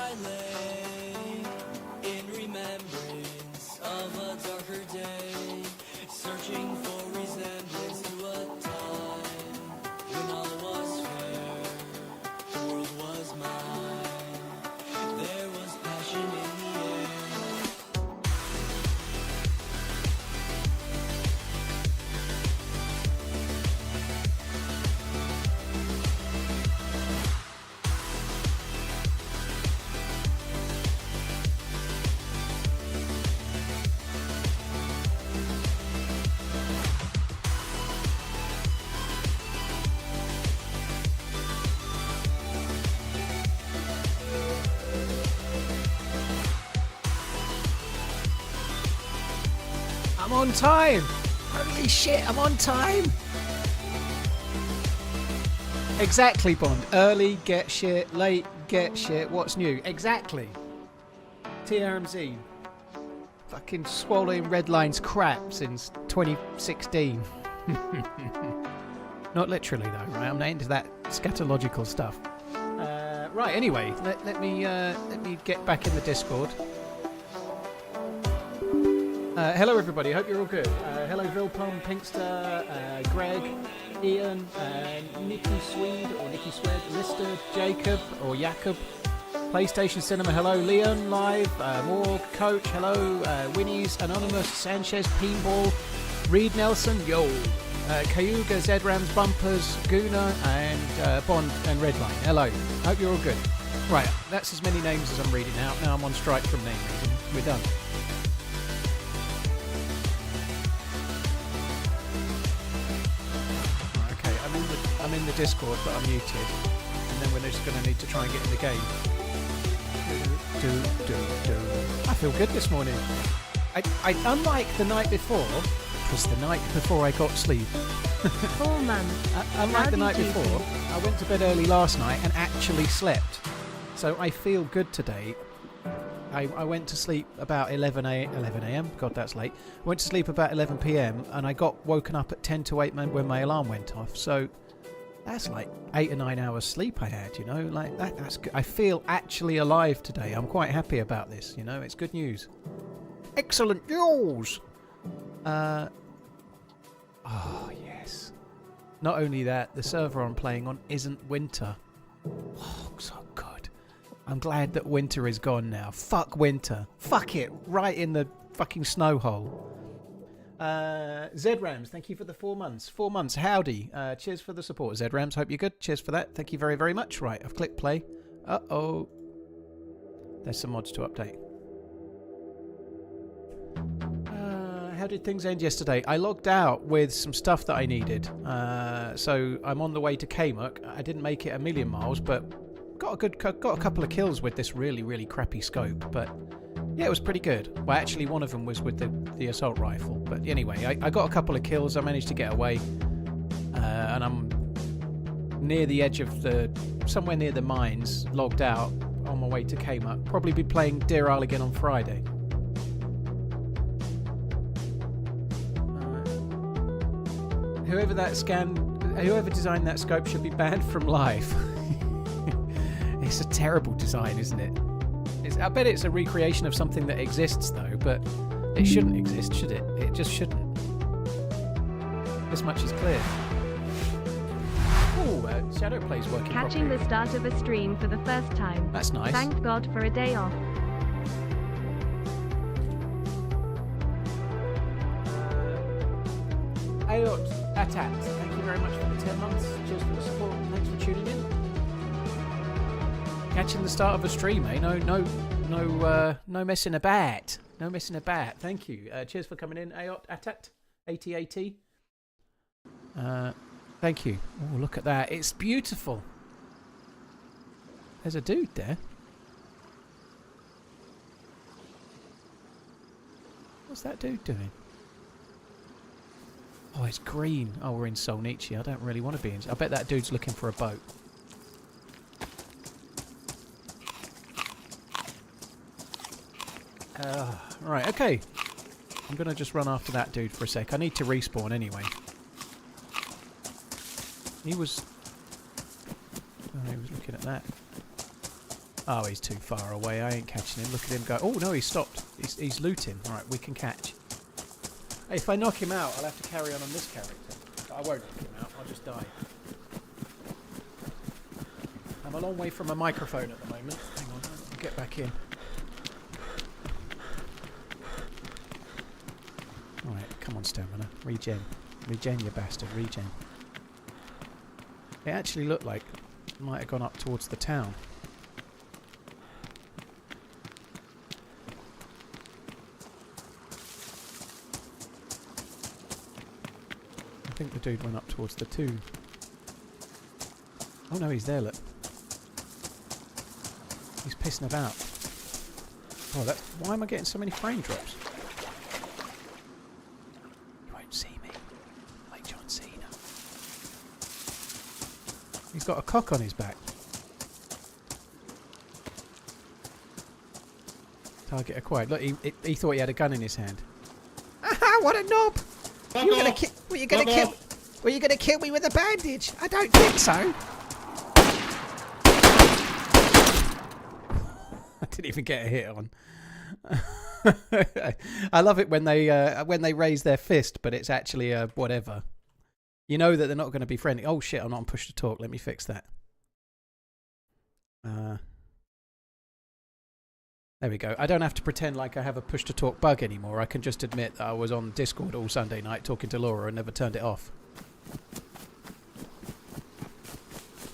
I lay in remembrance of a darker day, searching for resemblance to a time when all was fair, the world was mine, there was passion in the air. I'm on time! Holy shit, I'm on time! Exactly, Bond. Early, get shit. Late, get shit. What's new? Exactly. TRMZ. Fucking swallowing red lines crap since 2016. Not literally, though, right? I'm not into that scatological stuff. Right, anyway, let me get back in the Discord. Hello everybody, hope you're all good. Hello Vilpom, Pinkster, Greg, Ian, Nikki Swede or Nikki Swed, Lister, Jacob or Jacob, PlayStation Cinema, hello, Leon Live, Morg, Coach, hello, Winnie's, Anonymous, Sanchez, Pinball, Reed Nelson, yo, Cayuga, Zedrams, Bumpers, Guna, and Bond and Redline, hello, hope you're all good. Right, that's as many names as I'm reading out, now I'm on strike from name reading, we're done. I'm in the Discord, but I'm muted, and then we're just going to need to try and get in the game. I feel good this morning. I unlike the night before, it was the night before I got sleep. 4 months. Unlike the night before, I went to bed early last night and actually slept. So I feel good today. I went to sleep about 11 a.m. God, that's late. I went to sleep about 11 p.m. and I got woken up at 10 to 8 when my alarm went off. So that's like 8 or 9 hours sleep I had, you know, like that's good. I feel actually alive today. I'm quite happy about this, you know, it's good news. Excellent news! Oh, yes. Not only that, the server I'm playing on isn't winter. Oh, so good. I'm glad that winter is gone now. Fuck winter. Fuck it. Right in the fucking snow hole. Zedrams, thank you for the 4 months. 4 months, howdy. Cheers for the support, Zedrams. Hope you're good. Cheers for that. Thank you very, very much. Right, I've clicked play. Uh-oh. There's some mods to update. How did things end yesterday? I logged out with some stuff that I needed. So I'm on the way to Kamuk. I didn't make it a million miles, but got a couple of kills with this really, really crappy scope. But yeah, it was pretty good. Well, actually, one of them was with the assault rifle. But anyway, I got a couple of kills. I managed to get away. And I'm near the edge of somewhere near the mines, logged out on my way to Kamuk. Probably be playing Deer Isle again on Friday. Whoever designed that scope should be banned from live. It's a terrible design, isn't it? I bet it's a recreation of something that exists, though, but it shouldn't exist, should it? It just shouldn't. This much is clear. Oh, Shadow Play's working Catching properly. the start of a stream for the first time. That's nice. Thank God for a day off. Ayot Atat, thank you very much for the 10 months. Cheers for the support. Thanks for tuning in. Catching the start of a stream, eh? No messing about. No messing about. Thank you. Cheers for coming in, Ayot Atat, AT. Thank you. Oh, look at that. It's beautiful. There's a dude there. What's that dude doing? Oh, it's green. Oh, we're in Solnichi. I don't really want to be in... I bet that dude's looking for a boat. Right, okay. I'm going to just run after that dude for a sec. I need to respawn anyway. He was... Oh, he was looking at that. Oh, he's too far away. I ain't catching him. Look at him go. Oh, no, he's stopped. He's looting. All right, we can catch. Hey, if I knock him out, I'll have to carry on this character. But I won't knock him out. I'll just die. I'm a long way from a microphone at the moment. Hang on. I'll get back in. All right, come on, Stamina. Regen. Regen, you bastard. Regen. It actually looked like it might have gone up towards the town. I think the dude went up towards the tomb. Oh no, he's there, look. He's pissing about. Oh, that. Why am I getting so many frame drops? You won't see me. Like John Cena. He's got a cock on his back. Target acquired. Look, he thought he had a gun in his hand. Aha! What a knob! Were you gonna kill me with a bandage? I don't think so. I didn't even get a hit on. I love it when they raise their fist, but it's actually a whatever. You know that they're not going to be friendly. Oh shit! I'm not on push to talk. Let me fix that. There we go. I don't have to pretend like I have a push to talk bug anymore. I can just admit that I was on Discord all Sunday night talking to Laura and never turned it off.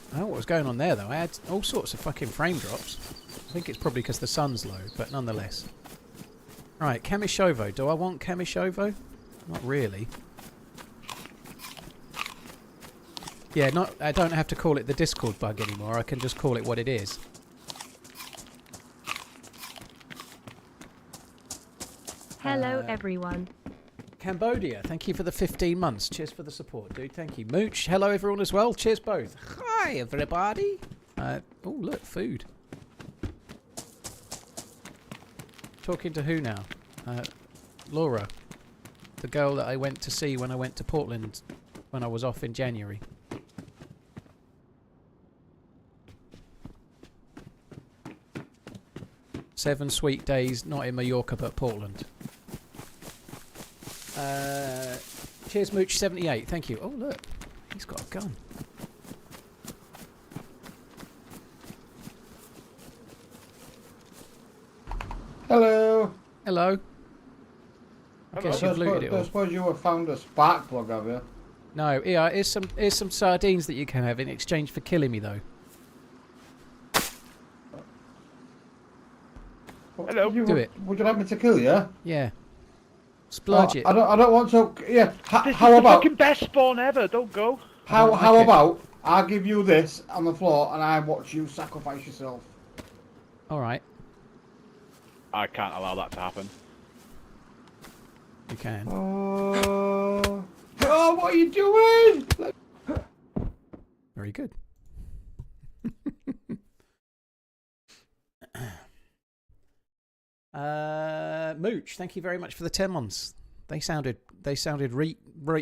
I don't know what was going on there though. I had all sorts of fucking frame drops. I think it's probably because the sun's low, but nonetheless. Right, Kamishovo. Do I want Kamishovo? Not really. Yeah, I don't have to call it the Discord bug anymore. I can just call it what it is. Hello, everyone. Cambodia, thank you for the 15 months. Cheers for the support, dude. Thank you. Mooch, hello everyone as well. Cheers both. Hi, everybody. Oh, look, food. Talking to who now? Laura. The girl that I went to see when I went to Portland when I was off in January. Seven sweet days, not in Mallorca but Portland. Cheers Mooch 78, thank you. Oh look, he's got a gun. Hello. Hello. I guess you've looted it all. I suppose you have found a spark plug, have you? No, yeah, here's some sardines that you can have in exchange for killing me though. Hello. Do it. Would you like me to kill you? Yeah. Splurge it. I don't want to. Yeah. This How is the about? fucking best spawn ever. Don't go. How like it. about I give you this on the floor and I watch you sacrifice yourself? All right. I can't allow that to happen. You can. Oh, what are you doing? Very good. Mooch, thank you very much for the 10 months. They sounded right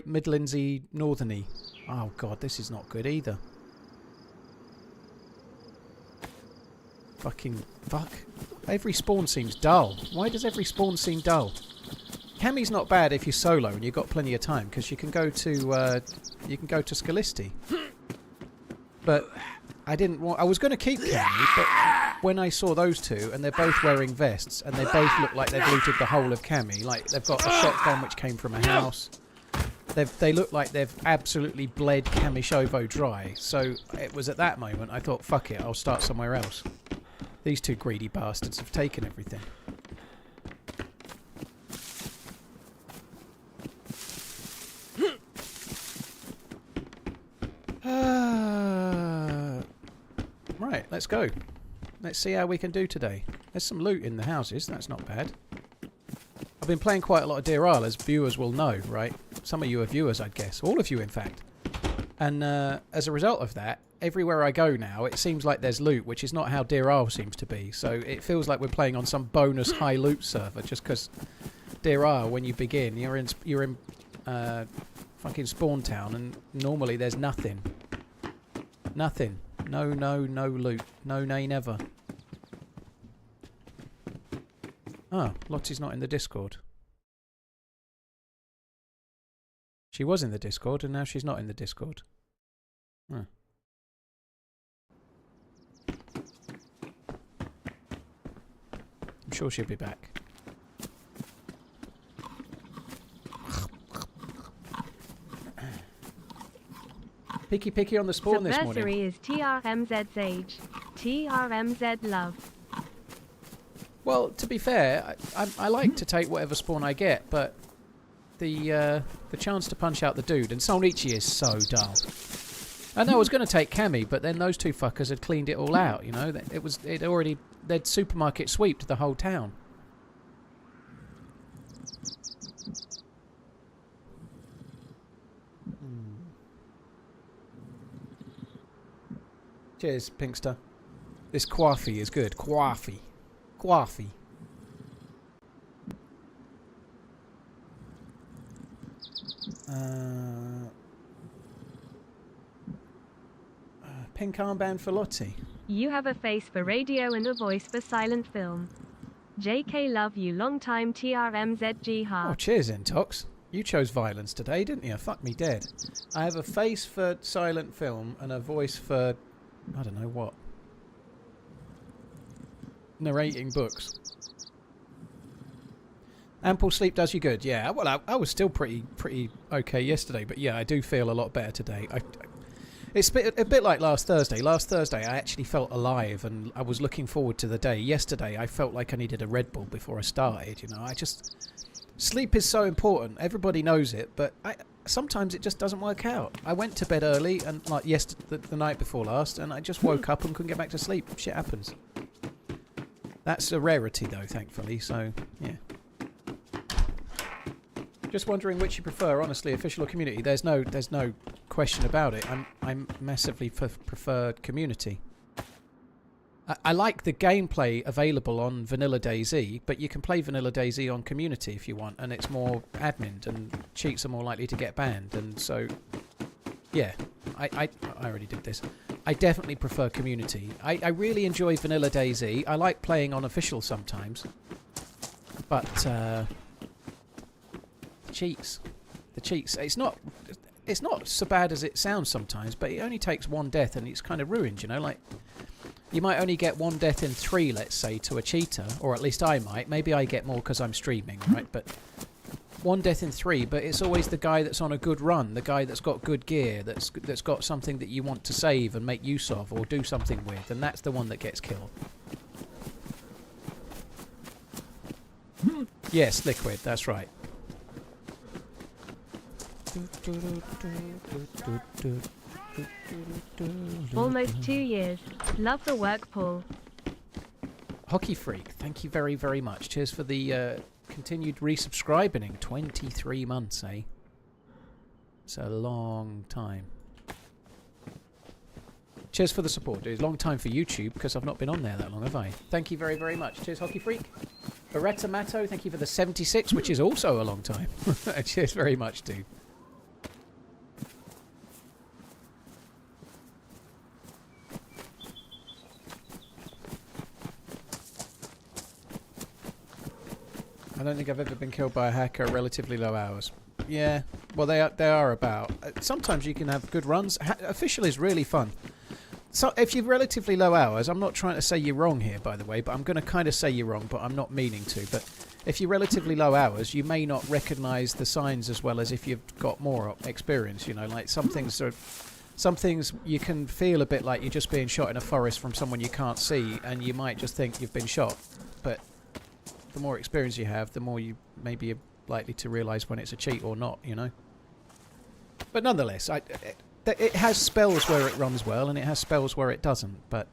Midlandsy northerny. Oh god, this is not good either. Fucking fuck. Every spawn seems dull. Why does every spawn seem dull? Cammy's not bad if you're solo and you've got plenty of time because you can go to Scalisti. But I didn't want. I was going to keep Cammy, but when I saw those two and they're both wearing vests and they both look like they've looted the whole of Cammy, like they've got a shotgun which came from a house. They look like they've absolutely bled Kamishovo dry. So it was at that moment I thought, fuck it, I'll start somewhere else. These two greedy bastards have taken everything. Right, let's go. Let's see how we can do today. There's some loot in the houses, that's not bad. I've been playing quite a lot of Deer Isle, as viewers will know, right? Some of you are viewers, I'd guess. All of you, in fact. And as a result of that, everywhere I go now, it seems like there's loot, which is not how Deer Isle seems to be. So it feels like we're playing on some bonus high loot server, just because Deer Isle, when you begin, you're in fucking Spawn Town, and normally there's nothing. Nothing. No loot. No, nay, never. Oh, Lotty's not in the Discord. She was in the Discord and now she's not in the Discord. Huh. I'm sure she'll be back. Picky on the spawn this morning. Subversary is TRMZ's age. TRMZ love. Well, to be fair, I like to take whatever spawn I get, but the chance to punch out the dude, and Solnichi is so dull. I know I was going to take Cammy, but then those two fuckers had cleaned it all out, you know? They'd supermarket sweeped the whole town. Cheers, Pinkster. This coffee is good. Coffee. Pink armband for Lottie. You have a face for radio and a voice for silent film. JK love you long time TRMZG Oh, heart. cheers, Intox. You chose violence today, didn't you? Fuck me dead. I have a face for silent film and a voice for... I don't know what. Narrating books. Ample sleep does you good. Yeah, well, I was still pretty okay yesterday, but yeah, I do feel a lot better today. It's a bit like last Thursday. Last Thursday, I actually felt alive, and I was looking forward to the day. Yesterday, I felt like I needed a Red Bull before I started. You know, sleep is so important. Everybody knows it, but sometimes it just doesn't work out. I went to bed early, and like the night before last, and I just woke up and couldn't get back to sleep. Shit happens. That's a rarity, though, thankfully. So yeah. Just wondering which you prefer, honestly, official or community. There's no question about it. I'm massively prefer community. I like the gameplay available on Vanilla DayZ, but you can play Vanilla DayZ on community if you want, and it's more admin, and cheats are more likely to get banned, and so yeah, I already did this. I definitely prefer community. I really enjoy Vanilla DayZ. I like playing on official sometimes, but the cheats. It's not so bad as it sounds sometimes, but it only takes one death and it's kind of ruined, you know. Like, you might only get one death in 3, let's say, to a cheater, or at least I might. Maybe I get more because I'm streaming, right? But one death in 3, but it's always the guy that's on a good run, the guy that's got good gear, that's got something that you want to save and make use of or do something with, and that's the one that gets killed. Yes, Liquid, that's right. Almost 2 years. Love the work, Paul. Hockey Freak, thank you very, very much. Cheers for the continued resubscribing. 23 months, eh? It's a long time. Cheers for the support. It's a long time for YouTube because I've not been on there that long, have I? Thank you very, very much. Cheers, Hockey Freak. Beretta Matto, thank you for the 76, which is also a long time. Cheers very much, dude. I don't think I've ever been killed by a hacker at relatively low hours. Yeah, well, they are about. Sometimes you can have good runs. Official is really fun. So if you've relatively low hours, I'm not trying to say you're wrong here, by the way, but I'm going to kind of say you're wrong, but I'm not meaning to. But if you're relatively low hours, you may not recognise the signs as well as if you've got more experience. You know, like some things you can feel a bit like you're just being shot in a forest from someone you can't see, and you might just think you've been shot, but the more experience you have, the more you maybe are likely to realise when it's a cheat or not, you know. But nonetheless, it has spells where it runs well, and it has spells where it doesn't. But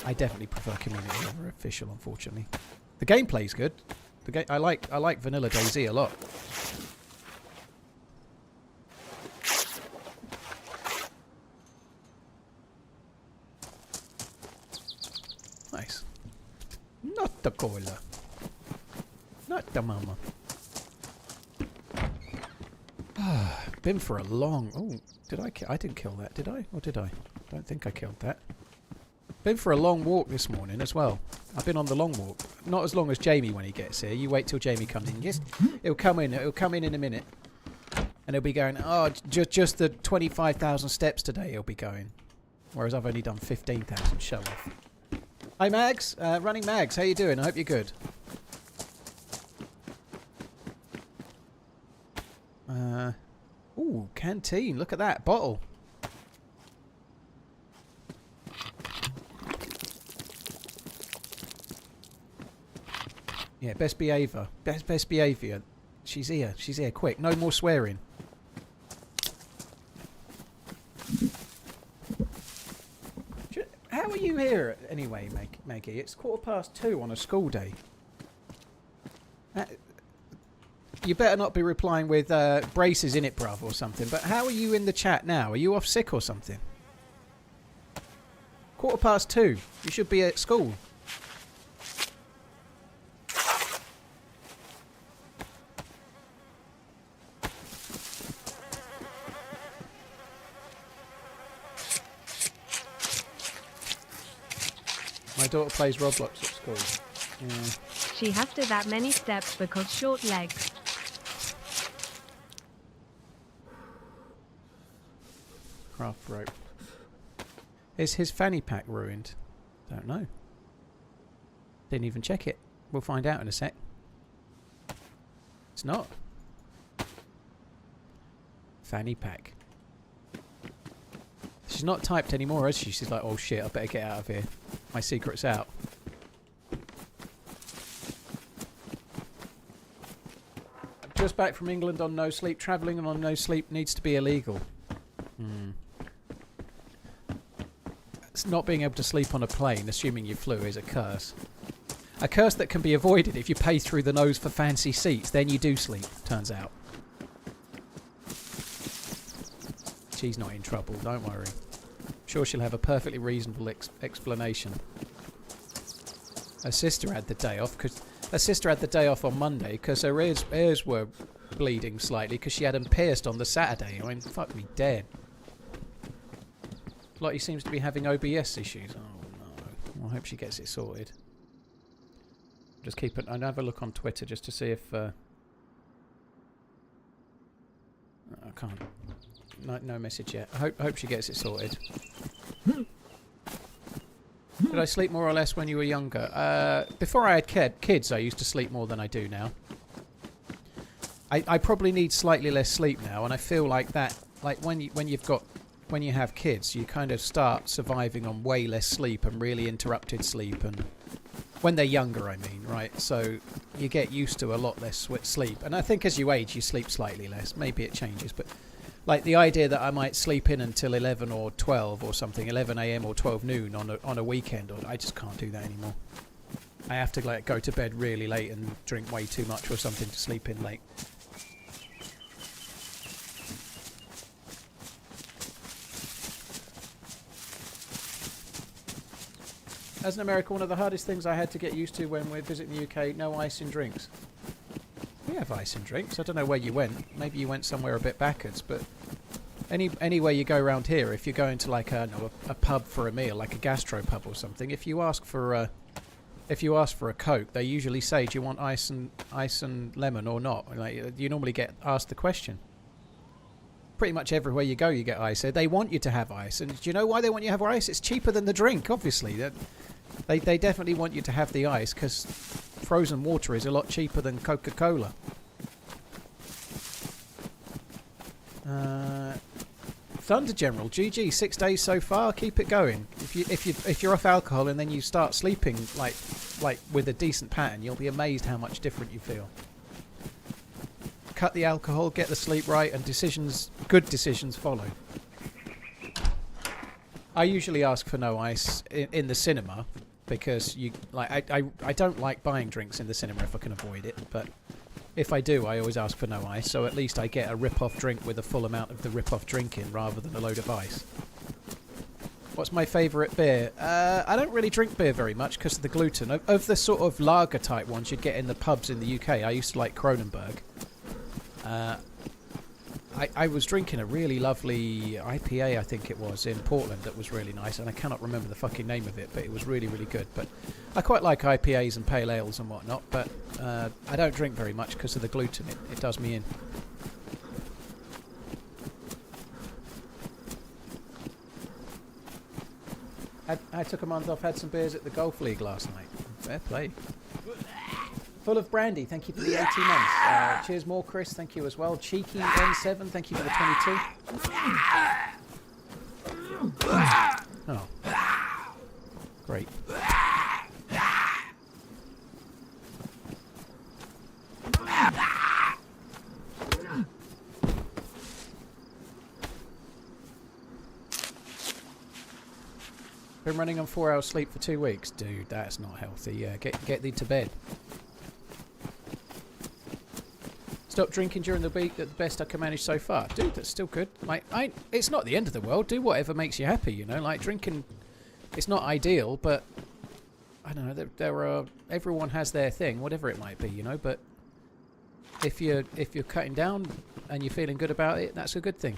I definitely prefer community over official, unfortunately. The gameplay's good. I like Vanilla DayZ a lot. Nice. Not the cola. Not the mama. Been for a long... Oh, did I didn't kill that, did I? Or did I? Don't think I killed that. Been for a long walk this morning as well. I've been on the long walk. Not as long as Jamie when he gets here. You wait till Jamie comes in. He'll come in. He'll come in a minute. And he'll be going, oh, just the 25,000 steps today he'll be going. Whereas I've only done 15,000. Show off. Hi, Mags. Running Mags. How you doing? I hope you're good. Ooh, canteen. Look at that. Bottle. Yeah, best behaviour. Best behaviour. She's here. She's here. Quick. No more swearing. How are you here anyway, Maggie? It's 2:15 on a school day. You better not be replying with braces in it, bruv, or something. But how are you in the chat now? Are you off sick or something? 2:15. You should be at school. My daughter plays Roblox at school. Yeah. She has to that many steps because short legs. Craft rope. Is his fanny pack ruined? Don't know. Didn't even check it. We'll find out in a sec. It's not. Fanny pack. She's not typed anymore, has she? She's like, oh shit, I better get out of here. My secret's out. I'm just back from England on no sleep. Travelling on no sleep needs to be illegal. It's not being able to sleep on a plane, assuming you flew, is a curse. A curse that can be avoided if you pay through the nose for fancy seats. Then you do sleep, turns out. She's not in trouble, don't worry. Sure, she'll have a perfectly reasonable explanation. Her sister had the day off on Monday because her ears were bleeding slightly because she had them pierced on the Saturday. I mean, fuck me dead. Lotty seems to be having OBS issues. Oh no! Well, I hope she gets it sorted. Just keep it. I'll have a look on Twitter just to see if. I can't. No message yet. I hope she gets it sorted. Did I sleep more or less when you were younger? Before I had kids, I used to sleep more than I do now. I probably need slightly less sleep now, and I feel like that. Like when you have kids, you kind of start surviving on way less sleep and really interrupted sleep, and when they're younger, I mean, right? So you get used to a lot less sleep, and I think as you age, you sleep slightly less. Maybe it changes, but. Like the idea that I might sleep in until 11 or 12 or something, 11 a.m. or 12 noon on a weekend, or I just can't do that anymore. I have to like go to bed really late and drink way too much or something to sleep in late. As an American, one of the hardest things I had to get used to when we're visiting the UK, no ice in drinks. We have ice and drinks. I don't know where you went. Maybe you went somewhere a bit backwards, but anywhere you go around here, if you're going to like a pub for a meal, like a gastro pub or something, if you ask for a Coke, they usually say, "Do you want ice and lemon or not?" Like you normally get asked the question. Pretty much everywhere you go, you get ice. They want you to have ice, and do you know why they want you to have ice? It's cheaper than the drink, obviously. They definitely want you to have the ice because frozen water is a lot cheaper than Coca-Cola. Thunder General, GG, 6 days so far. Keep it going. If you're off alcohol and then you start sleeping like with a decent pattern, you'll be amazed how much different you feel. Cut the alcohol, get the sleep right, and good decisions follow. I usually ask for no ice in the cinema because I don't like buying drinks in the cinema if I can avoid it, but if I do, I always ask for no ice, so at least I get a rip-off drink with a full amount of the rip-off drink in rather than a load of ice. What's my favourite beer? I don't really drink beer very much because of the gluten. Of the sort of lager type ones you'd get in the pubs in the UK, I used to like Kronenberg. I was drinking a really lovely IPA, I think it was, in Portland that was really nice, and I cannot remember the fucking name of it, but it was really, really good. But I quite like IPAs and pale ales and whatnot, but I don't drink very much because of the gluten. It does me in. I took a month off, had some beers at the golf league last night. Fair play. Full of brandy, thank you for the 18 months. Cheers more, Chris, thank you as well. Cheeky N7, thank you for the 22. Oh. Great. Been running on 4 hours sleep for 2 weeks. Dude, that's not healthy. Yeah, get thee to bed. Stop drinking during the week. That's the best I can manage so far. Dude, that's still good. Like, it's not the end of the world. Do whatever makes you happy, you know? Like, drinking, it's not ideal, but I don't know. There are, everyone has their thing, whatever it might be, you know? But if you're cutting down and you're feeling good about it, that's a good thing.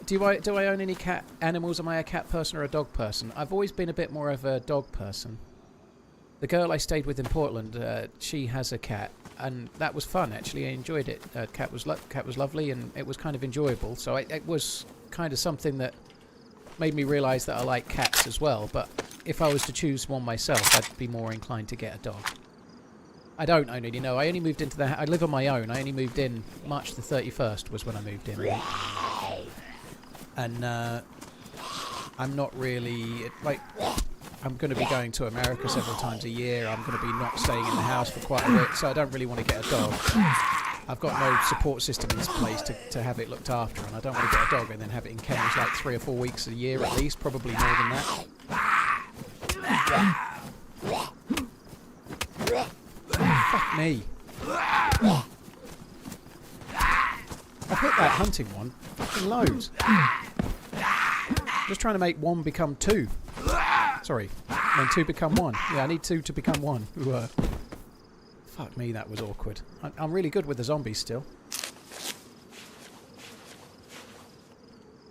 Do I own any cat animals? Am I a cat person or a dog person? I've always been a bit more of a dog person. The girl I stayed with in Portland, she has a cat, and that was fun. Actually, I enjoyed it. Cat was lovely, and it was kind of enjoyable. So it was kind of something that made me realise that I like cats as well. But if I was to choose one myself, I'd be more inclined to get a dog. I don't own any. No, I only moved into the. I live on my own. I only moved in March the 31st was when I moved in. And I'm not really like. I'm going to be going to America several times a year. I'm going to be not staying in the house for quite a bit, so I don't really want to get a dog. I've got no support system in place to have it looked after, and I don't want to get a dog and then have it in kennels like 3 or 4 weeks a year at least, probably more than that. Fuck me. I've hit that hunting one fucking loads. Just trying to make one become two. Sorry, when two become one. Yeah, I need two to become one. Fuck me, that was awkward. I'm really good with the zombies still.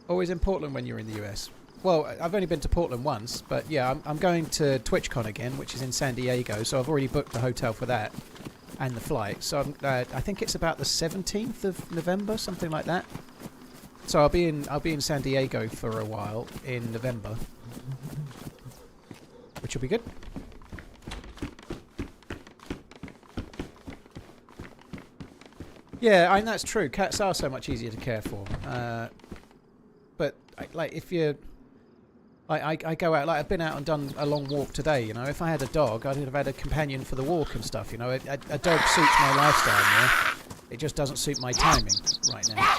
Always in Portland when you're in the US. Well, I've only been to Portland once, but yeah, I'm going to TwitchCon again, which is in San Diego, so I've already booked the hotel for that and the flight. So I think it's about the 17th of November, something like that. So I'll be in San Diego for a while in November, which will be good. Yeah, and that's true. Cats are so much easier to care for. But like, if you, I go out. Like, I've been out and done a long walk today. You know, if I had a dog, I'd have had a companion for the walk and stuff. You know, a dog suits my lifestyle more. It just doesn't suit my timing right now.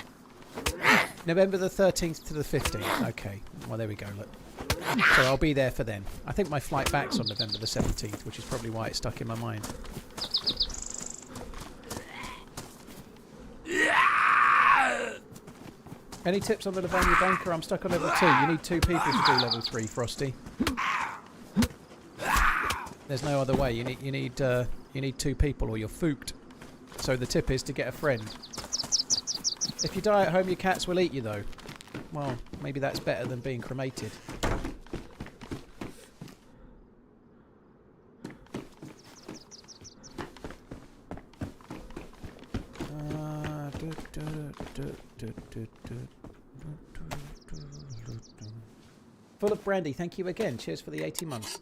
November the 13th to the 15th. Okay, well there we go. Look. So I'll be there for then. I think my flight back's on November the 17th, which is probably why it's stuck in my mind. Any tips on the Livonia bunker? I'm stuck on level 2. You need 2 people to do level 3, Frosty. There's no other way. You need 2 people or you're fooked. So the tip is to get a friend. If you die at home, your cats will eat you though. Well, maybe that's better than being cremated. Full of brandy, thank you again. Cheers for the 80 months.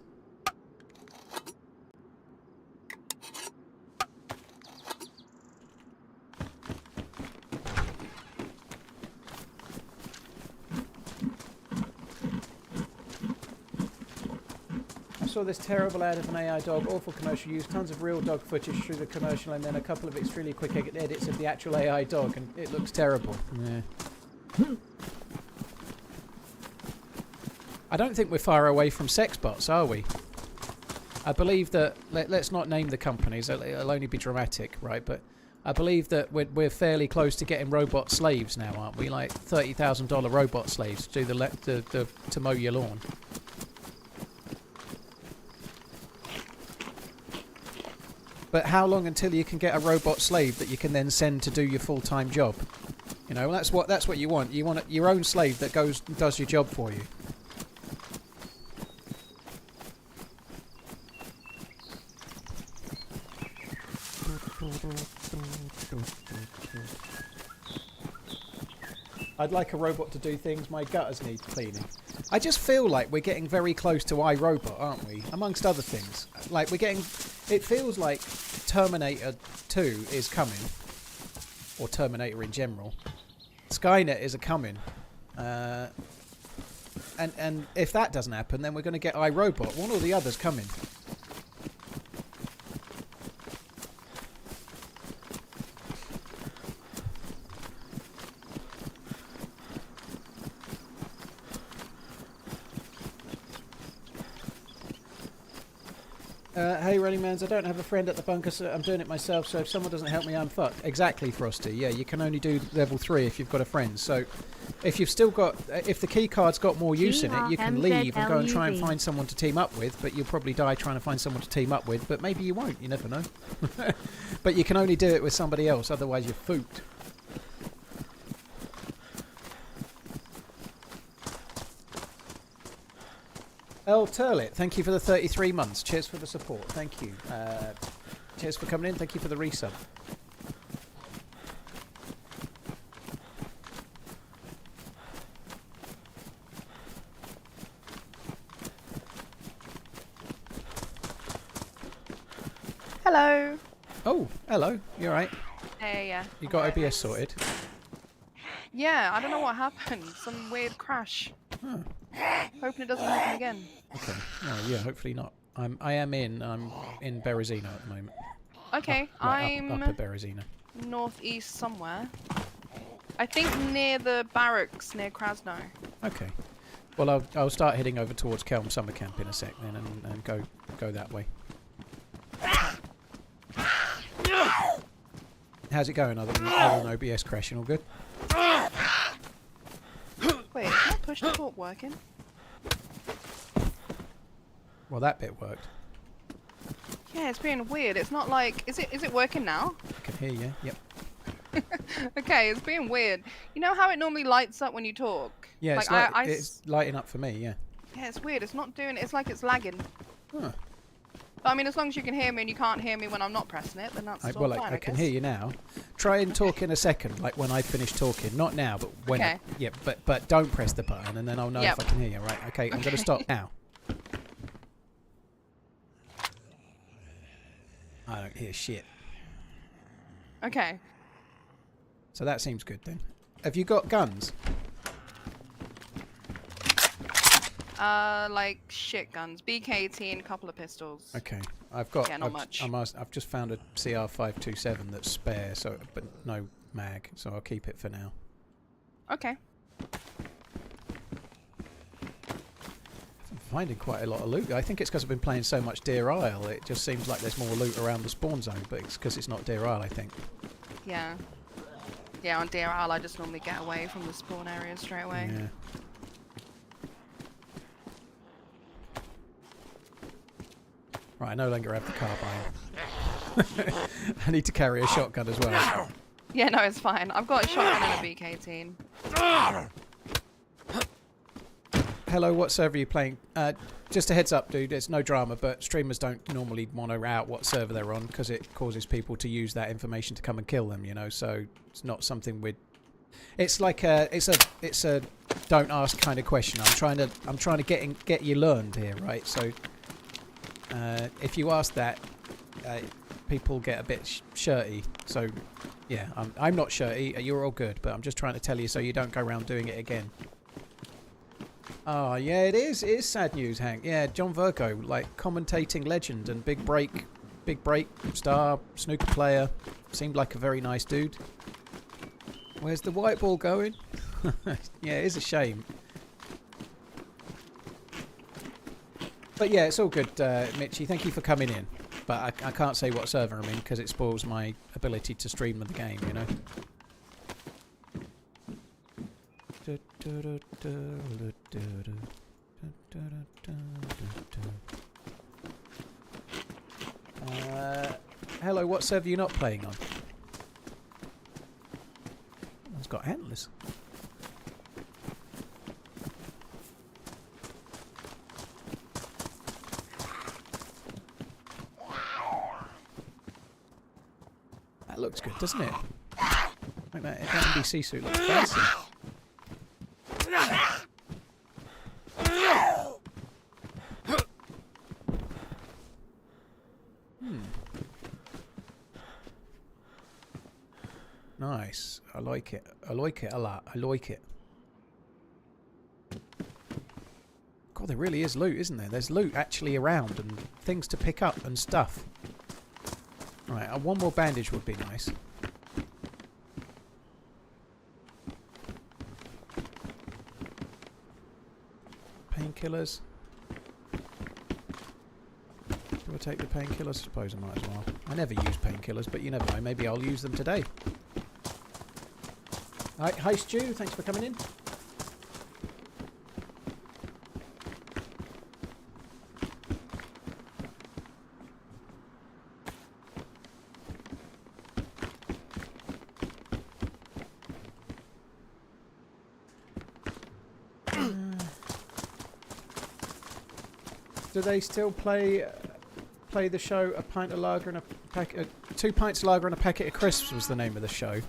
I saw this terrible ad of an AI dog, awful commercial use, tons of real dog footage through the commercial, and then a couple of extremely quick edits of the actual AI dog, and it looks terrible. Yeah. I don't think we're far away from sex bots, are we? I believe that, let's not name the companies, it'll only be dramatic, right? But I believe that we're fairly close to getting robot slaves now, aren't we? Like $30,000 robot slaves to do to mow your lawn. But how long until you can get a robot slave that you can then send to do your full-time job? You know, that's what you want. You want your own slave that does your job for you. I'd like a robot to do things. My gutters need cleaning. I just feel like we're getting very close to iRobot, aren't we? Amongst other things. Like we're getting... It feels like Terminator 2 is coming. Or Terminator in general. Skynet is a-coming. And if that doesn't happen, then we're going to get iRobot. One or the other's coming. Hey, RunningManZ, I don't have a friend at the bunker, so I'm doing it myself, so if someone doesn't help me, I'm fucked. Exactly, Frosty. Yeah, you can only do level 3 if you've got a friend. So if you've still got... If the keycard's got more use in it, you can leave and go and try and find someone to team up with, but you'll probably die trying to find someone to team up with, but maybe you won't. You never know. But you can only do it with somebody else, otherwise you're fooked. El Turlet, thank you for the 33 months. Cheers for the support. Thank you. Cheers for coming in. Thank you for the resub. Hello. Oh, hello. You alright? Hey, yeah. You got OBS sorted? Yeah, I don't know what happened. Some weird crash. Huh. Hoping it doesn't happen again. Okay. Oh, yeah, hopefully not. I'm in Berezino at the moment. Okay, Like up at Berezino. northeast somewhere. I think near the barracks near Krasno. Okay. Well, I'll start heading over towards Kelm Summer Camp in a sec then and go that way. How's it going other than OBS crashing? All good? Wait, is my push to talk working? Well, that bit worked. Yeah, it's being weird. It's not like... Is it working now? I can hear you. Yep. Okay, it's being weird. You know how it normally lights up when you talk? Yeah, like, it's lighting up for me, yeah. Yeah, it's weird. It's not doing... It's like it's lagging. Huh. But I mean, as long as you can hear me and you can't hear me when I'm not pressing it, then that's all fine, I can hear you now. Try and talk in a second, like when I finish talking. Not now, but when. Okay. Yeah, but don't press the button, and then I'll know if I can hear you. Right? Okay, I'm going to stop now. I don't hear shit. Okay. So that seems good then. Have you got guns? Like shit guns. BK-18, a couple of pistols. Okay, I've got. Yeah, not much. I've just found a CR527 that's spare, so but no mag, so I'll keep it for now. Okay. I'm finding quite a lot of loot. I think it's because I've been playing so much Deer Isle. It just seems like there's more loot around the spawn zone, but it's because it's not Deer Isle, I think. Yeah. Yeah, on Deer Isle I just normally get away from the spawn area straight away. Yeah. Right, I no longer have the carbine. I need to carry a shotgun as well. Yeah, no, it's fine. I've got a shotgun and a BK-18. Hello, what server are you playing? Just a heads up, dude, it's no drama, but streamers don't normally want to out what server they're on because it causes people to use that information to come and kill them, you know, so it's not something we'd... It's like it's a don't ask kind of question. I'm trying to get you learned here, right? So if you ask that, people get a bit shirty. So yeah, I'm not shirty. You're all good, but I'm just trying to tell you so you don't go around doing it again. Oh yeah, it is sad news, Hank. Yeah, John Virgo, like commentating legend and big break star, snooker player, seemed like a very nice dude. Where's the white ball going? Yeah, it is a shame. But yeah, it's all good, Mitchie. Thank you for coming in. But I can't say what server I'm in because it spoils my ability to stream the game, you know. Hello, what server are you not playing on? It's got antlers. That looks good, doesn't it? Like that NBC suit looks fancy. Nice. I like it. I like it a lot. I like it. God, there really is loot, isn't there? There's loot actually around and things to pick up and stuff. Right, one more bandage would be nice. Painkillers. Do I take the painkillers? I suppose I might as well. I never use painkillers, but you never know. Maybe I'll use them today. Hi Stu, thanks for coming in. Do they still play the show A Pint of Lager and a packet, 2 pints of lager and a packet of crisps was the name of the show.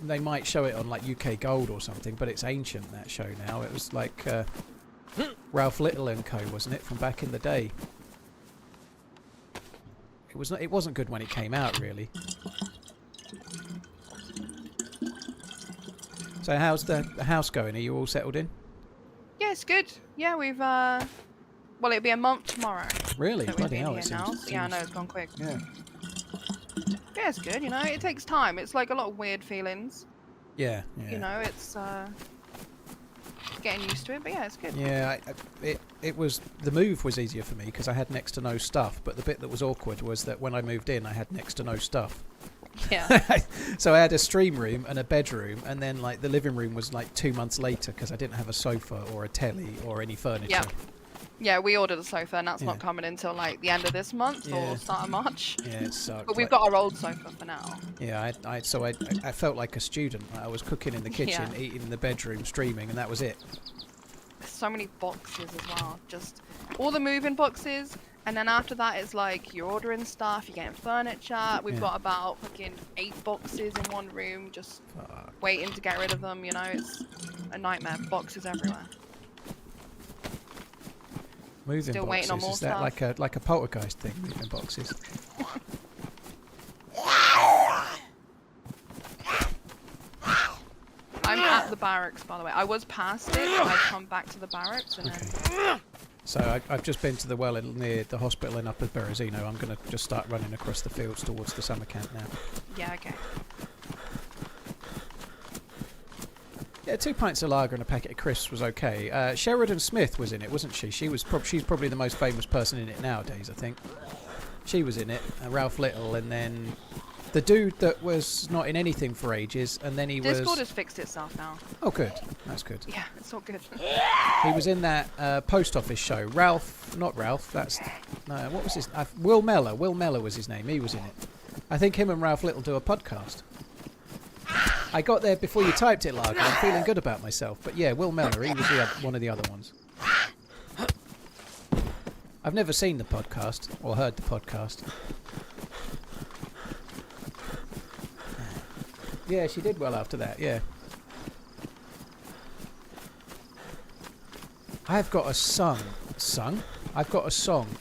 They might show it on like UK Gold or something, but it's ancient, that show now. It was like Ralph Little and Co, wasn't it, from back in the day? It wasn't good when it came out, really. So how's the house going? Are you all settled in? Yeah, it's good. Yeah, we've well, it'll be a month tomorrow. Really? That we've Bloody been hell, here it now. seems- Yeah, I know, it's gone quick. Yeah. Yeah, it's good, you know, it takes time. It's like a lot of weird feelings. Yeah. You know, it's getting used to it, but yeah, it's good. Yeah, it was, the move was easier for me because I had next to no stuff, but the bit that was awkward was that when I moved in I had next to no stuff. Yeah. So I had a stream room and a bedroom, and then like the living room was like 2 months later because I didn't have a sofa or a telly or any furniture. Yeah. Yeah, we ordered a sofa and that's Yeah. not coming until like the end of this month Yeah. or start of March. Yeah, it sucked. But we've got our old sofa for now. Yeah, I felt like a student. I was cooking in the kitchen, Yeah. eating in the bedroom, streaming, and that was it. There's so many boxes as well. Just all the moving boxes. And then after that, it's like you're ordering stuff, you're getting furniture. We've Yeah. got about fucking 8 boxes in one room, just Fuck. waiting to get rid of them. You know, it's a nightmare. Boxes everywhere. Moving Still boxes. waiting on more Is that stuff. like a poltergeist thing? Moving boxes. I'm at the barracks, by the way. I was past it, but I've come back to the barracks and then... So I've just been to the well near the hospital in Upper Berezino. I'm going to just start running across the fields towards the summer camp now. Yeah, okay. Yeah, 2 pints of lager and a packet of crisps was okay. Sheridan Smith was in it, wasn't she? She's probably the most famous person in it nowadays, I think. She was in it. Ralph Little, and then the dude that was not in anything for ages, and then he Discord was... has fixed itself now. Oh, good. That's good. Yeah, it's all good. He was in that post office show. Not Ralph. That's no. What was his? Will Mellor. Will Mellor was his name. He was in it. I think him and Ralph Little do a podcast. I got there before you typed it, Lager. I'm feeling good about myself. But yeah, Will Mellor. He was one of the other ones. I've never seen the podcast or heard the podcast. Yeah, she did well after that. Yeah. I've got a song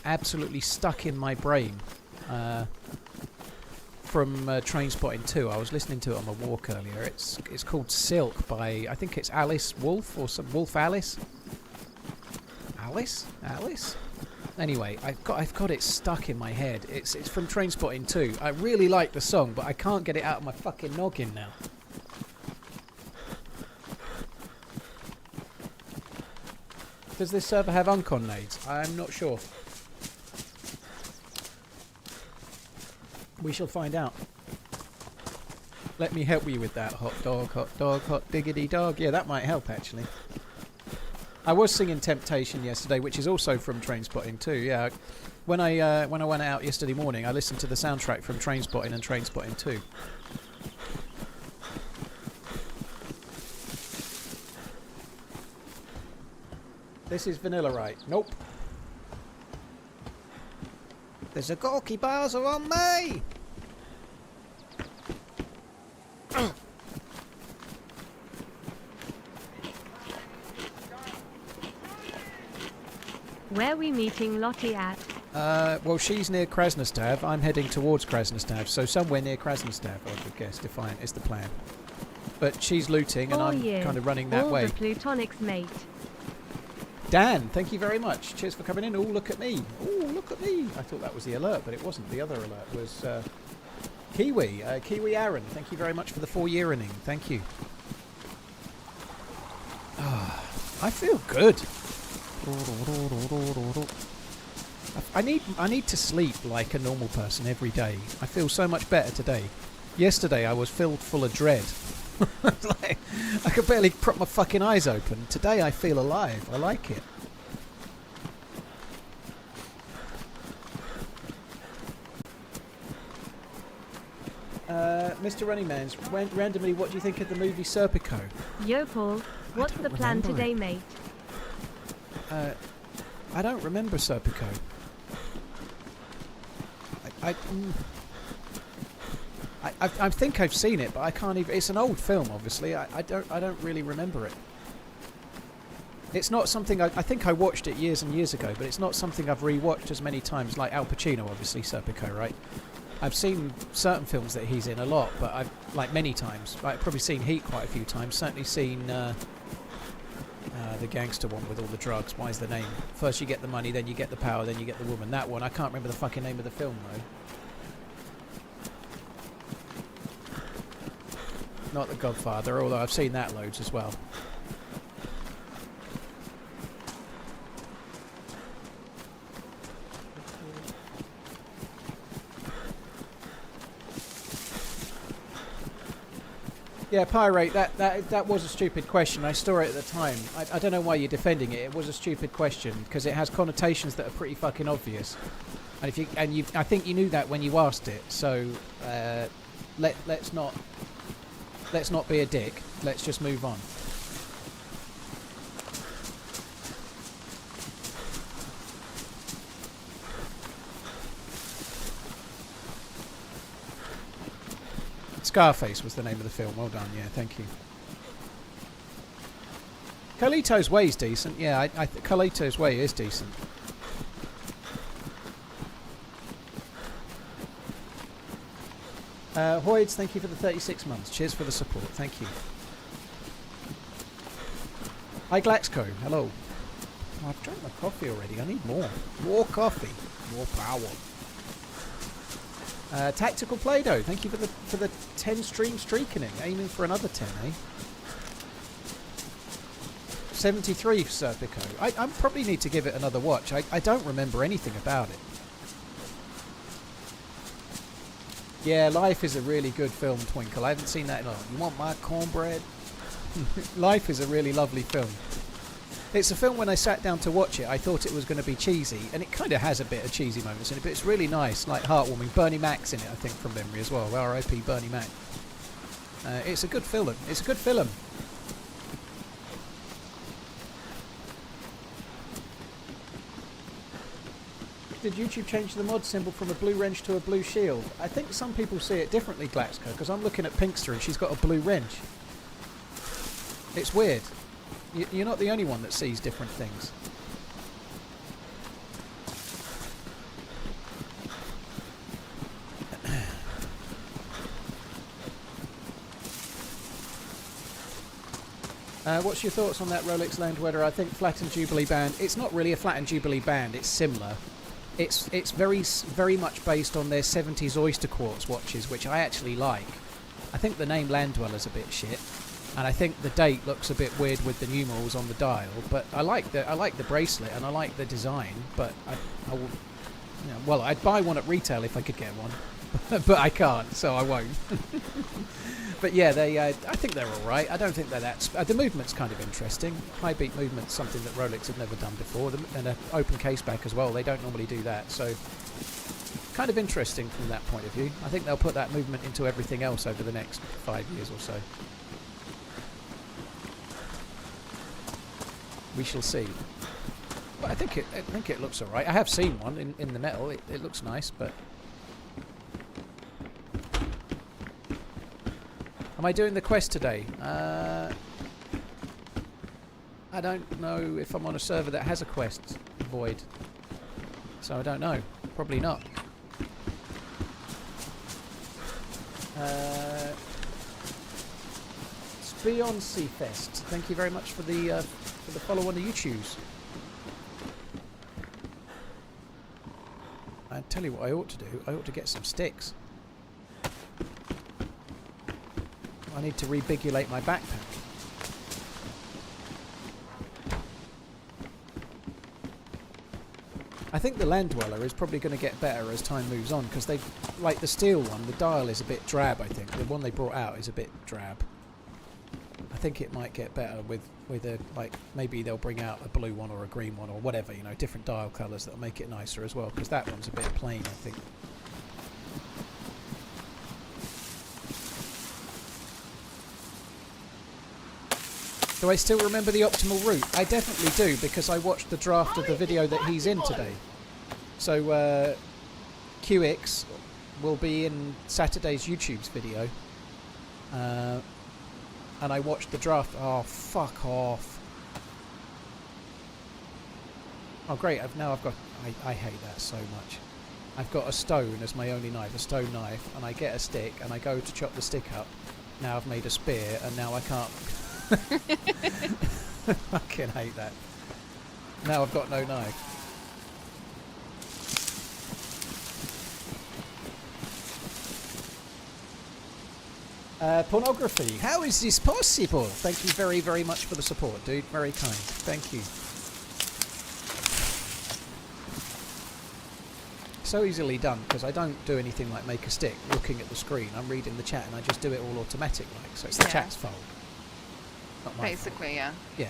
absolutely stuck in my brain from Trainspotting 2. I was listening to it on my walk earlier. It's called Silk by, I think it's Alice Wolf or some Wolf Alice. Alice? Anyway, I've got it stuck in my head. It's from Trainspotting 2. I really like the song, but I can't get it out of my fucking noggin now. Does this server have Uncon nades? I'm not sure. We shall find out. Let me help you with that, hot dog, hot diggity dog. Yeah, that might help actually. I was singing Temptation yesterday, which is also from Trainspotting too. Yeah, when I went out yesterday morning, I listened to the soundtrack from Trainspotting and Trainspotting 2. This is vanilla, right? Nope. There's a Gorky Bowser on me! Where we meeting Lotty at? Well, she's near Krasnostav. I'm heading towards Krasnostav, so somewhere near Krasnostav, I would guess, Defiant is the plan. But she's looting, and I'm kind of running that All way. the Plutonics, mate. Dan, thank you very much. Cheers for coming in. Oh, look at me. Oh, look at me. I thought that was the alert, but it wasn't. The other alert was Kiwi. Kiwi Aaron, thank you very much for the 4-year inning. Thank you. I feel good. I need to sleep like a normal person every day. I feel so much better today. Yesterday I was filled full of dread. Like, I could barely prop my fucking eyes open. Today I feel alive. I like it. Mr. RunningManZ, randomly, what do you think of the movie Serpico? Yo, Paul, what's the plan today, mate? I don't remember Serpico. I think I've seen it, but I can't even. It's an old film, obviously. I don't really remember it. It's not something I think I watched it years and years ago, but it's not something I've rewatched as many times. Like Al Pacino, obviously Serpico, right? I've seen certain films that he's in a lot, but I've like many times. I've probably seen Heat quite a few times. Certainly seen the gangster one with all the drugs. Why is the name? First you get the money, then you get the power, then you get the woman. That one, I can't remember the fucking name of the film though. Not The Godfather, although I've seen that loads as well. Yeah, Pirate, that was a stupid question. I saw it at the time. I don't know why you're defending it. It was a stupid question because it has connotations that are pretty fucking obvious. And I think you knew that when you asked it. So let's not be a dick. Let's just move on. Scarface was the name of the film. Well done. Yeah, thank you. Carlito's Way is decent. Yeah, Carlito's Way is decent. Hoyds, thank you for the 36 months. Cheers for the support. Thank you. Hi, Glaxco. Hello. Oh, I've drank my coffee already. I need more. More coffee. More power. Tactical Play-Doh, thank you for the 10 stream streaking, aiming for another 10, eh? 73 Serpico. I probably need to give it another watch. I don't remember anything about it. Yeah, Life is a really good film, Twinkle. I haven't seen that in a while. You want my cornbread? Life is a really lovely film. It's a film when I sat down to watch it, I thought it was going to be cheesy, and it kind of has a bit of cheesy moments in it, but it's really nice, like heartwarming. Bernie Mac's in it, I think, from memory as well. R.I.P. Bernie Mac. It's a good film. It's a good film. Did YouTube change the mod symbol from a blue wrench to a blue shield? I think some people see it differently, Glaxco, because I'm looking at Pinkster and she's got a blue wrench. It's weird. You're not the only one that sees different things. What's your thoughts on that Rolex Landwetter? I think Flat and Jubilee band. It's not really a Flat and Jubilee band. It's similar. It's very much based on their 70s Oyster Quartz watches, which I actually like. I think the name Land Dweller's a bit shit. And I think the date looks a bit weird with the numerals on the dial, but I like the bracelet and I like the design. But I will, well, I'd buy one at retail if I could get one. but I can't, so I won't. But yeah, they. I think they're all right. I don't think they're that. The movement's kind of interesting. High beat movement's something that Rolex have never done before, and an open case back as well. They don't normally do that, so kind of interesting from that point of view. I think they'll put that movement into everything else over the next 5 years or so. We shall see. But I think it looks all right. I have seen one in the metal. It looks nice, but. Am I doing the quest today? I don't know if I'm on a server that has a quest void. So I don't know. Probably not. Beyond Seafest. Thank you very much for the follow on the YouTubes. I tell you what I ought to do. I ought to get some sticks. I need to rebigulate my backpack. I think the Land Dweller is probably going to get better as time moves on, because they, like the steel one, the dial is a bit drab. I think the one they brought out is a bit drab. I think it might get better with a, like, maybe they'll bring out a blue one or a green one or whatever, you know, different dial colours that'll make it nicer as well, because that one's a bit plain, I think. Do I still remember the optimal route? I definitely do, because I watched the draft of the video that he's in today. So QX will be in Saturday's YouTube's video. And I watched the draft. Oh, fuck off. Oh, great. Now I've got... I hate that so much. I've got a stone as my only knife, a stone knife, and I get a stick, and I go to chop the stick up. Now I've made a spear, and now I can't... I fucking hate that. Now I've got no knife. Pornography. How is this possible? Thank you very, very much for the support, dude. Very kind. Thank you. So easily done, because I don't do anything like make a stick looking at the screen. I'm reading the chat and I just do it all automatic like, so it's the chat's fault. Not my Basically, fault. yeah. Yeah.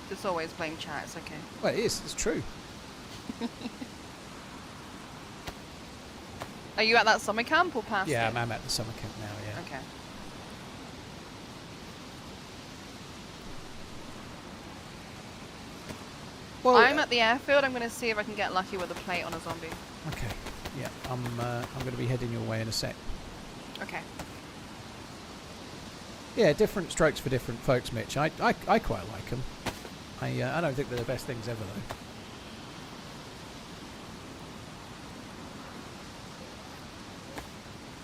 Just always blame chat, it's okay. Well, it is. It's true. Are you at that summer camp or past Yeah, it? I'm at the summer camp now, yeah. Okay. Well, I'm at the airfield. I'm going to see if I can get lucky with a plate on a zombie. Okay. Yeah, I'm going to be heading your way in a sec. Okay. Yeah, different strokes for different folks, Mitch. I quite like them. I don't think they're the best things ever, though.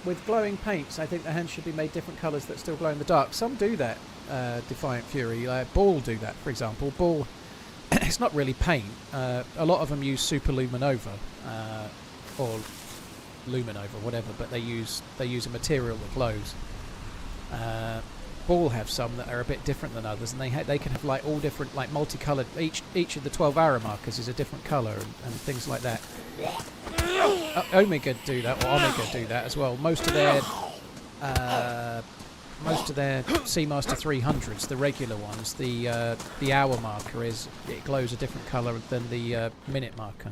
With glowing paints, I think the hands should be made different colours that still glow in the dark. Some do that, Defiant Fury. Ball do that, for example. Ball, it's not really paint. A lot of them use Super Luminova, or Luminova, whatever, but they use a material that glows. Ball have some that are a bit different than others, and they can have like all different, like multicoloured. Each of the 12 arrow markers is a different colour and things like that. Omega do that, or Omega do that as well. Most of their Seamaster 300s, the regular ones, the hour marker it glows a different colour than the minute marker.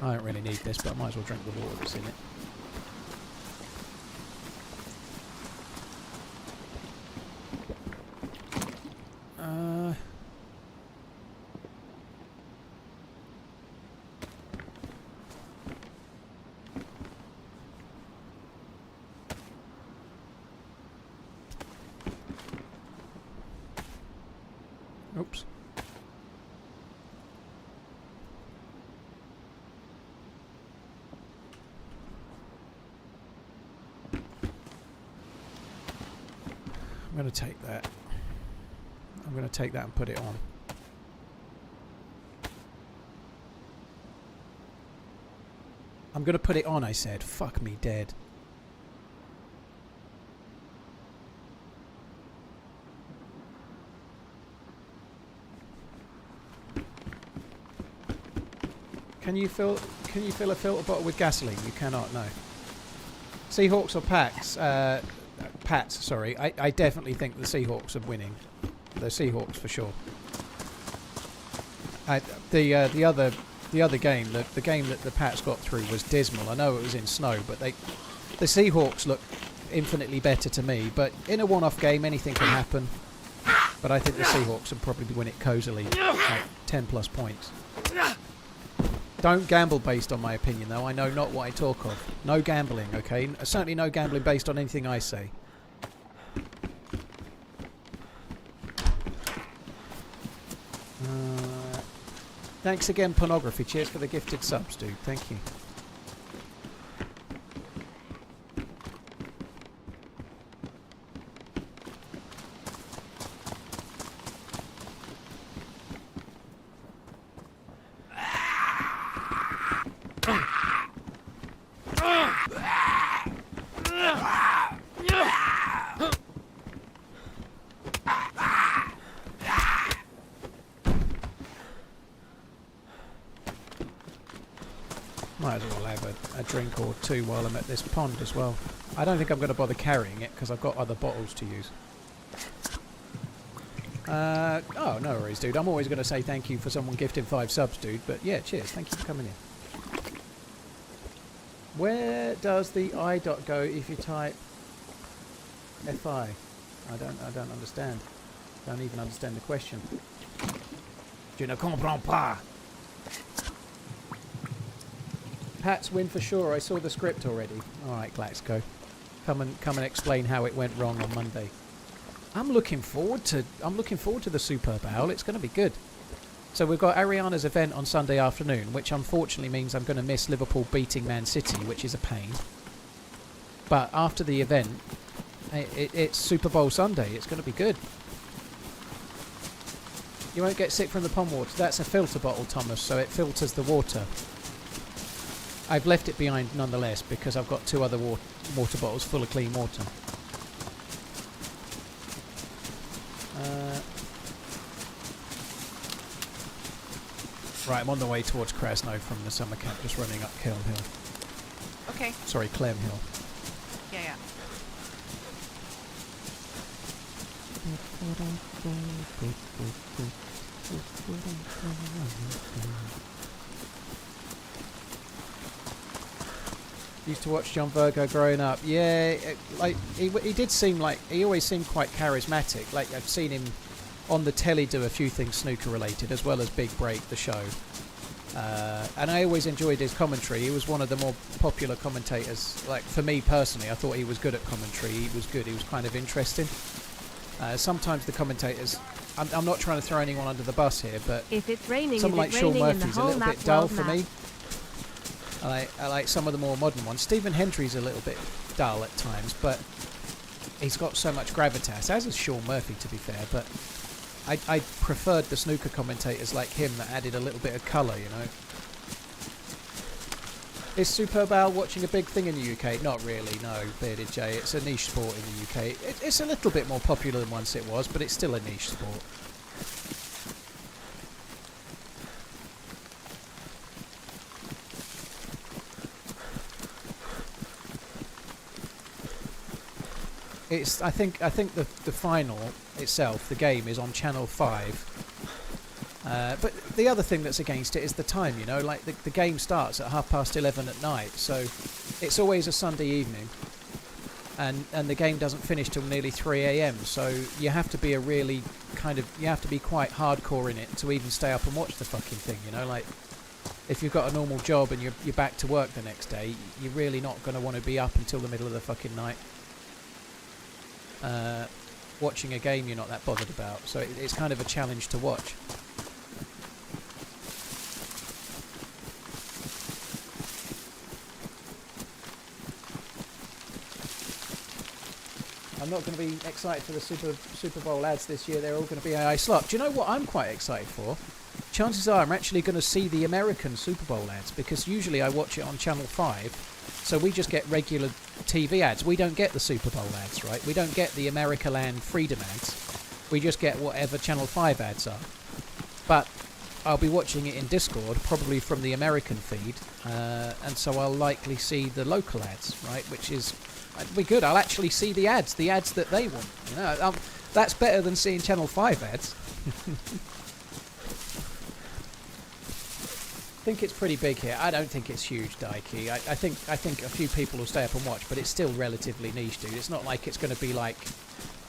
I don't really need this, but I might as well drink the water that's in it. Oops. I'm going to take that. I'm going to take that and put it on. I'm going to put it on, I said. Fuck me dead. Can you fill a filter bottle with gasoline? You cannot. No. Seahawks or Pats? Pats. Sorry. I definitely think the Seahawks are winning. The Seahawks for sure. The other game, the game that the Pats got through was dismal. I know it was in snow, but the Seahawks look infinitely better to me. But in a one-off game, anything can happen. But I think the Seahawks will probably win it cosily, like 10 plus points. Don't gamble based on my opinion, though. I know not what I talk of. No gambling, okay? Certainly no gambling based on anything I say. Thanks again, Pornography. Cheers for the gifted subs, dude. Thank you. Might as well have a drink or two while I'm at this pond as well. I don't think I'm going to bother carrying it because I've got other bottles to use. Oh, no worries, dude. I'm always going to say thank you for someone gifting 5 subs, dude. But yeah, cheers. Thank you for coming in. Where does the I dot go if you type FI? I don't understand. Don't even understand the question. Je ne comprends pas. Pats win for sure. I saw the script already. Alright, Glaxco. Come and explain how it went wrong on Monday. I'm looking forward to the Super Bowl. It's gonna be good. So we've got Ariana's event on Sunday afternoon, which unfortunately means I'm gonna miss Liverpool beating Man City, which is a pain. But after the event, it's Super Bowl Sunday. It's gonna be good. You won't get sick from the pond water. That's a filter bottle, Thomas, so it filters the water. I've left it behind nonetheless because I've got 2 other water bottles full of clean water. Right, I'm on the way towards Krasno from the summer camp, just running up Kelm Hill. Okay. Sorry, Clem Hill. Yeah. Used to watch John Virgo growing up. Yeah, like he did seem like he always seemed quite charismatic. Like I've seen him on the telly do a few things snooker related, as well as Big Break, the show. And I always enjoyed his commentary. He was one of the more popular commentators. Like for me personally, I thought he was good at commentary. He was good. He was kind of interesting. Sometimes the commentators. I'm not trying to throw anyone under the bus here, but if it's raining, someone like Sean Murphy's a little bit dull for me. I like some of the more modern ones. Stephen Hendry's a little bit dull at times, but he's got so much gravitas, as is Sean Murphy, to be fair. But I preferred the snooker commentators like him that added a little bit of colour, you know. Is Super Bowl watching a big thing in the UK? Not really, no, Bearded J. It's a niche sport in the UK. It's a little bit more popular than once it was, but it's still a niche sport. I think the final itself, the game, is on Channel 5. But the other thing that's against it is the time, you know, like the game starts at 11:30 at night, so it's always a Sunday evening, and the game doesn't finish till nearly 3 a.m. So you have to be you have to be quite hardcore in it to even stay up and watch the fucking thing, you know, like if you've got a normal job and you're back to work the next day, you're really not going to want to be up until the middle of the fucking night. Watching a game you're not that bothered about, so it's kind of a challenge to watch. I'm not going to be excited for the Super Bowl ads this year. They're all going to be AI slot. Do you know what I'm quite excited for? Chances are I'm actually going to see the American Super Bowl ads, because usually I watch it on Channel 5, so we just get regular TV ads. We don't get the Super Bowl ads, right? We don't get the Americaland Freedom ads. We just get whatever Channel 5 ads are. But I'll be watching it in Discord, probably from the American feed, and so I'll likely see the local ads, right? Which is, it'd be good. I'll actually see the ads that they want. You know, that's better than seeing Channel 5 ads. I think it's pretty big here. I don't think it's huge, Daiki. I think a few people will stay up and watch, but it's still relatively niche, dude. It's not like it's going to be like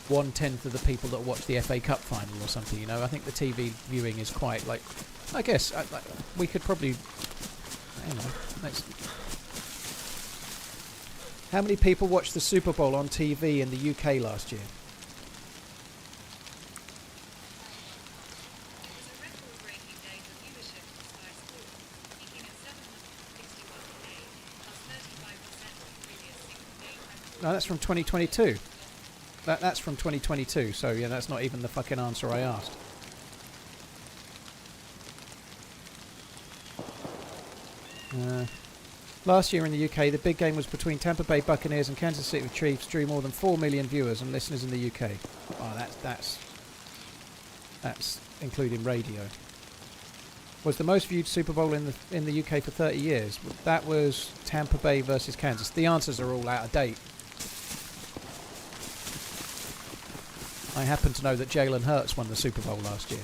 1/10 of the people that watch the FA Cup final or something, you know. I think the TV viewing is quite like, I guess we could probably, you know, how many people watched the Super Bowl on TV in the UK last year? No, that's from 2022. That's from 2022, so yeah, that's not even the fucking answer I asked. Last year in the UK, the big game was between Tampa Bay Buccaneers and Kansas City Chiefs, drew more than 4 million viewers and listeners in the UK. Oh, that's including radio. Was the most viewed Super Bowl in the UK for 30 years? That was Tampa Bay versus Kansas. The answers are all out of date. I happen to know that Jalen Hurts won the Super Bowl last year.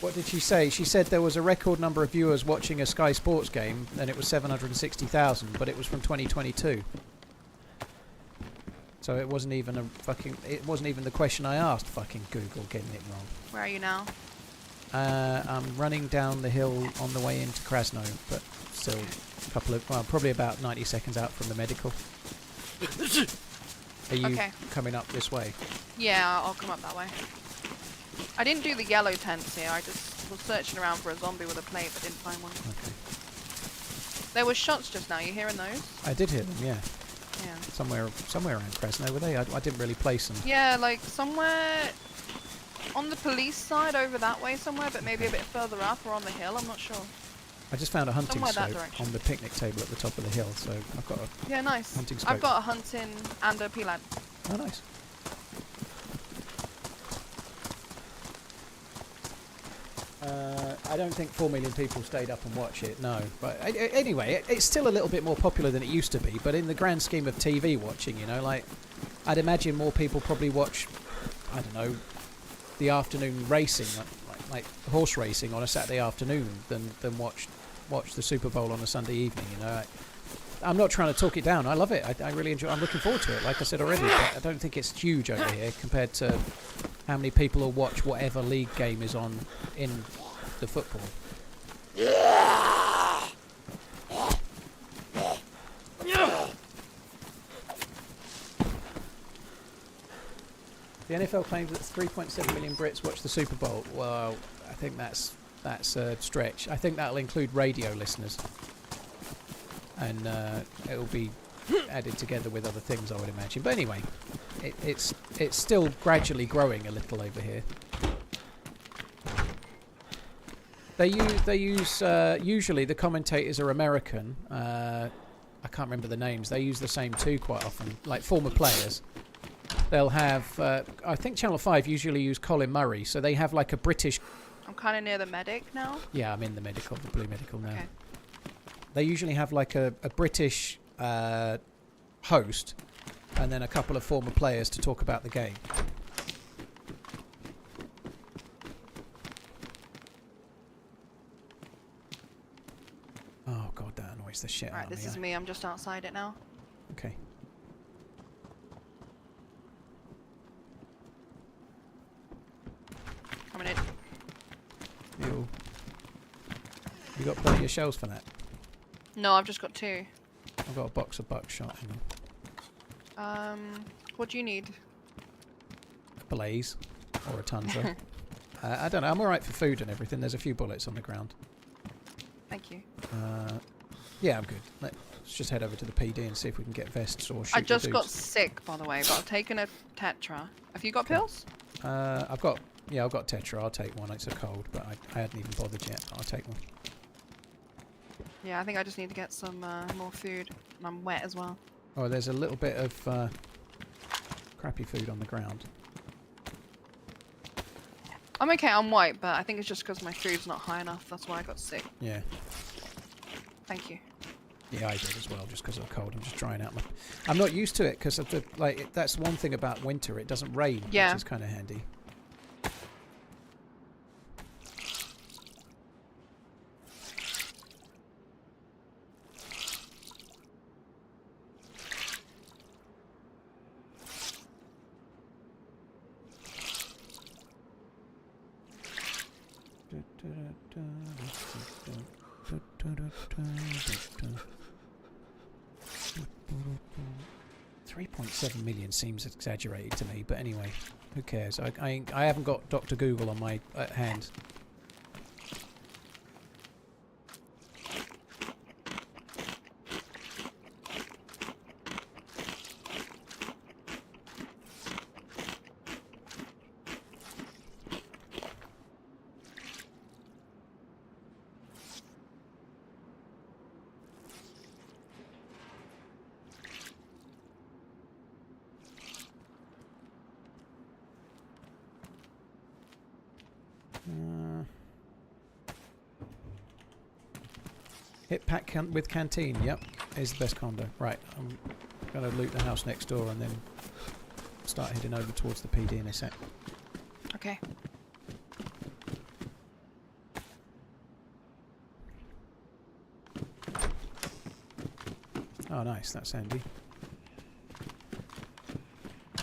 What did she say? She said there was a record number of viewers watching a Sky Sports game, and it was 760,000, but it was from 2022. So it wasn't even it wasn't even the question I asked. Fucking Google getting it wrong. Where are you now? I'm running down the hill on the way into Krasno, but still probably about 90 seconds out from the medical. Are you coming up this way? Yeah, I'll come up that way. I didn't do the yellow tents here. I just was searching around for a zombie with a plate, but didn't find one. Okay. There was shots just now. You hearing those? I did hear them, yeah. Yeah. Somewhere around Krasno, were they? I didn't really place them. Yeah, like somewhere on the police side over that way somewhere, but maybe a bit further up or on the hill. I'm not sure. I just found a hunting Somewhere that scope direction. on the picnic table at the top of the hill, so I've got a nice. hunting scope. I've got a hunting and a PLAD. Oh, nice. I don't think 4 million people stayed up and watched it, no. But anyway, it's still a little bit more popular than it used to be, but in the grand scheme of TV watching, you know, like, I'd imagine more people probably watch, I don't know, the afternoon racing, like horse racing on a Saturday afternoon than watch the Super Bowl on a Sunday evening, you know. I'm not trying to talk it down. I love it. I really enjoy it. I'm looking forward to it, like I said already. But I don't think it's huge over here compared to how many people will watch whatever league game is on in the football. The NFL claims that 3.7 million Brits watch the Super Bowl. Well, I think that's a stretch. I think that'll include radio listeners. And it'll be added together with other things, I would imagine. But anyway, it's still gradually growing a little over here. They use usually the commentators are American. I can't remember the names. They use the same two quite often, like former players. They'll have I think Channel 5 usually use Colin Murray, so they have like a British. I'm kind of near the medic now. Yeah, I'm in the medical, the blue medical now. Okay. They usually have like a British host and then a couple of former players to talk about the game. Oh god, that annoys the shit out Right, of me. this is me. I'm just outside it now. Okay. Coming in. You got plenty of shells for that? No, I've just got 2. I've got a box of buckshot. What do you need? A blaze or a tundra. I don't know. I'm alright for food and everything. There's a few bullets on the ground. Thank you. Yeah, I'm good. Let's just head over to the PD and see if we can get vests or shoot I just the got dudes. sick, by the way, but I've taken a Tetra. Have you got pills? I've got Tetra. I'll take one. It's a cold, but I hadn't even bothered yet. I'll take one. Yeah, I think I just need to get some more food. And I'm wet as well. Oh, there's a little bit of crappy food on the ground. I'm okay, I'm white, but I think it's just because my food's not high enough. That's why I got sick. Yeah. Thank you. Yeah, I did as well, just because of the cold. I'm just drying out my... I'm not used to it, because of the... Like, that's one thing about winter. It doesn't rain, Yeah. which is kind of handy. $3.7 million seems exaggerated to me, but anyway, who cares? I haven't got Dr. Google on my hand. Hit pack with canteen, yep, is the best combo. Right, I'm going to loot the house next door and then start heading over towards the PD in a sec. Okay. Oh nice, that's handy.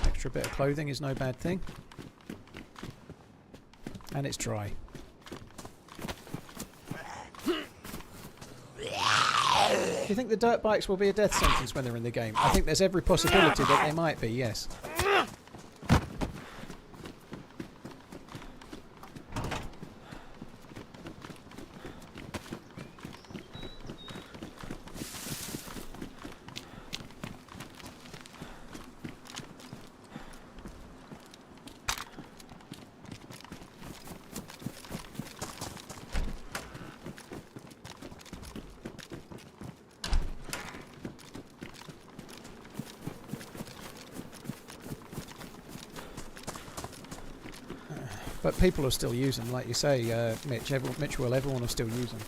Extra bit of clothing is no bad thing. And it's dry. Do you think the dirt bikes will be a death sentence when they're in the game? I think there's every possibility that they might be, yes. But people are still using, like you say, Mitch. Everyone will still use them.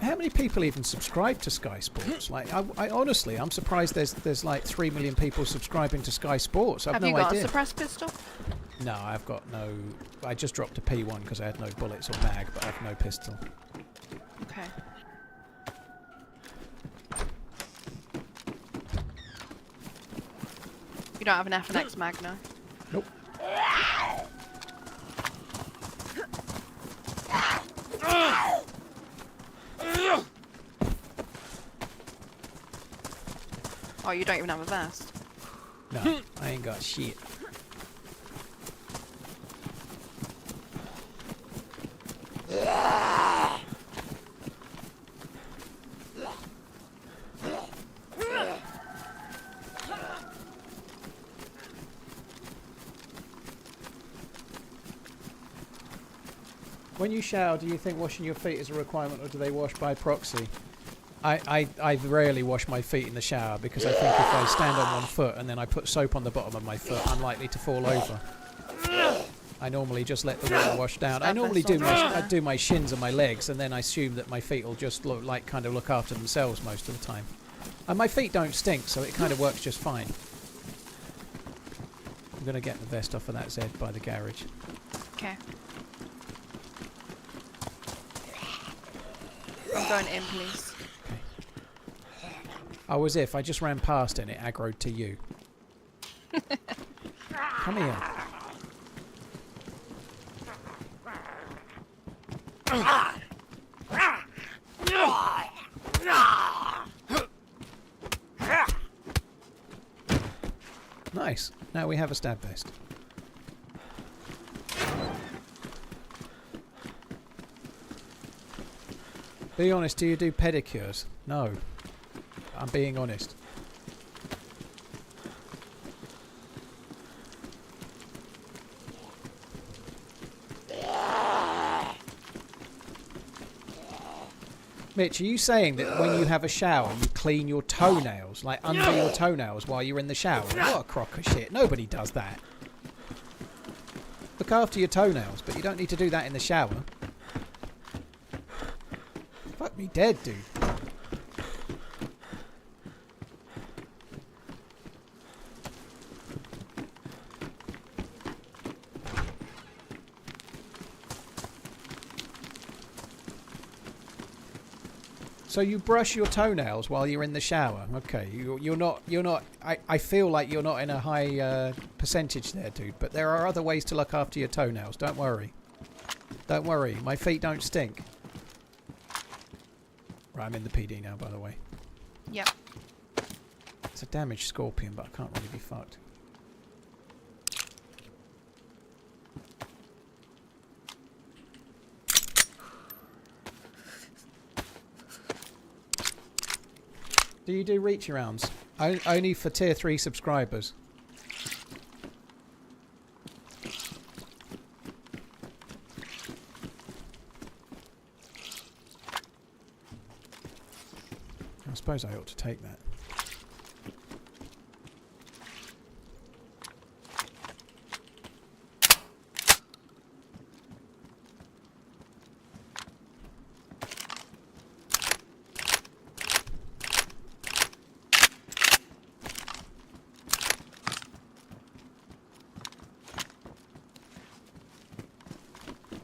How many people even subscribe to Sky Sports? Like, I honestly, I'm surprised there's like 3 million people subscribing to Sky Sports. I've Have no you got idea. a suppressed pistol? No, I've got no. I just dropped a P1 because I had no bullets or mag, but I have no pistol. Okay. You don't have an F&X mag, no? Nope. Oh, you don't even have a vest. No, I ain't got shit. When you shower, do you think washing your feet is a requirement, or do they wash by proxy? I rarely wash my feet in the shower because I think if I stand on one foot and then I put soap on the bottom of my foot, I'm likely to fall over. I normally just let the water wash down. I normally do my shins and my legs, and then I assume that my feet will just kind of look after themselves most of the time. And my feet don't stink, so it kind of works just fine. I'm going to get the vest off of that Zed by the garage. Okay. I'm going in, please. Oh, as if I just ran past and it aggroed to you. Come here. Nice. Now we have a stab vest. Be honest, do you do pedicures? No. I'm being honest. Mitch, are you saying that when you have a shower, you clean your toenails, like under your toenails while you're in the shower? What a crock of shit. Nobody does that. Look after your toenails, but you don't need to do that in the shower. Fuck me dead, dude. So you brush your toenails while you're in the shower. Okay, you're not. I feel like you're not in a high percentage there, dude. But there are other ways to look after your toenails. Don't worry. Don't worry. My feet don't stink. Right, I'm in the PD now, by the way. Yep. It's a damaged scorpion, but I can't really be fucked. Do you do reach arounds? Only for tier 3 subscribers. I suppose I ought to take that.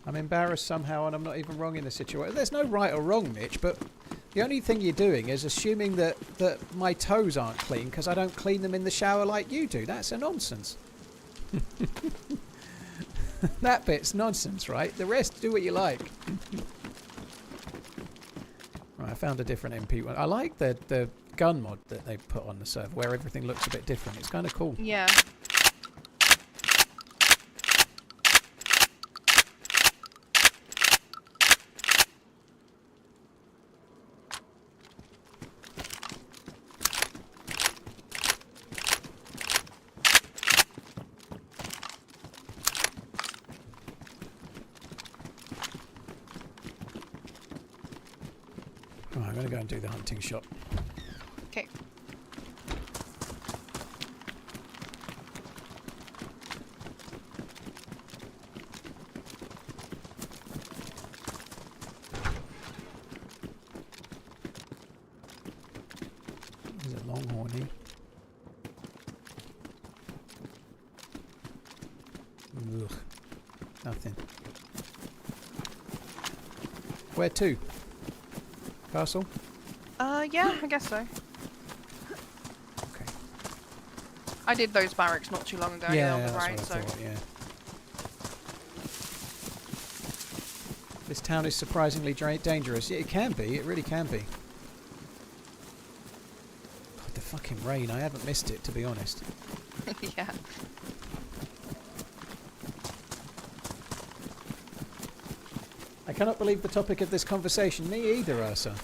I'm embarrassed somehow and I'm not even wrong in the situation. There's no right or wrong, Mitch, but the only thing you're doing is assuming that my toes aren't clean because I don't clean them in the shower like you do. That's a nonsense. That bit's nonsense, right? The rest, do what you like. Right, I found a different MP one. I like the gun mod that they put on the server where everything looks a bit different. It's kind of cool. Yeah. Right, I'm going to go and do the hunting shop. Okay. Is it longhorny? Ugh. Nothing. Where to? Castle? Yeah, I guess so. Okay. I did those barracks not too long ago. Yeah, on the that's right, what I so. thought, yeah. This town is surprisingly dangerous. Yeah, it can be. It really can be. God, the fucking rain. I haven't missed it, to be honest. Yeah. I cannot believe the topic of this conversation. Me either, Ursa.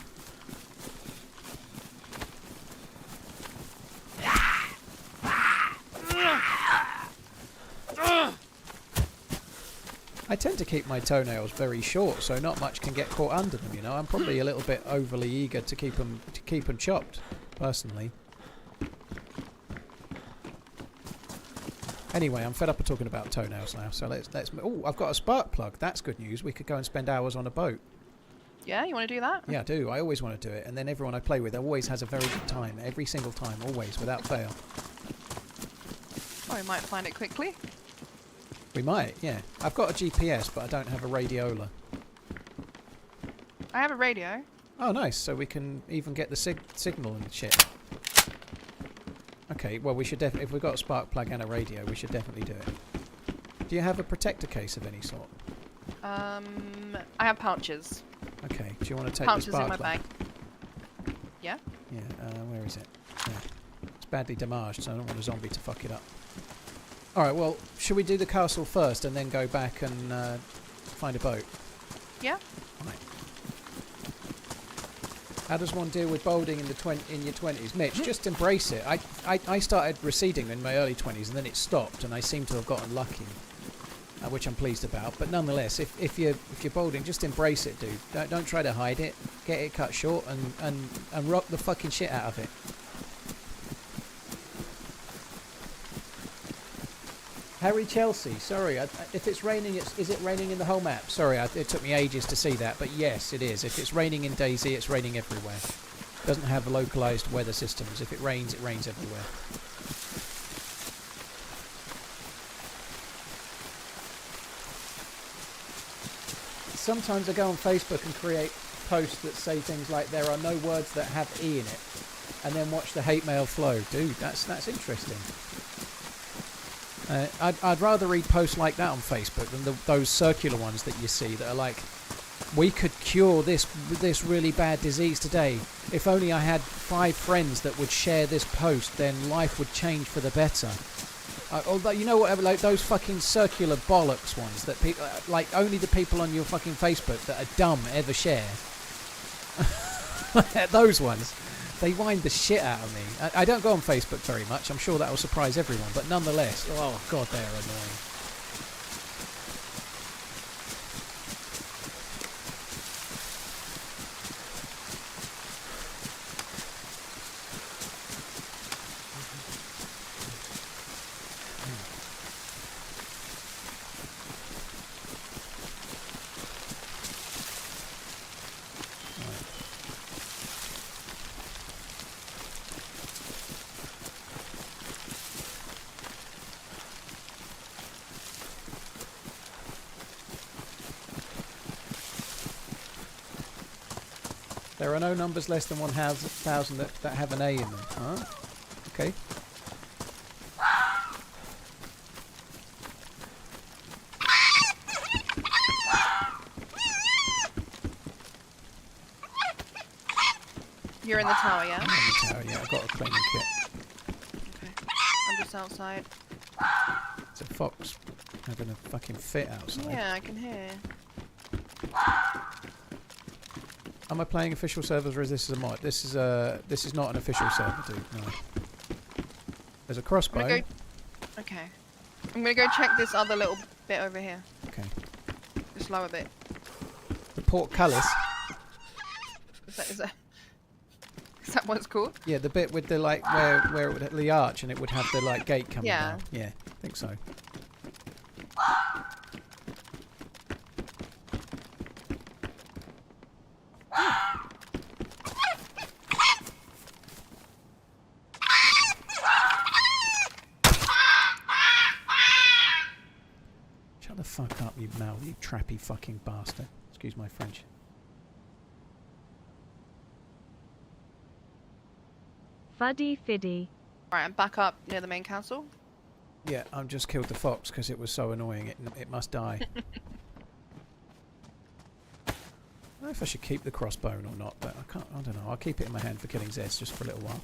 I tend to keep my toenails very short, so not much can get caught under them. You know, I'm probably a little bit overly eager to keep them chopped, personally. Anyway, I'm fed up of talking about toenails now, so let's. Oh, I've got a spark plug. That's good news. We could go and spend hours on a boat. Yeah, you want to do that? Yeah, I do. I always want to do it, and then everyone I play with always has a very good time. Every single time, always, without fail. Oh, we might find it quickly. We might, yeah. I've got a GPS, but I don't have a radiola. I have a radio. Oh, nice. So we can even get the signal and shit. Okay, well, we should definitely... If we've got a spark plug and a radio, we should definitely do it. Do you have a protector case of any sort? I have pouches. Okay, do you want to take Pouches the spark in my plug? bag. Yeah? Yeah, where is it? Yeah. It's badly damaged, so I don't want a zombie to fuck it up. Alright, well, should we do the castle first and then go back and find a boat? Yeah? Right. How does one deal with boulding in your 20s? Mitch, just embrace it. I started receding in my early 20s and then it stopped and I seem to have gotten lucky. which I'm pleased about. But nonetheless, if you're balding, just embrace it, dude. Don't try to hide it. Get it cut short and rock the fucking shit out of it. Harry Chelsea, sorry, if it's raining, is it raining in the whole map? Sorry, it took me ages to see that, but yes, it is. If it's raining in DayZ, it's raining everywhere. It doesn't have localized weather systems. If it rains everywhere. Sometimes I go on Facebook and create posts that say things like there are no words that have E in it, and then watch the hate mail flow. Dude, that's interesting. I'd rather read posts like that on Facebook than those circular ones that you see that are like, we could cure this really bad disease today. If only I had 5 friends that would share this post, then life would change for the better. Although, you know what, like those fucking circular bollocks ones that people, like only the people on your fucking Facebook that are dumb ever share. Those ones. They wind the shit out of me. I don't go on Facebook very much. I'm sure that will surprise everyone. But nonetheless, oh god, they are annoying. There are no numbers less than 1,000 that have an A in them. Huh? Okay. You're in the tower, yeah? I'm in the tower, yeah. I've got a cleaning kit. Okay. I'm just outside. It's a fox having a fucking fit outside. Yeah, I can hear. Am I playing official servers or is this a mod? This is not an official server, dude. No. There's a crossbow. Okay. I'm gonna go check this other little bit over here. Okay. This lower bit. The portcullis. Is that what it's called? Yeah, the bit with the like where it would the arch and it would have the like gate coming down. Yeah, I think so. Shut the fuck up, you Mal, you trappy fucking bastard. Excuse my French. Fuddy Fiddy. Right, I'm back up near the main council. Yeah, I've just killed the fox because it was so annoying. It must die. I don't know if I should keep the crossbow or not, but I can't. I don't know. I'll keep it in my hand for killing Zeds just for a little while.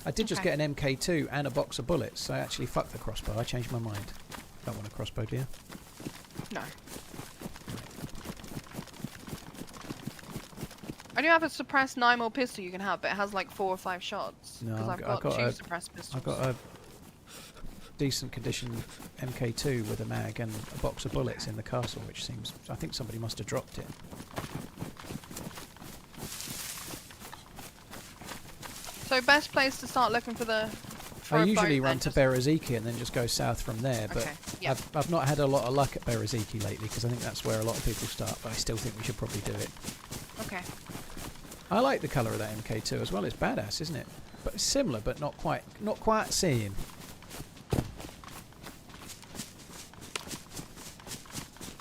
I did just get an MK2 and a box of bullets, so I actually fucked the crossbow. I changed my mind. Don't want a crossbow, do you? No. I do have a suppressed 9mm pistol you can have, but it has like 4 or 5 shots. No, because I've got 2 suppressed pistols. I've got a decent condition MK2 with a mag and a box of bullets in the castle, which seems... I think somebody must have dropped it. So best place to start looking for the... I usually run to Bereziki and then just go south from there, but I've not had a lot of luck at Bereziki lately because I think that's where a lot of people start, but I still think we should probably do it. Okay. I like the colour of that MK2 as well. It's badass, isn't it? But it's similar, but not quite seeing.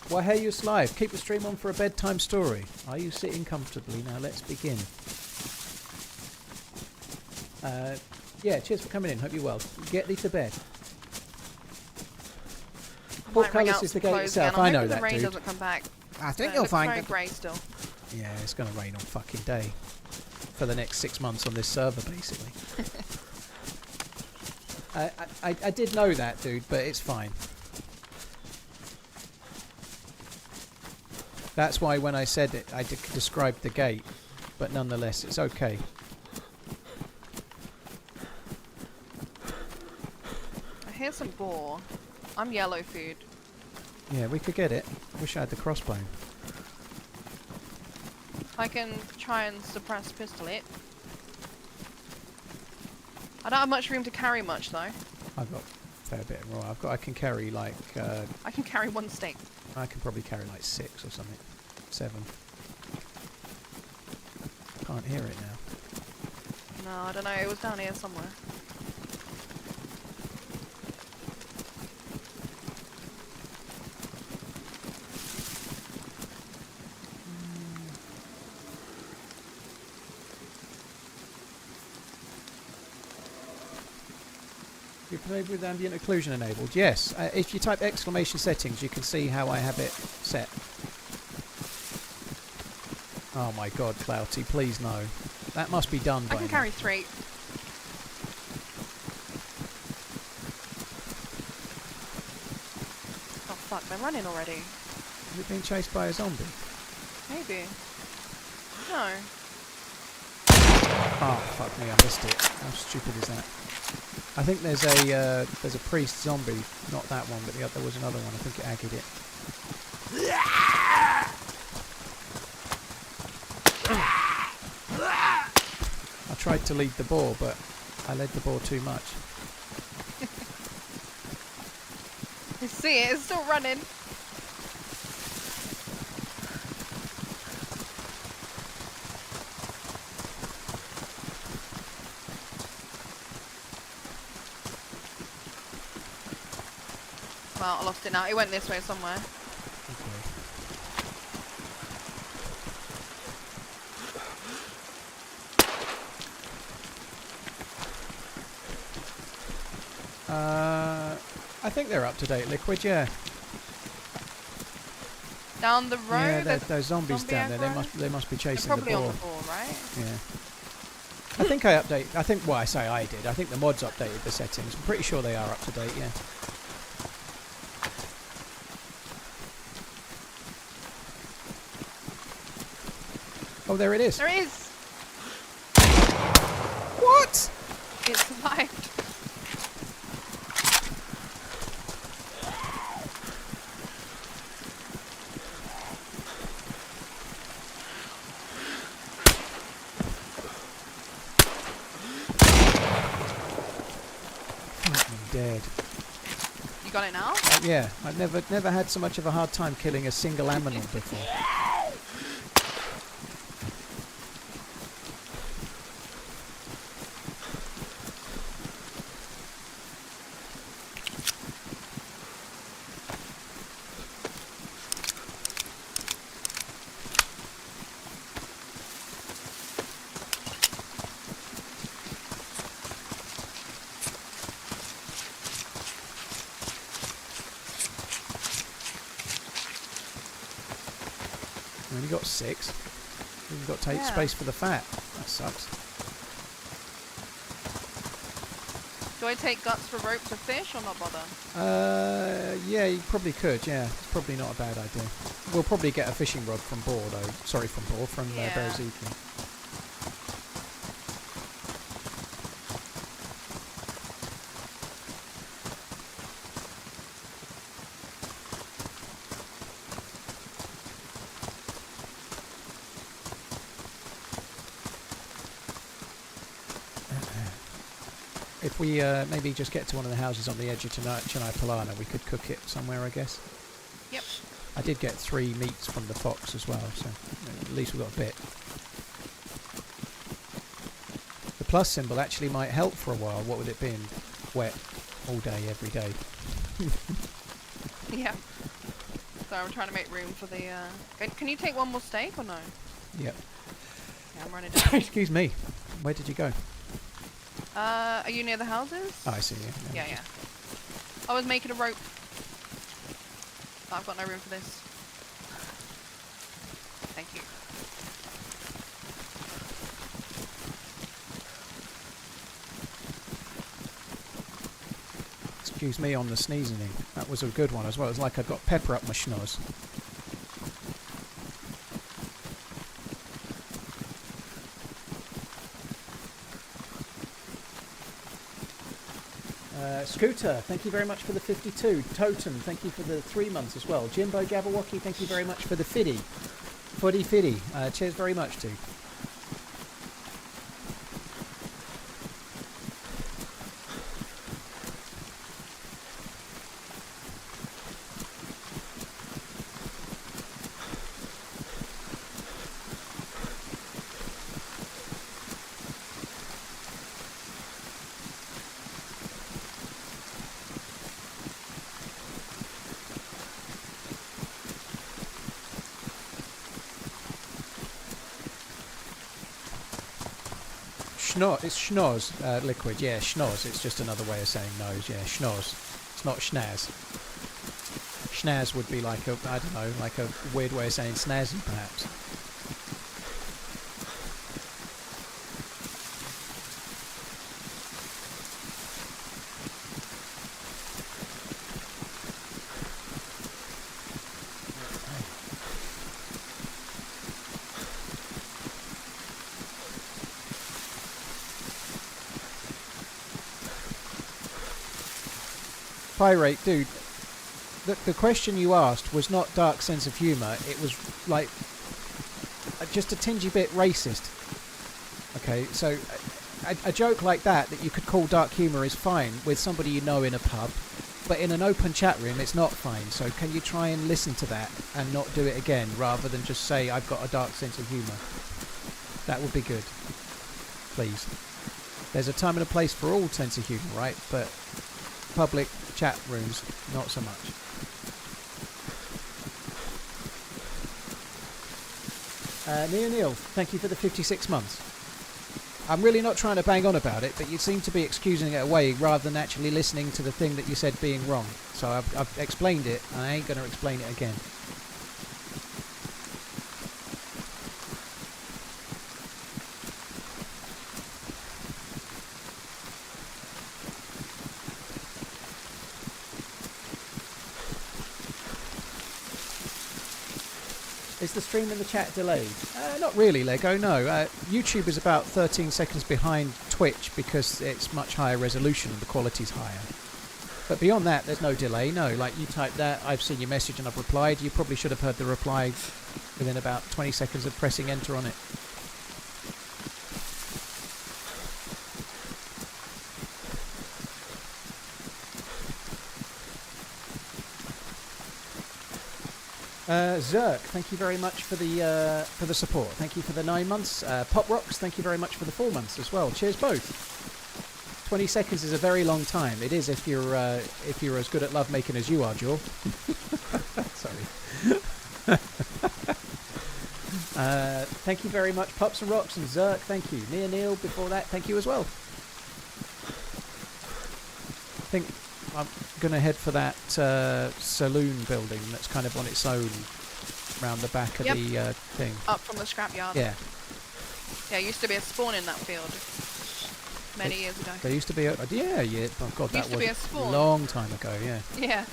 Why, hey, you live. Keep the stream on for a bedtime story. Are you sitting comfortably? Now let's begin. Yeah, cheers for coming in. Hope you're well. Get thee to bed. Portcullis is the gate itself. I know that, the rain dude. doesn't come back. I think you'll find it. Grey still. Yeah, it's going to rain all fucking day for the next 6 months on this server, basically. I did know that, dude, but it's fine. That's why when I said it, I described the gate, but nonetheless, it's okay. I hear some boar. I'm yellow food. Yeah, we could get it. Wish I had the crossbow. I can try and suppress pistol it. I don't have much room to carry much though. I've got a fair bit of raw. I can carry like I can carry 1 stick. I can probably carry like 6 or something. 7. Can't hear it now. No, I don't know. It was down here somewhere. You play with ambient occlusion enabled? Yes. If you type exclamation settings, you can see how I have it set. Oh my god, Clouty, please no. That must be done by I can now. carry 3. Oh fuck, they're running already. Is it being chased by a zombie? Maybe. No. Oh, fuck me, I missed it. How stupid is that? I think there's a priest zombie, not that one, but there was another one. I think it aggied it. I tried to lead the boar, but I led the boar too much. You see it, it's still running. Well, I lost it now. It went this way somewhere. I think they're up to date, Liquid. Yeah. Down the road. Yeah, there's those zombies zombie down there. aggro? They must be They're chasing the probably on boar. the boar, right? Yeah. I think I update. I think. Well, I say I did. I think the mods updated the settings. I'm pretty sure they are up to date. Yeah. Oh, there it is. There it is. What? It survived. I'm dead. You got it now? Yeah, I've never had so much of a hard time killing a single animal before. We only got 6. We've got to take Yeah. space for the fat. That sucks. Do I take guts for rope to fish or not bother? Yeah, you probably could. Yeah, it's probably not a bad idea. We'll probably get a fishing rod from Boar though. Sorry, from Boar, from Yeah. Berziki. If we maybe just get to one of the houses on the edge of Chernarus Polana, we could cook it somewhere, I guess. Yep. I did get 3 meats from the fox as well, so at least we've got a bit. The plus symbol actually might help for a while. What would it be in wet all day, every day? Yeah. So I'm trying to make room for the. Can you take one more steak or no? Yep. Yeah, I'm running down. Excuse me. Where did you go? Are you near the houses? Oh, I see. Yeah. Yeah. I was making a rope. But I've got no room for this. Thank you. Excuse me on the sneezing. That was a good one as well. It's like I got pepper up my schnoz. Scooter, thank you very much for the 52. Totem, thank you for the 3 months as well. Jimbo Jabberwocky, thank you very much for the fiddy. Fiddy. Cheers very much, too. It's schnoz, liquid, yeah, schnoz. It's just another way of saying nose, yeah, schnoz. It's not schnaz. Schnaz would be like a, I don't know, like a weird way of saying snazzy, perhaps. Pirate, dude, the question you asked was not dark sense of humour, it was like just a tingy bit racist. Okay, so a joke like that you could call dark humour is fine with somebody you know in a pub, but in an open chat room it's not fine. So can you try and listen to that and not do it again rather than just say I've got a dark sense of humour? That would be good. Please. There's a time and a place for all sense of humour, right? But public chat rooms, not so much. Neil, thank you for the 56 months. I'm really not trying to bang on about it, but you seem to be excusing it away rather than actually listening to the thing that you said being wrong. So I've explained it, and I ain't going to explain it again. Is the stream in the chat delayed? Not really, Lego, no. YouTube is about 13 seconds behind Twitch because it's much higher resolution and the quality's higher. But beyond that, there's no delay, no. Like, you typed that, I've seen your message and I've replied. You probably should have heard the reply within about 20 seconds of pressing enter on it. Zerk, thank you very much for the support. Thank you for the 9 months. Pop Rocks, thank you very much for the 4 months as well. Cheers both. 20 seconds is a very long time. It is if you're as good at lovemaking as you are, Joel. Sorry. Thank you very much, Pops and Rocks and Zerk. Thank you. Neil, before that, thank you as well. I think I'm going to head for that saloon building that's kind of on its own round the back of the thing. Up from the scrapyard. Yeah. Yeah, used to be a spawn in that field many years ago. There used to be a... Yeah. Oh, God, that was a long time ago, yeah. Yeah.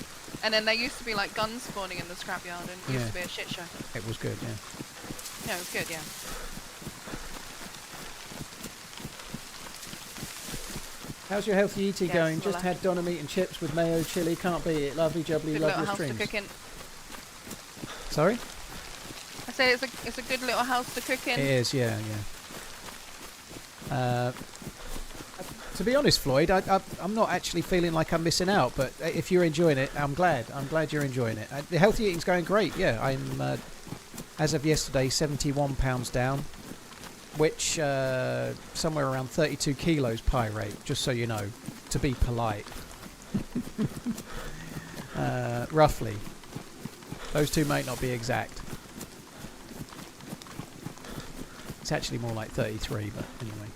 And then there used to be, like, guns spawning in the scrapyard, and it used to be a shit show. It was good, yeah. Yeah, it was good, yeah. How's your healthy eating going? Just had doner meat and chips with mayo, chili. Can't beat it. Lovely, jubbly, good love your house streams. to cook in. Sorry? I say it's a good little house to cook in. It is, yeah. To be honest, Floyd, I'm not actually feeling like I'm missing out, but if you're enjoying it, I'm glad. I'm glad you're enjoying it. The healthy eating's going great, yeah. I'm, as of yesterday, 71 pounds down, which somewhere around 32 kilos pyrate, just so you know, to be polite. Roughly. Those two might not be exact. It's actually more like 33, but anyway.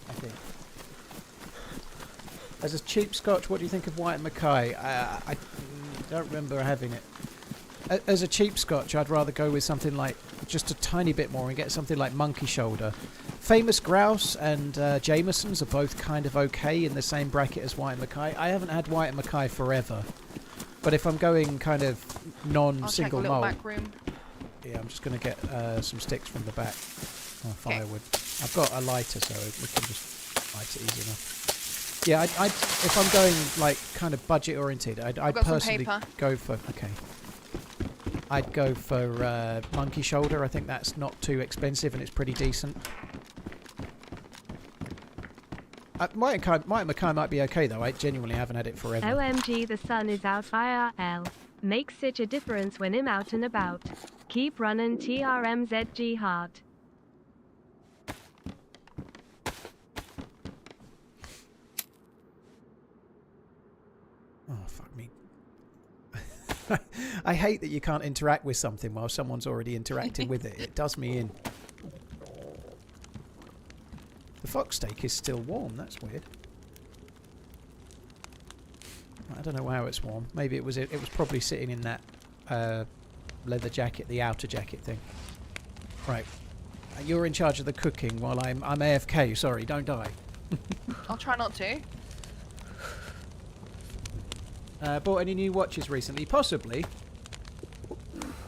I think. As a cheap scotch, what do you think of White and Mackay? I don't remember having it. As a cheap scotch, I'd rather go with something like just a tiny bit more and get something like Monkey Shoulder. Famous Grouse and Jameson's are both kind of okay in the same bracket as White and Mackay. I haven't had White and Mackay forever, but if I'm going kind of non-single malt, back room. yeah, I'm just going to get some sticks from the back. Firewood. I've got a lighter, so we can just light it easy enough. Yeah, I'd if I'm going like kind of budget oriented, I'd got some personally paper. go for I'd go for monkey shoulder. I think that's not too expensive and it's pretty decent. Might Mackay might be okay though. I genuinely haven't had it forever. OMG, the sun is out IRL. Makes such a difference when I'm out and about. Keep running TRMZG hard. Oh, fuck me. I hate that you can't interact with something while someone's already interacting with it. It does me in. The fox steak is still warm. That's weird. I don't know how it's warm. Maybe it was probably sitting in that leather jacket, the outer jacket thing. Right. You're in charge of the cooking while I'm AFK. Sorry, don't die. I'll try not to. Bought any new watches recently? Possibly.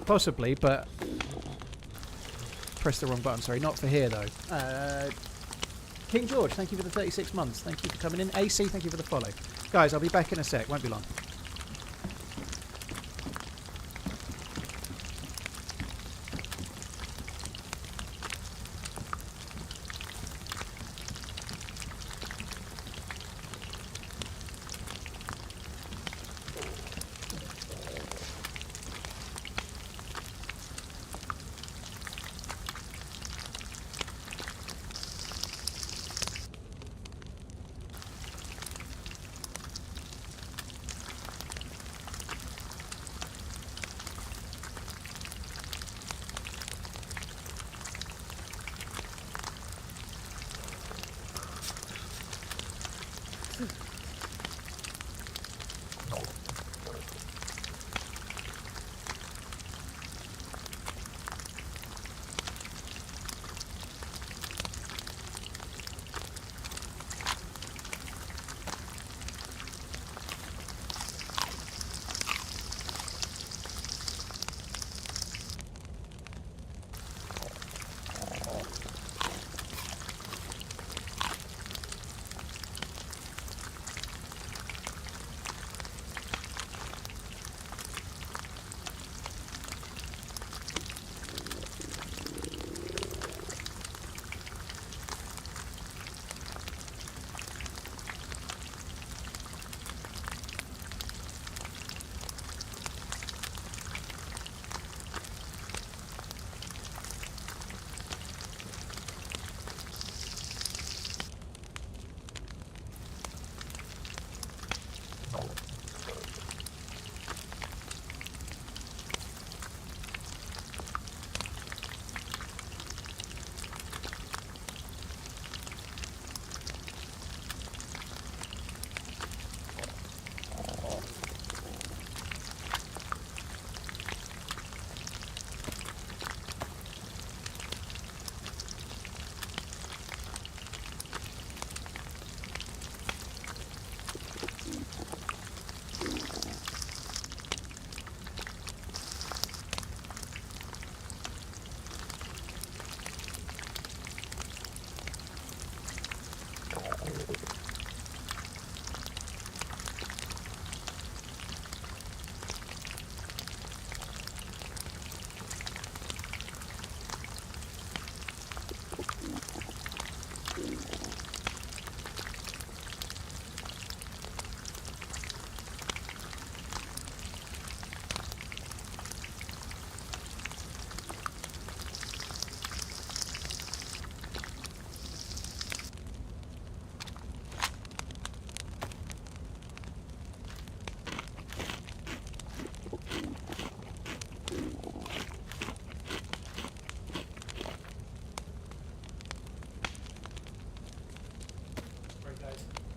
Possibly, but... Press the wrong button, sorry. Not for here, though. King George, thank you for the 36 months. Thank you for coming in. AC, thank you for the follow. Guys, I'll be back in a sec. Won't be long.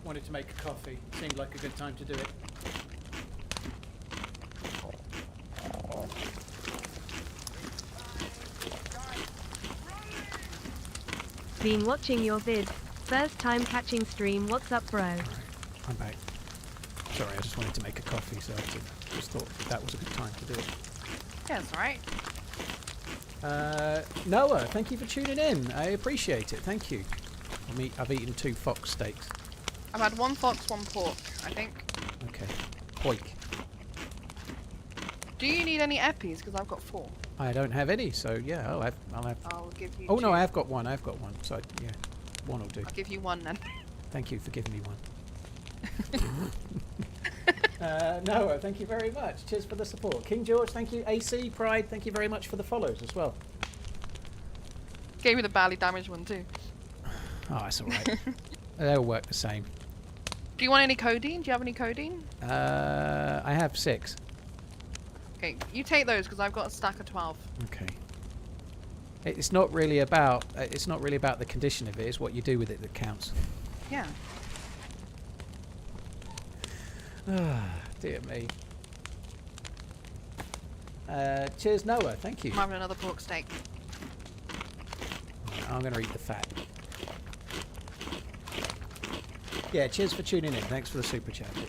Wanted to make a coffee. Seemed like a good time to do it. Been watching your vid. First time catching stream. What's up, bro? Alright, I'm back. Sorry, I just wanted to make a coffee, so I just thought that was a good time to do it. Yeah, that's alright. Noah, thank you for tuning in. I appreciate it. Thank you. I've eaten 2 fox steaks. I've had 1 fox, 1 pork, I think. Okay. Poik. Do you need any eppies? Because I've got 4. I don't have any, so yeah, I'll have. I'll give you. Oh 2. no, I have got 1. I've got 1. So yeah, 1 will do. I'll give you 1 then. Thank you for giving me 1. Noah, thank you very much. Cheers for the support. King George, thank you. AC Pride, thank you very much for the follows as well. Gave me the badly damaged one too. Oh, that's all right. They all work the same. Do you want any codeine? Do you have any codeine? I have 6. Okay, you take those because I've got a stack of 12. Okay. It's not really about the condition of it. It's what you do with it that counts. Yeah. Ah, dear me. Cheers, Noah. Thank you. I'm having another pork steak. I'm going to eat the fat. Yeah, cheers for tuning in. Thanks for the super chat, dude.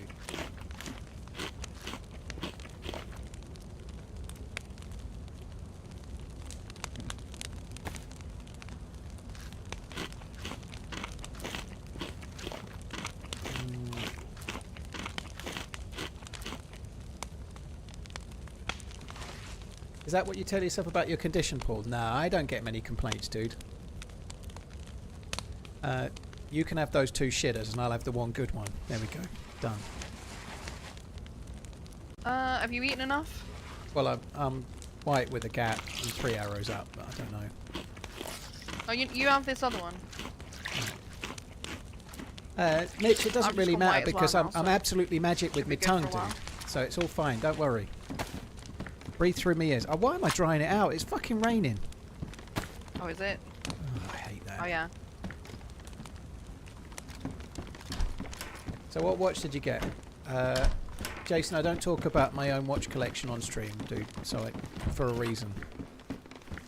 Is that what you tell yourself about your condition, Paul? Nah, I don't get many complaints, dude. You can have those 2 shitters and I'll have the 1 good one. There we go. Done. Have you eaten enough? Well, I'm white with a gap and 3 arrows up, but I don't know. Oh, you have this other one. Mitch, it doesn't I've really just gone matter white as because well now, I'm so absolutely magic with should my be good tongue, for a dude. while. So it's all fine. Don't worry. Breathe through me ears. Oh, why am I drying it out? It's fucking raining. Oh, is it? Oh, I hate that. Oh yeah. So what watch did you get? Jason, I don't talk about my own watch collection on stream, dude. So for a reason.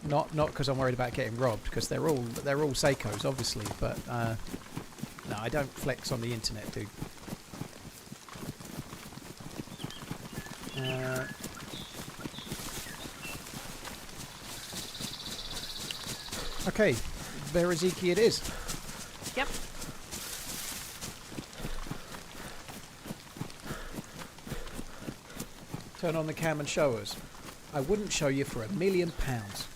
Not because I'm worried about getting robbed, because they're all Seikos, obviously. But no, I don't flex on the internet, dude. Okay, Veraziki it is. Yep. Turn on the cam and show us. I wouldn't show you for £1,000,000.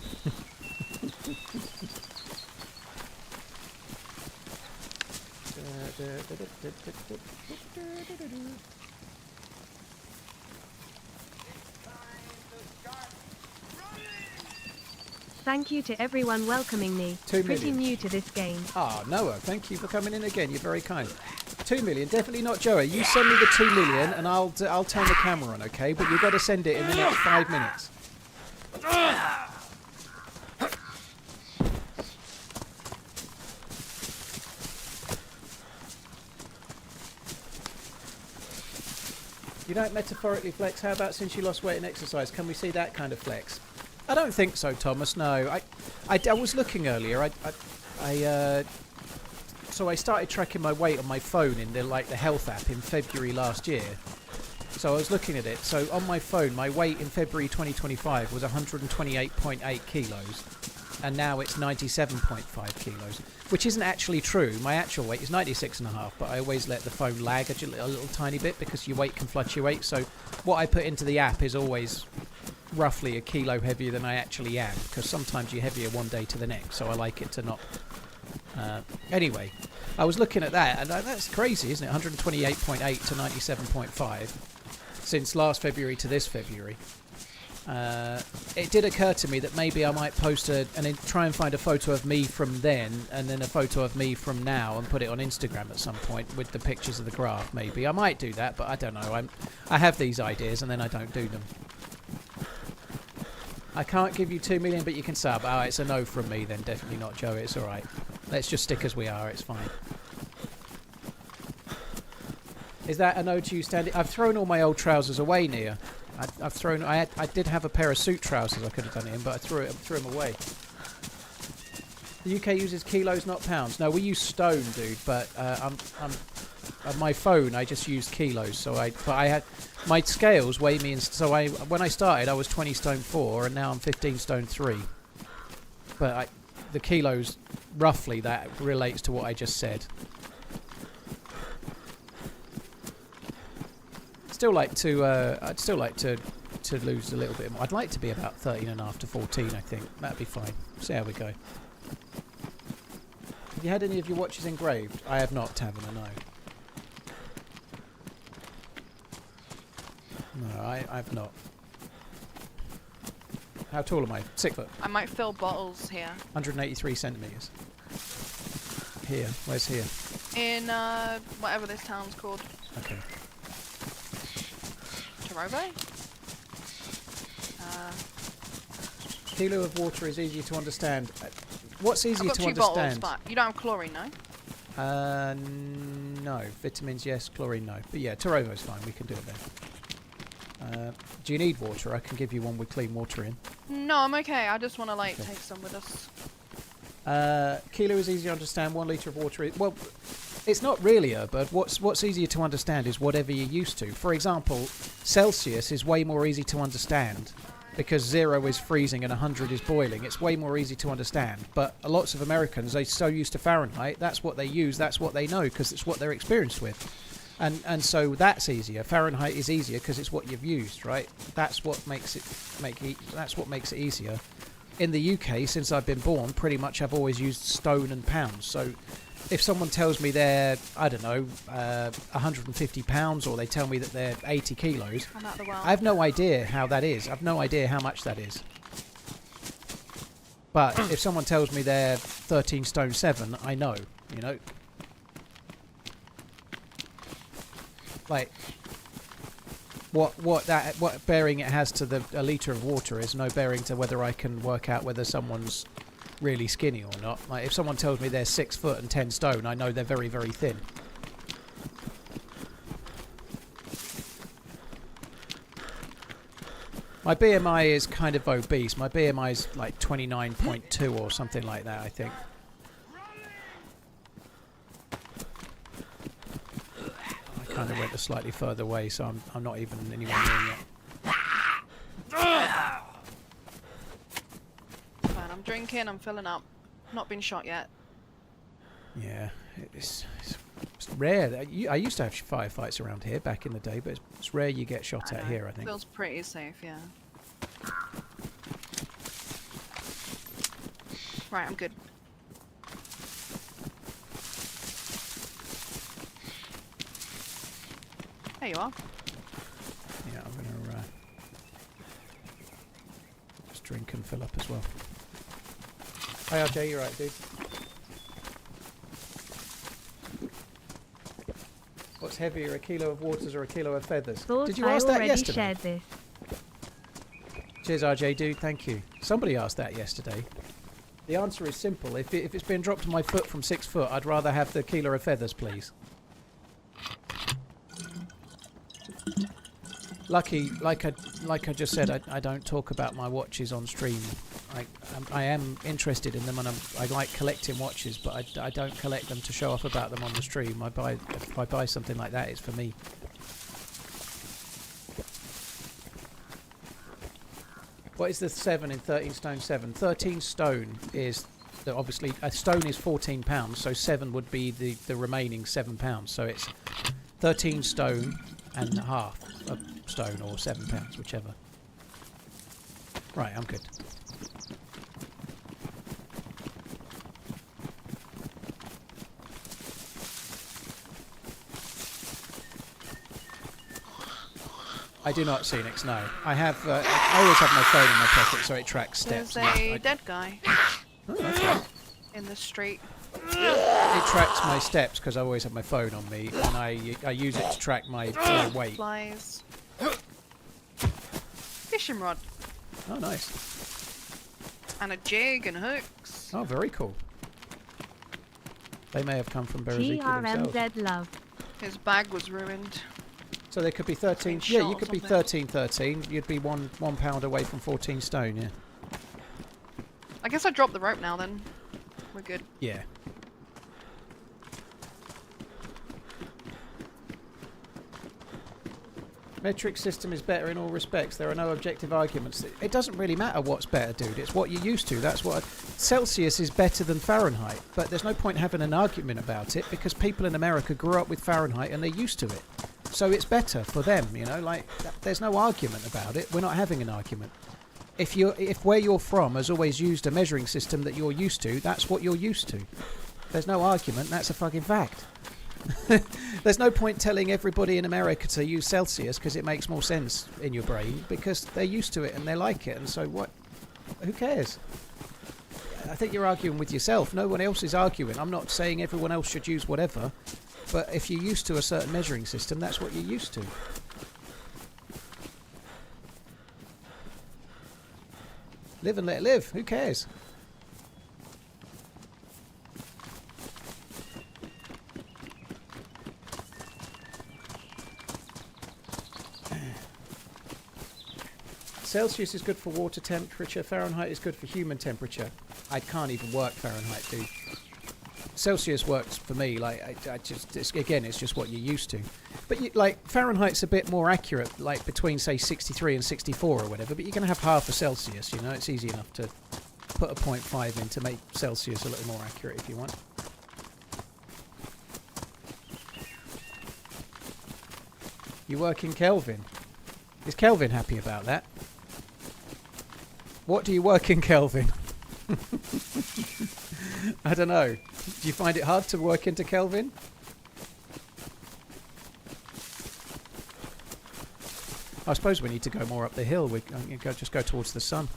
Thank you to everyone welcoming me. 2 Pretty million. new to this game. Ah, Noah, thank you for coming in again. You're very kind. 2 million, definitely not Joey. You send me the 2 million and I'll turn the camera on, okay? But you've got to send it in the next 5 minutes. You don't metaphorically flex. How about since you lost weight and exercise? Can we see that kind of flex? I don't think so, Thomas. No, I was looking earlier. So I started tracking my weight on my phone in the health app in February last year. So I was looking at it. So on my phone, my weight in February 2025 was 128.8 kilos, and now it's 97.5 kilos, which isn't actually true. My actual weight is 96.5, but I always let the phone lag a little tiny bit because your weight can fluctuate. So what I put into the app is always roughly a kilo heavier than I actually am, because sometimes you're heavier one day to the next, so I like it to not. Anyway, I was looking at that, and that's crazy, isn't it? 128.8 to 97.5 since last February to this February. It did occur to me that maybe I might post and then try and find a photo of me from then and then a photo of me from now and put it on Instagram at some point with the pictures of the graph. Maybe I might do that, but I don't know. I have these ideas and then I don't do them. I can't give you 2 million, but you can sub. Oh, it's a no from me then. Definitely not, Joe. It's all right. Let's just stick as we are. It's fine. Is that a no to you standing? I've thrown all my old trousers away, Nia. I've thrown. I did have a pair of suit trousers I could have done it in, but I threw them away. The UK uses kilos, not pounds. No, we use stone, dude. But on my phone, I just used kilos. So I had my scales weigh me. So when I started, I was 20 stone 4, and now I'm 15 stone 3. but the kilos, roughly, that relates to what I just said. Still like to. I'd still like to lose a little bit more. I'd like to be about 13.5 to 14. I think that'd be fine. See how we go. Have you had any of your watches engraved? I have not, Taverner. No. No, I've not. How tall am I? 6 foot. I might fill bottles here. 183 centimeters. Here. Where's here? In whatever this town's called. Okay. Tarovo? Kilo of water is easier to understand. What's easier I've got to 2 understand? bottles, but you don't have chlorine, no? No. Vitamins, yes. Chlorine, no. But yeah, Tarovo's fine. We can do it then. Do you need water? I can give you one with clean water in. No, I'm okay. I just want to like take some with us. Kilo is easy to understand. 1 litre of water is... Well, it's not really, but what's easier to understand is whatever you're used to. For example, Celsius is way more easy to understand because 0 is freezing and 100 is boiling. It's way more easy to understand. But lots of Americans, they're so used to Fahrenheit, that's what they use, that's what they know, because it's what they're experienced with. And so that's easier. Fahrenheit is easier because it's what you've used, right? That's what makes it easier. In the UK, since I've been born, pretty much I've always used stone and pounds. So if someone tells me they're, I don't know, 150 pounds, or they tell me that they're 80 kilos, I'm out the well. I have no idea how that is. I've no idea how much that is. But if someone tells me they're 13 stone 7, I know, you know. Like, what bearing it has to a litre of water is no bearing to whether I can work out whether someone's really skinny or not. Like, if someone tells me they're 6 foot and 10 stone, I know they're very, very thin. My BMI is kind of obese. My BMI is like 29.2 or something like that, I think. I kind of went a slightly further away, so I'm not even anywhere near yet. Fine, I'm drinking, I'm filling up. Not been shot yet. Yeah, it's rare. I used to have firefights around here back in the day, but it's rare you get shot at here, I think. Feels pretty safe, yeah. Right, I'm good. There you are. Yeah, I'm going to just drink and fill up as well. Hi RJ, you're right, dude. What's heavier, a kilo of waters or a kilo of feathers? Thought Did you I ask that already yesterday? shared this. Cheers RJ, dude, thank you. Somebody asked that yesterday. The answer is simple. If it's been dropped to my foot from 6 foot, I'd rather have the kilo of feathers, please. Lucky, like I just said, I don't talk about my watches on stream. I am interested in them, and I like collecting watches, but I don't collect them to show off about them on the stream. If I buy something like that, it's for me. What is the 7 in 13 stone 7? 13 stone is, obviously, a stone is 14 pounds, so 7 would be the remaining 7 pounds. So it's 13 stone and half a stone, or 7 pounds, whichever. Right, I'm good. I do not Phoenix, no. I have. I always have my phone in my pocket, so it tracks steps. There's a dead guy Oh, okay. in the street. It tracks my steps because I always have my phone on me, and I use it to track my weight. Flies. Fishing rod. Oh, nice. And a jig and hooks. Oh, very cool. They may have come from Beraziki themselves. TRMZ love. His bag was ruined. So there could be 13. Shot Yeah, you or could be something. 13. You'd be one pound away from 14 stone. Yeah. I guess I dropped the rope now then. We're good. Yeah. Metric system is better in all respects. There are no objective arguments. It doesn't really matter what's better, dude. It's what you're used to. That's what... Celsius is better than Fahrenheit, but there's no point having an argument about it because people in America grew up with Fahrenheit and they're used to it. So it's better for them, you know? Like, there's no argument about it. We're not having an argument. If where you're from has always used a measuring system that you're used to, that's what you're used to. There's no argument. That's a fucking fact. There's no point telling everybody in America to use Celsius because it makes more sense in your brain because they're used to it and they like it, and so what? Who cares? I think you're arguing with yourself. No one else is arguing. I'm not saying everyone else should use whatever, but if you're used to a certain measuring system, that's what you're used to. Live and let live. Who cares? Celsius is good for water temperature. Fahrenheit is good for human temperature. I can't even work Fahrenheit, dude. Celsius works for me. Like it's just what you're used to. But like Fahrenheit's a bit more accurate, like between say 63 and 64 or whatever. But you're gonna have half a Celsius. You know, it's easy enough to put a 0.5 in to make Celsius a little more accurate if you want. You work in Kelvin. Is Kelvin happy about that? What do you work in Kelvin? I don't know. Do you find it hard to work into Kelvin? I suppose we need to go more up the hill. We just go towards the sun.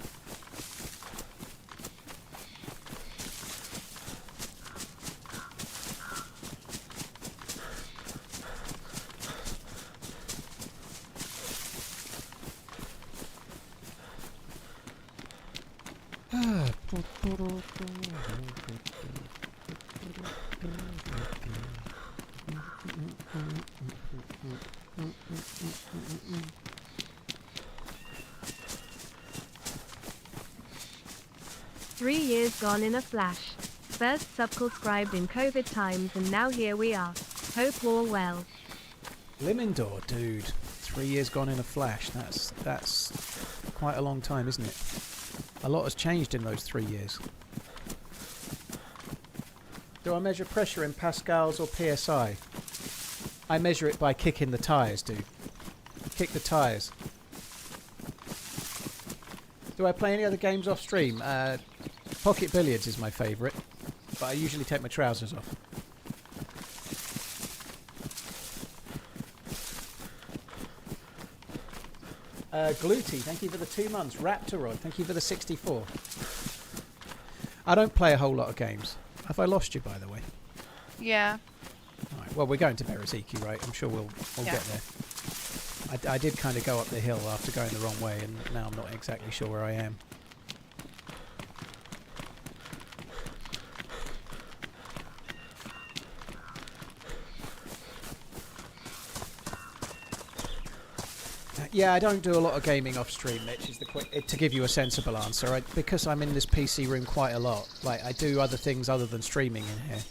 Gone in a flash. First subscribed in COVID times and now here we are. Hope all well. Limendor, dude. 3 years gone in a flash. That's quite a long time, isn't it? A lot has changed in those 3 years. Do I measure pressure in pascals or PSI? I measure it by kicking the tyres, dude. Kick the tyres. Do I play any other games off stream? Pocket billiards is my favourite, but I usually take my trousers off. Gluty, thank you for the 2 months. Raptorod, thank you for the 64. I don't play a whole lot of games. Have I lost you, by the way? Yeah. All right, well, we're going to Bereziki, right? I'm sure we'll get there. I did kind of go up the hill after going the wrong way, and now I'm not exactly sure where I am. Yeah, I don't do a lot of gaming off stream, Mitch, is to give you a sensible answer. Because I'm in this PC room quite a lot, like I do other things other than streaming in here.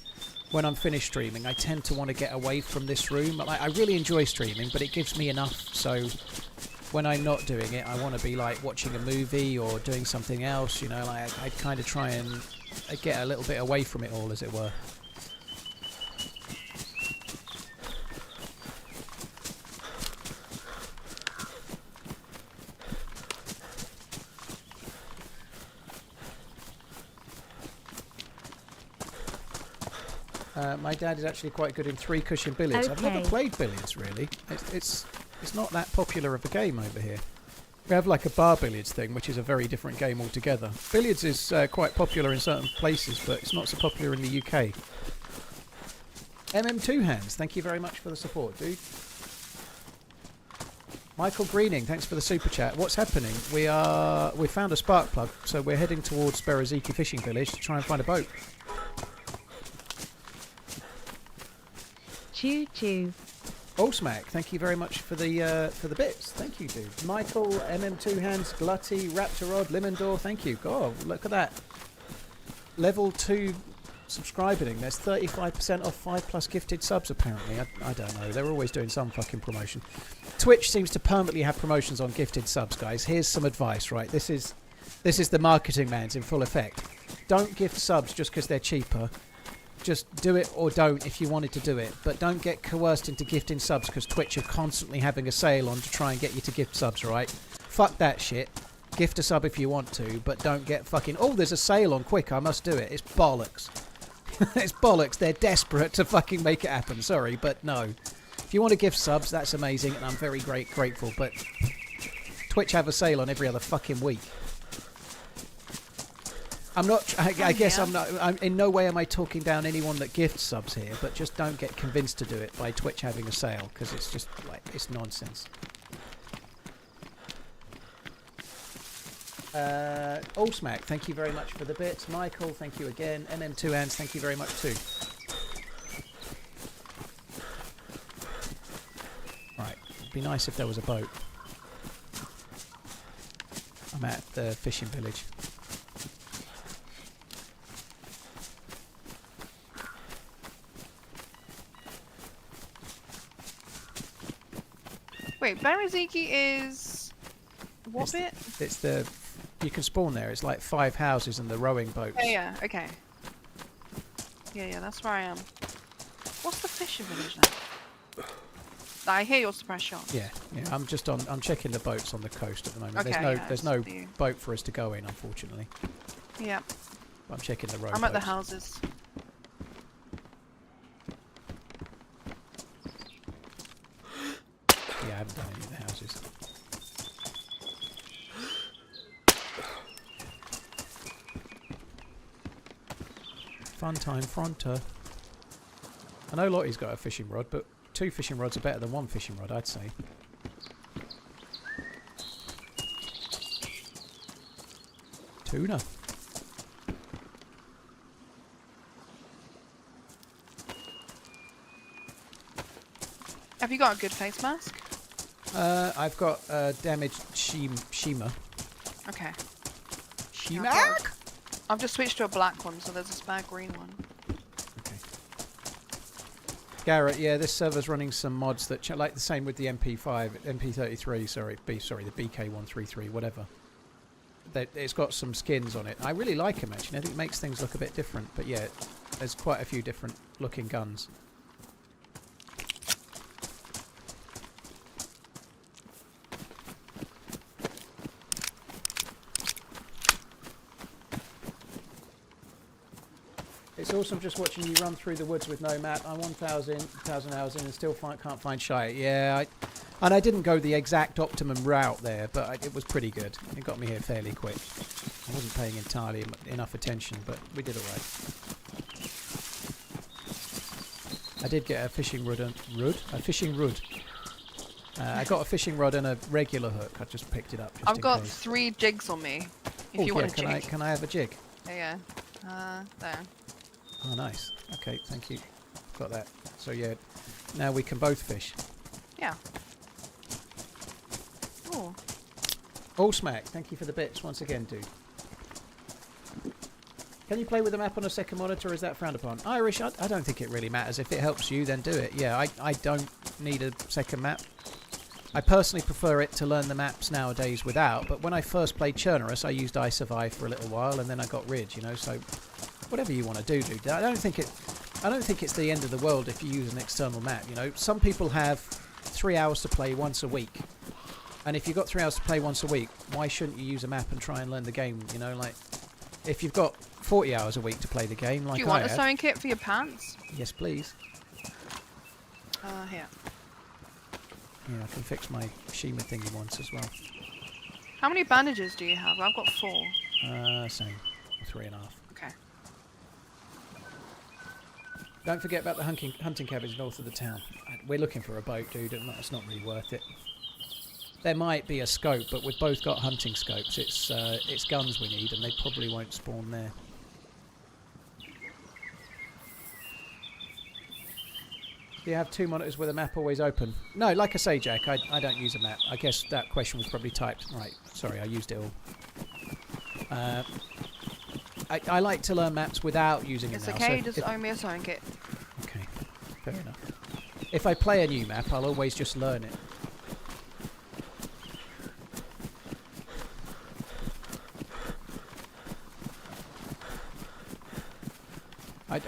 When I'm finished streaming, I tend to want to get away from this room. Like, I really enjoy streaming, but it gives me enough, so when I'm not doing it, I want to be like watching a movie or doing something else, you know, like I kind of try and get a little bit away from it all, as it were. My dad is actually quite good in 3-cushion billiards. Okay. I've never played billiards, really. It's not that popular of a game over here. We have like a bar billiards thing, which is a very different game altogether. Billiards is quite popular in certain places, but it's not so popular in the UK. MM2 Hands, thank you very much for the support, dude. Michael Greening, thanks for the super chat. What's happening? We found a spark plug, so we're heading towards Bereziki Fishing Village to try and find a boat. Choo choo. Allsmack, thank you very much for the bits. Thank you, dude. Michael, MM2 Hands, Lotty, Raptorod, Limendor, thank you. God, look at that. Level 2 subscribing. There's 35% off 5+ gifted subs apparently. I don't know. They're always doing some fucking promotion. Twitch seems to permanently have promotions on gifted subs, guys. Here's some advice, right? This is the marketing man's in full effect. Don't gift subs just because they're cheaper. Just do it or don't if you wanted to do it. But don't get coerced into gifting subs because Twitch are constantly having a sale on to try and get you to gift subs, right? Fuck that shit. Gift a sub if you want to, but don't get fucking... Oh, there's a sale on, quick, I must do it. It's bollocks. It's bollocks. They're desperate to fucking make it happen. Sorry, but no. If you want to gift subs, that's amazing, and I'm very grateful, but Twitch have a sale on every other fucking week. I'm not... I guess I'm not... in no way am I talking down anyone that gifts subs here, but just don't get convinced to do it by Twitch having a sale, because it's just, like, it's nonsense. Allsmack, thank you very much for the bits. Michael, thank you again. MM2Ans, thank you very much too. Right, it'd be nice if there was a boat. I'm at the fishing village. Wait, Beriziki is... What bit? It's the... You can spawn there. It's like 5 houses and the rowing boats. Oh, yeah, okay. Yeah, that's where I am. What's the fishing village now? I hear your suppressed shot. Yeah. I'm just on... I'm checking the boats on the coast at the moment. Okay, there's no boat for us to go in, unfortunately. Yeah. I'm checking the rowing I'm at the boats. houses. Yeah, I haven't done any of the houses. Fun time fronter. I know Lotty's got a fishing rod, but 2 fishing rods are better than 1 fishing rod, I'd say. Tuna. Have you got a good face mask? I've got damaged Shima. Okay. Shima? I've just switched to a black one, so there's a spare green one. Okay. Garrett, yeah, this server's running some mods that like the same with the MP33, sorry, the BK133, whatever. It's got some skins on it. I really like them actually. I think it makes things look a bit different, but yeah, there's quite a few different looking guns. It's awesome just watching you run through the woods with no map. I'm 1,000 hours in and still can't find shy. Yeah, and I didn't go the exact optimum route there, but it was pretty good. It got me here fairly quick. I wasn't paying entirely enough attention, but we did alright. I did get a fishing rod. A fishing rod. I got a fishing rod and a regular hook. I just picked it up. Just I've got case. 3 jigs on me. If you want a jig. Can I have a jig? Yeah. There. Oh, nice. Okay, thank you. Got that. So yeah, now we can both fish. Yeah. Oh. Allsmack, thank you for the bits once again, dude. Can you play with the map on a second monitor, or is that frowned upon? Irish, I don't think it really matters. If it helps you, then do it. Yeah, I don't need a second map. I personally prefer it to learn the maps nowadays without, but when I first played Chernarus, I used I Survive for a little while, and then I got Ridge, you know, so whatever you want to do, dude. I don't think it's the end of the world if you use an external map, you know. Some people have 3 hours to play once a week, and if you've got 3 hours to play once a week, why shouldn't you use a map and try and learn the game, you know, like, if you've got 40 hours a week to play the game, like I have... Do you want a sewing kit for your pants? Yes, please. Here. Yeah, I can fix my Shima thingy once as well. How many bandages do you have? I've got 4. Same. 3.5. Okay. Don't forget about the hunting cabins north of the town. We're looking for a boat, dude, and it's not really worth it. There might be a scope, but we've both got hunting scopes. It's guns we need, and they probably won't spawn there. Do you have 2 monitors with a map always open? No, like I say, Jack, I don't use a map. I guess that question was probably typed. Right, sorry, I used it all. I like to learn maps without using it It's now. okay, so just if- own me a sewing kit. Okay, fair enough. If I play a new map, I'll always just learn it.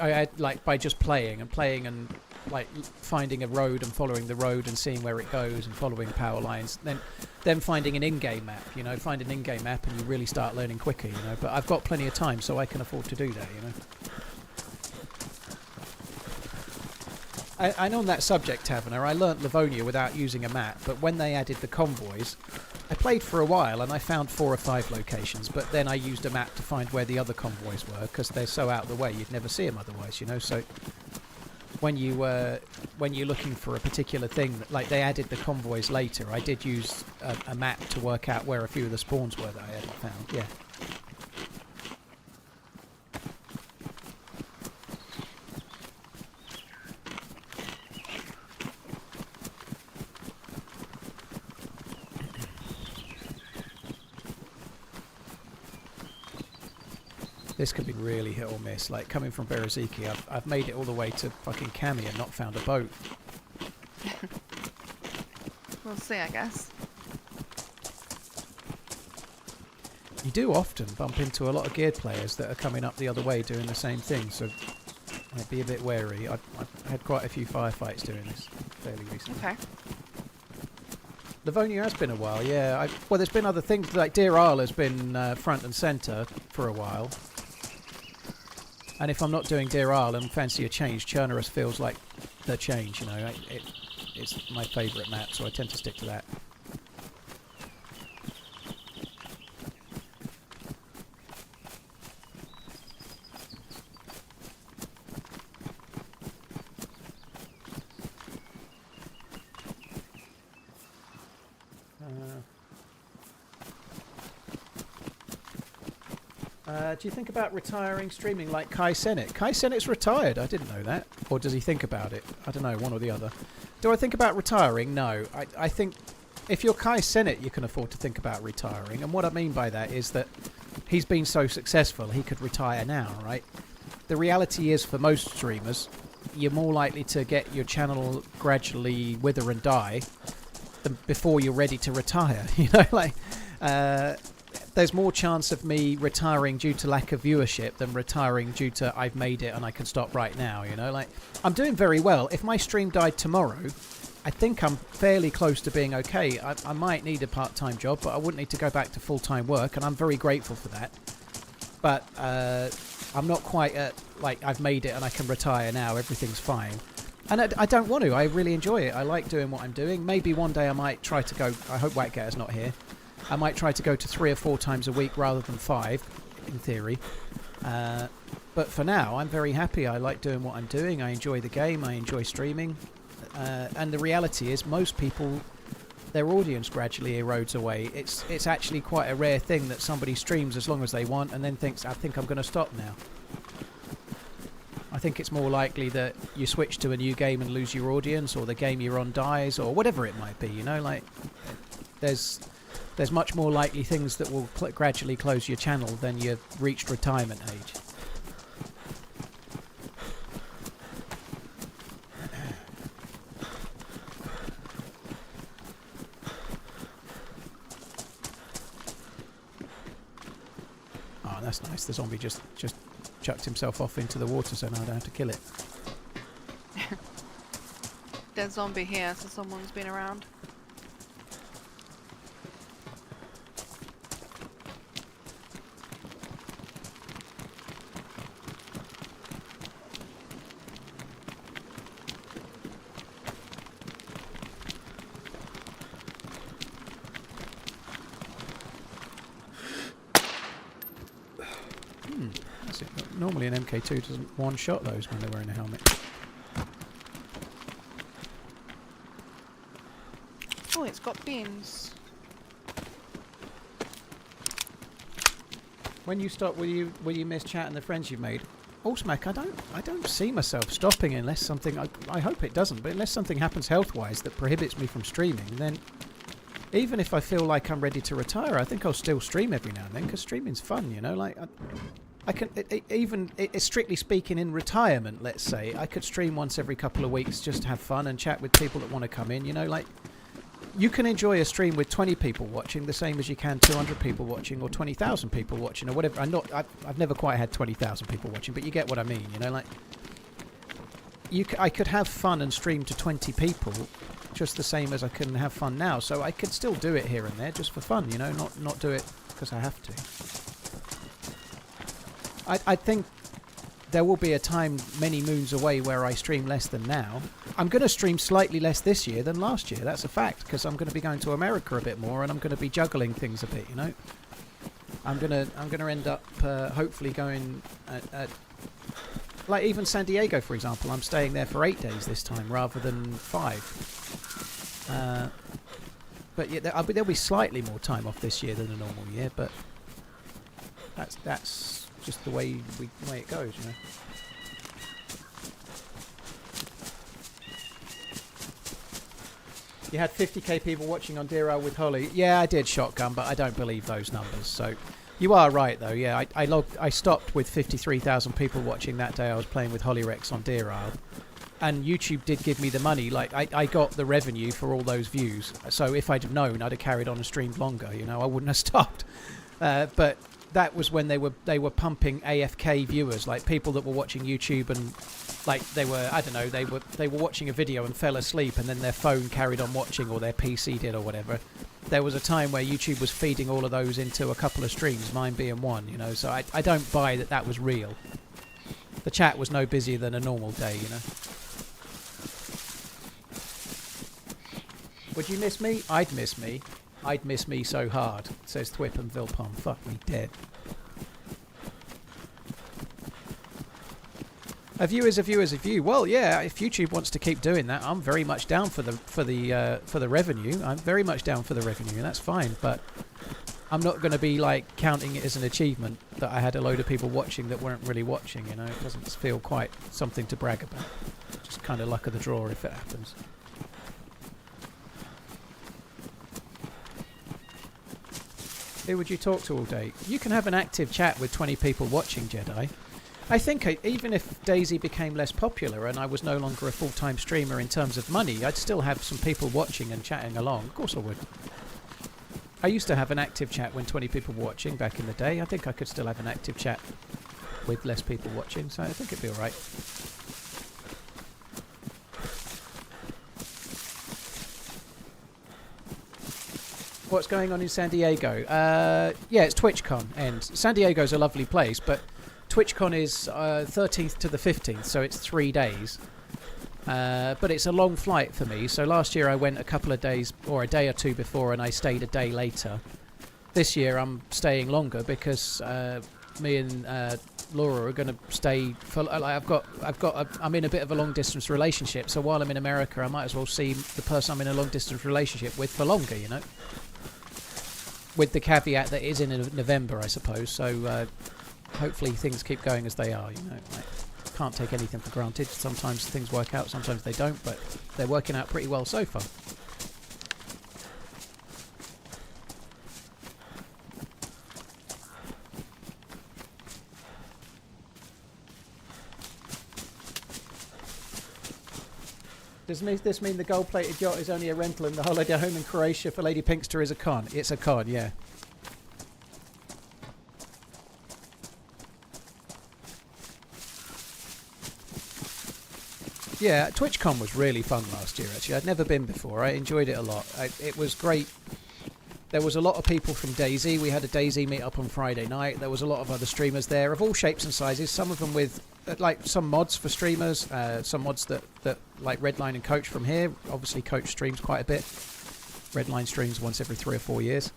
I like by just playing and like finding a road and following the road and seeing where it goes and following power lines, then finding an in-game map, you know, find an in-game map and you really start learning quicker, you know. But I've got plenty of time, so I can afford to do that, you know. And on that subject, Taverner, I learnt Livonia without using a map, but when they added the convoys, I played for a while and I found 4 or 5 locations, but then I used a map to find where the other convoys were, because they're so out of the way you'd never see them otherwise, you know. So when you're looking for a particular thing, like they added the convoys later, I did use a map to work out where a few of the spawns were that I hadn't found. Yeah. This can be really hit or miss. Like coming from Bereziki, I've made it all the way to fucking Cami and not found a boat. We'll see, I guess. You do often bump into a lot of geared players that are coming up the other way doing the same thing, so I'd be a bit wary. I've had quite a few firefights doing this fairly recently. Okay. Livonia has been a while, yeah. Well, there's been other things, like Deer Isle has been front and centre for a while. And if I'm not doing Deer Isle and fancy a change, Chernarus feels like the change, you know. It's my favourite map, so I tend to stick to that. Do you think about retiring streaming like Kai Cenat? Kai Cenat's retired. I didn't know that. Or does he think about it? I don't know, one or the other. Do I think about retiring? No. I think if you're Kai Cenat, you can afford to think about retiring. And what I mean by that is that he's been so successful, he could retire now, right? The reality is, for most streamers, you're more likely to get your channel gradually wither and die than before you're ready to retire. You know, like... there's more chance of me retiring due to lack of viewership than retiring due to I've made it and I can stop right now, you know. Like, I'm doing very well. If my stream died tomorrow, I think I'm fairly close to being okay. I might need a part-time job, but I wouldn't need to go back to full-time work, and I'm very grateful for that. But I'm not quite at, like, I've made it and I can retire now, everything's fine. And I don't want to. I really enjoy it. I like doing what I'm doing. Maybe one day I might try to go... I hope Whackgatter's not here. I might try to go to 3 or 4 times a week rather than 5, in theory. But for now, I'm very happy. I like doing what I'm doing. I enjoy the game. I enjoy streaming. And the reality is, most people, their audience gradually erodes away. It's actually quite a rare thing that somebody streams as long as they want and then thinks, I think I'm going to stop now. I think it's more likely that you switch to a new game and lose your audience, or the game you're on dies, or whatever it might be, you know. Like, there's much more likely things that will gradually close your channel than you've reached retirement age. Oh, that's nice. The zombie just chucked himself off into the water, so now I don't have to kill it. There's zombie here, so someone's been around. That's it. Normally an MK2 doesn't one-shot those when they're wearing a helmet. Oh, it's got beams. When you stop, will you miss chatting the friends you've made? Allsmack, I don't see myself stopping unless something, I hope it doesn't, but unless something happens health-wise that prohibits me from streaming, then even if I feel like I'm ready to retire, I think I'll still stream every now and then, because streaming's fun, you know. Like, I can even strictly speaking, in retirement, let's say, I could stream once every couple of weeks just to have fun and chat with people that want to come in. You know, like you can enjoy a stream with 20 people watching the same as you can 200 people watching or 20,000 people watching or whatever. I've never quite had 20,000 people watching, but you get what I mean. You know, like I could have fun and stream to 20 people just the same as I can have fun now. So I could still do it here and there just for fun. You know, not do it because I have to. I think there will be a time many moons away where I stream less than now. I'm going to stream slightly less this year than last year. That's a fact, because I'm going to be going to America a bit more and I'm going to be juggling things a bit, you know. I'm going to end up hopefully going at like even San Diego, for example. I'm staying there for 8 days this time rather than 5. But yeah, there'll be slightly more time off this year than a normal year, but that's just the way it goes, you know. You had 50k people watching on DayZ with Holly. Yeah, I did, Shotgun, but I don't believe those numbers. So you are right, though. Yeah, I stopped with 53,000 people watching that day I was playing with Holly Rex on DayZ. And YouTube did give me the money. Like, I got the revenue for all those views. So if I'd have known, I'd have carried on and streamed longer, you know. I wouldn't have stopped. But that was when they were pumping AFK viewers, like people that were watching YouTube and like they were, I don't know, they were watching a video and fell asleep and then their phone carried on watching or their PC did or whatever. There was a time where YouTube was feeding all of those into a couple of streams, mine being one, you know. So I don't buy that was real. The chat was no busier than a normal day, you know. Would you miss me? I'd miss me. I'd miss me so hard, says Thwip and Vilpom. Fuck me dead. A view is a view is a view. Well, yeah, if YouTube wants to keep doing that, I'm very much down for the revenue. I'm very much down for the revenue, and that's fine. But I'm not going to be like counting it as an achievement that I had a load of people watching that weren't really watching. You know, it doesn't feel quite something to brag about. Just kind of luck of the draw if it happens. Who would you talk to all day? You can have an active chat with 20 people watching, Jedi. I think even if DayZ became less popular and I was no longer a full-time streamer in terms of money, I'd still have some people watching and chatting along. Of course I would. I used to have an active chat when 20 people were watching back in the day. I think I could still have an active chat with less people watching, so I think it'd be alright. What's going on in San Diego? Yeah, it's TwitchCon, and San Diego's a lovely place, but TwitchCon is 13th to the 15th, so it's 3 days. But it's a long flight for me, so last year I went a couple of days, or a day or two before, and I stayed a day later. This year I'm staying longer because me and Laura are going to stay for. I'm in a bit of a long distance relationship, so while I'm in America, I might as well see the person I'm in a long distance relationship with for longer, you know. With the caveat that it is in November, I suppose. So hopefully things keep going as they are. You know, like, can't take anything for granted. Sometimes things work out, sometimes they don't, but they're working out pretty well so far. Does this mean the gold-plated yacht is only a rental and the holiday home in Croatia for Lady Pinkster is a con? It's a con, yeah. Yeah, TwitchCon was really fun last year, actually. I'd never been before. I enjoyed it a lot. It was great. There was a lot of people from DayZ. We had a DayZ meet-up on Friday night. There was a lot of other streamers there of all shapes and sizes, some of them with like some mods for streamers, some mods that like Redline and Coach from here. Obviously Coach streams quite a bit. Redline streams once every 3 or 4 years.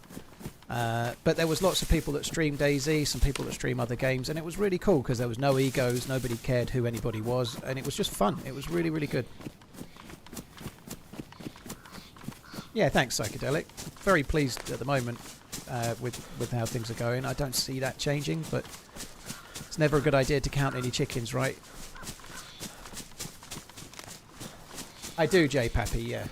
But there was lots of people that stream DayZ, some people that stream other games, and it was really cool because there was no egos, nobody cared who anybody was, and it was just fun. It was really, really good. Yeah, thanks, Psychedelic. Very pleased at the moment with how things are going. I don't see that changing, but it's never a good idea to count any chickens, right? I do, J Pappy, yeah.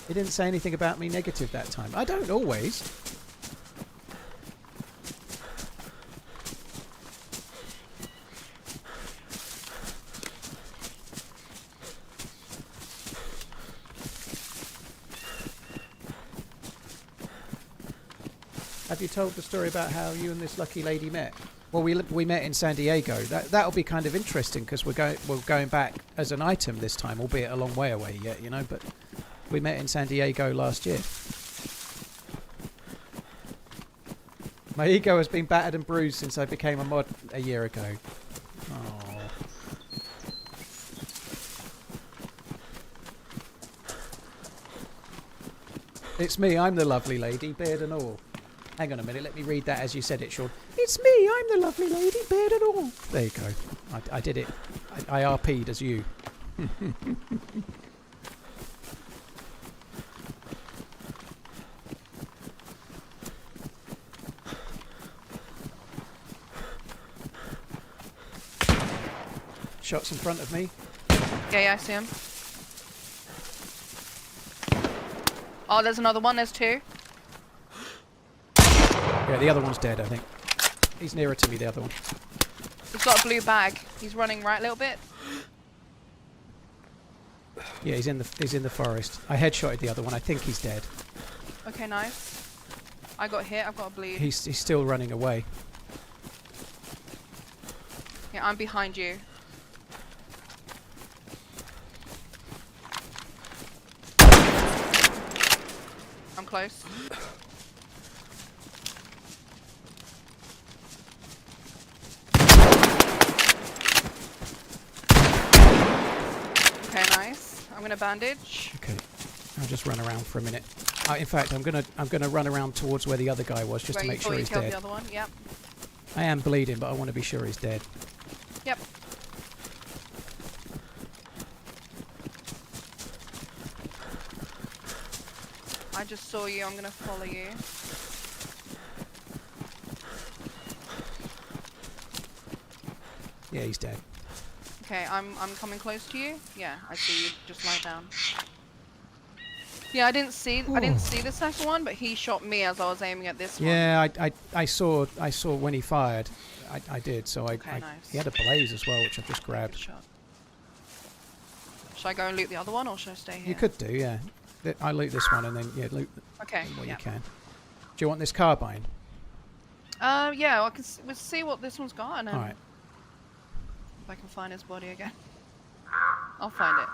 He didn't say anything about me negative that time. I don't always. Have you told the story about how you and this lucky lady met? Well, we met in San Diego. That'll be kind of interesting because we're going back as an item this time, albeit a long way away yet, you know. But we met in San Diego last year. My ego has been battered and bruised since I became a mod a year ago. Oh. It's me. I'm the lovely lady, beard and all. Hang on a minute, let me read that as you said it, Sean. It's me, I'm the lovely lady, beard and all. There you go. I did it. I RP'd as you. Shots in front of me. Yeah, I see him. Oh, there's another one. There's two. Yeah, the other one's dead, I think. He's nearer to me, the other one. He's got a blue bag. He's running right a little bit. Yeah, he's in the forest. I headshotted the other one. I think he's dead. Okay, nice. I got hit. I've got a bleed. He's still running away. Yeah, I'm behind you. I'm close. Okay, nice. I'm gonna bandage. Okay, I'll just run around for a minute. In fact, I'm gonna run around towards where the other guy was just to make sure he's killed dead. the other one. Yep. I am bleeding, but I want to be sure he's dead. Yep. I just saw you. I'm gonna follow you. Yeah, he's dead. Okay, I'm coming close to you. Yeah, I see you. Just lie down. Yeah, I didn't see the second one, but he shot me as I was aiming at this one. Yeah, I saw when he fired. I did. So Okay, nice. he had a blaze as well, which I've just Good grabbed. shot. Should I go and loot the other one, or should I stay here? You could do, yeah. I loot this one and then loot Okay. what Yeah. you can. Do you want this carbine? Yeah. I can we'll see what this one's got, and then All right. if I can find his body again, I'll find it.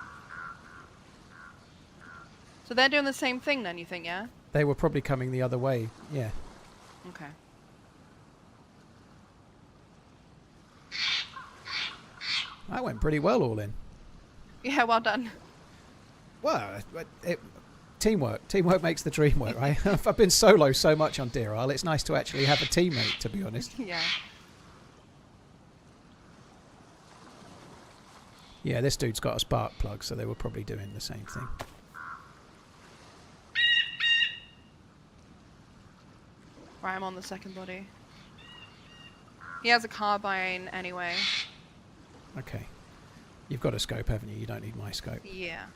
So they're doing the same thing then, you think? Yeah. They were probably coming the other way. Yeah. Okay. That went pretty well all in. Yeah. Well done. Well, teamwork. Teamwork makes the dream work, right? I've been solo so much on Deer Isle. It's nice to actually have a teammate, to be honest. Yeah. Yeah, this dude's got a spark plug, so they were probably doing the same thing. Right, I'm on the second body. He has a carbine anyway. Okay. You've got a scope, haven't you? You don't need my scope. Yeah.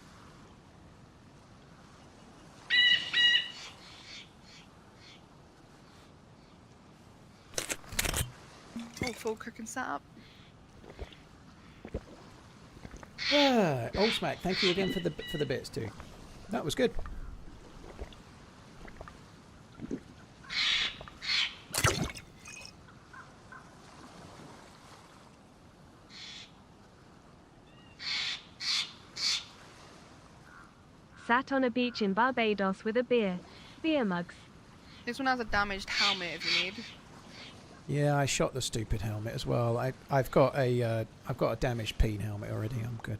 Oh, full cooking setup. Old Smack, thank you again for the bits too. That was good. Sat on a beach in Barbados with a beer. Beer mugs. This one has a damaged helmet if you need. Yeah, I shot the stupid helmet as well. I've got a damaged peen helmet already. I'm good.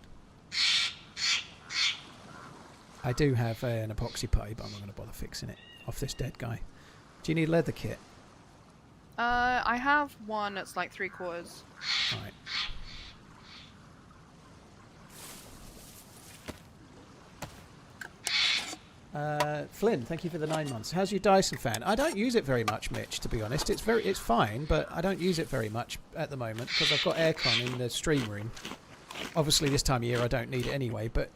I do have an epoxy putty, but I'm not going to bother fixing it off this dead guy. Do you need leather kit? I have one that's like 3/4. Right. Flynn, thank you for the 9 months. How's your Dyson fan? I don't use it very much, Mitch, to be honest. It's fine, but I don't use it very much at the moment because I've got aircon in the stream room. Obviously, this time of year I don't need it anyway, but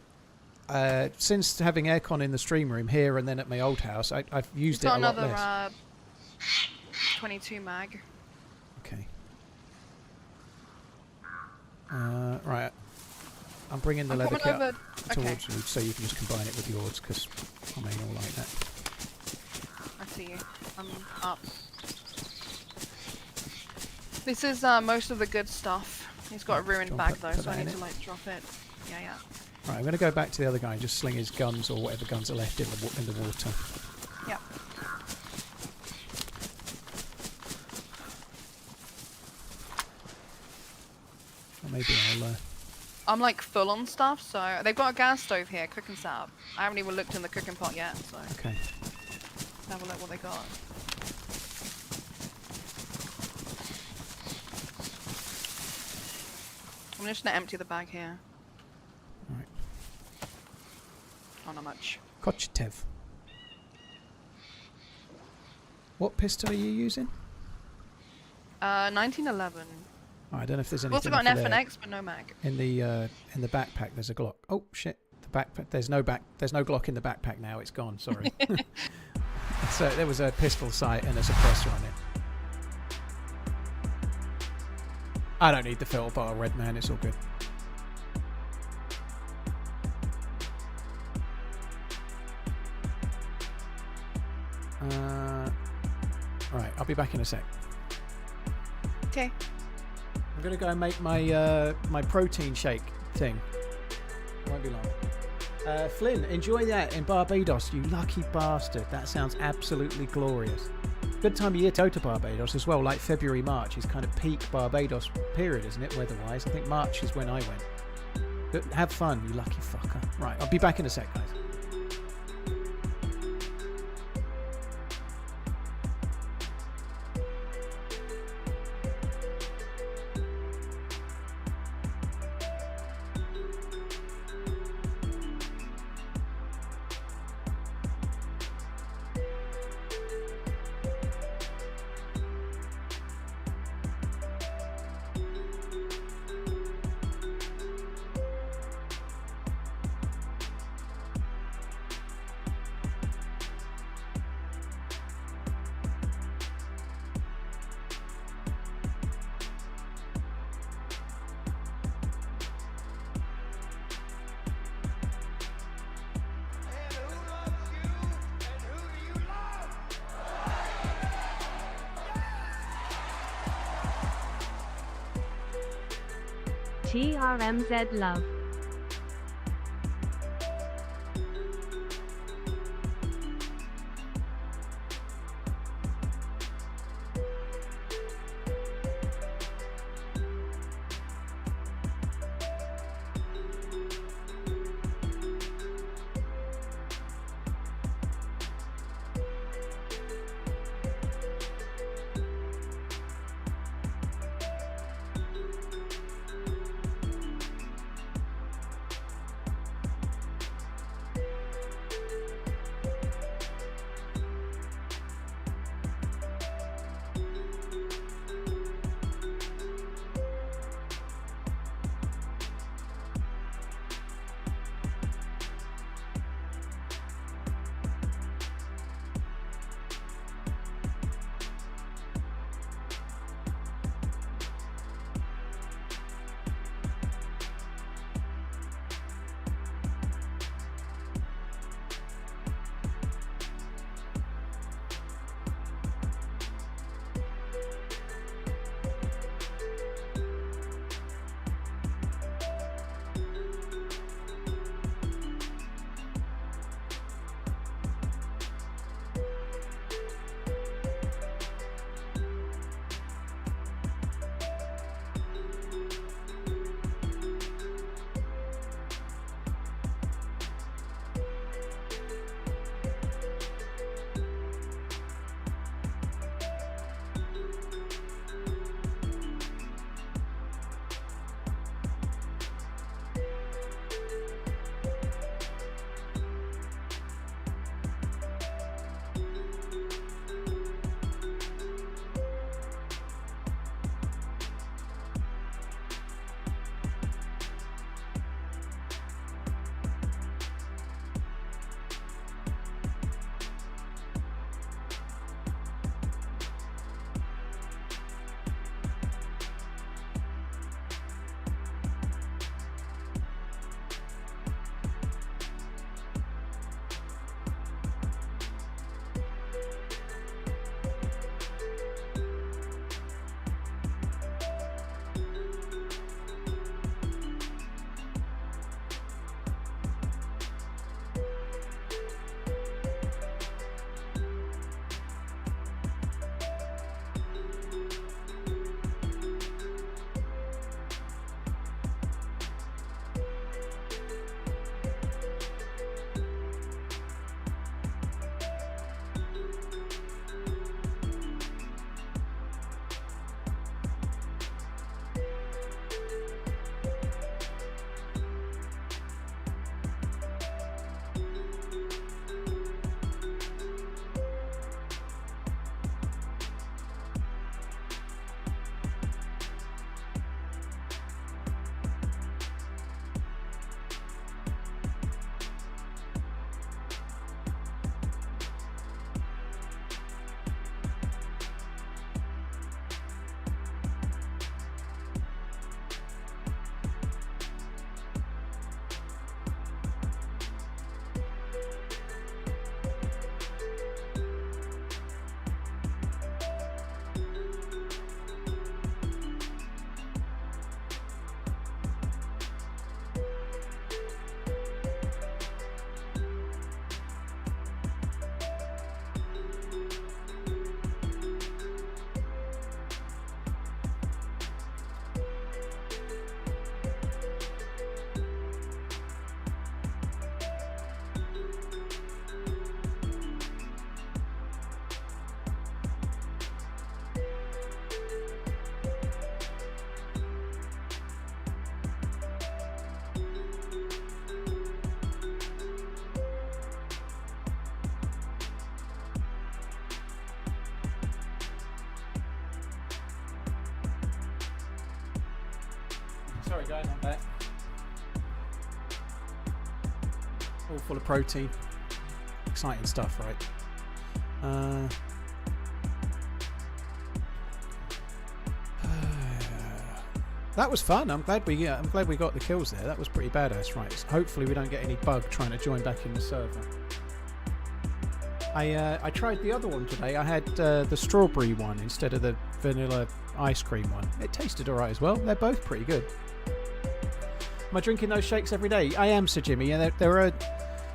since having aircon in the stream room here and then at my old house, I've used it a lot less. Another 22 mag. Okay. Right. I'm bringing the I'm leather coming kit over. towards you so you can just combine it with yours because I mean all like that. I see you. I'm up. This is most of the good stuff. He's got a ruined John, bag put though, that so I in need it. to like drop it. Yeah, yeah. Right, I'm going to go back to the other guy and just sling his guns or whatever guns are left in the water. Yep. Or maybe I'll... I'm like full on stuff, so they've got a gas stove here, cooking setup. I haven't even looked in the cooking pot yet, so Okay. let's have a look what they got. I'm just gonna empty the bag here. Right. Oh, not much. Kochetev. What pistol are you using? 1911. Oh, I don't know if there's I've anything also got an for F and there. X, but no mag. In the backpack there's a Glock. Oh shit. The backpack there's no Glock in the backpack now, it's gone, sorry. So there was a pistol sight and a suppressor on it. I don't need the filter bar, red man, it's all good. Right, I'll be back in a sec. Okay. I'm gonna go and make my my protein shake thing. Won't be long. Flynn, enjoy that in Barbados, you lucky bastard. That sounds absolutely glorious. Good time of year to go to Barbados as well, like February, March is kind of peak Barbados period, isn't it, weather-wise? I think March is when I went. But have fun, you lucky fucker. Right, I'll be back in a sec, guys. TRMZ love. Sorry guys, I'm back. All full of protein. Exciting stuff, right? That was fun. I'm glad we got the kills there. That was pretty badass, right? So hopefully we don't get any bug trying to join back in the server. I tried the other one today. I had the strawberry one instead of the vanilla ice cream one. It tasted alright as well. They're both pretty good. Am I drinking those shakes every day? I am, Sir Jimmy. Yeah,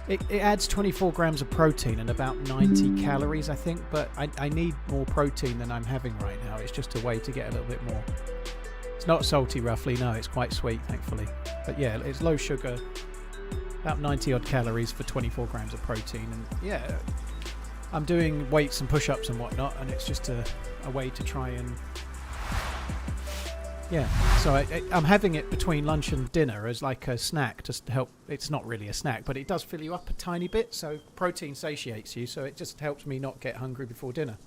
it adds 24 grams of protein and about 90 calories, I think. But I need more protein than I'm having right now. It's just a way to get a little bit more. It's not salty, roughly. No, it's quite sweet, thankfully. But yeah, it's low sugar. About 90 odd calories for 24 grams of protein. And yeah, I'm doing weights and push-ups and whatnot, and it's just a way to try and... Yeah, so I'm having it between lunch and dinner as like a snack, just to help. It's not really a snack, but it does fill you up a tiny bit, so protein satiates you, so it just helps me not get hungry before dinner.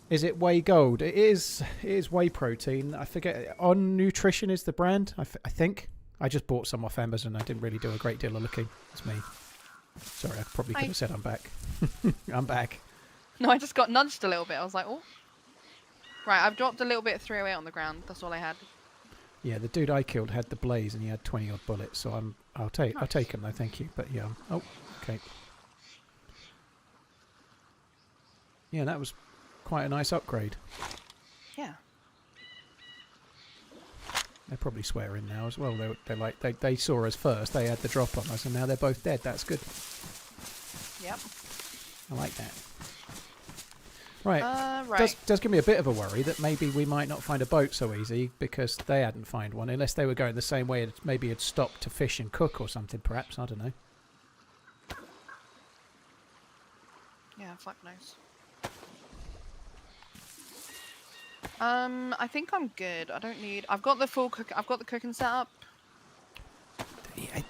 Is it whey gold? It is whey protein. I forget. On Nutrition is the brand, I think. I just bought some off Amazon. I didn't really do a great deal of looking. It's me. Sorry, I probably could have said I'm back. I'm back. No, I just got nudged a little bit. I was like, oh. Right, I've dropped a little bit of 308 on the ground. That's all I had. Yeah, the dude I killed had the blaze and he had 20 odd bullets, so I'll take him though, thank you. But yeah, oh, okay. Yeah, that was quite a nice upgrade. Yeah. They're probably swearing now as well. They saw us first. They had the drop on us, and now they're both dead. That's good. Yep. I like that. Right. Right. Does give me a bit of a worry that maybe we might not find a boat so easy because they hadn't found one, unless they were going the same way. Maybe had stopped to fish and cook or something. Perhaps, I don't know. Yeah, fuck knows. I think I'm good. I don't need. I've got the cooking setup.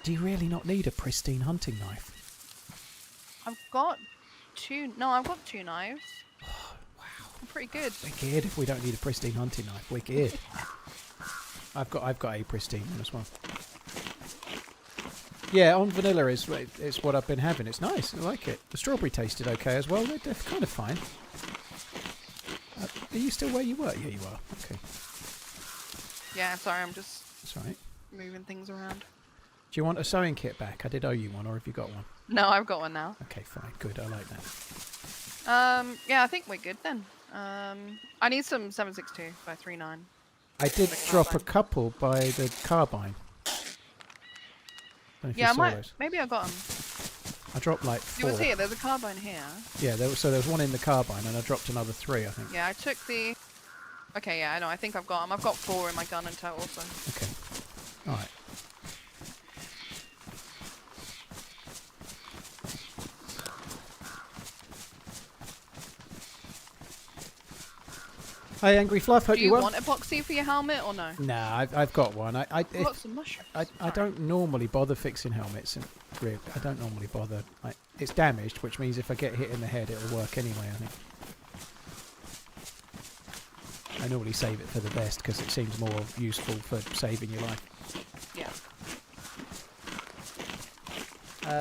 Do you really not need a pristine hunting knife? I've got two. No, I've got two knives. Oh, wow. I'm pretty good. Wicked. If we don't need a pristine hunting knife, wicked. I've got a pristine one as well. Yeah, on vanilla it's what I've been having. It's nice. I like it. The strawberry tasted okay as well. They're kind of fine. Are you still where you were? Yeah, you are. Okay. Yeah, sorry, I'm just That's all right. moving things around. Do you want a sewing kit back? I did owe you one, or have you got one? No, I've got one now. Okay, fine. Good. I like that. Yeah, I think we're good then. I need some 7.62 by 3.9. I did drop a couple by the carbine. Don't know if Yeah, you saw those. maybe I got them. I dropped like 4. It was here. There's a carbine here. Yeah, there was one in the carbine, and I dropped another 3, I think. Yeah, I took the. Okay, yeah, I know. I think I've got them. I've got 4 in my gun in total. So. Okay. All right. Hi, Angry Fluff. Hope Do you well. want epoxy for your helmet or no? Nah, I've got one. I've got some mushrooms. I don't normally bother fixing helmets. And really, I don't normally bother. It's damaged, which means if I get hit in the head, it'll work anyway, I think. I normally save it for the best because it seems more useful for saving your life. Yeah.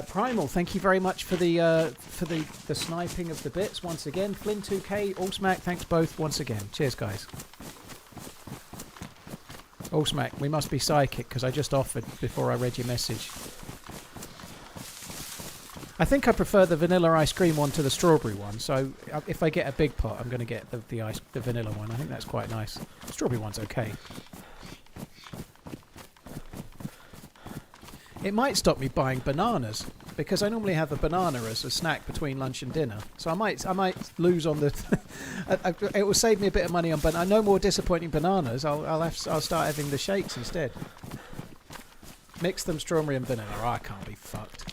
Primal, thank you very much for the sniping of the bits once again. Flynn 2K, Allsmack, thanks both once again. Cheers, guys. Allsmack, we must be psychic because I just offered before I read your message. I think I prefer the vanilla ice cream one to the strawberry one. So if I get a big pot, I'm going to get the vanilla one. I think that's quite nice. The strawberry one's okay. It might stop me buying bananas because I normally have a banana as a snack between lunch and dinner. So I might lose on the. It will save me a bit of money on banana. No more disappointing bananas. I'll start having the shakes instead. Mix them strawberry and vanilla. Oh, I can't be fucked.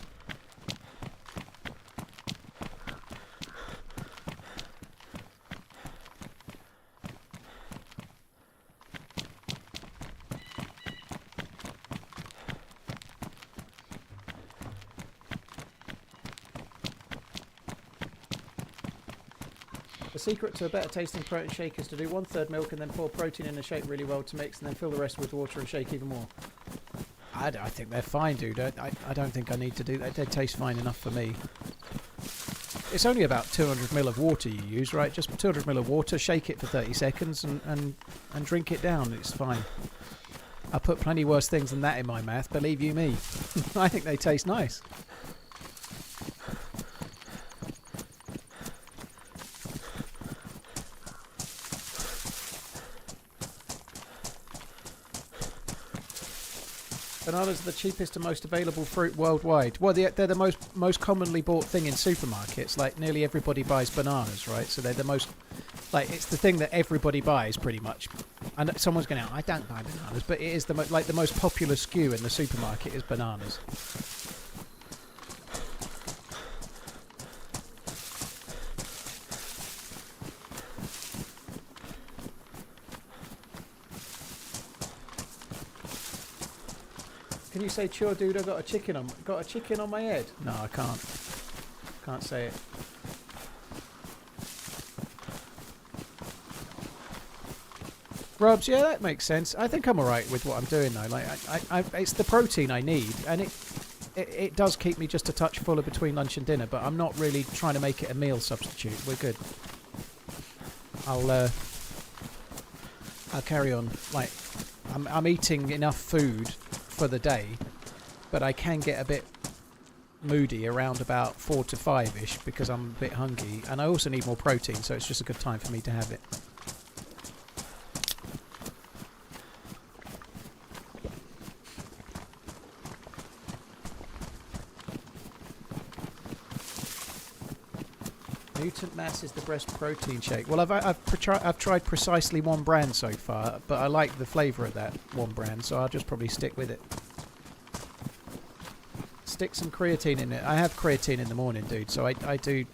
The secret to a better tasting protein shake is to do 1/3 milk and then pour protein in the shake really well to mix, and then fill the rest with water and shake even more. I think they're fine, dude. I don't think I need to do that. They taste fine enough for me. It's only about 200 ml of water you use, right? Just 200 ml of water, shake it for 30 seconds and drink it down. It's fine. I put plenty worse things than that in my mouth, believe you me. I think they taste nice. Bananas are the cheapest and most available fruit worldwide. Well, they're the most commonly bought thing in supermarkets. Like, nearly everybody buys bananas, right? So they're the most... Like, it's the thing that everybody buys, pretty much. And someone's going, I don't buy bananas. But it is the most popular SKU in the supermarket is bananas. Can you say, "Sure, dude, I got a chicken on my head"? No, I can't. Can't say it. Robs, yeah, that makes sense. I think I'm alright with what I'm doing though. Like, it's the protein I need, and it does keep me just a touch fuller between lunch and dinner. But I'm not really trying to make it a meal substitute. We're good. I'll carry on. Like, I'm eating enough food for the day, but I can get a bit moody around about 4 to 5-ish because I'm a bit hungry, and I also need more protein, so it's just a good time for me to have it. Mutant Mass is the best protein shake. Well, I've tried precisely one brand so far, but I like the flavour of that one brand, so I'll just probably stick with it. Stick some creatine in it. I have creatine in the morning, dude, so I do...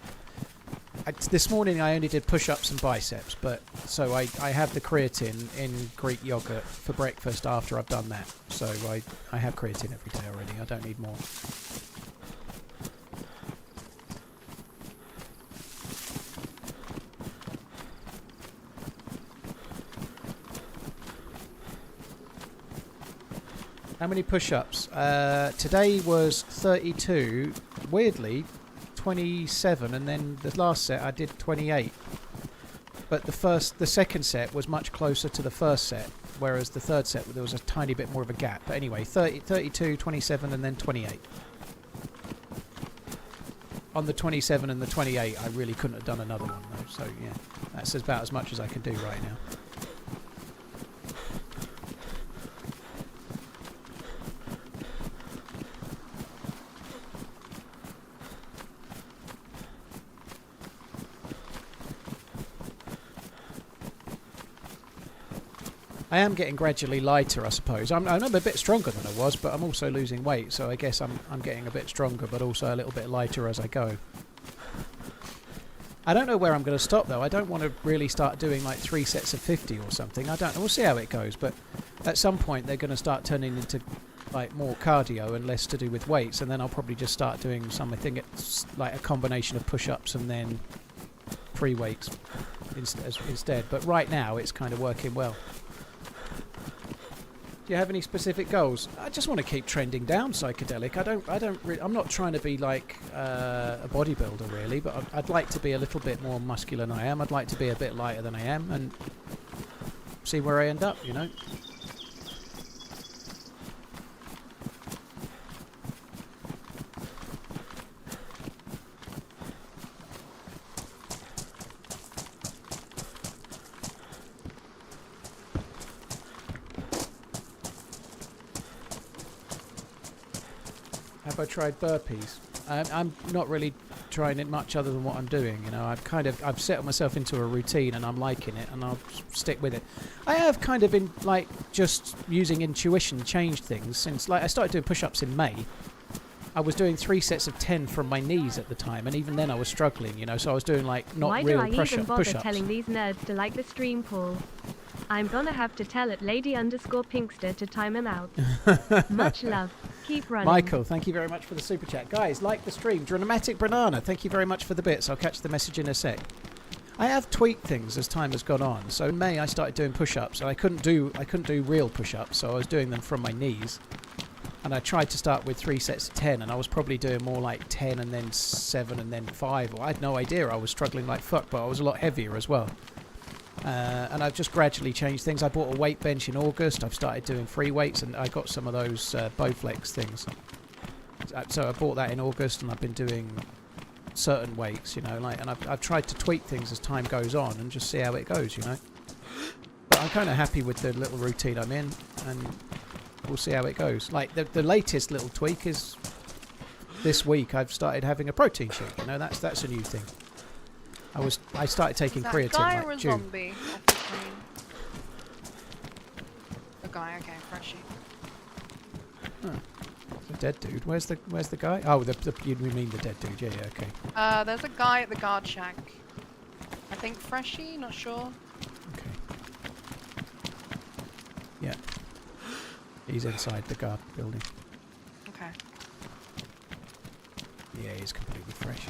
this morning I only did push-ups and biceps, but so I have the creatine in Greek yogurt for breakfast after I've done that. So I have creatine every day already. I don't need more. How many push-ups? Today was 32. Weirdly, 27, and then the last set I did 28. But the second set was much closer to the first set, whereas the third set there was a tiny bit more of a gap. But anyway, 32, 27, and then 28. On the 27 and the 28, I really couldn't have done another one though. So yeah, that's about as much as I can do right now. I am getting gradually lighter, I suppose. I'm a bit stronger than I was, but I'm also losing weight, so I guess I'm getting a bit stronger, but also a little bit lighter as I go. I don't know where I'm going to stop, though. I don't want to really start doing like 3 sets of 50 or something. I don't know. We'll see how it goes, but at some point they're going to start turning into like more cardio and less to do with weights, and then I'll probably just start doing something it's like a combination of push-ups and then free weights instead. But right now it's kind of working well. Do you have any specific goals? I just want to keep trending down psychedelic. I'm not trying to be like a bodybuilder really, but I'd like to be a little bit more muscular than I am. I'd like to be a bit lighter than I am and see where I end up, you know. Have I tried burpees? I'm not really trying it much other than what I'm doing, you know. I've set myself into a routine and I'm liking it and I'll stick with it. I have kind of been like just using intuition changed things since like I started doing push-ups in May. I was doing 3 sets of 10 from my knees at the time, and even then I was struggling, you know, so I was doing like not Why real do I push-ups. even bother telling these nerds to like the stream, Paul? I'm gonna have to tell at Lady_Pinkster to time him out. Much love. Keep running. Michael, thank you very much for the super chat. Guys, like the stream. Dramatic Banana, thank you very much for the bits. I'll catch the message in a sec. I have tweaked things as time has gone on. So in May I started doing push-ups, and I couldn't do real push-ups, so I was doing them from my knees. And I tried to start with 3 sets of 10, and I was probably doing more like 10 and then 7 and then 5. Or I had no idea. I was struggling like fuck, but I was a lot heavier as well. And I've just gradually changed things. I bought a weight bench in August. I've started doing free weights, and I got some of those Bowflex things. So I bought that in August, and I've been doing certain weights, you know, like, and I've tried to tweak things as time goes on and just see how it goes, you know. But I'm kind of happy with the little routine I'm in, and we'll see how it goes. Like the latest little tweak is this week I've started having a protein shake. You know, that's a new thing. I started taking creatine. Is that a guy like or a June. zombie off the screen? A guy, okay, freshie. Oh, the dead dude. Where's the guy? Oh, you mean the dead dude? Yeah, okay. There's a guy at the guard shack. I think freshie, not sure. Okay. Yeah. He's inside the guard building. Okay. Yeah, he's completely fresh.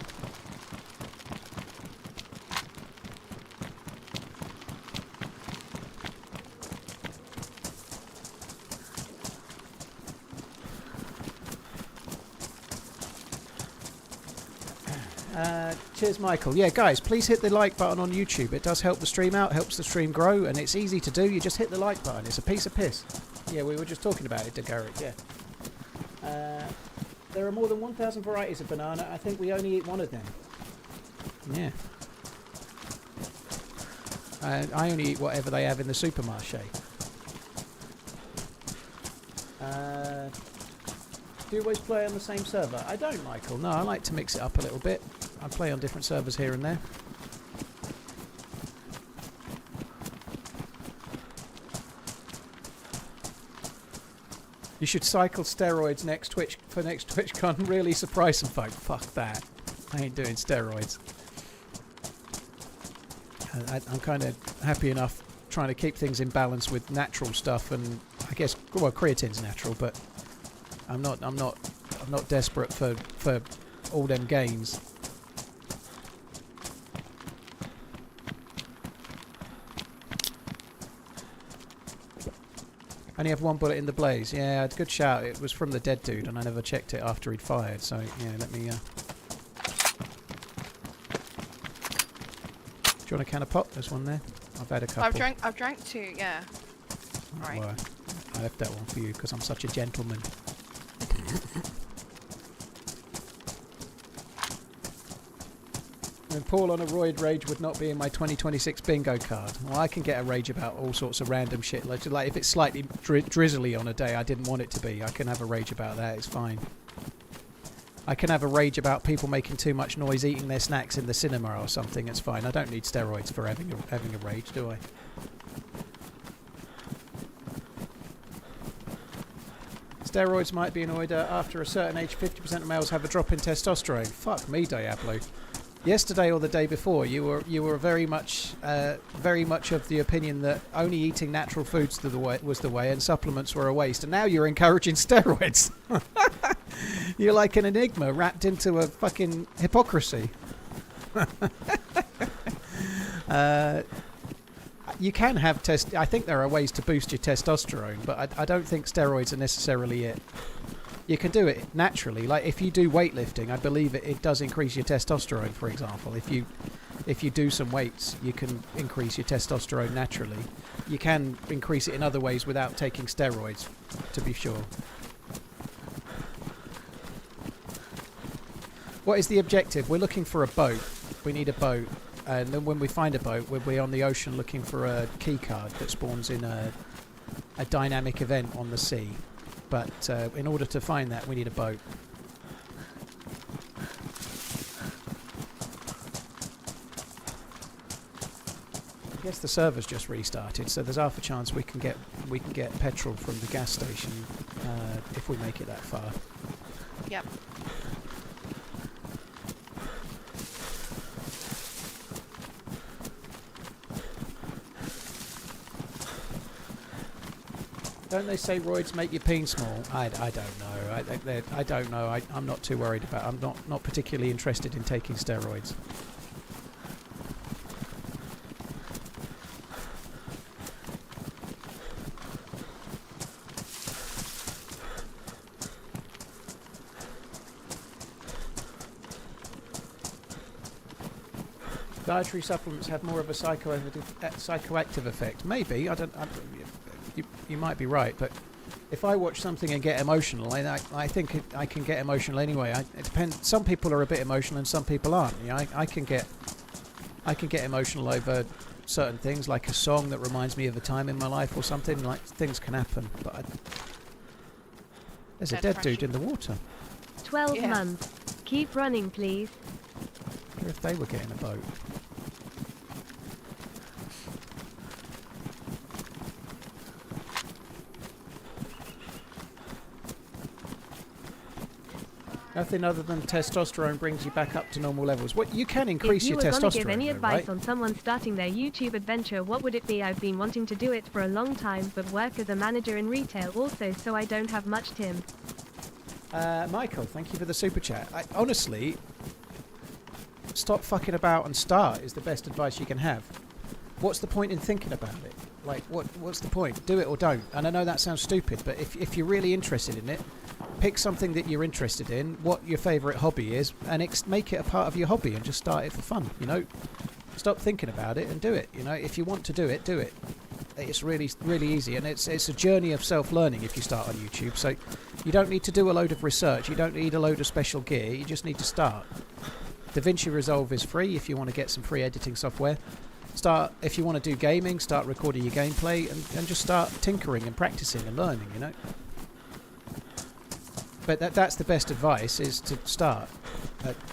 Cheers, Michael. Yeah, guys, please hit the like button on YouTube. It does help the stream out, helps the stream grow, and it's easy to do. You just hit the like button. It's a piece of piss. Yeah, we were just talking about it, Garrett. Yeah. There are more than 1,000 varieties of banana. I think we only eat one of them. Yeah. I only eat whatever they have in the supermarché. Do you always play on the same server? I don't, Michael. No, I like to mix it up a little bit. I play on different servers here and there. You should cycle steroids next TwitchCon. Really surprise some folk. Fuck that. I ain't doing steroids. I'm kind of happy enough trying to keep things in balance with natural stuff, and I guess, well, creatine's natural, but I'm not desperate for all them gains. Only have one bullet in the blaze. Yeah, good shout. It was from the dead dude, and I never checked it after he'd fired. So yeah, let me. Do you want a can of pop? There's one there. I've had a couple. I've drank 2. Yeah. Right. Well, I left that one for you because I'm such a gentleman. And Paul on a roid rage would not be in my 2026 bingo card. Well, I can get a rage about all sorts of random shit. Like if it's slightly drizzly on a day I didn't want it to be, I can have a rage about that. It's fine. I can have a rage about people making too much noise eating their snacks in the cinema or something. It's fine. I don't need steroids for having a rage, do I? Steroids might be an order. After a certain age, 50% of males have a drop in testosterone. Fuck me, Diablo. Yesterday or the day before, you were very much of the opinion that only eating natural foods was the way, and supplements were a waste. And now you're encouraging steroids. You're like an enigma wrapped into a fucking hypocrisy. You can have I think there are ways to boost your testosterone, but I don't think steroids are necessarily it. You can do it naturally. Like if you do weightlifting, I believe it does increase your testosterone, for example. If you do some weights, you can increase your testosterone naturally. You can increase it in other ways without taking steroids, to be sure. What is the objective? We're looking for a boat. We need a boat. And then when we find a boat, we'll be on the ocean looking for a key card that spawns in a dynamic event on the sea. But in order to find that, we need a boat. I guess the server's just restarted, so there's half a chance we can get petrol from the gas station if we make it that far. Yep. Don't they say roids make your peen small? I don't know. I don't know. I'm not too worried about it. I'm not particularly interested in taking steroids. Dietary supplements have more of a psychoactive effect. Maybe. You might be right, but if I watch something and get emotional, I think I can get emotional anyway. It depends. Some people are a bit emotional and some people aren't. You know, I can get emotional over certain things, like a song that reminds me of a time in my life or something. Like, things can happen. But there's a dead dude in the water. 12 months. Keep running, please. I wonder if they were getting a boat. Nothing other than testosterone brings you back up to normal levels. What you can increase your testosterone. If you were going to give any though, advice right? on someone starting their YouTube adventure, what would it be? I've been wanting to do it for a long time, but work as a manager in retail also, so I don't have much. Tim. Michael, thank you for the super chat. Honestly, stop fucking about and start is the best advice you can have. What's the point in thinking about it? Like, what's the point? Do it or don't. And I know that sounds stupid, but if you're really interested in it, pick something that you're interested in, what your favourite hobby is, and make it a part of your hobby and just start it for fun, you know? Stop thinking about it and do it, you know? If you want to do it, do it. It's really, really easy, and it's a journey of self-learning if you start on YouTube, so you don't need to do a load of research, you don't need a load of special gear, you just need to start. DaVinci Resolve is free if you want to get some free editing software. If you want to do gaming, start recording your gameplay and just start tinkering and practicing and learning, you know? But that's the best advice, is to start.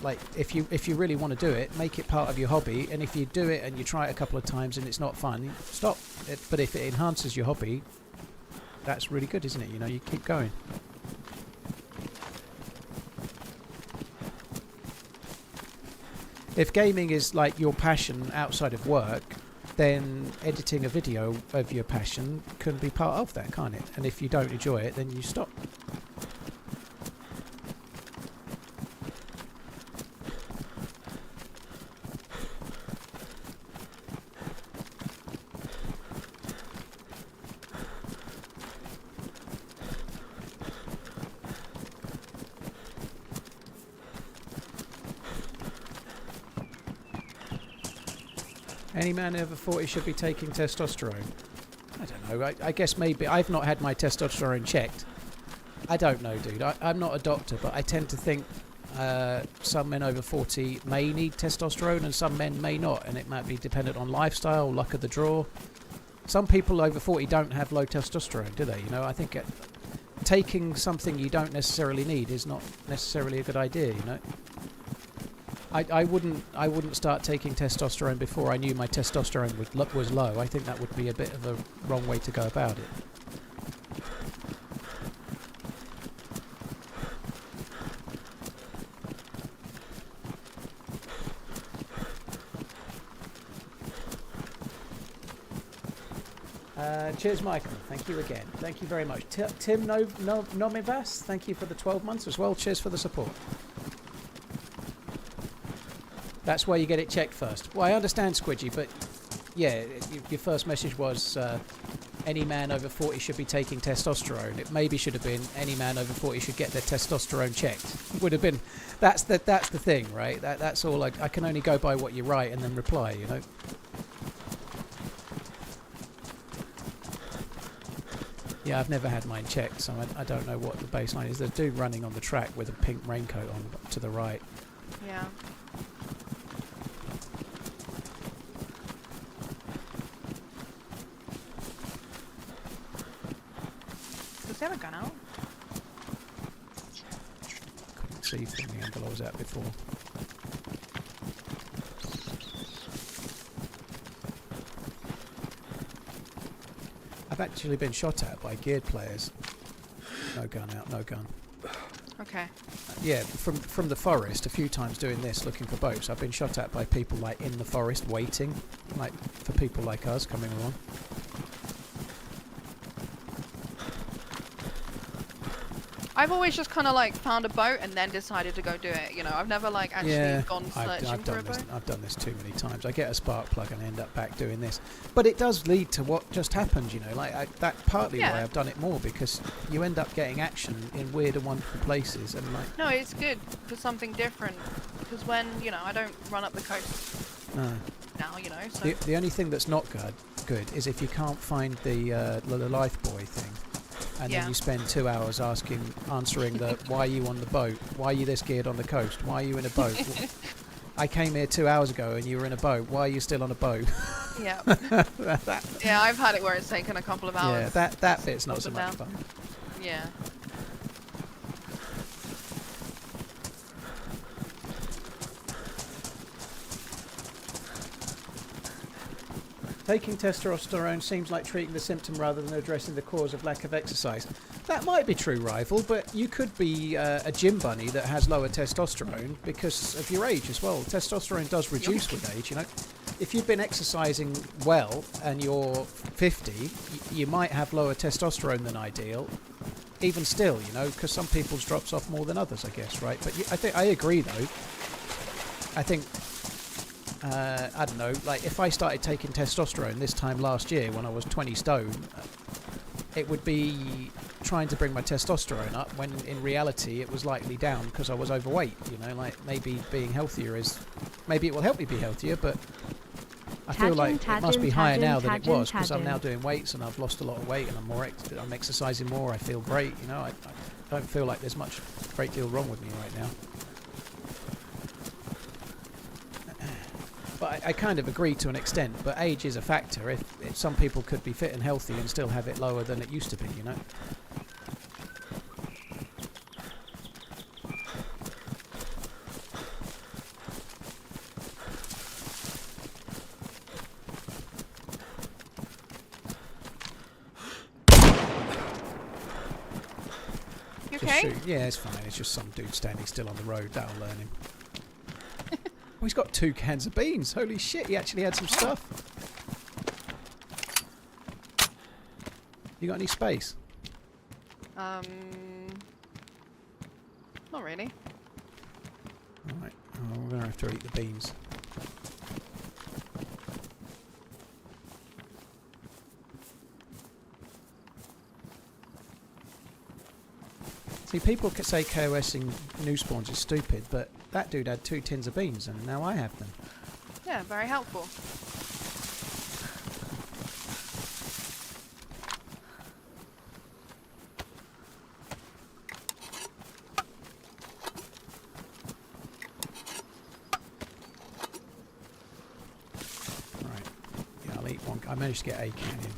Like, if you really want to do it, make it part of your hobby, and if you do it and you try it a couple of times and it's not fun, stop. But if it enhances your hobby, that's really good, isn't it? You know, you keep going. If gaming is like your passion outside of work, then editing a video of your passion can be part of that, can't it? And if you don't enjoy it, then you stop. Any man over 40 should be taking testosterone. I don't know. I guess maybe. I've not had my testosterone checked. I don't know, dude. I'm not a doctor, but I tend to think some men over 40 may need testosterone and some men may not, and it might be dependent on lifestyle, luck of the draw. Some people over 40 don't have low testosterone, do they? You know, I think taking something you don't necessarily need is not necessarily a good idea, you know. I wouldn't start taking testosterone before I knew my testosterone was low. I think that would be a bit of a wrong way to go about it. Cheers, Michael. Thank you again. Thank you very much. Tim Nomivas, thank you for the 12 months as well. Cheers for the support. That's why you get it checked first. Well, I understand, Squidgy, but yeah, your first message was any man over 40 should be taking testosterone. It maybe should have been any man over 40 should get their testosterone checked. Would have been. That's the thing, right? That's all. I can only go by what you write and then reply, you know. Yeah, I've never had mine checked, so I don't know what the baseline is. There's a dude running on the track with a pink raincoat on to the right. Yeah. Does he have a gun out? Couldn't see from the angle I was at before. I've actually been shot at by geared players. No gun out, no gun. Okay. Yeah, from the forest a few times doing this, looking for boats. I've been shot at by people like in the forest waiting, like for people like us coming along. I've always just kind of like found a boat and then decided to go do it. You know, I've never like actually gone searching for a boat. I've done this too many times. I get a spark plug and I end up back doing this. But it does lead to what just happened, you know. Like that partly why I've done it more, because you end up getting action in weird and wonderful places. And like, no, it's good for something different. Because when, you know, I don't run up the coast No. now, you know. So The only thing that's not good is if you can't find the life buoy thing, and Yeah. then you spend 2 hours answering the why are you on the boat? Why are you this geared on the coast? Why are you in a boat? I came here 2 hours ago and you were in a boat. Why are you still on a boat? yeah, That- yeah. I've had it where it's taken a couple of hours. yeah, that bit's not up so and much down. fun. Yeah. Taking testosterone seems like treating the symptom rather than addressing the cause of lack of exercise. That might be true, Rival, but you could be a gym bunny that has lower testosterone because of your age as well. Testosterone does reduce with age, you know. If you've been exercising well and you're 50, you might have lower testosterone than ideal. Even still, you know, because some people's drops off more than others, I guess, right? But I agree, though. I think... I don't know, like if I started taking testosterone this time last year when I was 20 stone, it would be trying to bring my testosterone up when in reality it was likely down because I was overweight, you know, like maybe being healthier maybe it will help me be healthier, but I feel like it must be higher now than it was because I'm now doing weights and I've lost a lot of weight and I'm exercising more, I feel great, you know, I don't feel like there's great deal wrong with me right now. But I kind of agree to an extent, but age is a factor. If some people could be fit and healthy and still have it lower than it used to be, you know? You Just okay? shoot. Yeah, it's fine. It's just some dude standing still on the road. That'll learn him. Oh, he's got 2 cans of beans. Holy shit, he actually had some stuff. You got any space? Not really. Alright, we're going to have to eat the beans. See, people could say KOSing new spawns is stupid, but that dude had 2 tins of beans and now I have them. Yeah, very helpful. Right. Yeah, I'll eat one. I managed to get a can in.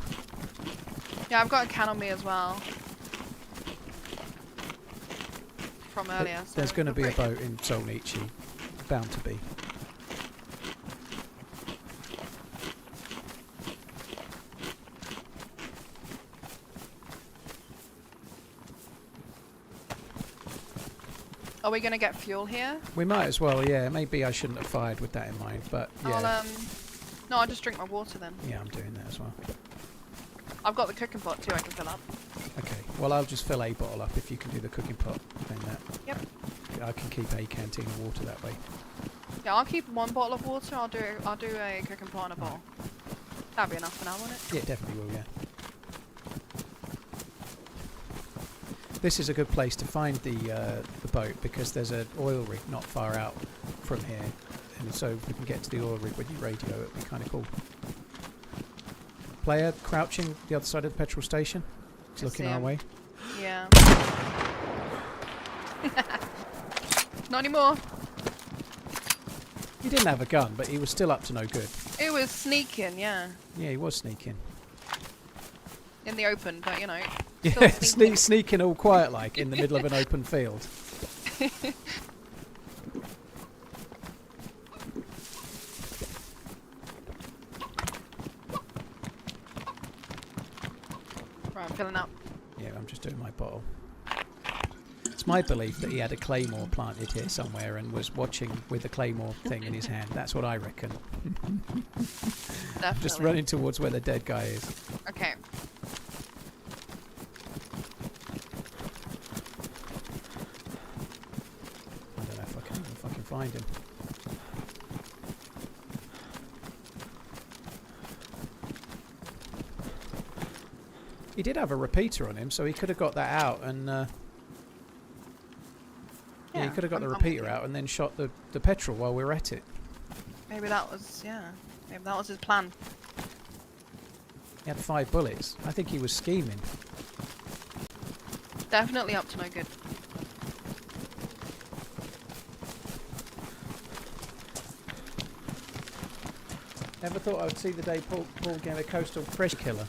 Yeah, I've got a can on me as well. From earlier. So There's going to feel be a free. boat in Solnichi. Bound to be. Are we gonna get fuel here? We might as well, yeah. Maybe I shouldn't have fired with that in mind, but yeah. No, I'll just drink my water then. Yeah, I'm doing that as well. I've got the cooking pot too. I can fill up. Okay, well I'll just fill a bottle up if you can do the cooking pot. Then Yep. I can keep a canteen of water that way. Yeah, I'll keep 1 bottle of water. I'll do a cooking pot and a bowl. That'll be enough for now, won't it? Yeah, it definitely will, yeah. This is a good place to find the boat because there's an oil rig not far out from here, and so if we can get to the oil rig with your radio, it'd be kind of cool. Player crouching the other side of the petrol station. He's I looking see our him. way. Yeah. Not anymore. He didn't have a gun, but he was still up to no good. It was sneaking, yeah, Yeah, he was sneaking. in the open, but you know. Yeah, Still sneaking. sneaking all quiet like in the middle of an open field. Right, I'm filling up. Yeah, I'm just doing my bottle. It's my belief that he had a claymore planted here somewhere and was watching with the claymore thing in his hand. That's what I reckon. Definitely. Just running towards where the dead guy is. Okay. I don't know if I can even fucking find him. He did have a repeater on him, so he could have got that out and... yeah, he Yeah, could have got the I'm with repeater you. out and then shot the petrol while we were at it. Maybe that was, yeah. Maybe that was his plan. He had 5 bullets. I think he was scheming. Definitely up to no good. Never thought I would see the day Paul get a coastal fresh killer.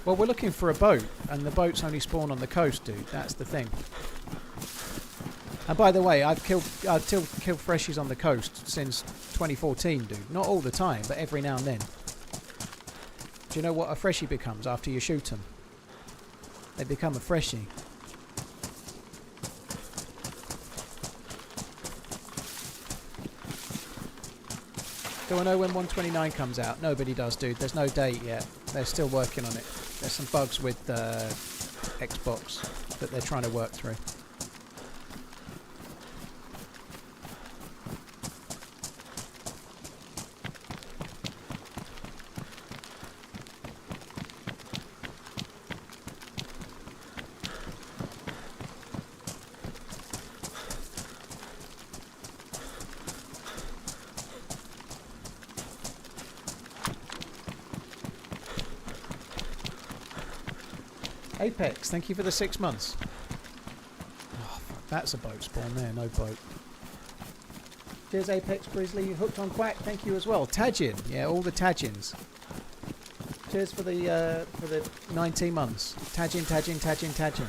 Well, we're looking for a boat, and the boats only spawn on the coast, dude. That's the thing. And by the way, I've killed freshies on the coast since 2014, dude. Not all the time, but every now and then. Do you know what a freshie becomes after you shoot them? They become a freshie. Do I know when 129 comes out? Nobody does, dude. There's no date yet. They're still working on it. There's some bugs with Xbox that they're trying to work through. Apex, thank you for the 6 months. Oh, fuck, that's a boat spawn there, no boat. Cheers, Apex Grizzly. Hooked on Quack, thank you as well. Tajin, yeah, all the Tajins. Cheers for the 19 months. Tajin.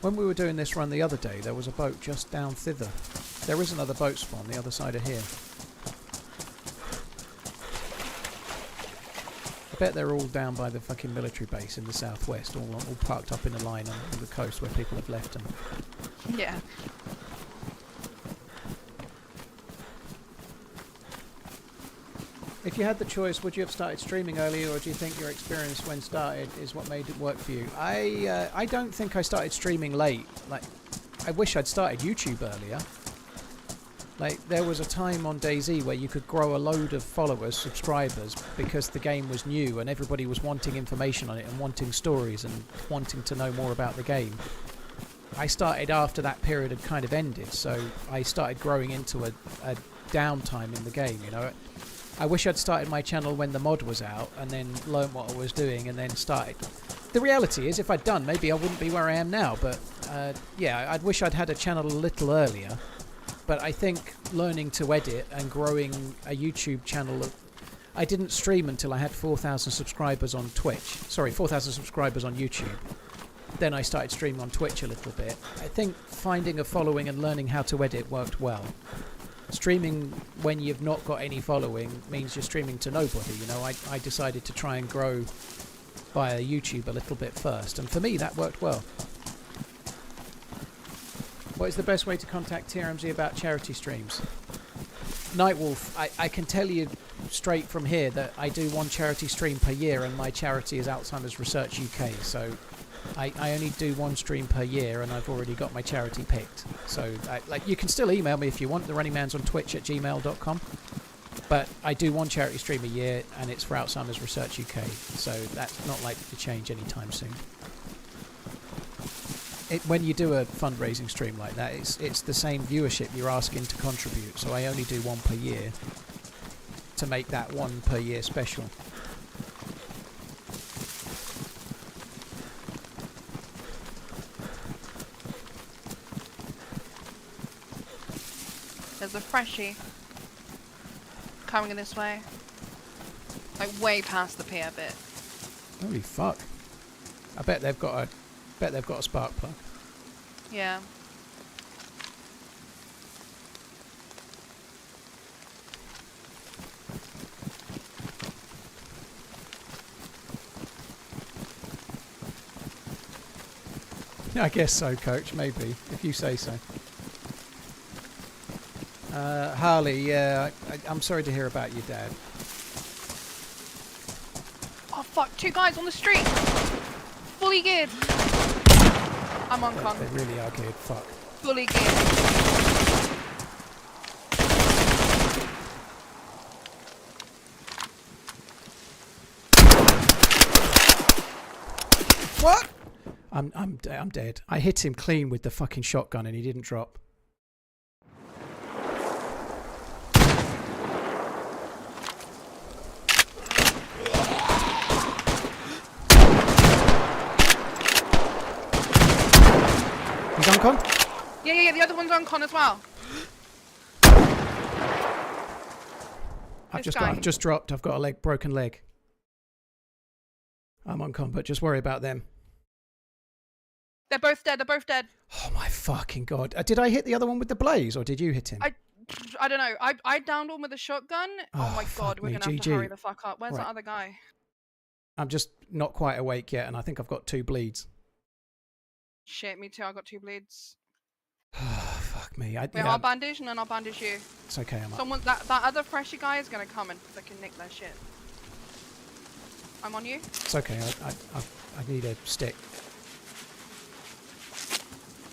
When we were doing this run the other day, there was a boat just down thither. There is another boat spawn the other side of here. I bet they're all down by the fucking military base in the southwest, all parked up in a line on the coast where people have left them. Yeah. If you had the choice, would you have started streaming earlier, or do you think your experience when started is what made it work for you? I don't think I started streaming late. Like, I wish I'd started YouTube earlier. Like, there was a time on DayZ where you could grow a load of followers, subscribers, because the game was new and everybody was wanting information on it and wanting stories and wanting to know more about the game. I started after that period had kind of ended, so I started growing into a downtime in the game, you know. I wish I'd started my channel when the mod was out and then learned what I was doing and then started. The reality is, if I'd done, maybe I wouldn't be where I am now, but yeah, I'd wish I'd had a channel a little earlier. But I think learning to edit and growing a YouTube channel, I didn't stream until I had 4,000 subscribers on Twitch. Sorry, 4,000 subscribers on YouTube. Then I started streaming on Twitch a little bit. I think finding a following and learning how to edit worked well. Streaming when you've not got any following means you're streaming to nobody. You know, I decided to try and grow via YouTube a little bit first, and for me that worked well. What is the best way to contact TRMZ about charity streams? Nightwolf, I can tell you straight from here that I do one charity stream per year, and my charity is Alzheimer's Research UK, so I only do one stream per year, and I've already got my charity picked. So, like, you can still email me if you want, TheRunningManZ on Twitch@gmail.com. But I do one charity stream a year, and it's for Alzheimer's Research UK. So that's not likely to change anytime soon. When you do a fundraising stream like that, it's the same viewership you're asking to contribute. So I only do one per year to make that one per year special. There's a freshie coming in this way. Like way past the pier bit. Holy fuck. I bet they've got a spark plug. Yeah. I guess so, Coach, maybe, if you say so. Harley, yeah, I'm sorry to hear about your dad. Oh fuck, 2 guys on the street! Fully geared! I'm on con. They really are good, fuck. Fully geared. What? I'm dead. I hit him clean with the fucking shotgun and he didn't drop. He's on con? Yeah, the other one's on con as well. I've This guy. just dropped. I've got a broken leg. I'm on con, but just worry about them. They're both dead. Oh my fucking god! Did I hit the other one with the blaze, or did you hit him? I don't know. I downed one with a shotgun. Oh my god, we're me, gonna have to GG. hurry the fuck up. Where's Right. that other guy? I'm just not quite awake yet, and I think I've got 2 bleeds. Shit, me too. I got 2 bleeds. Fuck me. Wait, I'll bandage and then I'll bandage you. It's okay. I'm up. Someone, that other freshy guy is gonna come and fucking nick their shit. I'm on you. It's okay. I need a stick.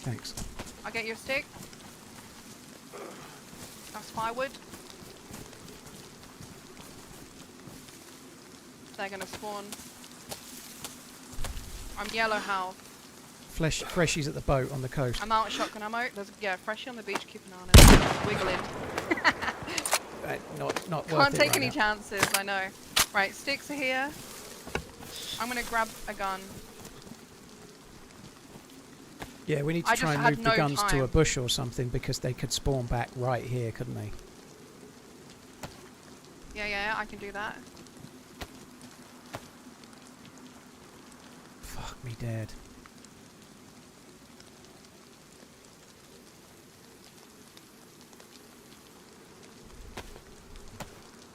Thanks. I'll get you a stick. That's firewood. They're gonna spawn. I'm yellow health. Freshies at the boat on the coast. I'm out of shotgun ammo. There's freshie on the beach keeping on it. Wiggling. Not worth Can't it take right any now. chances, I know. Right, sticks are here. I'm gonna grab a gun. Yeah, we need to I try just and had move the no guns to a time. bush or something because they could spawn back right here, couldn't they? Yeah, I can do that. Fuck me dead.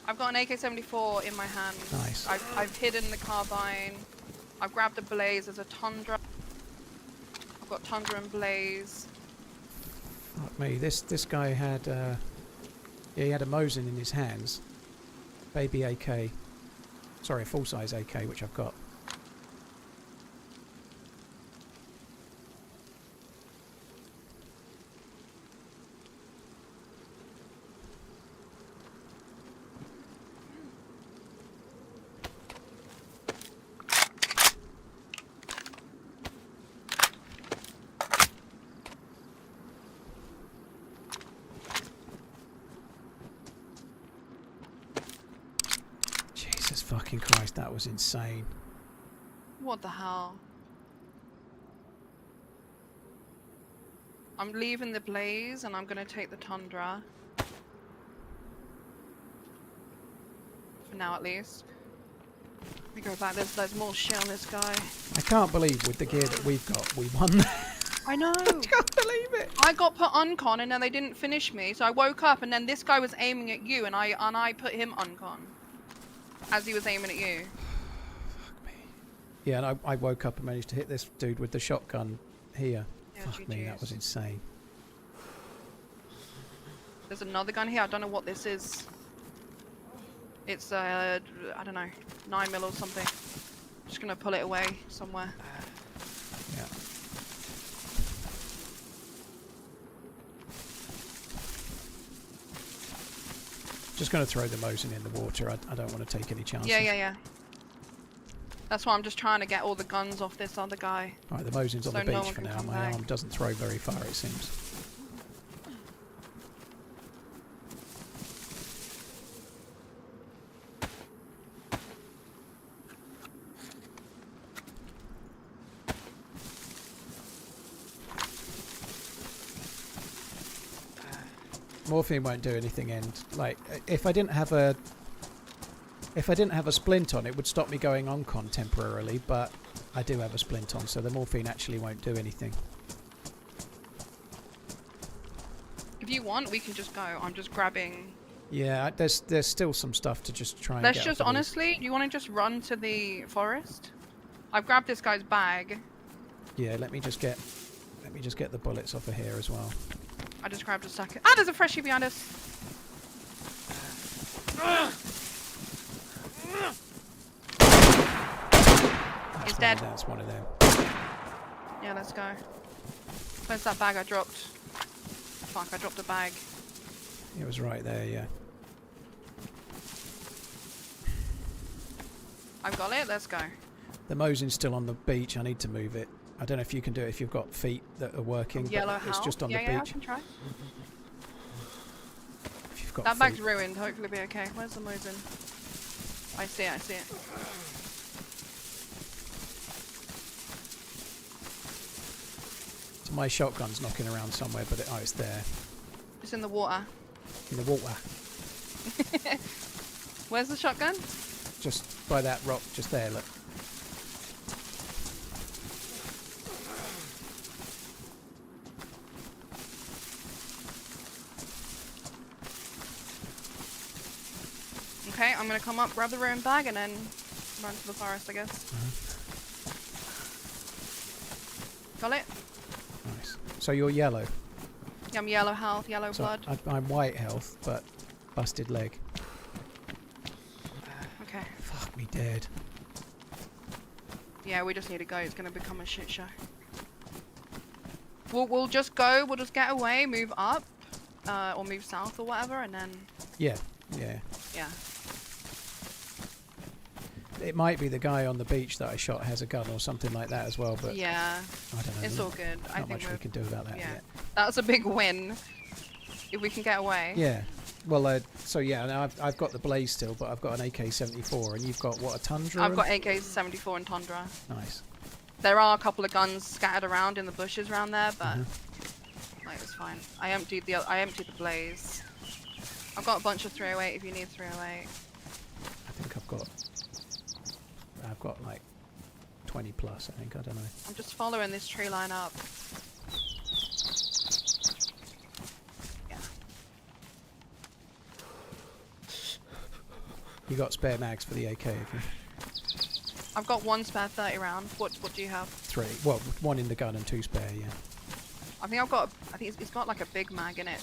I've got an AK-74 in my hand. Nice. I've hidden the carbine. I've grabbed a blaze. There's a tundra. I've got tundra and blaze. Fuck me. This guy had he had a Mosin in his hands. Baby AK. Sorry, a full-size AK, which I've got. Jesus fucking Christ, that was insane. What the hell? I'm leaving the blaze and I'm gonna take the tundra. For now at least. Let me go back, there's more shit on this guy. I can't believe with the gear that we've got, we won. I know! I can't believe it. I got put uncon and then they didn't finish me, so I woke up and then this guy was aiming at you and I put him uncon. As he was aiming at you. Fuck me. Yeah, and I woke up and managed to hit this dude with the shotgun here. Yeah, Fuck me, that GGs. was insane. There's another gun here, I don't know what this is. It's I don't know, 9mm or something. Just gonna pull it away somewhere. Yeah. Just going to throw the Mosin in the water. I don't want to take any chances. Yeah. That's why I'm just trying to get all the guns off this other guy. Right, the Mosin's on So the no beach one for can now. come My back. arm doesn't throw very far, it seems. Morphine won't do anything, and like if I didn't have a splint on, it would stop me going on con temporarily, but I do have a splint on, so the morphine actually won't do anything. If you want, we can just go. I'm just grabbing. Yeah, there's still some stuff to just try and Let's get just off of these. honestly, do you want to just run to the forest? I've grabbed this guy's bag. Yeah, let me just get the bullets off of here as well. I just grabbed a second. Ah, there's a freshie behind us. He's dead. That's one of them. Yeah, let's go. Where's that bag I dropped? Fuck, I dropped a bag. It was right there, yeah. I've got it, let's go. The Mosin's still on the beach. I need to move it. I don't know if you can do it if you've got feet that are working. Yellow but it's house. just on Yeah, the yeah, I beach. can try. If you've got That bag's feet. ruined. Hopefully it'll be okay. Where's the Mosin? I see it, I see it. So my shotgun's knocking around somewhere, but it's there. It's in the water. In the water. Where's the shotgun? Just by that rock, just there, look. Okay, I'm gonna come up, grab the ruined bag, and then run to the forest, I guess. Got it? Nice. So you're yellow. Yeah, I'm yellow health, yellow So blood. I'm white health, but busted leg. Okay. Fuck me dead. Yeah, we just need to go. It's gonna become a shit show. We'll just go. We'll just get away, move up, or move south or whatever, and then Yeah. yeah. It might be the guy on the beach that I shot has a gun or something like that as well, but Yeah, I don't know. it's all good. I Not think much we can do about that yeah, yet. that's a big win. If we can get away. Yeah. Well, so yeah, now I've got the Blaze still, but I've got an AK-74, and you've got what, a Tundra? I've got AK-74 and Tundra. Nice. There are a couple of guns scattered around in the bushes around there, but Mm-hmm. like it's fine. I emptied the Blaze. I've got a bunch of 308 if you need 308. I think I've got like 20 plus. I think, I don't know. I'm just following this tree line up. Yeah. You got spare mags for the AK, have you? I've got one spare 30 round. What do you have? 3. Well, 1 in the gun and 2 spare. Yeah. I think it's got like a big mag in it.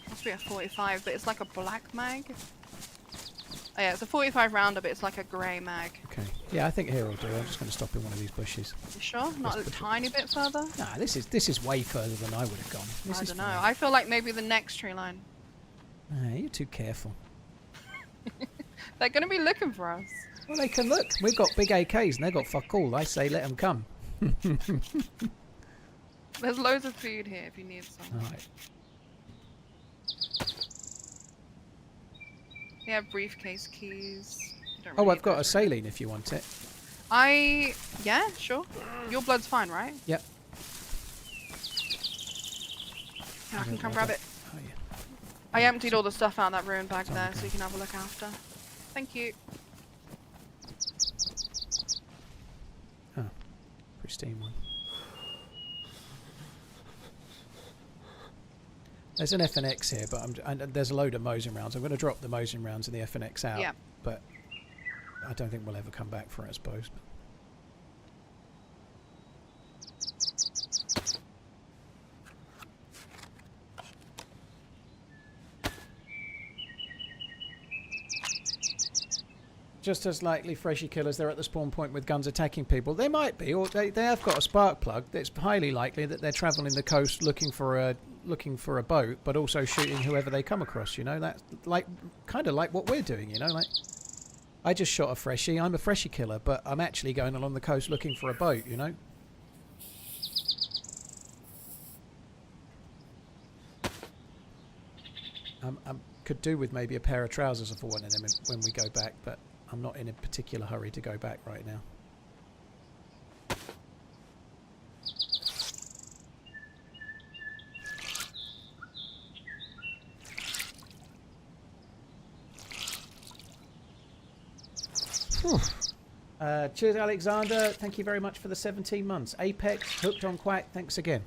Must be a 45, but it's like a black mag. Oh yeah, it's a 45 rounder, but it's like a grey mag. Okay. Yeah, I think here will do. I'm just going to stop in one of these bushes. You sure? Not a tiny bit further? Nah, this is way further than I would have gone. This I is don't know. fine. I feel like maybe the next tree line. Nah, you're too careful. They're gonna be looking for us. Well, they can look. We've got big AKs and they've got fuck all. I say let them come. There's loads of food here if you need some. Alright. We have briefcase keys. You don't Oh, really I've got a need those. saline if you want it. Yeah, sure. Your blood's fine, right? Yep. Yeah, I can come grab it. Oh, yeah. I emptied all the stuff out of that ruined bag Oh, there, okay. so you can have a look after. Thank you. Oh, pristine one. There's an FNX here, but and there's a load of Mosin rounds. I'm going to drop the Mosin rounds and the FNX out. Yeah. But I don't think we'll ever come back for it, I suppose. Just as likely freshy killers, they're at the spawn point with guns attacking people. They might be, or they have got a spark plug. It's highly likely that they're travelling the coast looking for a boat, but also shooting whoever they come across. You know, that's like kind of like what we're doing. You know, like I just shot a freshie. I'm a freshie killer, but I'm actually going along the coast looking for a boat. You know. I could do with maybe a pair of trousers for one of them when we go back, but I'm not in a particular hurry to go back right now. Cheers, Alexander. Thank you very much for the 17 months. Apex, hooked on Quack, thanks again.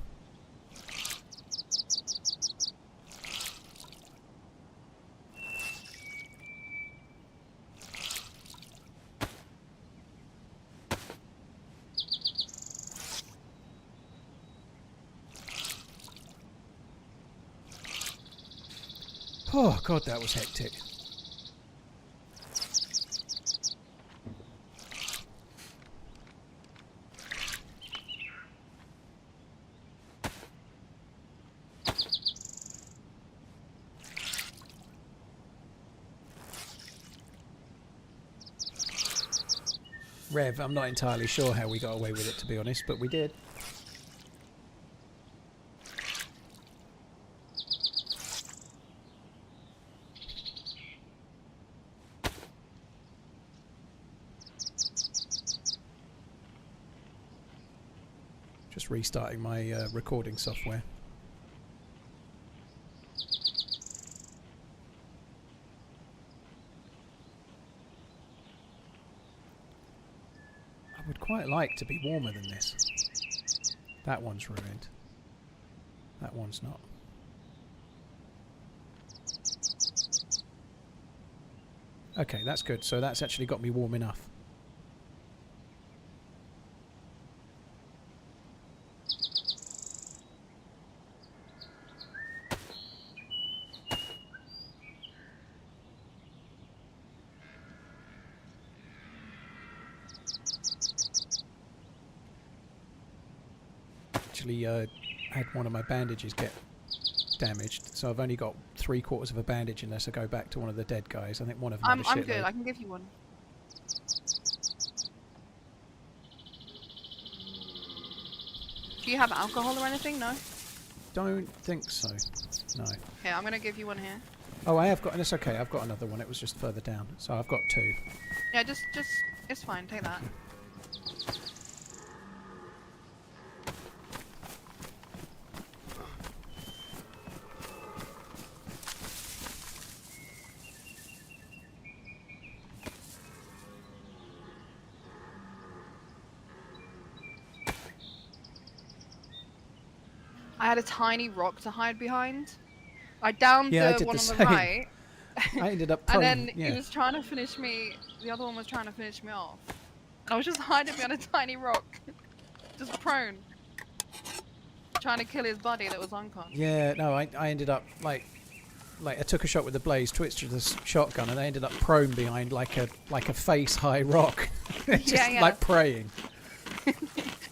Oh, God, that was hectic. Rev, I'm not entirely sure how we got away with it, to be honest, but we did. Just restarting my recording software. I would quite like to be warmer than this. That one's ruined. That one's not. Okay, that's good. So that's actually got me warm enough. Actually had one of my bandages get damaged, so I've only got 3/4 of a bandage unless I go back to one of the dead guys. I think one of them had a I'm shitload. good. I can give you one. Do you have alcohol or anything? No. Don't think so. No. Here, I'm gonna give you one here. Oh, I have got. And it's okay. I've got another one. It was just further down, so I've got 2. Yeah, just it's fine. Take that. I had a tiny rock to hide behind. I downed Yeah, I the did one the on the same. right. I ended up And prone. then Yeah. he was trying to finish me. The other one was trying to finish me off. I was just hiding behind a tiny rock, just prone, trying to kill his buddy that was unconscious. Yeah. No, I ended up like I took a shot with the blaze, twitched with the shotgun, and I ended up prone behind like a face high rock, just Yeah. like praying.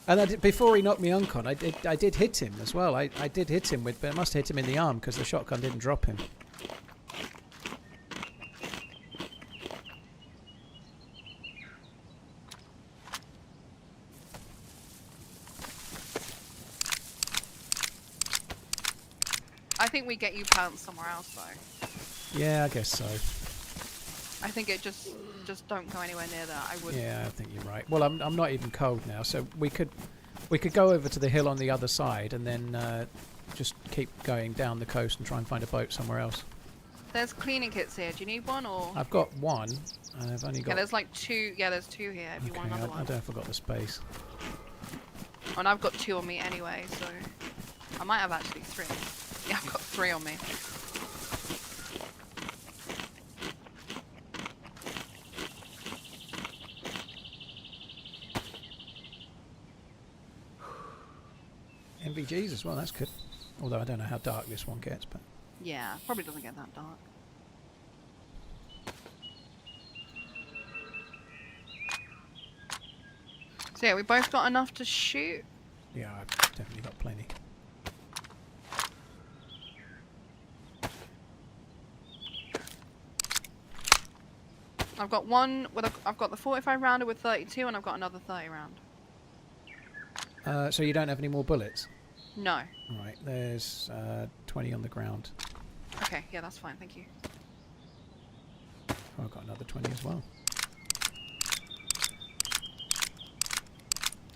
And I did, before he knocked me uncon, I did hit him as well. I did hit him with, but I must have hit him in the arm because the shotgun didn't drop him. I think we get you pants somewhere else though. Yeah, I guess so. I think it just don't go anywhere near that. I would. Yeah, I think you're right. Well, I'm not even cold now, so we could go over to the hill on the other side and then just keep going down the coast and try and find a boat somewhere else. There's cleaning kits here. Do you need one or? I've got one. I've only got. Yeah, there's like 2. Yeah, there's 2 here. If you Okay, want another I one. don't know if I've got the space. Oh, and I've got 2 on me anyway, so I might have actually 3. Yeah, I've got 3 on me. MVGs as well, that's good. Although I don't know how dark this one gets, but... Yeah, probably doesn't get that dark. So yeah, we both got enough to shoot. Yeah, I've definitely got plenty. I've got one with I've got the 45 rounder with 32, and I've got another 30 round. So you don't have any more bullets? No. Right, there's 20 on the ground. Okay, yeah, that's fine. Thank you. Oh, I've got another 20 as well.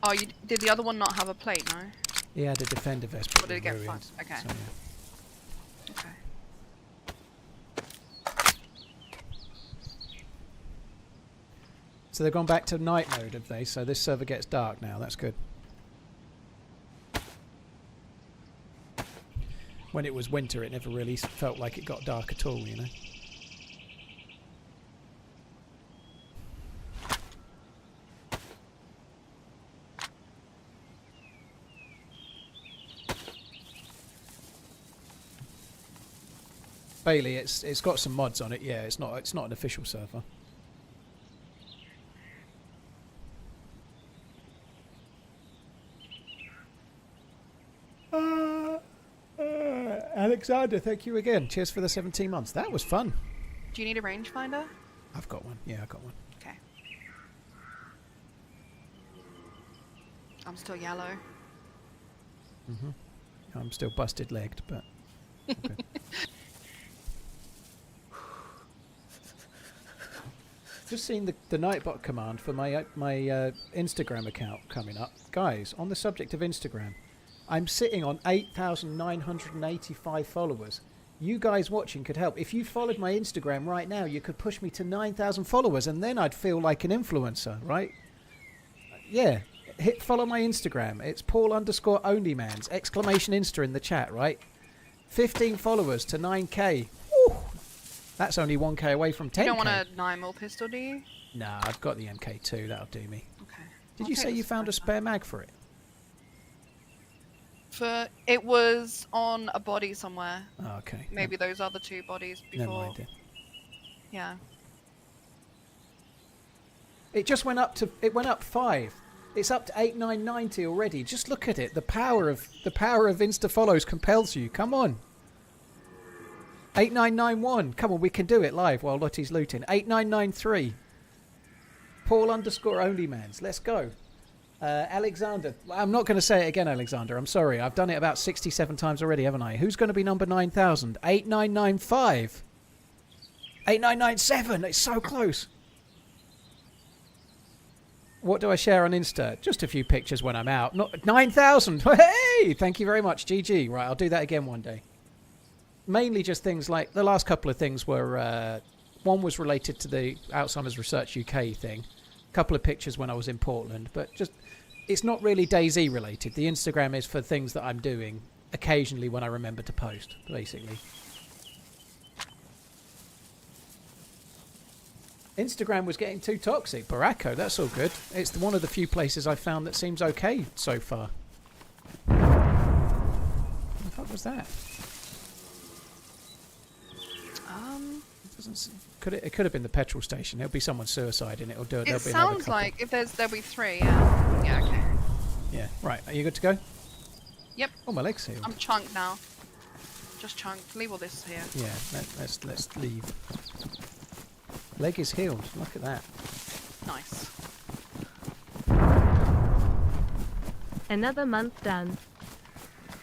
Oh, you did the other one not have a plate? No. Yeah, I had a defender vest, but Or did it get ruined, fucked? Okay. so, yeah. Okay. So they've gone back to night mode, have they? So this server gets dark now. That's good. When it was winter, it never really felt like it got dark at all, you know? Bailey, it's got some mods on it. Yeah, it's not an official server. Alexander, thank you again. Cheers for the 17 months. That was fun. Do you need a rangefinder? I've got one. Yeah, I got one. Okay. I'm still yellow. I'm still busted legged, but okay. Just seen the Nightbot command for my Instagram account coming up. Guys, on the subject of Instagram, I'm sitting on 8,985 followers. You guys watching could help. If you followed my Instagram right now, you could push me to 9,000 followers, and then I'd feel like an influencer, right? Yeah. Follow my Instagram. It's Paul_OnlyManZ. Exclamation Insta in the chat, right? 15 followers to 9k. Woo! That's only 1k away from 10k. You don't want a 9mm pistol, do you? Nah, I've got the MK2. That'll do me. Okay. Did you say you found a spare mag for it? It was on a body somewhere. Oh, okay. Maybe those other 2 bodies before. Never mind. Yeah. It just went up 5. It's up to 8,990 already. Just look at it. The power of Insta follows compels you. Come on. 8991. Come on, we can do it live while Lotty's looting. 8993. Paul_OnlyManZ. Let's go. Alexander. I'm not going to say it again, Alexander. I'm sorry. I've done it about 67 times already, haven't I? Who's going to be number 9,000? 8995. 8997. It's so close. What do I share on Insta? Just a few pictures when I'm out. Not 9,000. Hey! Thank you very much. GG. Right, I'll do that again one day. Mainly just things like... The last couple of things were... one was related to the Alzheimer's Research UK thing. A couple of pictures when I was in Portland. But just... It's not really DayZ related. The Instagram is for things that I'm doing occasionally when I remember to post, basically. Instagram was getting too toxic. Baracco, that's all good. It's one of the few places I've found that seems okay so far. What the fuck was that? It could have been the petrol station. There'll be someone suiciding. It'll do it. It sounds like if there'll be 3. Yeah. Yeah. Okay. Yeah. Right. Are you good to go? Yep. Oh, my leg's healed. I'm chunked now. Just chunked. Leave all this here. Yeah. Let's leave. Leg is healed. Look at that. Nice. Another month done.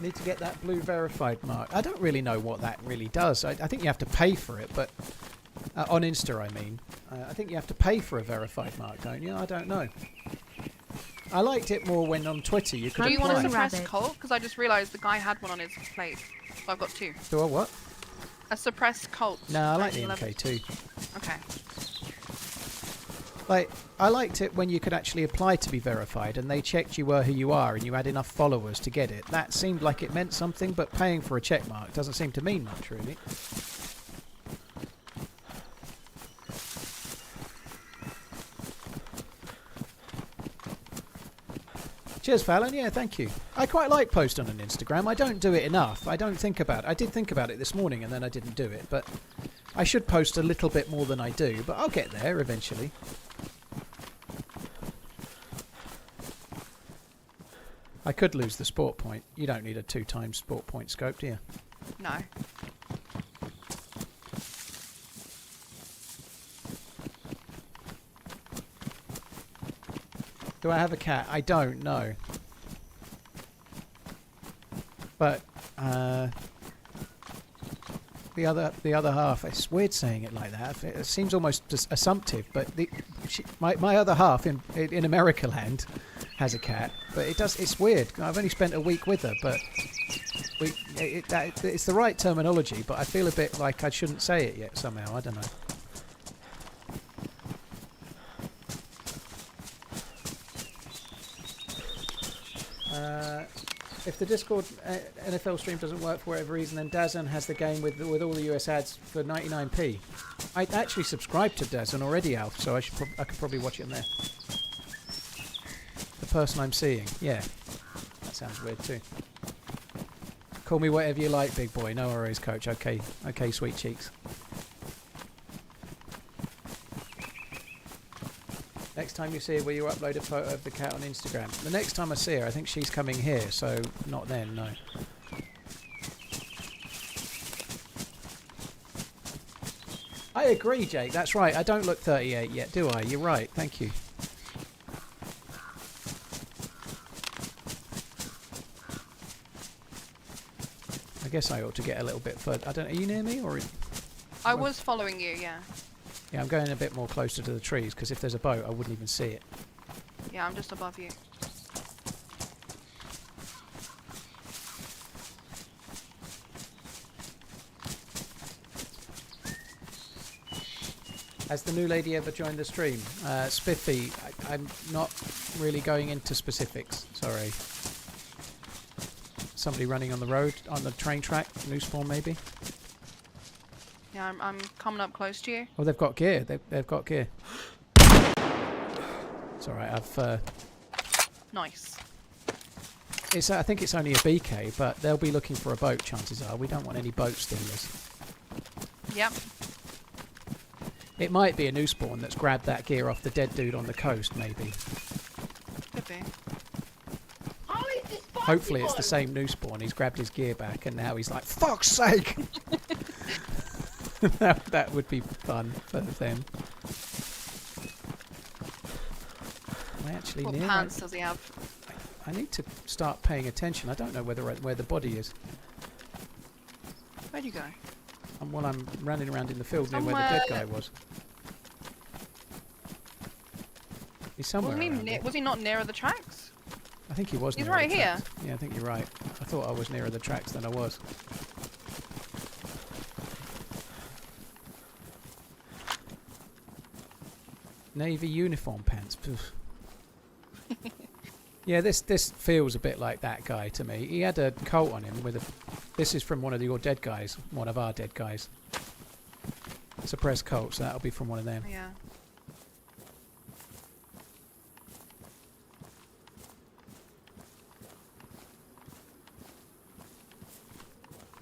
Need to get that blue verified mark. I don't really know what that really does. I think you have to pay for it, but on Insta, I mean. I think you have to pay for a verified mark, don't you? I don't know. I liked it more when on Twitter you could Do you want to apply. suppress cult? Because I just realised the guy had one on his plate. So I've got 2. Do I what? A suppressed cult. No, I like the 1911. MK2. Okay. Like, I liked it when you could actually apply to be verified and they checked you were who you are and you had enough followers to get it. That seemed like it meant something, but paying for a check mark doesn't seem to mean much, really. Cheers, Fallon. Yeah, thank you. I quite like posting on Instagram. I don't do it enough. I don't think about it. I did think about it this morning and then I didn't do it, but I should post a little bit more than I do, but I'll get there eventually. I could lose the sport point. You don't need a 2x sport point scope, do you? No. Do I have a cat? I don't know. But the other half. It's weird saying it like that. It seems almost just assumptive. But my other half in America land has a cat. But it's weird. I've only spent a week with her, but it's the right terminology. But I feel a bit like I shouldn't say it yet somehow. I don't know. If the Discord NFL stream doesn't work for whatever reason, then DAZN has the game with all the US ads for 99p. I actually subscribed to DAZN already, Alf, so I could probably watch it in there. The person I'm seeing, yeah, that sounds weird too. Call me whatever you like, big boy. No worries, coach. Okay, sweet cheeks. Next time you see her, will you upload a photo of the cat on Instagram? The next time I see her, I think she's coming here, so not then, no. I agree, Jake. That's right. I don't look 38 yet, do I? You're right. Thank you. guess I ought to get a little bit further. I don't. Are you near me or? I was following you, yeah. Yeah, I'm going a bit more closer to the trees because if there's a boat, I wouldn't even see it. Yeah, I'm just above you. Has the new lady ever joined the stream? Spiffy, I'm not really going into specifics. Sorry. Somebody running on the road, on the train track, new spawn maybe? Yeah, I'm coming up close to you. Oh, they've got gear. They've got gear. It's alright, I've... Nice. I think it's only a BK, but they'll be looking for a boat, chances are. We don't want any boat stealers. Yep. It might be a new spawn that's grabbed that gear off the dead dude on the coast, maybe. Could be. Hopefully it's the same new spawn. He's grabbed his gear back and now he's like, fuck's sake! that would be fun for them. Am I actually What near? pants does he have? I need to start paying attention. I don't know where the body is. Where'd you go? And while I'm running around in the field near where the dead guy was. He's somewhere around here. Was he not nearer the tracks? I think he was He's nearer right the here. tracks. Yeah, I think you're right. I thought I was nearer the tracks than I was. Navy uniform pants. Yeah, this feels a bit like that guy to me. He had a coat on him with a... This is from one of your dead guys. One of our dead guys. Suppressed coat, so that'll be from one of them. Yeah.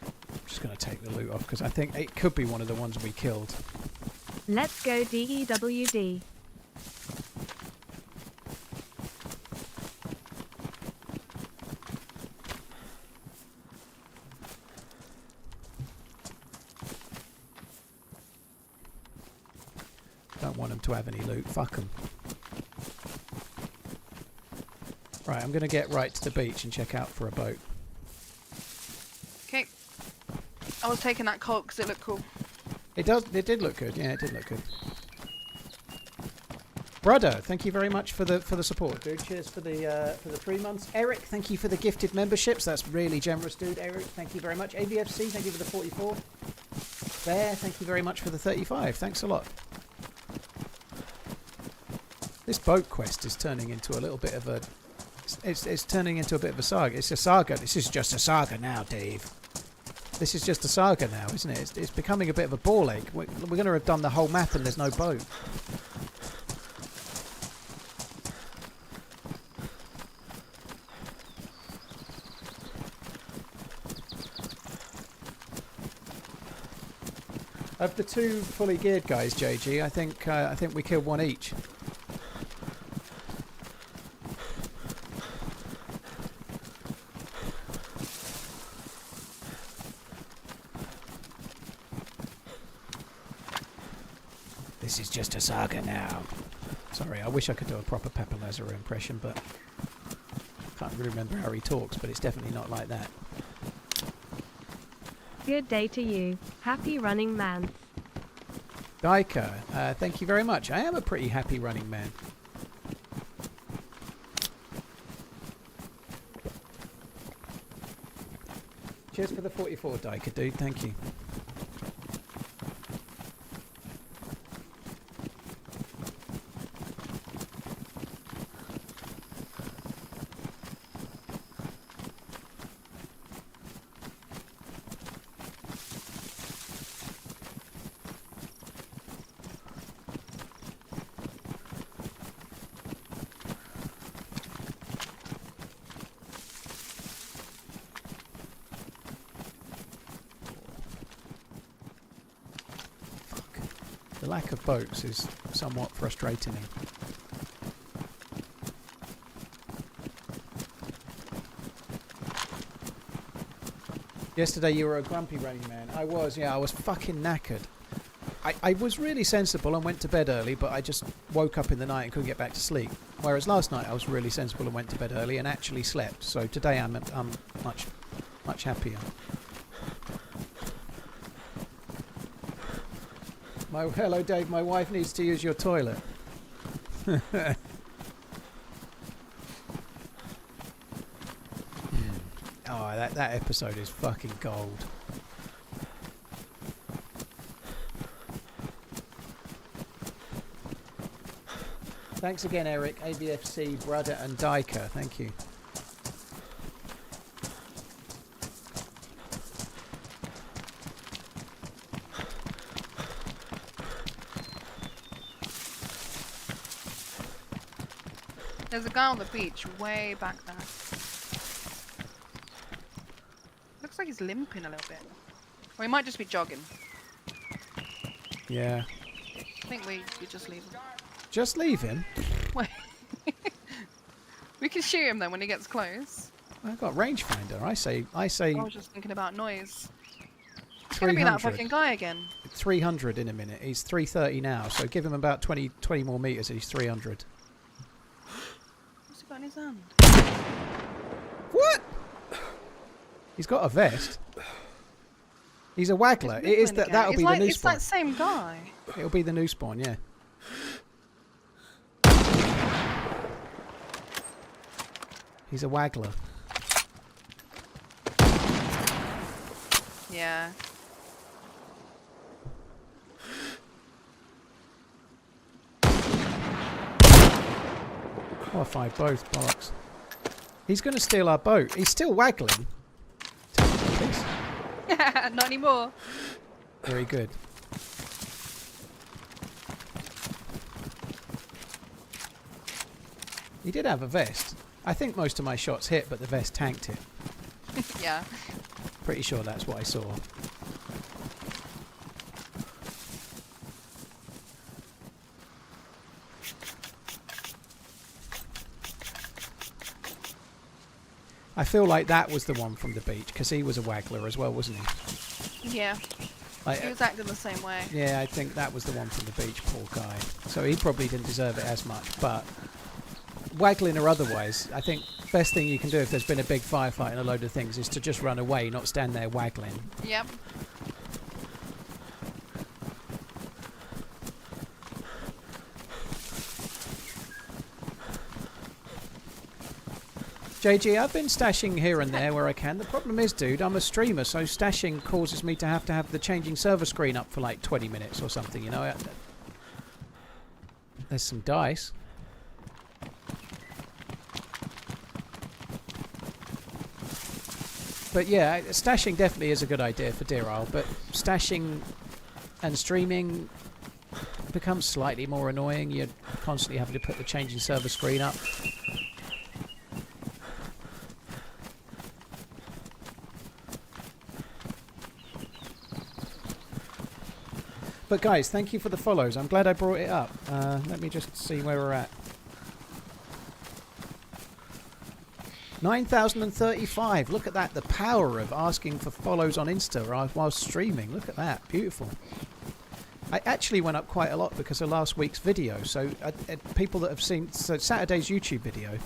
I'm just going to take the loot off because I think it could be one of the ones we killed. Let's go DEWD. Don't want them to have any loot. Fuck them. Right, I'm going to get right to the beach and check out for a boat. Okay. I was taking that coat because it looked cool. It did look good. Yeah, it did look good. Brother, thank you very much for the support, dude. Cheers for the 3 months. Eric, thank you for the gifted memberships. That's really generous, dude. Eric, thank you very much. AVFC, thank you for the 44. Bear, thank you very much for the 35. Thanks a lot. This boat quest is turning into a little bit of a... It's turning into a bit of a saga. It's a saga. This is just a saga now, Dave. This is just a saga now, isn't it? It's becoming a bit of a ball ache. We're going to have done the whole map and there's no boat. Of the two fully geared guys, JG, I think we killed one each. This is just a saga now. Sorry, I wish I could do a proper Pepper Lazaro impression, but I can't really remember how he talks, but it's definitely not like that. Good day to you. Happy running man. Daika, thank you very much. I am a pretty happy running man. Cheers for the 44, Daika, dude. Thank you. The lack of boats is somewhat frustrating. Yesterday you were a grumpy running man. I was, yeah, I was fucking knackered. I was really sensible and went to bed early, but I just woke up in the night and couldn't get back to sleep. Whereas last night I was really sensible and went to bed early and actually slept. So today I'm much happier. Hello, Dave. My wife needs to use your toilet. Oh, that episode is fucking gold. Thanks again, Eric, ABFC, Brother, and Diker. Thank you. There's a guy on the beach way back there. Looks like he's limping a little bit. Or he might just be jogging. Yeah. I think we just leave him. Just leave him? Wait. We can shoot him then when he gets close. I've got rangefinder. I say I was just thinking about noise. It's 300. gonna be that fucking guy again. 300 in a minute. He's 330 now, so give him about 20 more meters and he's 300. What's he got in his hand? What? He's got a vest. He's a waggler. It is that. That'll be the new It's spawn. that same guy. It'll be the new spawn, yeah. He's a waggler. Yeah. Oh, I fired both, bollocks. He's going to steal our boat. He's still waggling. Please. Not anymore. Very good. He did have a vest. I think most of my shots hit, but the vest tanked it. Yeah. Pretty sure that's what I saw. I feel like that was the one from the beach, because he was a waggler as well, wasn't he? Yeah. Like, He was acting the same way. yeah, I think that was the one from the beach, poor guy. So he probably didn't deserve it as much, but waggling or otherwise, I think best thing you can do if there's been a big firefight and a load of things is to just run away, not stand there waggling. Yep. JG, I've been stashing here and there where I can. The problem is, dude, I'm a streamer, so stashing causes me to have the changing server screen up for like 20 minutes or something, you know? There's some dice. But yeah, stashing definitely is a good idea for Deer Isle, but stashing and streaming becomes slightly more annoying. You're constantly having to put the changing server screen up. But guys, thank you for the follows. I'm glad I brought it up. Let me just see where we're at. 9,035. Look at that. The power of asking for follows on Insta while streaming. Look at that. Beautiful. I actually went up quite a lot because of last week's video. So people that have seen Saturday's YouTube video,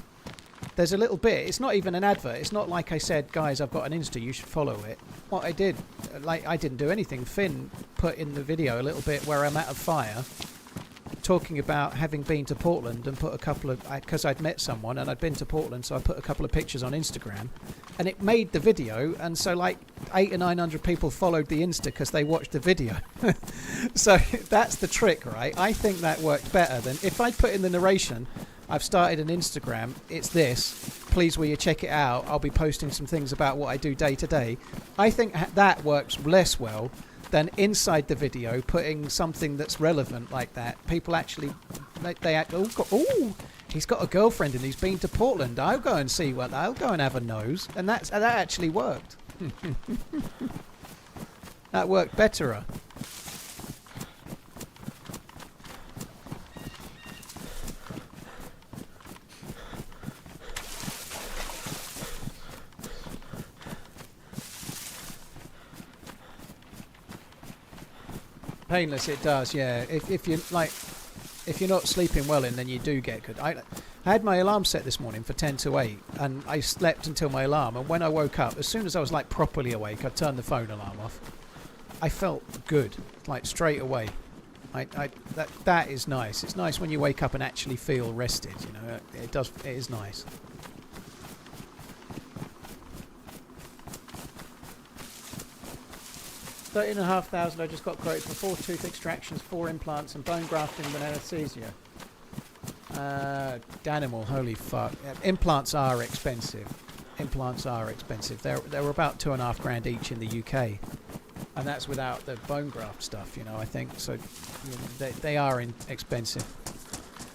there's a little bit. It's not even an advert. It's not like I said, guys, I've got an Insta. You should follow it. What I did, like I didn't do anything. Finn put in the video a little bit where I'm at a fire, talking about having been to Portland and put a couple of, because I'd met someone and I'd been to Portland, so I put a couple of pictures on Instagram, and it made the video, and so like 800 or 900 people followed the Insta because they watched the video. So that's the trick, right? I think that worked better than if I put in the narration, I've started an Instagram, it's this, please will you check it out, I'll be posting some things about what I do day to day. I think that works less well than inside the video putting something that's relevant like that. People actually, they act, oh, he's got a girlfriend and he's been to Portland. I'll go and see what, I'll go and have a nose. And that actually worked. That worked better. Painless, it does, yeah. If you like, if you're not sleeping well in, then you do get good. I had my alarm set this morning for 10 to 8, and I slept until my alarm. And when I woke up, as soon as I was like properly awake, I turned the phone alarm off. I felt good, like straight away. That is nice. It's nice when you wake up and actually feel rested. You know, it is nice. $13,500. I just got quoted for 4 tooth extractions, 4 implants, and bone grafting with anesthesia. Danimal, holy fuck! Implants are expensive. Implants are expensive. They were about $2,500 each in the UK, and that's without the bone graft stuff. You know, I think so. You know, they are expensive.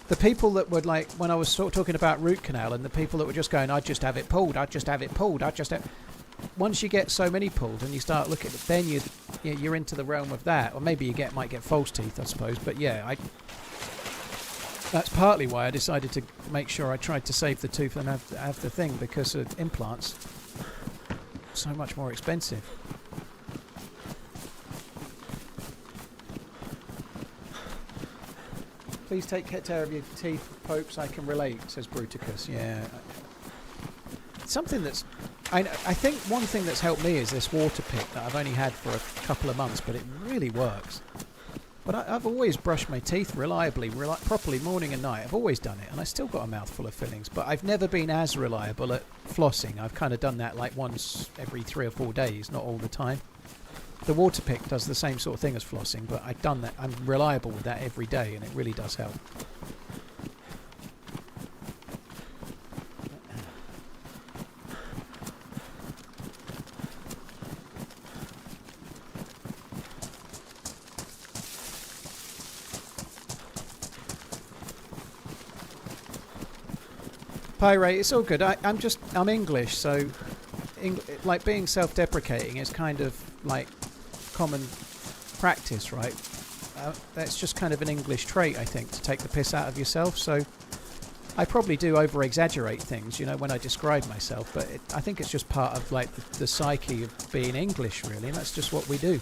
The people that would like when I was talking about root canal, and the people that were just going, "I'd just have it pulled. I'd just have it pulled. I'd just have." Once you get so many pulled and you start looking at it, then you're into the realm of that, or maybe might get false teeth, I suppose. But yeah, that's partly why I decided to make sure I tried to save the tooth and have the thing, because implants so much more expensive. Please take care of your teeth, Popes. I can relate, says Bruticus. Yeah, something that's. I think one thing that's helped me is this water pick that I've only had for a couple of months, but it really works. But I've always brushed my teeth reliably, properly, morning and night. I've always done it, and I still got a mouthful of fillings. But I've never been as reliable at flossing. I've kind of done that like once every 3 or 4 days, not all the time. The water pick does the same sort of thing as flossing, but I've done that. I'm reliable with that every day, and it really does help. Pyrate, it's all good. I'm English, so like being self-deprecating is kind of like common practice, right? That's just kind of an English trait, I think, to take the piss out of yourself. So I probably do over-exaggerate things, you know, when I describe myself. But I think it's just part of like the psyche of being English, really. And that's just what we do.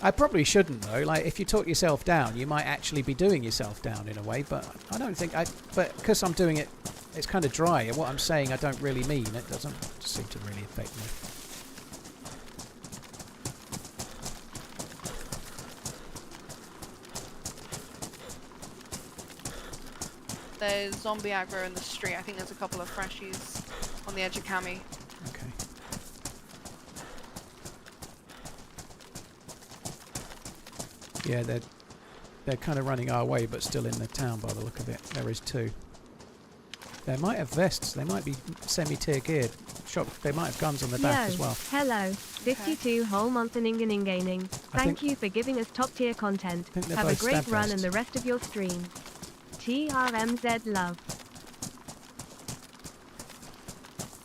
I probably shouldn't, though. Like, if you talk yourself down, you might actually be doing yourself down in a way. But I don't think but because I'm doing it, it's kind of dry. And what I'm saying, I don't really mean. It doesn't seem to really affect me. There's zombie aggro in the street. I think there's a couple of freshies on the edge of Cami. Okay. Yeah, they're kind of running our way, but still in the town by the look of it. There is 2. They might have vests. They might be semi-tier geared. They might have guns on the back as well. Hello, 52 whole month in Inganing. Thank you for giving us top tier content. Have a great run and the rest of your stream. TRMZ love.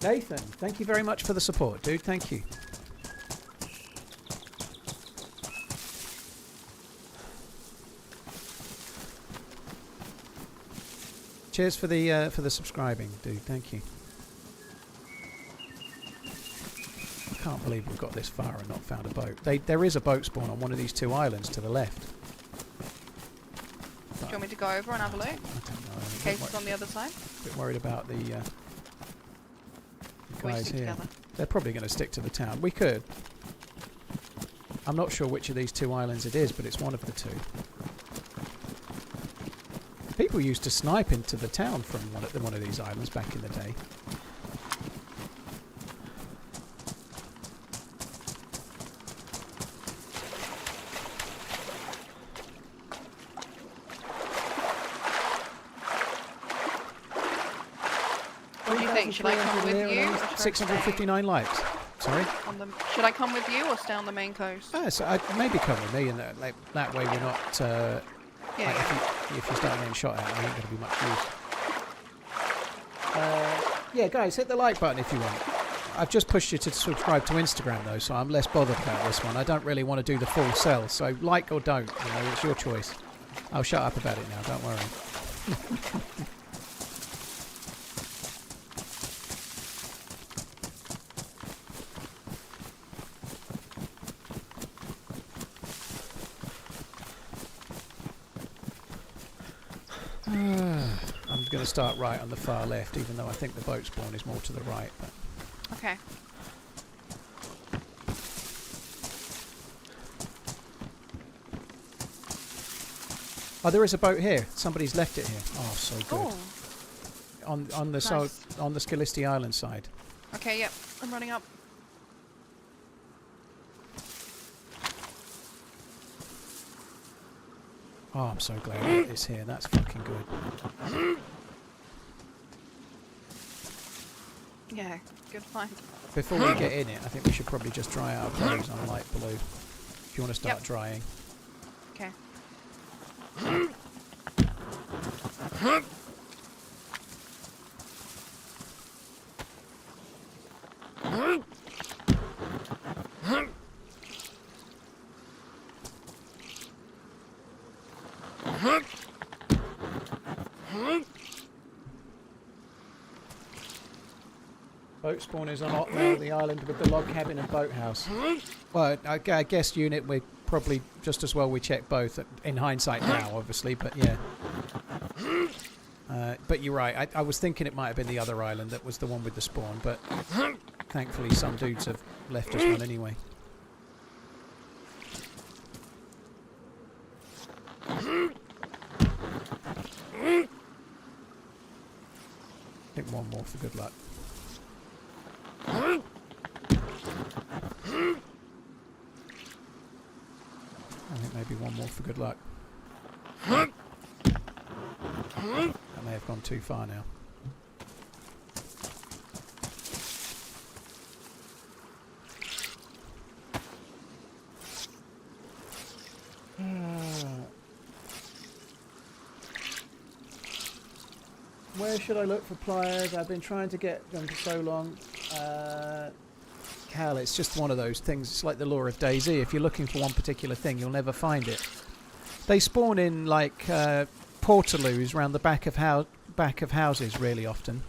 Nathan, thank you very much for the support, dude. Thank you. Cheers for the subscribing, dude. Thank you. I can't believe we've got this far and not found a boat. There is a boat spawn on one of these 2 islands to the left. Do you want me to go over and have a look? I don't know. In case it's on the other side? A bit worried about the guys here. Together. They're probably going to stick to the town. We could. I'm not sure which of these 2 islands it is, but it's one of the 2. People used to snipe into the town from one of these islands back in the day. What do you think? Should I come with you? Or should I 659 likes. Sorry? Should I come with you or stay on the main coast? So I'd maybe come with me, and that way we're not... Yeah. If you're starting getting shot at, it ain't going to be much use. Yeah, guys, hit the like button if you want. I've just pushed you to subscribe to Instagram, though, so I'm less bothered about this one. I don't really want to do the full sell, so like or don't. You know, it's your choice. I'll shut up about it now, don't worry. I'm going to start right on the far left, even though I think the boat spawn is more to the right. But Okay. Oh, there is a boat here. Somebody's left it here. Oh, so good. Oh. On the on the Scalisti Island side. Okay, yep. I'm running up. Oh, I'm so glad I got this here. That's fucking good. Yeah, good find. Before we get in it, I think we should probably just dry out our clothes on light blue. If you want to start drying. Okay. Boat spawn is on the island with the log cabin and boathouse. Well, I guess unit, we probably just as well we check both in hindsight now, obviously, but yeah. But you're right, I was thinking it might have been the other island that was the one with the spawn, but thankfully some dudes have left us one anyway. I think one more for good luck. I think maybe one more for good luck. That may have gone too far now. Where should I look for pliers? I've been trying to get them for so long. Cal, it's just one of those things. It's like the law of DayZ. If you're looking for one particular thing, you'll never find it. They spawn in like portaloos around the back of houses really often.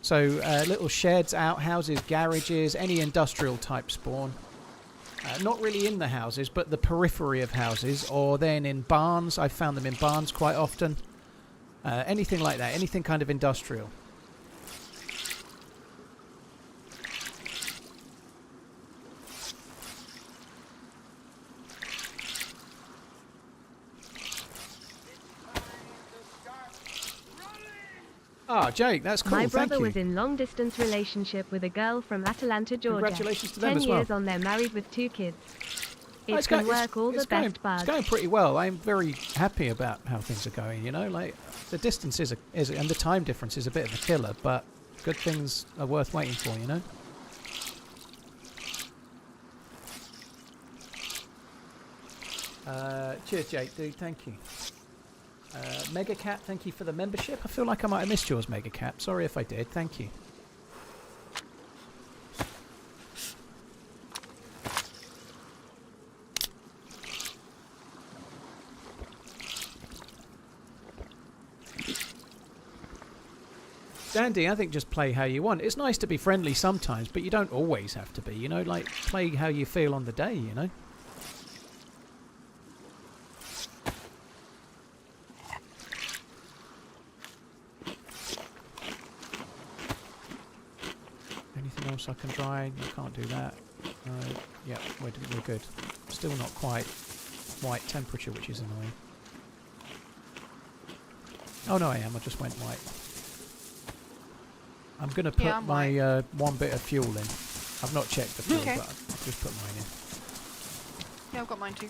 So little sheds, outhouses, garages, any industrial type spawn. Not really in the houses, but the periphery of houses, or then in barns. I've found them in barns quite often. Anything like that, anything kind of industrial. Ah, Jake, that's cool. My brother Thank you. was in long-distance relationship with a girl from Atlanta, Georgia. Congratulations to them 10 as well. years on, they're married with 2 kids. Oh, It can work all the best bugs. It's going pretty well. I'm very happy about how things are going, you know. Like, the distance is and the time difference is a bit of a killer, but good things are worth waiting for, you know. Cheers, Jake, dude. Thank you. Mega Cat, thank you for the membership. I feel like I might have missed yours, Mega Cat. Sorry if I did. Thank you. Dandy, I think just play how you want. It's nice to be friendly sometimes, but you don't always have to be, you know, like play how you feel on the day, you know. Anything else I can dry? I can't do that. Yeah, we're good. Still not quite white temperature, which is annoying. Oh no, I am. I just went white. I'm going to put my one bit of fuel in. I've not checked the fuel, but I've just put mine in. Yeah, I've got mine too.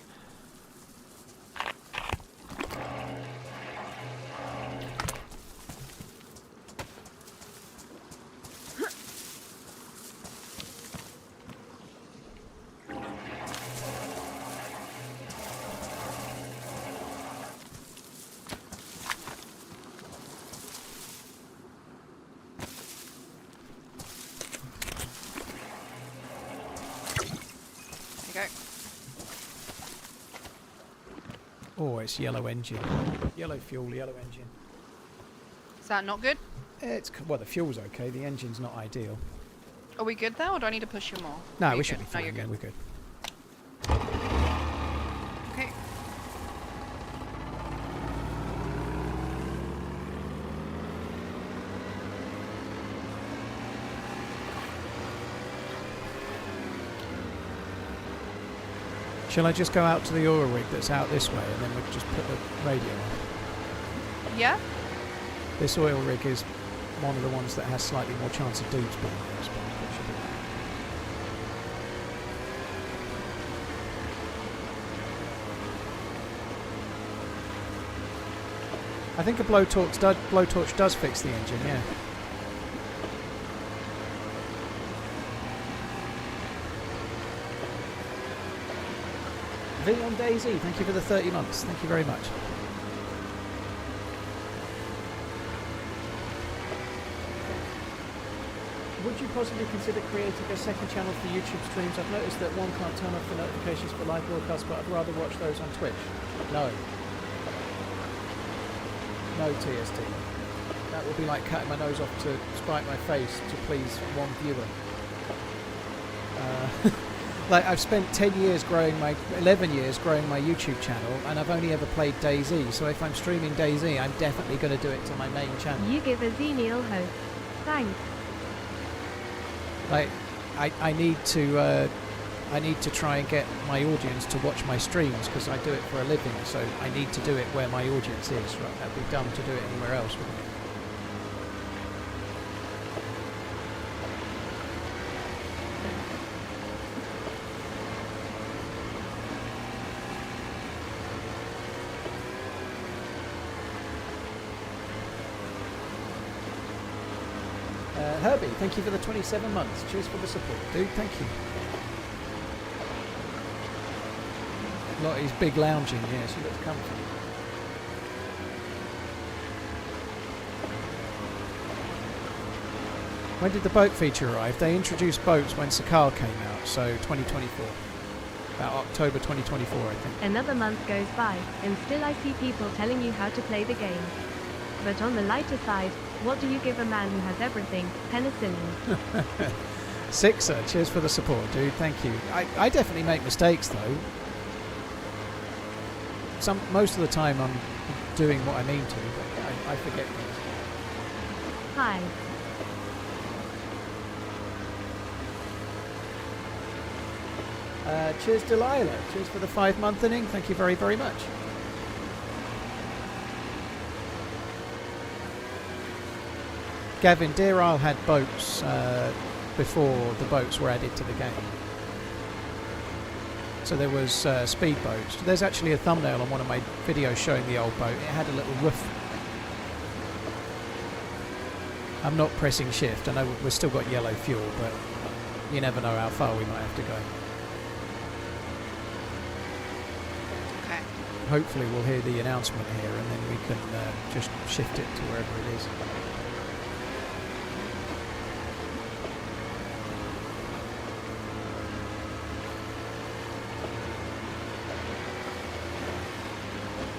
Oh, it's yellow engine. Yellow fuel, yellow engine. Is that not good? Well, the fuel's okay. The engine's not ideal. Are we good though, or do I need to push you more? No, we should be fine. No, you're good. We're good. Okay. Shall I just go out to the oil rig that's out this way and then we'll just put the radio on? Yeah? This oil rig is one of the ones that has slightly more chance of dudes being there, I suppose. But it should be right. I think a blowtorch does fix the engine, yeah. V on DayZ, thank you for the 30 months. Thank you very much. Would you possibly consider creating a second channel for YouTube streams? I've noticed that one can't turn off the notifications for live broadcasts, but I'd rather watch those on Twitch. No. No, TSD. That would be like cutting my nose off to spite my face to please one viewer. Like, I've spent 11 years growing my YouTube channel, and I've only ever played DayZ, so if I'm streaming DayZ, I'm definitely going to do it to my main channel. You give a Xenial host. Thanks. Like, I need to try and get my audience to watch my streams, because I do it for a living, so I need to do it where my audience is, right? That'd be dumb to do it anywhere else, wouldn't it? Herbie, thank you for the 27 months. Cheers for the support, dude. Thank you. Lotty's big lounging, yeah, she looks comfy. When did the boat feature arrive? They introduced boats when Sakar came out, so 2024. About October 2024, I think. Another month goes by, and still I see people telling you how to play the game. But on the lighter side, what do you give a man who has everything? Penicillin. Sixer, cheers for the support, dude. Thank you. I definitely make mistakes, though. Most of the time I'm doing what I mean to, but I forget things. Hi. Cheers, Delilah. Cheers for the 5-month inning. Thank you very, very much. Gavin, Deer Isle had boats before the boats were added to the game. So there was speedboats. There's actually a thumbnail on one of my videos showing the old boat. It had a little roof. I'm not pressing shift. I know we've still got yellow fuel, but you never know how far we might have to go. Okay. Hopefully we'll hear the announcement here and then we can just shift it to wherever it is.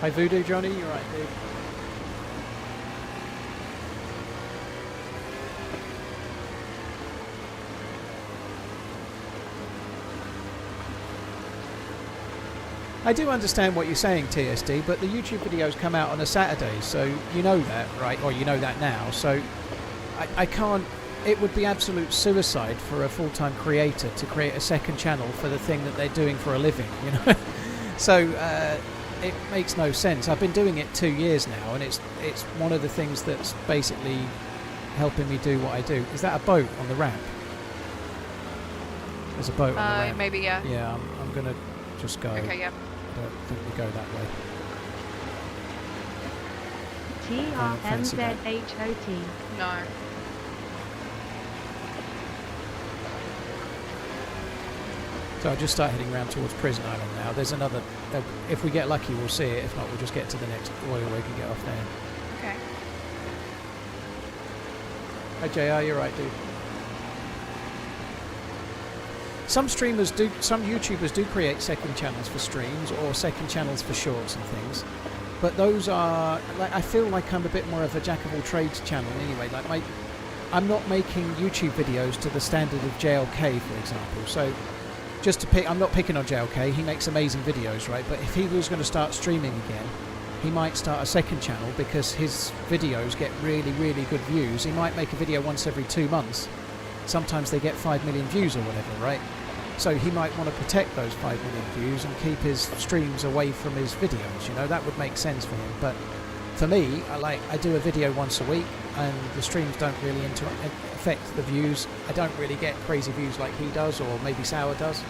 Hi Voodoo Johnny, you're right, dude. I do understand what you're saying, TSD, but the YouTube videos come out on a Saturday, so you know that, right? Or you know that now, so I can't... It would be absolute suicide for a full-time creator to create a second channel for the thing that they're doing for a living, you know? So, it makes no sense. I've been doing it 2 years now, and it's one of the things that's basically helping me do what I do. Is that a boat on the ramp? There's a boat on the ramp. Maybe, yeah. Yeah, I'm gonna just go. Okay, yeah. I don't think we go that way. TRMZHOT. No. So I'll just start heading round towards Prison Island now. There's another... if we get lucky, we'll see it. If not, we'll just get to the next oil rig and get off there. Okay. Hi, JR, you're right, dude. Some YouTubers do create second channels for streams or second channels for shorts and things. But those are... I feel like I'm a bit more of a jack-of-all-trades channel anyway. I'm not making YouTube videos to the standard of JLK, for example. So... Just to pick, I'm not picking on JLK, he makes amazing videos, right? But if he was going to start streaming again, he might start a second channel because his videos get really, really good views. He might make a video once every 2 months. Sometimes they get 5 million views or whatever, right? So he might want to protect those 5 million views and keep his streams away from his videos. You know, that would make sense for him. But for me, I do a video once a week, and the streams don't really affect the views. I don't really get crazy views like he does, or maybe Sour does.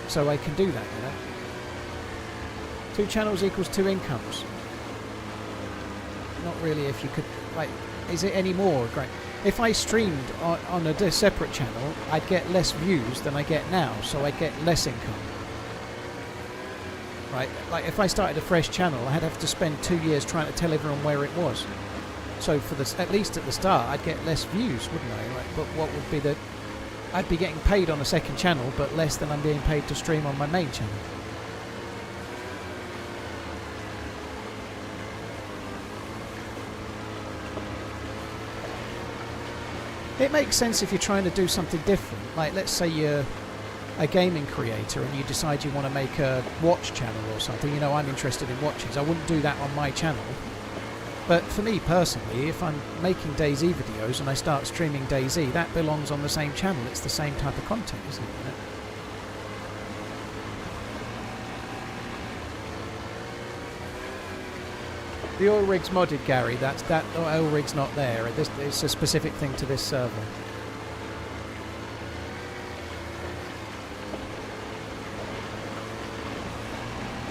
So I can do that, you know. 2 channels equals 2 incomes. Not really. If you could, like, is it any more? Great. If I streamed on a separate channel, I'd get less views than I get now, so I'd get less income. Right? Like, if I started a fresh channel, I'd have to spend 2 years trying to tell everyone where it was. So for this, at least at the start, I'd get less views, wouldn't I? Like, but what would be the... I'd be getting paid on a second channel, but less than I'm being paid to stream on my main channel. It makes sense if you're trying to do something different. Like, let's say you're a gaming creator and you decide you want to make a watch channel or something. You know, I'm interested in watches. I wouldn't do that on my channel. But for me personally, if I'm making DayZ videos and I start streaming DayZ, that belongs on the same channel. It's the same type of content, isn't it? The oil rig's modded, Gary. That oil rig's not there. It's a specific thing to this server.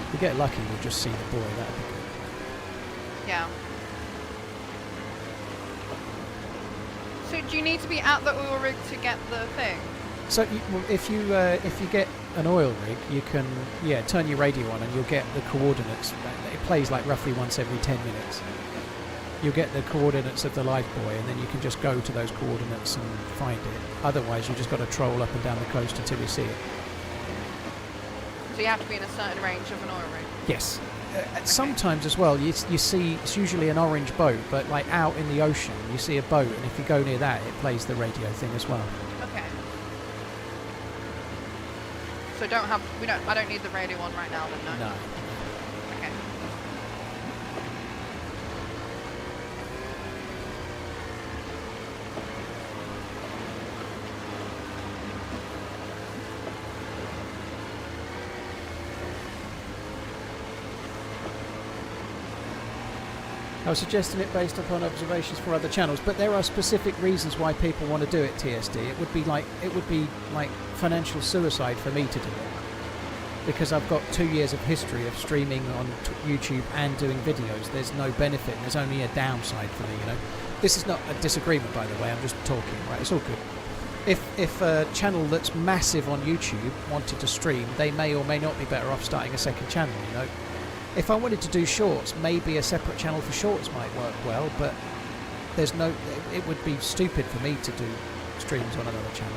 If we get lucky, we'll just see the boy. That'd be good. Yeah. So do you need to be at the oil rig to get the thing? So if you get an oil rig, you can turn your radio on and you'll get the coordinates. It plays like roughly once every 10 minutes. You'll get the coordinates of the life buoy, and then you can just go to those coordinates and find it. Otherwise, you just got to troll up and down the coast until you see it. So you have to be in a certain range of an oil rig? Yes. Sometimes as well, you see it's usually an orange boat, but like out in the ocean, you see a boat, and if you go near that, it plays the radio thing as well. Okay. So I don't need the radio on right now then, no? No. Okay. I was suggesting it based upon observations for other channels, but there are specific reasons why people want to do it, TSD. It would be like financial suicide for me to do it, because I've got 2 years of history of streaming on YouTube and doing videos. There's no benefit, and there's only a downside for me, you know. This is not a disagreement, by the way. I'm just talking, right? It's all good. If a channel that's massive on YouTube wanted to stream, they may or may not be better off starting a second channel, you know. If I wanted to do shorts, maybe a separate channel for shorts might work well, but there's no... It would be stupid for me to do streams on another channel.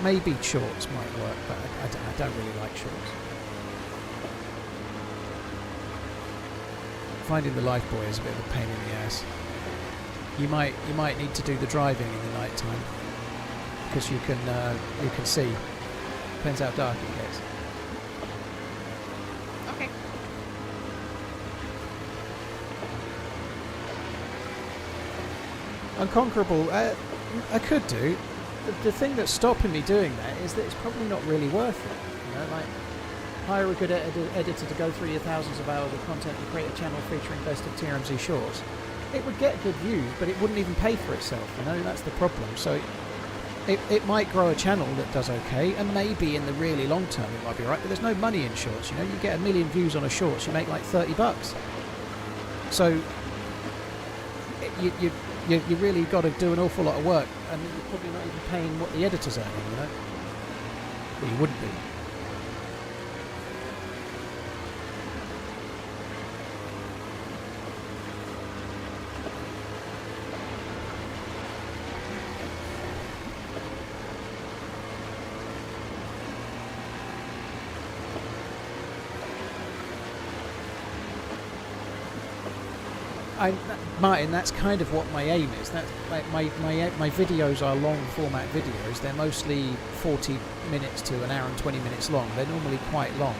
Maybe shorts might work, but I don't really like shorts. Finding the life buoy is a bit of a pain in the ass. You might need to do the driving in the night time, because you can see. Depends how dark it gets. Okay. Unconquerable. I could do. The thing that's stopping me doing that is that it's probably not really worth it. You know, like, hire a good editor to go through your thousands of hours of content and create a channel featuring best of TRMZ shorts. It would get good views, but it wouldn't even pay for itself, you know, that's the problem. So it might grow a channel that does okay, and maybe in the really long term it might be right, but there's no money in shorts, you know. You get 1 million views on a shorts, you make like $30. So you really got to do an awful lot of work, and you're probably not even paying what the editor's earning, you know. Well, you wouldn't be. Martin, that's kind of what my aim is. That like my videos are long format videos. They're mostly 40 minutes to an hour and 20 minutes long. They're normally quite long,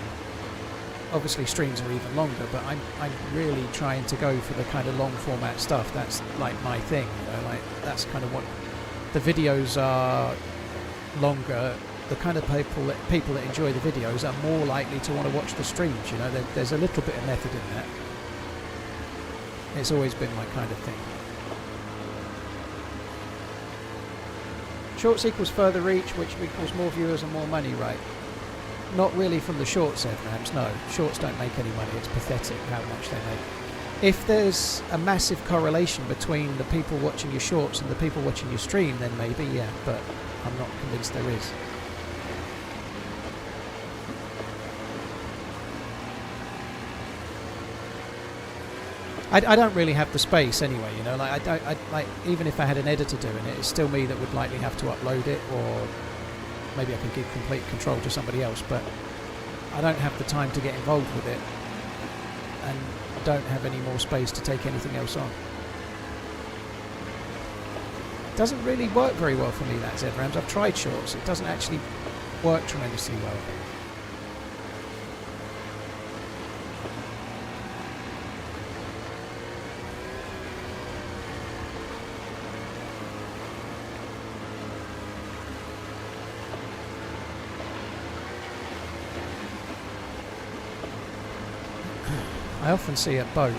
obviously streams are even longer, but I'm really trying to go for the kind of long format stuff. That's like my thing, you know, like that's kind of what the videos are longer. The kind of people that enjoy the videos are more likely to want to watch the streams, you know. There's a little bit of method in that. It's always been my kind of thing. Shorts equals further reach, which equals more viewers and more money, right? Not really from the shorts, Evrams, no. Shorts don't make any money, it's pathetic how much they make. If there's a massive correlation between the people watching your shorts and the people watching your stream, then maybe, yeah, but I'm not convinced there is. I don't really have the space anyway, you know, like like even if I had an editor doing it, it's still me that would likely have to upload it, or maybe I could give complete control to somebody else, but I don't have the time to get involved with it and don't have any more space to take anything else on. It doesn't really work very well for me, that ZRAMs. I've tried shorts, it doesn't actually work tremendously well. I often see a boat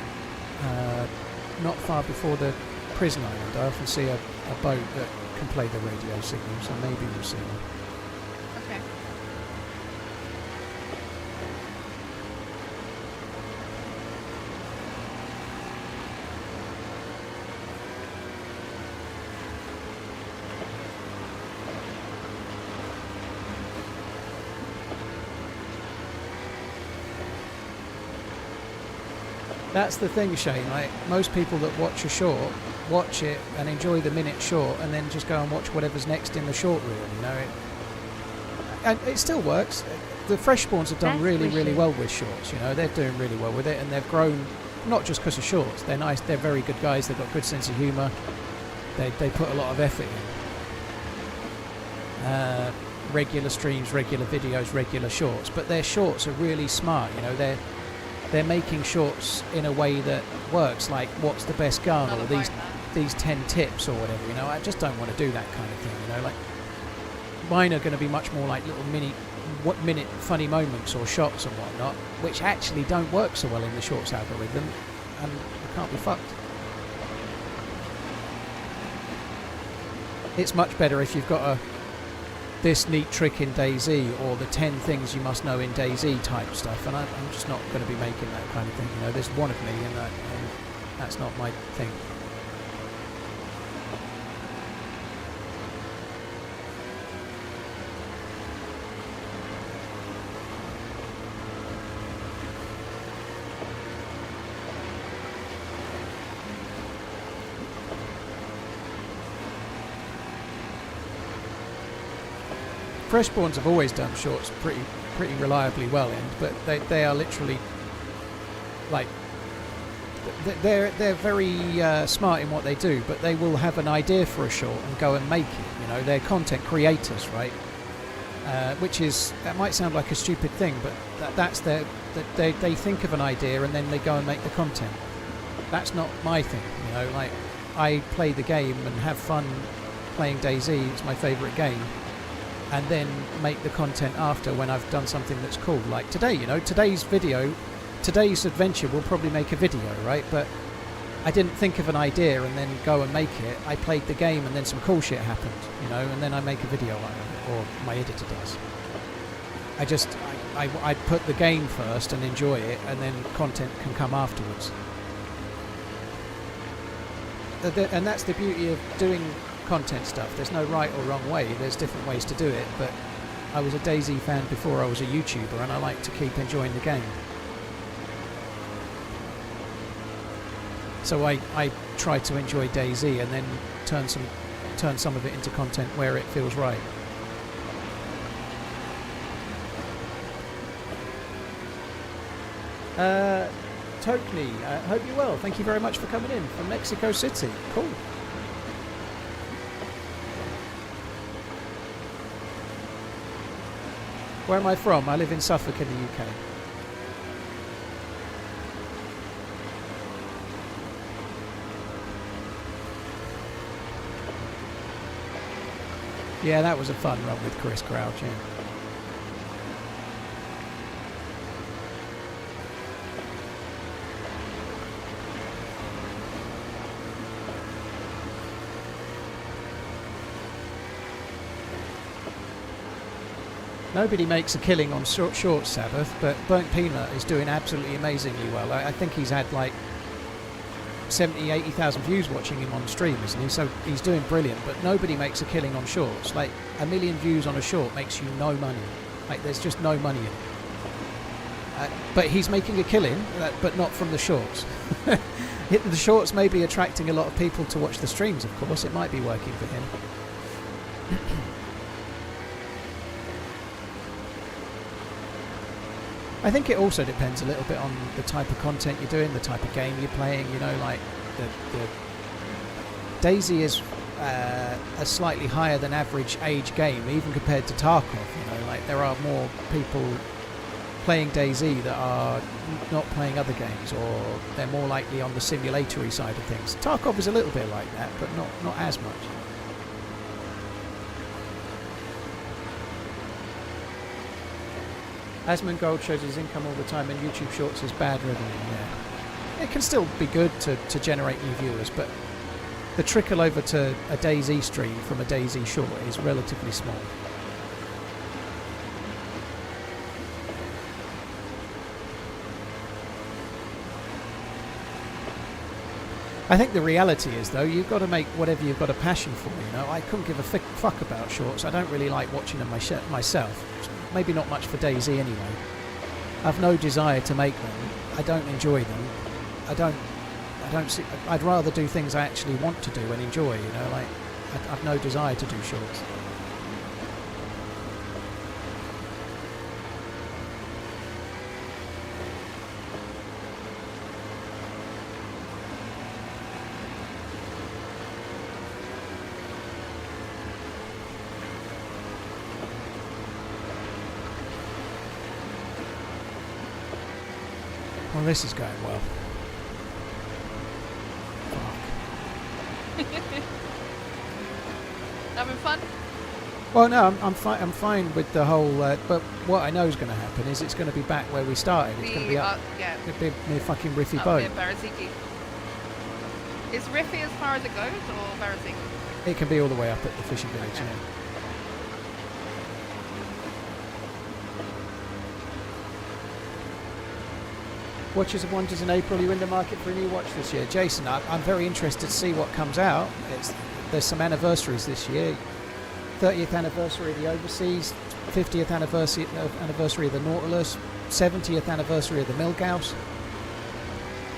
not far before the prison island. I often see a boat that can play the radio signal, so maybe we'll see one. Okay. That's the thing, Shane. Like most people that watch a short, watch it and enjoy the minute short, and then just go and watch whatever's next in the short reel. You know, and it still works. The fresh spawns have done really well with shorts. You know, they're doing really well with it, and they've grown not just because of shorts. They're nice. They're very good guys. They've got a good sense of humour. They put a lot of effort in. Regular streams, regular videos, regular shorts, but their shorts are really smart. You know, they're making shorts in a way that works, like what's the best gun, or these 10 tips or whatever, you know. I just don't want to do that kind of thing, you know. Like mine are going to be much more like little minute funny moments or shots and whatnot, which actually don't work so well in the shorts algorithm, and I can't be fucked. It's much better if you've got this neat trick in DayZ, or the 10 things you must know in DayZ type stuff, and I'm just not going to be making that kind of thing, you know. There's one of me, and that's not my thing. Fresh spawns have always done shorts pretty reliably well, but they are literally like they're very smart in what they do, but they will have an idea for a short and go and make it. You know, they're content creators, right? Which is, that might sound like a stupid thing, but they think of an idea and then they go and make the content. That's not my thing, you know. Like I play the game and have fun playing DayZ. It's my favourite game. And then make the content after when I've done something that's cool. Like today, you know, today's adventure will probably make a video, right? But I didn't think of an idea and then go and make it. I played the game and then some cool shit happened, you know, and then I make a video out of it, or my editor does. I put the game first and enjoy it, and then content can come afterwards. And that's the beauty of doing content stuff. There's no right or wrong way. There's different ways to do it, but I was a DayZ fan before I was a YouTuber, and I like to keep enjoying the game. So I try to enjoy DayZ and then turn some of it into content where it feels right. Tokney, hope you're well. Thank you very much for coming in from Mexico City. Cool. Where am I from? I live in Suffolk in the UK. Yeah, that was a fun run with Chris Crouch, yeah. Nobody makes a killing on short Sabbath, but Burnt Peanut is doing absolutely amazingly well. I think he's had like 70, 80,000 views watching him on stream, isn't he? So he's doing brilliant, but nobody makes a killing on shorts. Like, 1 million views on a short makes you no money. Like, there's just no money in it. But he's making a killing, but not from the shorts. The shorts may be attracting a lot of people to watch the streams, of course. It might be working for him. I think it also depends a little bit on the type of content you're doing, the type of game you're playing. You know, like the DayZ is a slightly higher than average age game, even compared to Tarkov. You know, like there are more people playing DayZ that are not playing other games, or they're more likely on the simulatory side of things. Tarkov is a little bit like that, but not as much. Asmongold shows his income all the time, and YouTube Shorts is bad revenue. Yeah, it can still be good to generate new viewers, but the trickle over to a DayZ stream from a DayZ short is relatively small. I think the reality is, though, you've got to make whatever you've got a passion for. You know, I couldn't give a fuck about shorts. I don't really like watching them myself. Maybe not much for DayZ anyway. I've no desire to make them. I don't enjoy them. I don't see. I'd rather do things I actually want to do and enjoy. You know, like I've no desire to do shorts. Well, this is going well. Fuck. Having fun? Well, no, I'm fine with the whole. But what I know is going to happen is it's going to be back where we started. It's going to be up. Yeah. It'll be near fucking Riffy Up Boat. near Baraziki. Is Riffy as far as it goes, or Baraziki? It can be all the way up at the fishing village. Okay. Yeah. Watches of Wonders in April. You're in the market for a new watch this year, Jason. I'm very interested to see what comes out. There's some anniversaries this year. 30th anniversary of the Overseas, 50th anniversary of the Nautilus, 70th anniversary of the Milgauss,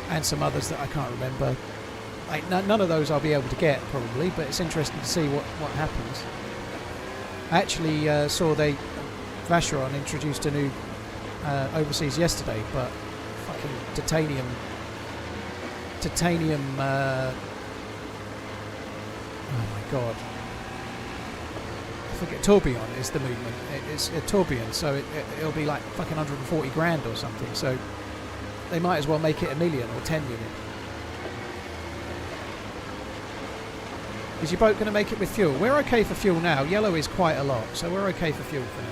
and some others that I can't remember. Like none of those I'll be able to get probably, but it's interesting to see what happens. I actually saw Vacheron introduced a new Overseas yesterday, but titanium oh my god, I forget. Tourbillon is the movement. It's a tourbillon, so it'll be like fucking 140 grand or something, so they might as well make it 1 million or 10 million. Is your boat going to make it with fuel? We're okay for fuel now. Yellow is quite a lot, so we're okay for fuel for now.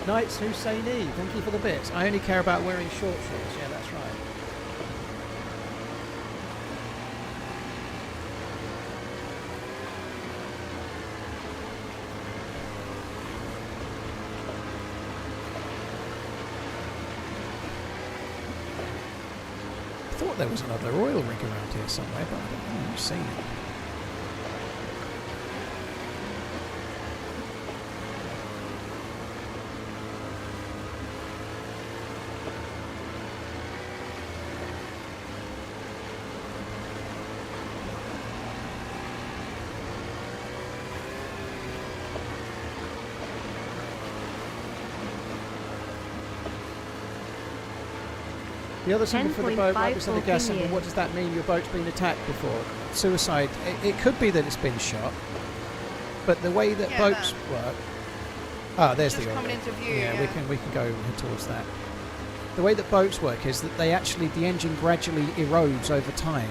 Knights Husseini, thank you for the bits. I only care about wearing short shorts. Yeah, that's right. I thought there was another oil rig around here somewhere, but I don't know. I've seen it. The other symbol for the boat might be something gas symbol. What does that mean? Your boat's been attacked before? Suicide. It could be that it's been shot, but the way that boats work. Ah, there's the oil. Coming into view. Yeah, we can go towards that. The way that boats work is that the engine gradually erodes over time,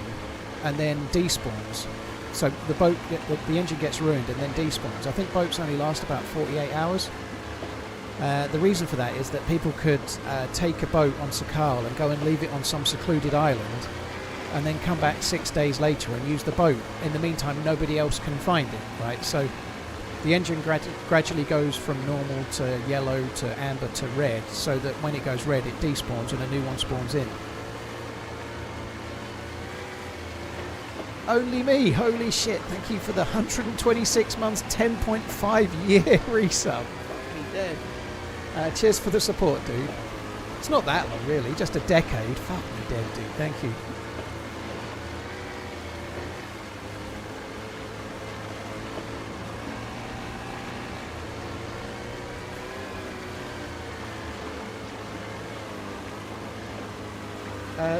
and then despawns. So the engine gets ruined and then despawns. I think boats only last about 48 hours. The reason for that is that people could take a boat on Sakal and go and leave it on some secluded island, and then come back 6 days later and use the boat. In the meantime, nobody else can find it, right? So the engine gradually goes from normal to yellow to amber to red, so that when it goes red, it despawns and a new one spawns in. Only me, holy shit, thank you for the 126 months, 10.5 year resub. Fuck me dead. Cheers for the support, dude. It's not that long, really, just a decade. Fuck me dead, dude, thank you.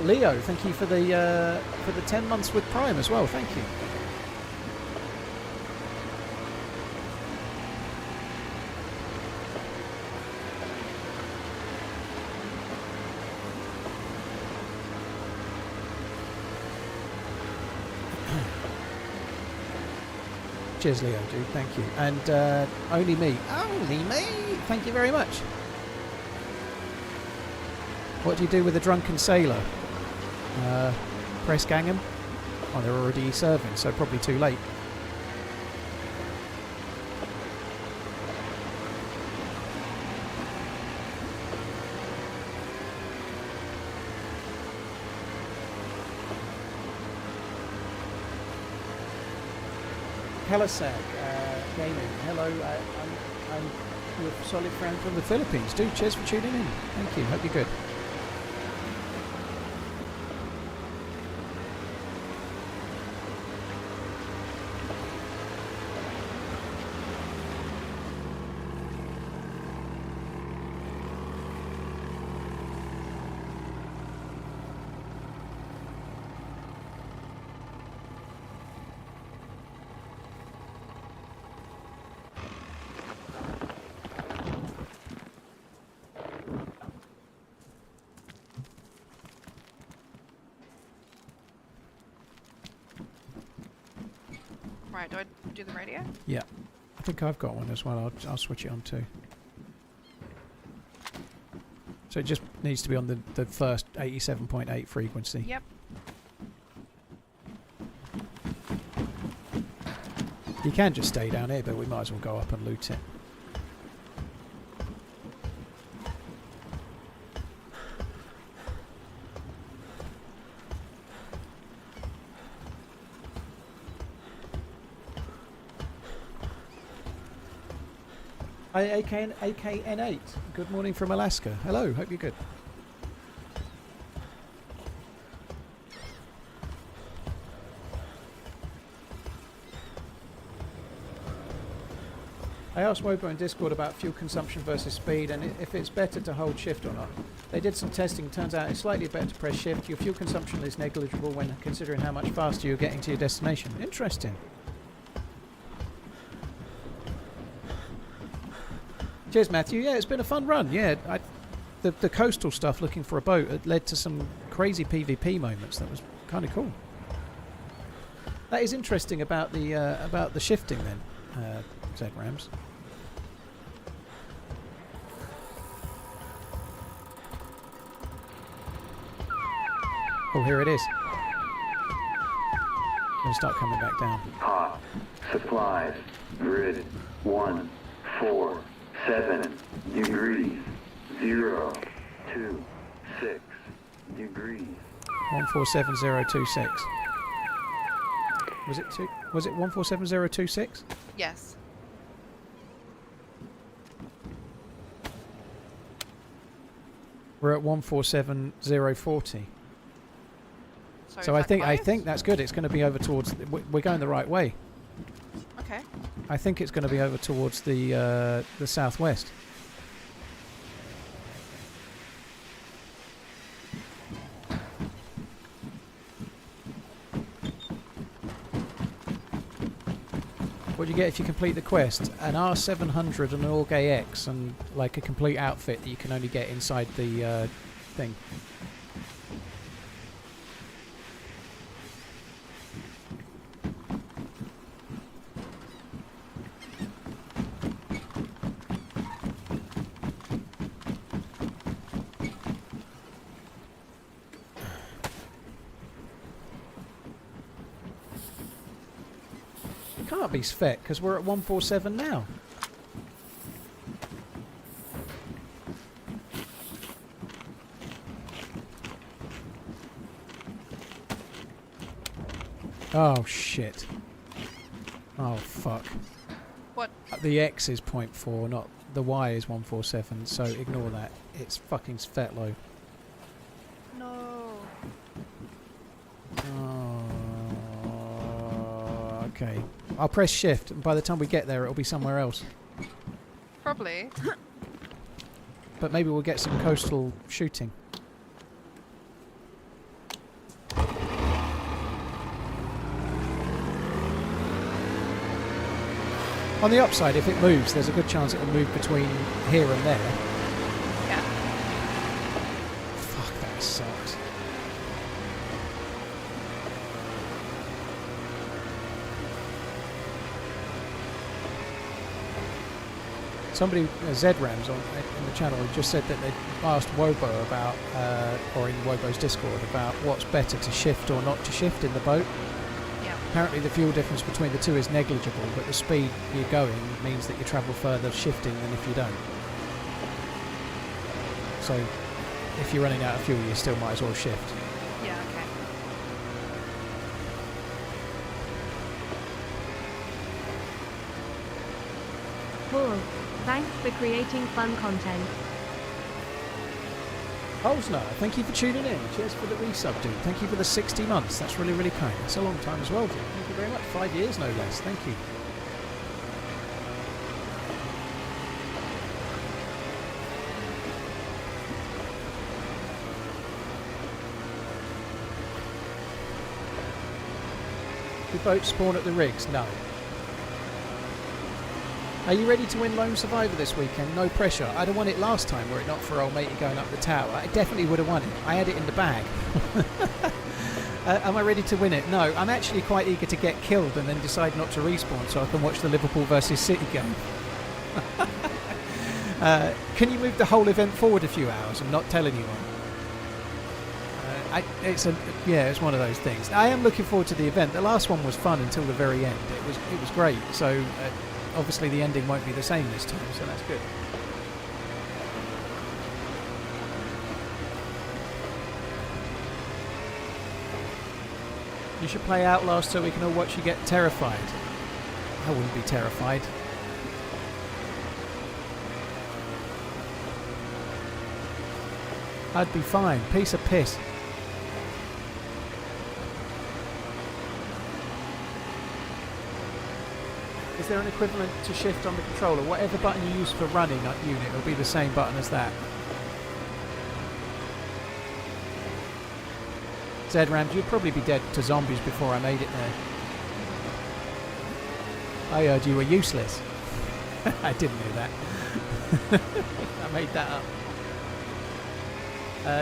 Leo, thank you for the 10 months with Prime as well. Thank you. Cheers, Leo, dude. Thank you. And only me. Only me. Thank you very much. What do you do with a drunken sailor? Press gang him? Oh, they're already serving, so probably too late. Kalasag Gaming. Hello, I'm your solid friend from the Philippines. Dude, cheers for tuning in. Thank you. Hope you're good. Right, do I do the radio? Yeah. I think I've got one as well. I'll switch it on too. So it just needs to be on the first 87.8 frequency. Yep. You can just stay down here, but we might as well go up and loot it. AKN8, good morning from Alaska. Hello, hope you're good. I asked Wobo in Discord about fuel consumption versus speed and if it's better to hold shift or not. They did some testing, turns out it's slightly better to press shift. Your fuel consumption is negligible when considering how much faster you're getting to your destination. Interesting. Cheers, Matthew. Yeah, it's been a fun run. Yeah, the coastal stuff, looking for a boat, it led to some crazy PvP moments. That was kind of cool. That is interesting about the shifting then, Zed Rams. Oh, here it is. Gonna start coming back down. Hot supplies grid 147 degrees 026 degrees. 147026. Was it 147026? Yes. We're at 147040. So is I that think that's good. It's going to be over towards. We're going the right way. Okay. I think it's going to be over towards the southwest. What do you get if you complete the quest? An R700 and an Orgay X and like a complete outfit that you can only get inside the thing. can't be Svet because we're at 147 now. Oh shit. Oh fuck. What? The X is 0.4, not the Y is 147, so ignore that. It's fucking Svetlo. No. Oh, okay. I'll press shift and by the time we get there it'll be somewhere else. Probably. But maybe we'll get some coastal shooting. On the upside, if it moves, there's a good chance it'll move between here and there. Yeah. Fuck, that sucks. Somebody, ZRAMs in the channel, just said that they asked Wobo about, or in Wobo's Discord, about what's better to shift or not to shift in the boat. Apparently the fuel difference between the two is negligible, but the speed you're going means that you travel further shifting than if you don't. So if you're running out of fuel, you still might as well shift. Yeah, okay. Cool. Thanks for creating fun content. Holzner, thank you for tuning in. Cheers for the resub, dude. Thank you for the 60 months. That's really, really kind. That's a long time as well, dude. Thank you very much. 5 years, no less. Thank you. Did boats spawn at the rigs? No. Are you ready to win Lone Survivor this weekend? No pressure. I'd have won it last time were it not for old matey going up the tower. I definitely would have won it. I had it in the bag. Am I ready to win it? No. I'm actually quite eager to get killed and then decide not to respawn so I can watch the Liverpool versus City game. Can you move the whole event forward a few hours and not tell anyone? It's one of those things. I am looking forward to the event. The last one was fun until the very end. It was great. So obviously the ending won't be the same this time, so that's good. You should play Outlast so we can all watch you get terrified. I wouldn't be terrified. I'd be fine. Piece of piss. Is there an equivalent to shift on the controller? Whatever button you use for running that unit will be the same button as that. ZRAMs, you'd probably be dead to zombies before I made it there. I heard you were useless. I didn't know that. I made that up.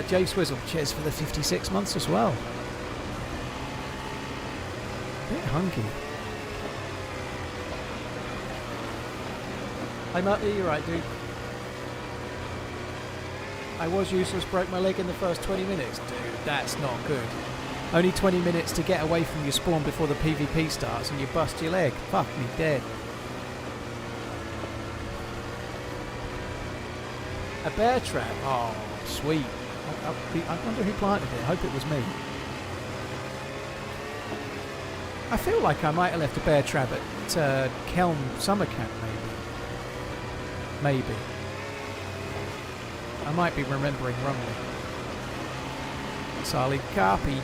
Jay Swizzle, cheers for the 56 months as well. Bit hungry. Hey Muttley, you're right, dude. I was useless, broke my leg in the first 20 minutes. Dude, that's not good. Only 20 minutes to get away from your spawn before the PvP starts and you bust your leg. Fuck me dead. A bear trap? Oh, sweet. I wonder who planted it. I hope it was me. I feel like I might have left a bear trap at Kelm Summer Camp, maybe. I might be remembering wrongly. Solid copy.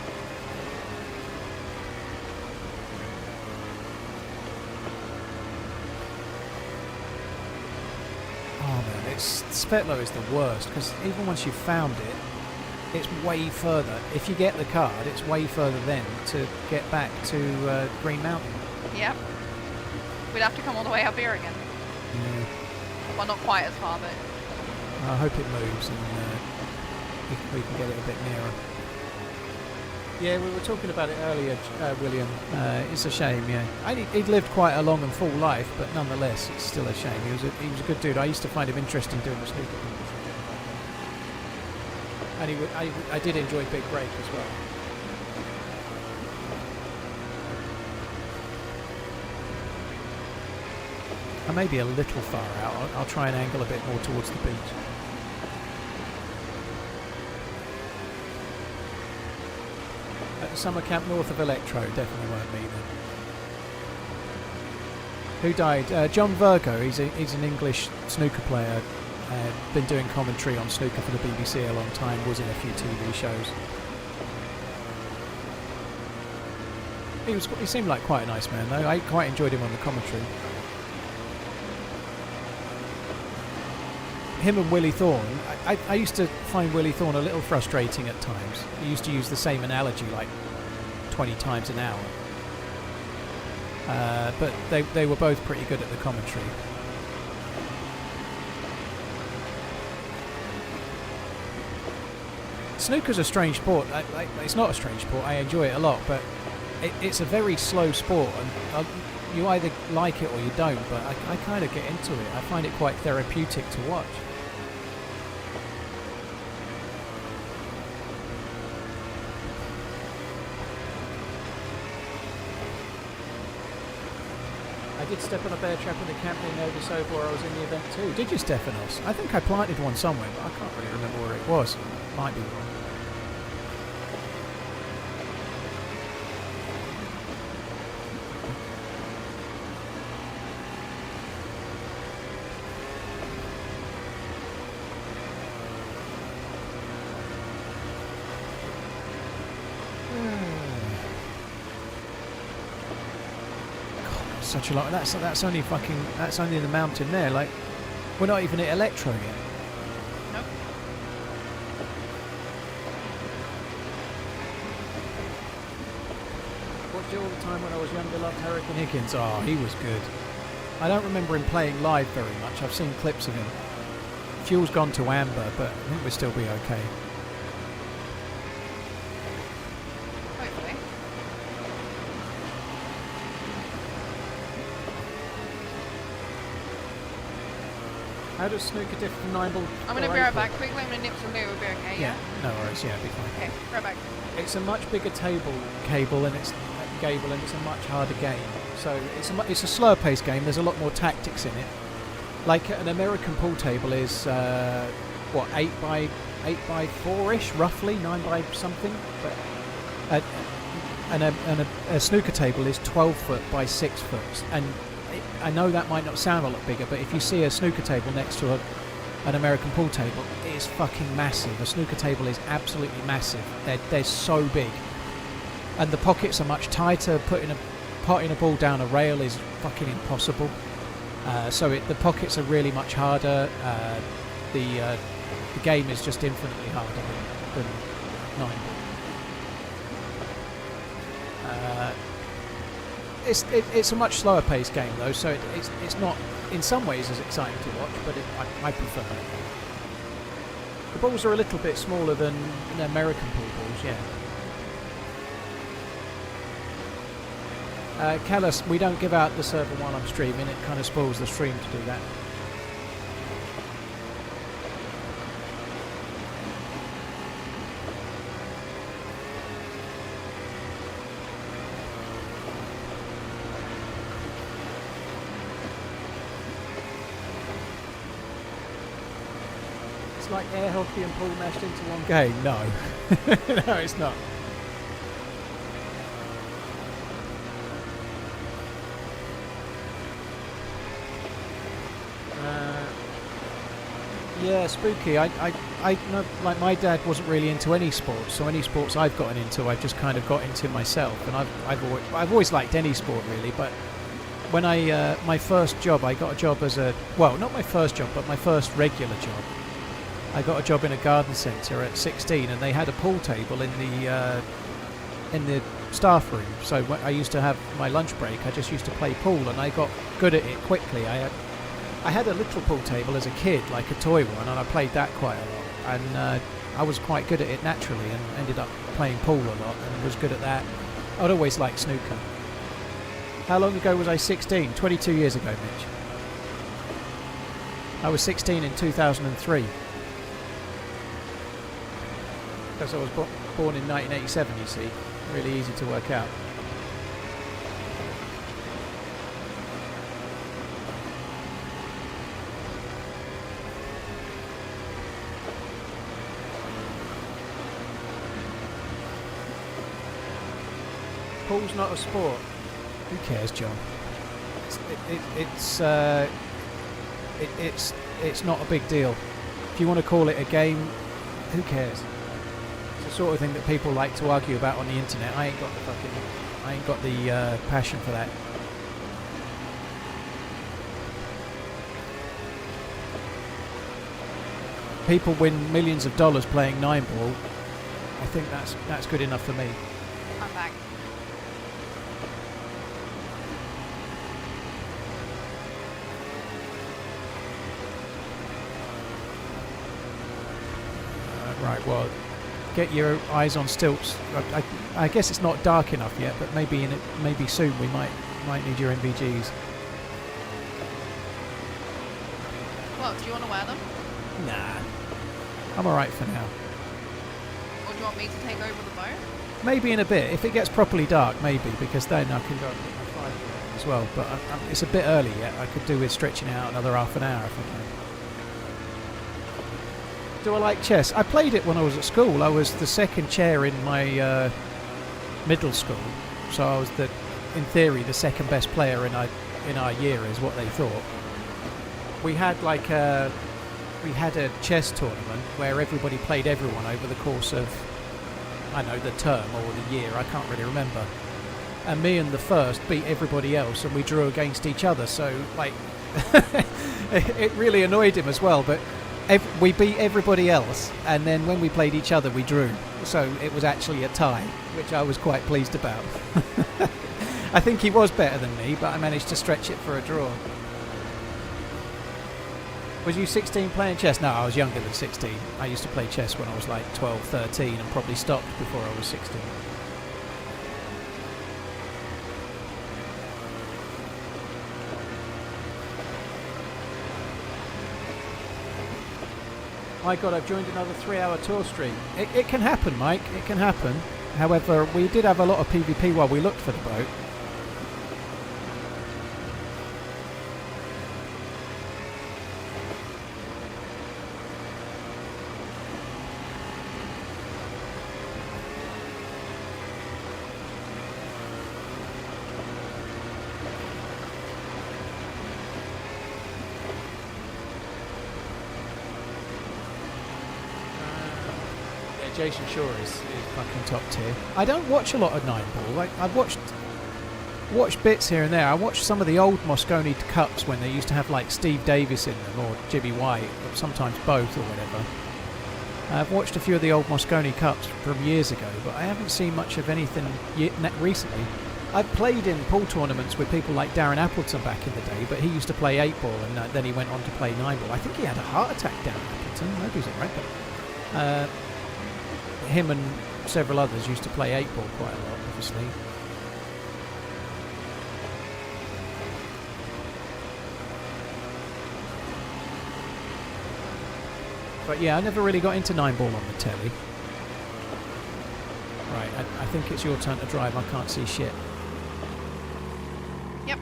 Oh man, Svetlo is the worst because even once you've found it, it's way further. If you get the card, it's way further then to get back to Green Mountain. Yep. We'd have to come all the way up here again. Yeah. Well, not quite as far, but... I hope it moves and we can get it a bit nearer. Yeah, we were talking about it earlier, William. It's a shame, yeah. He'd lived quite a long and full life, but nonetheless, it's still a shame. He was a good dude. I used to find him interesting doing the snooker. And I did enjoy Big Break as well. I may be a little far out. I'll try and angle a bit more towards the beach. At the summer camp north of Electro, definitely weren't me then. Who died? John Virgo. He's an English snooker player. Been doing commentary on snooker for the BBC a long time. Was in a few TV shows. He seemed like quite a nice man though. I quite enjoyed him on the commentary. Him and Willie Thorne. I used to find Willie Thorne a little frustrating at times. He used to use the same analogy like 20 times an hour. But they were both pretty good at the commentary. Snooker's a strange sport. It's not a strange sport. I enjoy it a lot, but it's a very slow sport, and you either like it or you don't. But I kind of get into it. I find it quite therapeutic to watch. I did step on a bear trap in the camp near Nova Sober where I was in the event too. Did you, Stephanos? I think I planted one somewhere, but I can't really remember where it was. Might be wrong. Such a lot. That's only the mountain there. Like, we're not even at Electro yet. Nope. Watched it all the time when I was younger. Loved Hurricane Higgins. Oh, he was good. I don't remember him playing live very much. I've seen clips of him. Fuel's gone to amber, but I think we'll still be okay. Hopefully. How does snooker differ from 9-ball? I'm gonna be right back. Quickly, I'm gonna nip some new. We'll be okay. Yeah, no worries. Yeah, be fine. Okay, right back. It's a much bigger cable, and it's a much harder game. So it's a slower paced game. There's a lot more tactics in it. Like an American pool table is 8 by 4-ish, roughly 9 by something. But a snooker table is 12 foot by 6 foot, and I know that might not sound a lot bigger, but if you see a snooker table next to an American pool table, it is fucking massive. A snooker table is absolutely massive. They're so big, and the pockets are much tighter. Putting a ball down a rail is fucking impossible. So the pockets are really much harder. The game is just infinitely harder than 9-ball. It's a much slower paced game though, so it's not in some ways as exciting to watch, but I prefer it. The balls are a little bit smaller than American pool balls, yeah. Callus, we don't give out the server while I'm streaming. It kind of spoils the stream to do that. It's like air hockey and pool meshed into one game. No, no, it's not. Yeah, spooky. I know, like my dad wasn't really into any sports, so any sports I've gotten into, I've just kind of got into myself, and I've always liked any sport really. But when my first job, I got a job as not my first job, but my first regular job. I got a job in a garden centre at 16, and they had a pool table in the staff room. So when I used to have my lunch break, I just used to play pool, and I got good at it quickly. I had a little pool table as a kid, like a toy one, and I played that quite a lot. And I was quite good at it naturally, and ended up playing pool a lot, and was good at that. I'd always liked snooker. How long ago was I 16? 22 years ago, Mitch. I was 16 in 2003. Because I was born in 1987, you see. Really easy to work out. Pool's not a sport. Who cares, John? It's not a big deal. If you want to call it a game, who cares? It's the sort of thing that people like to argue about on the internet. I ain't got the passion for that. People win millions of dollars playing 9-ball. I think that's good enough for me. I'm back. Right, well, get your eyes on stilts. I guess it's not dark enough yet, but maybe soon we might need your NVGs. Well, do you want to wear them? Nah, I'm alright for now. Or do you want me to take over the boat? Maybe in a bit, if it gets properly dark, maybe, because then I can go and put my fire going as well. But it's a bit early yet. I could do with stretching out another half an hour if I can. Do I like chess? I played it when I was at school. I was the second chair in my middle school, so I was in theory, the second best player in our year, is what they thought. We had a chess tournament where everybody played everyone over the course of, I don't know, the term or the year. I can't really remember. And me and the first beat everybody else, and we drew against each other. So like, it really annoyed him as well. But we beat everybody else, and then when we played each other, we drew. So it was actually a tie, which I was quite pleased about. I think he was better than me, but I managed to stretch it for a draw. Was you 16 playing chess? No, I was younger than 16. I used to play chess when I was like 12, 13, and probably stopped before I was 16. My God, I've joined another 3-hour tour stream. It can happen, Mike. It can happen. However, we did have a lot of PvP while we looked for the boat. Jason Shore is fucking top tier. I don't watch a lot of 9-ball. Like, I've watched bits here and there. I watched some of the old Moscone Cups when they used to have like Steve Davis in them, or Jimmy White, or sometimes both, or whatever. I've watched a few of the old Moscone Cups from years ago, but I haven't seen much of anything recently. I've played in pool tournaments with people like Darren Appleton back in the day, but he used to play 8-ball, and then he went on to play 9-ball. I think he had a heart attack, Darren Appleton. I hope he's alright, but him and several others used to play 8-ball quite a lot, obviously. But yeah, I never really got into 9-ball on the telly. Right, I think it's your turn to drive. I can't see shit. Yep.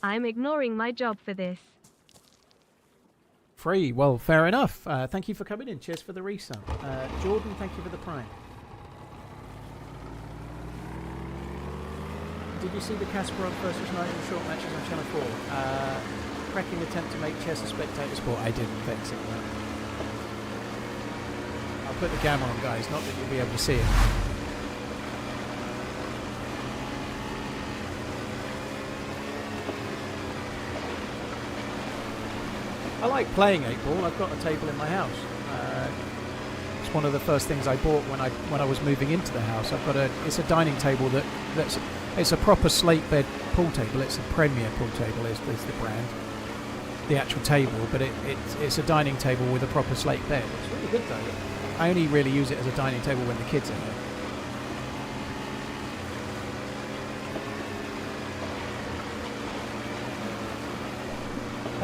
I'm ignoring my job for this. Free. Well, fair enough. Thank you for coming in. Cheers for the resub. Jordan, thank you for the prime. Did you see the Kasparov versus Knight in short matches on Channel 4? Cracking attempt to make chess a spectator sport. I didn't, thanks. I'll put the camera on, guys. Not that you'll be able to see it. I like playing 8-ball. I've got a table in my house. It's one of the first things I bought when I was moving into the house. It's a dining table it's a proper slate bed pool table. It's a Premier pool table is the brand, the actual table. But it's a dining table with a proper slate bed. It's really good though. I only really use it as a dining table when the kids are here.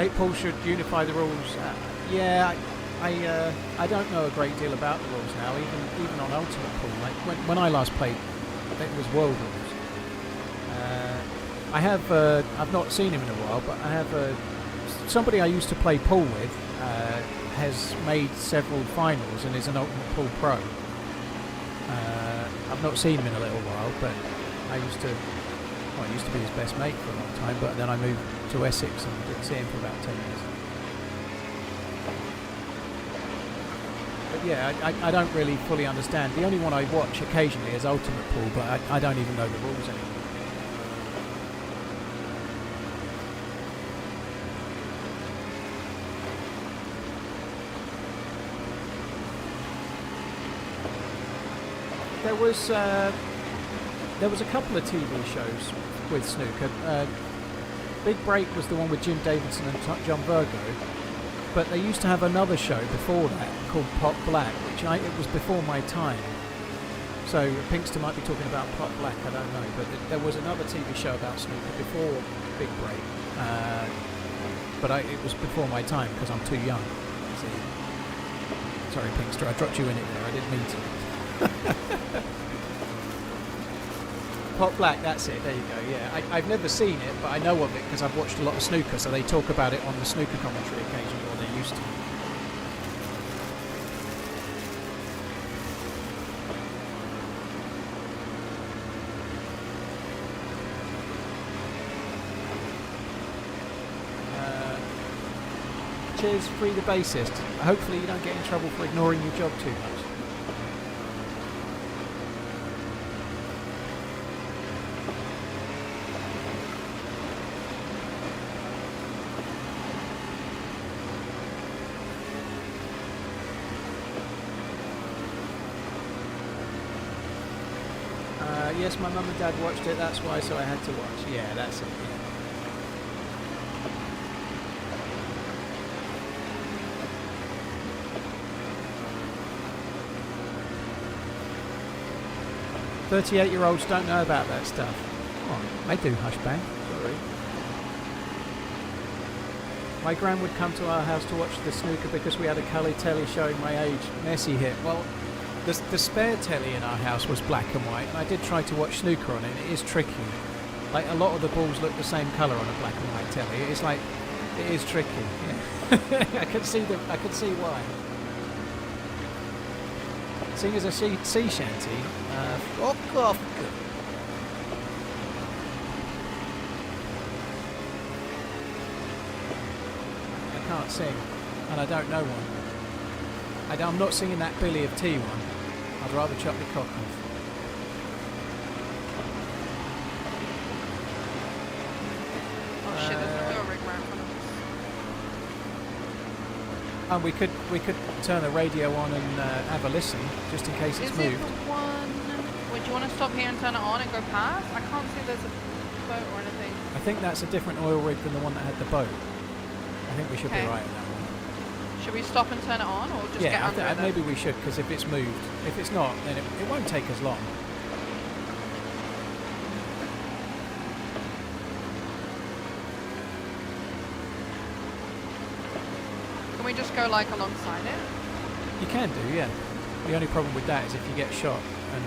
8-ball should unify the rules. Yeah, I don't know a great deal about the rules now, even on Ultimate Pool. Like when I last played, it was World rules. I have. I've not seen him in a while, but I have somebody I used to play pool with has made several finals and is an ultimate pool pro. I've not seen him in a little while, but I used to be his best mate for a long time, but then I moved to Essex and didn't see him for about 10 years. But yeah, I don't really fully understand. The only one I watch occasionally is Ultimate Pool, but I don't even know the rules anymore. There was a couple of TV shows with snooker. Big Break was the one with Jim Davidson and John Virgo, but they used to have another show before that called Pot Black, which it was before my time. So Pinkster might be talking about Pot Black, I don't know, but there was another TV show about snooker before Big Break, but it was before my time because I'm too young. See? Sorry, Pinkster, I dropped you in it there. I didn't mean to. Pot Black, that's it, there you go, yeah. I've never seen it, but I know of it because I've watched a lot of snooker, so they talk about it on the snooker commentary occasionally, or they used to. Cheers, Free the Bassist. Hopefully you don't get in trouble for ignoring your job too much. Yes, my mum and dad watched it, that's why, so I had to watch. Yeah, that's it, yeah. "38-year-olds don't know about that stuff." Oh, they do, hush bang. Sorry. My gran would come to our house to watch the snooker because we had a colour telly showing my age. Messy hit. Well, the spare telly in our house was black and white, and I did try to watch snooker on it, and it is tricky. Like, a lot of the balls look the same colour on a black and white telly. It's like, it is tricky. Yeah. I can see why. Seeing as a sea shanty, fuck off. I can't sing, and I don't know one. I'm not singing that Billy of Tea one. I'd rather chop the cock off. Oh shit, there's an oil rig right in front of us. And we could turn the radio on and have a listen, just in case it's moved. Is it the one... Wait, do you want to stop here and turn it on and go past? I can't see there's a boat or anything. I think that's a different oil rig than the one that had the boat. I think we should be right in that one. Should we stop and turn it on, or just get under it? Maybe we should, because if it's moved, if it's not, then it won't take us long. Can we just go like alongside it? You can do, yeah. The only problem with that is if you get shot and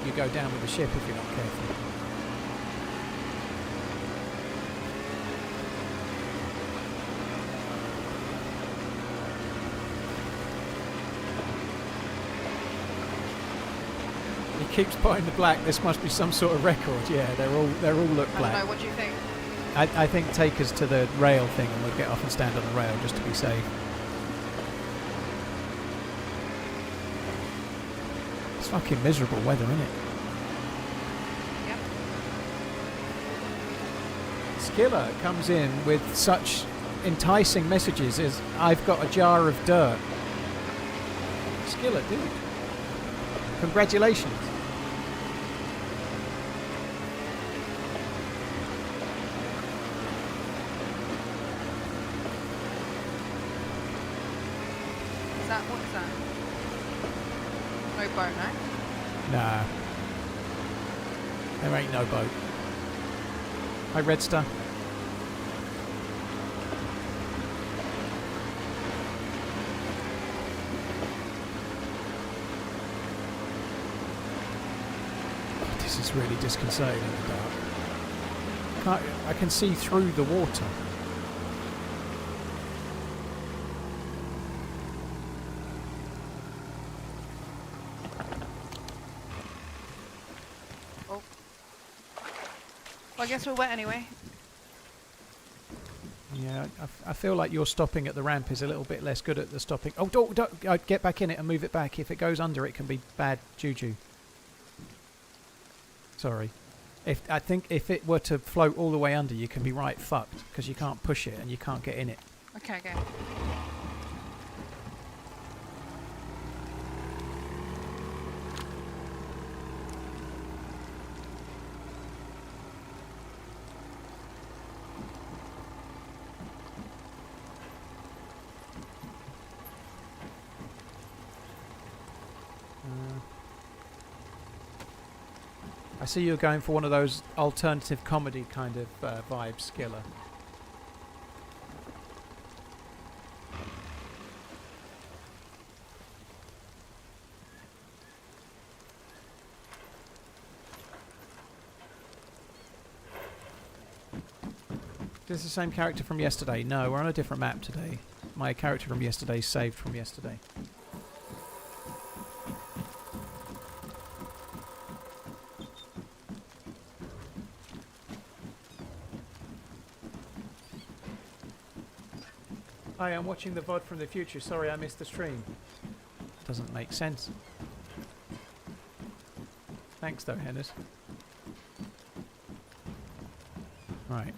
you go down with the ship if you're not careful. He keeps buying the black. This must be some sort of record. Yeah, they all look black. I don't know. What do you think? I think take us to the rail thing and we'll get off and stand on the rail just to be safe. It's fucking miserable weather, isn't it? Yep. Skiller comes in with such enticing messages as "I've got a jar of dirt." Skiller, dude. Congratulations. What is that? No boat, no? Nah. There ain't no boat. Hi, Red Star. This is really disconcerting in the dark. I can see through the water. Oh. Well, I guess we're wet anyway. Yeah, I feel like your stopping at the ramp is a little bit less good at the stopping. Oh, don't get back in it and move it back. If it goes under, it can be bad juju. Sorry. I think if it were to float all the way under, you can be right fucked because you can't push it and you can't get in it. Okay, okay. I see you're going for one of those alternative comedy kind of vibes, Skiller. Is this the same character from yesterday? No, we're on a different map today. My character from yesterday is saved from yesterday. Hi, I'm watching the VOD from the future. Sorry, I missed the stream. Doesn't make sense. Thanks though, Hennis. Right.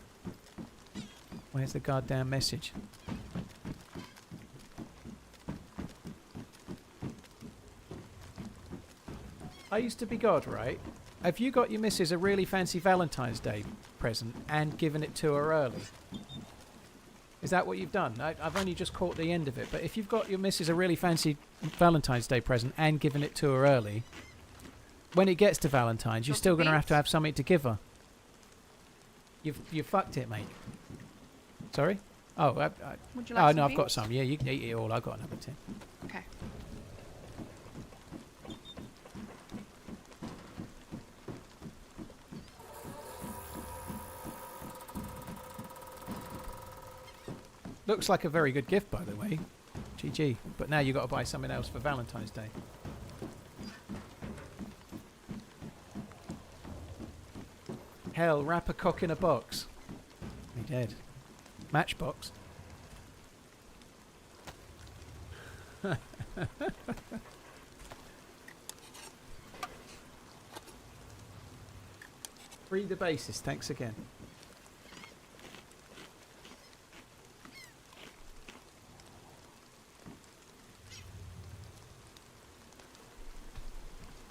Where's the goddamn message? I used to be God, right? Have you got your missus a really fancy Valentine's Day present and given it to her early? Is that what you've done? I've only just caught the end of it, but if you've got your missus a really fancy Valentine's Day present and given it to her early, when it gets to Valentine's, you're still going to have something to give her. You've fucked it, mate. Sorry? Oh, Would you like some no, I've beans? got some. Yeah, you can eat it all. I've got another tin. Okay. Looks like a very good gift, by the way. GG. But now you've got to buy something else for Valentine's Day. Hell, wrap a cock in a box. He dead. Matchbox. Free the basis. Thanks again.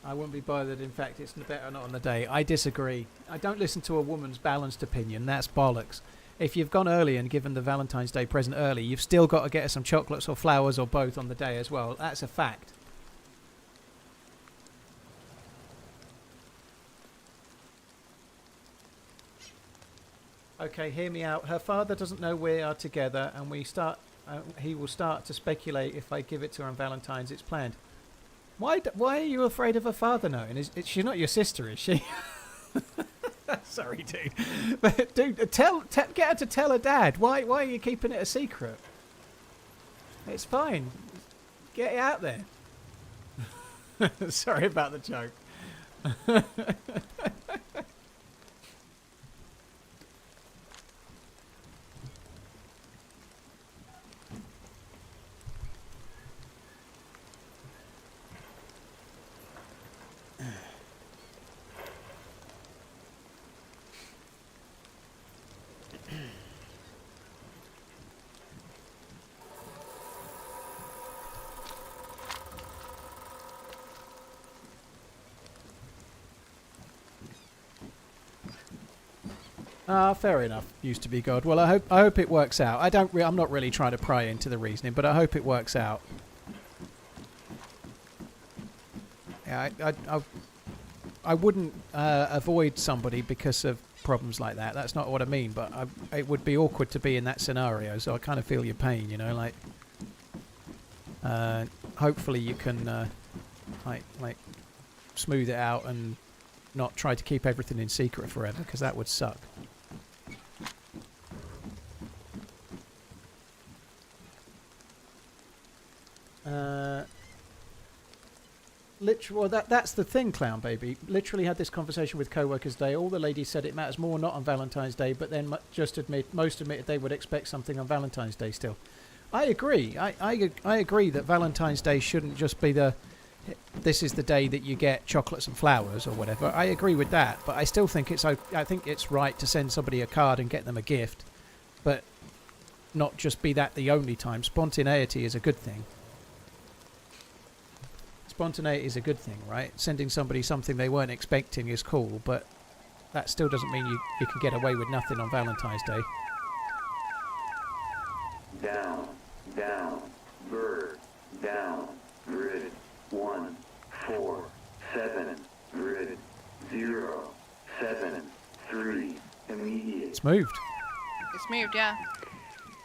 I wouldn't be bothered. In fact, it's better not on the day. I disagree. I don't listen to a woman's balanced opinion. That's bollocks. If you've gone early and given the Valentine's Day present early, you've still got to get her some chocolates or flowers or both on the day as well. That's a fact. Okay, hear me out. Her father doesn't know we are together, and he will start to speculate if I give it to her on Valentine's. It's planned. Why are you afraid of her father knowing? She's not your sister, is she? Sorry, dude. But dude, get her to tell her dad. Why are you keeping it a secret? It's fine. Get it out there. Sorry about the joke. Fair enough. Used to be God. Well, I hope it works out. I'm not really trying to pry into the reasoning, but I hope it works out. Yeah, I wouldn't avoid somebody because of problems like that. That's not what I mean. But it would be awkward to be in that scenario. So I kind of feel your pain. You know, like. Hopefully you can like smooth it out and not try to keep everything in secret forever, because that would suck. Literally, well, that's the thing, Clown Baby. Literally had this conversation with co-workers today. All the ladies said it matters more not on Valentine's Day, but then most admitted they would expect something on Valentine's Day still. I agree. I agree that Valentine's Day shouldn't just be this is the day that you get chocolates and flowers or whatever. I agree with that, but I still think it's right to send somebody a card and get them a gift, but not just be that the only time. Spontaneity is a good thing. Spontaneity is a good thing, right? Sending somebody something they weren't expecting is cool, but that still doesn't mean you can get away with nothing on Valentine's Day. Down, down, bird, down, grid, 1, 4, 7, grid, 0, 7, 3, immediate. It's moved. It's moved, yeah.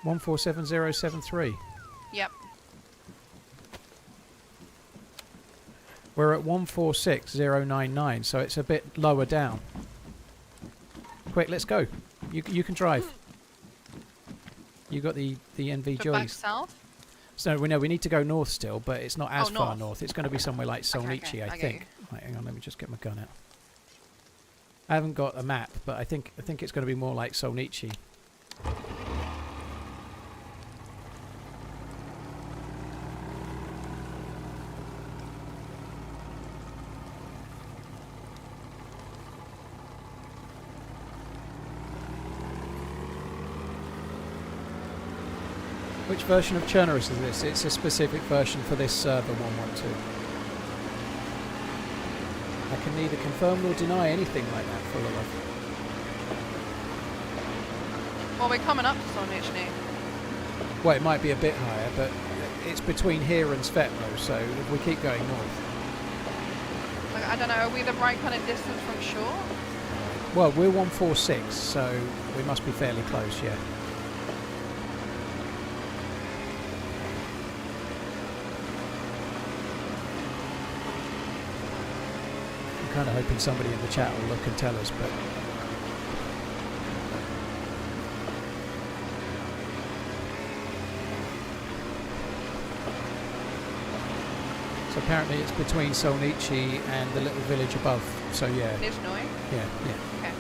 147073. Yep. We're at 146099, so it's a bit lower down. Quick, let's go. You can drive. You got the NV So back Joys. south? So we need to go north still, but it's not as Oh, far north. north. It's going to be somewhere like Solnichi, I get think. Right, hang on, let me just get my gun out. I haven't got a map, but I think it's going to be more like Solnichi. Which version of Chernarus is this? It's a specific version for this server 112. I can neither confirm nor deny anything like that, full of love. Well, we're coming up to Solnichi. Well, it might be a bit higher, but it's between here and Svetlo, so if we keep going north. Like, I don't know, are we the right kind of distance from shore? Well, we're 146, so we must be fairly close, yeah. I'm kind of hoping somebody in the chat will look and tell us, but... So apparently it's between Solnichi and the little village above, so yeah. Nizhnoi? Yeah. Okay.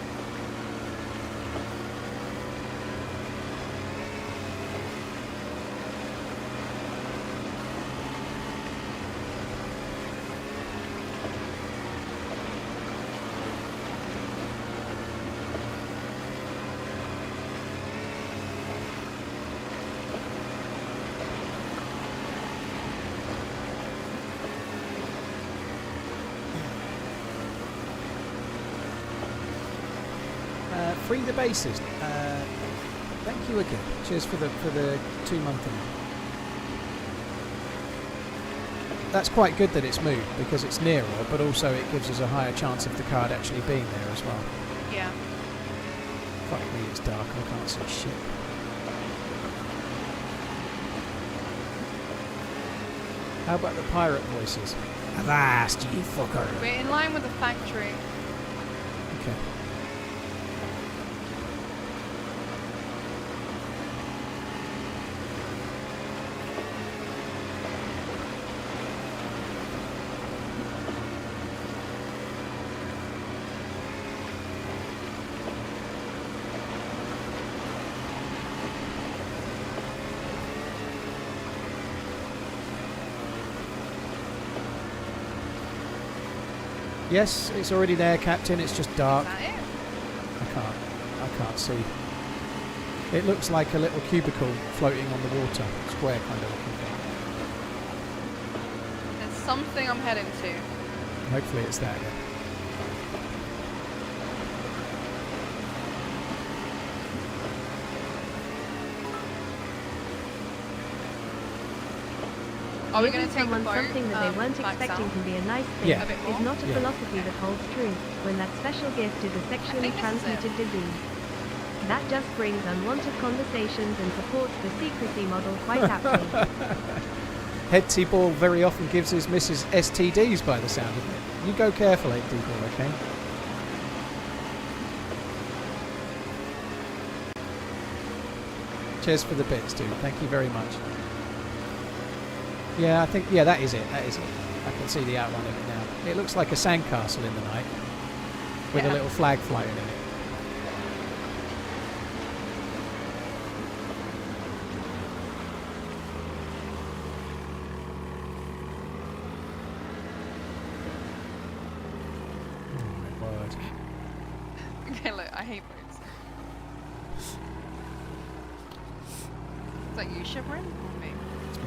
Free the bassist. Thank you again. Cheers for the 2-month. That's quite good that it's moved because it's nearer, but also it gives us a higher chance of the card actually being there as well. Yeah. Fuck me, it's dark. I can't see shit. How about the pirate voices? Avast, you fucker. We're in line with the factory. Okay. Yes, it's already there, Captain. It's just dark. Is that it? I can't see. It looks like a little cubicle floating on the water, square kind of looking thing. There's something I'm heading to. Hopefully it's that. Yeah. Are we Giving going to take the someone boat something that they weren't back expecting south? can be a nice thing. Yeah. A bit Is more? not a Yeah. philosophy that holds true when that special gift is a sexually this is transmitted disease. That just brings unwanted conversations and supports the secrecy model quite aptly. Headsy Ball very often gives his missus STDs by the sound of it. You go careful, Headsy Ball, okay? Cheers for the bits, dude. Thank you very much. Yeah, I think, yeah, that is it. That is it. I can see the outline of it now. It looks like a sandcastle in the night with a Yeah. little flag floating in it. Oh my word. Okay, look, I hate boats. Is that you shivering or me? It's me,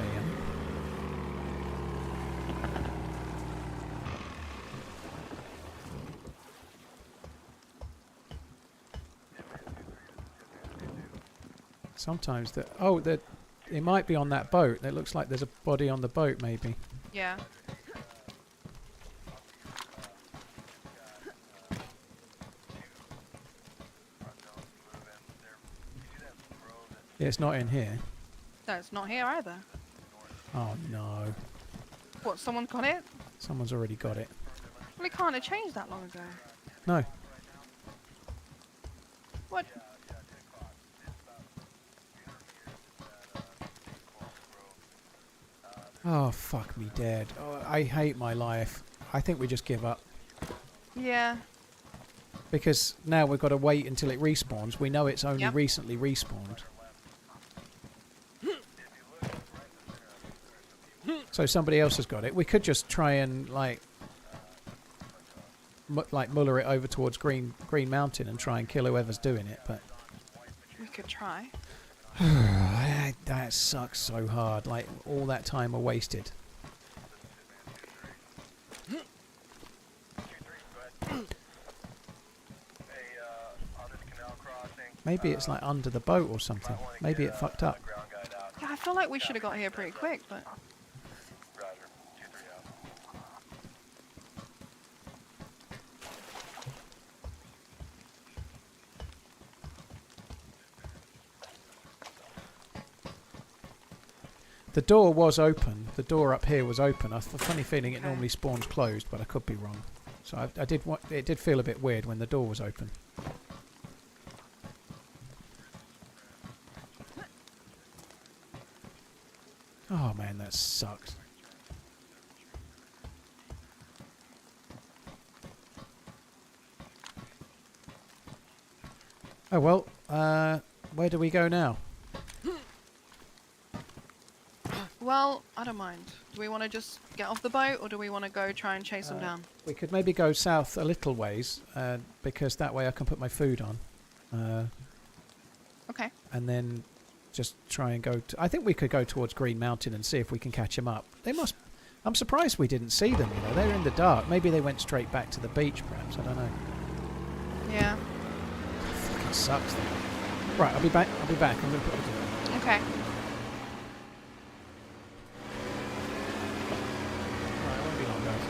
Sometimes it might be on that boat. It looks like there's a body on the boat, maybe. Yeah. Yeah, it's not in here. No, it's not here either. Oh no, What, someone got it? someone's already got it. Well, it can't have changed that long ago. No. What? Oh, fuck me dead. Oh, I hate my life. I think we just give up. Yeah. Because now we've got to wait until it respawns. We know it's only Yep. recently respawned. So somebody else has got it. We could just try and like muller it over towards Green Mountain and try and kill whoever's doing it, but We could try. that sucks so hard. Like all that time are wasted. Maybe it's like under the boat or something. Maybe it fucked up. Yeah, I feel like we should have got here pretty quick, but... The door was open. The door up here was open. I have a funny feeling it Okay. normally spawns closed, but I could be wrong. So I did. It did feel a bit weird when the door was open. Oh man, that sucks. Oh well. Where do we go now? Well, I don't mind. Do we want to just get off the boat, or do we want to go try and chase them down? We could maybe go south a little ways, because that way I can put my food on. Okay. And then just try and go I think we could go towards Green Mountain and see if we can catch them up. I'm surprised we didn't see them, you know. They're in the dark. Maybe they went straight back to the beach, perhaps. I don't know. Yeah. Fucking sucks, though. Right, I'll be back. I'm going to put the door on. Okay. Right, it won't be long, guys.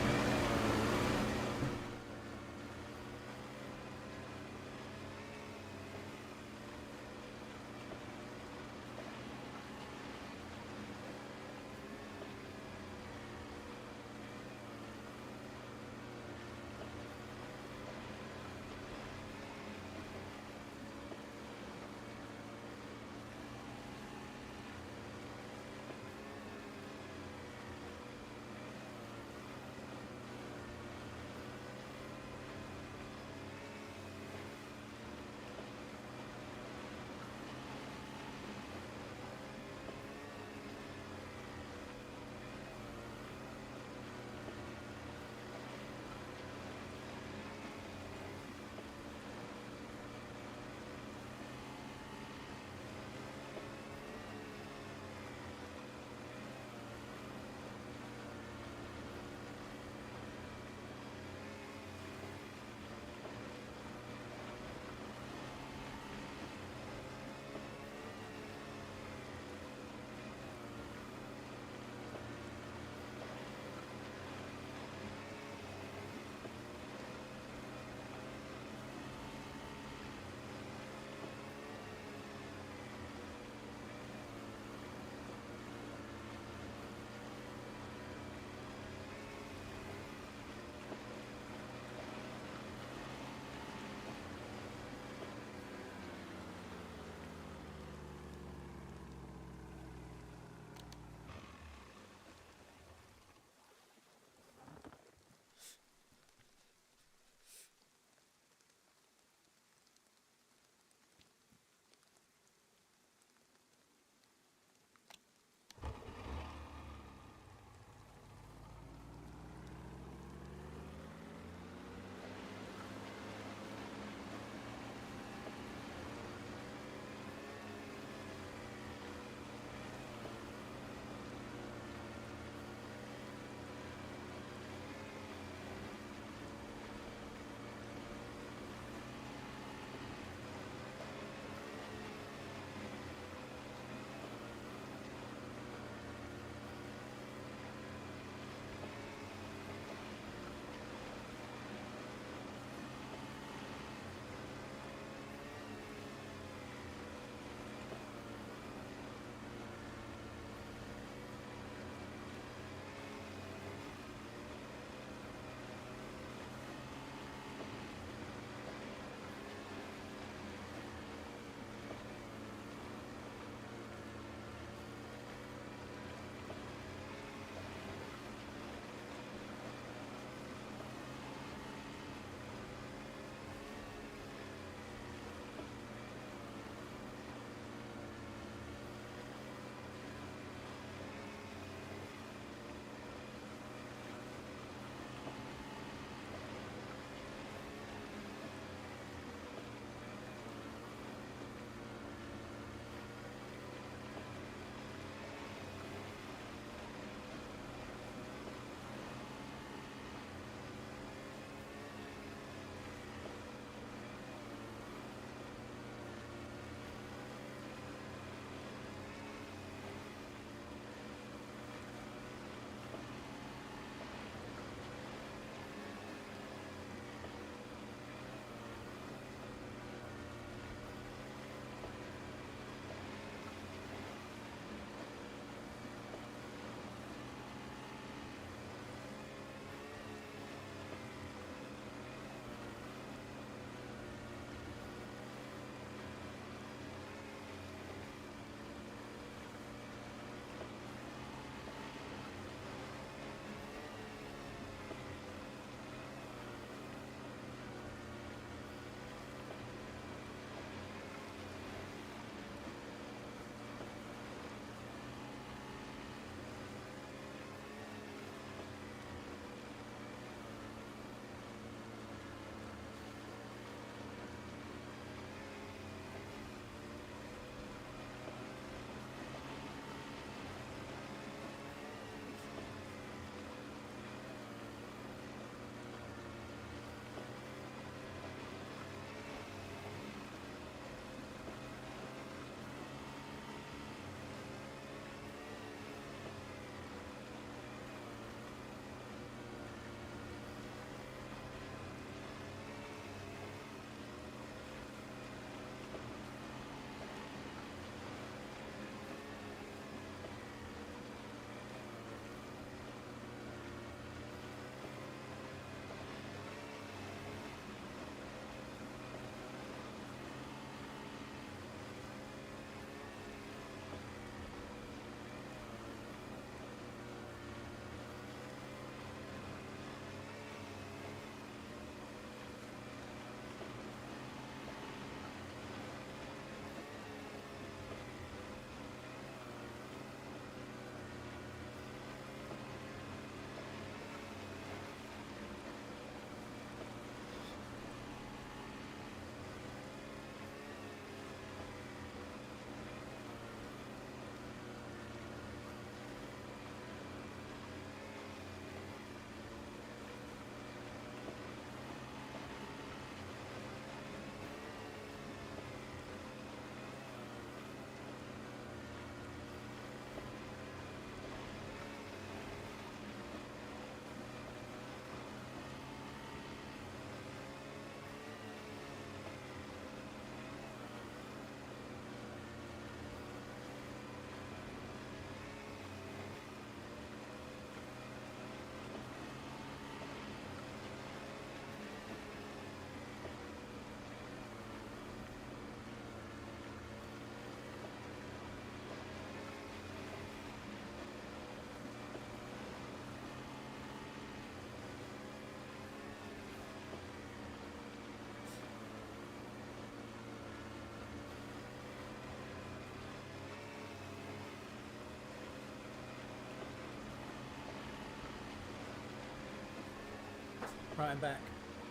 Right, I'm back.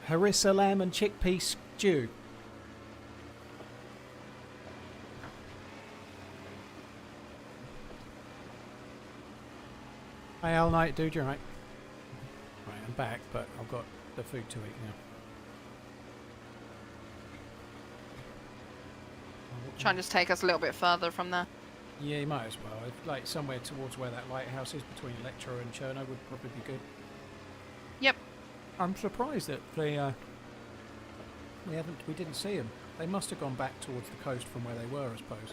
Harissa lamb and chickpea stew. Hi, all night, dude. You're right. Right, I'm back, but I've got the food to eat now. Try and just take us a little bit further from there. Yeah, you might as well. Like somewhere towards where that lighthouse is between Electro and Cherno would probably be good. Yep. I'm surprised that we didn't see them. They must have gone back towards the coast from where they were, I suppose.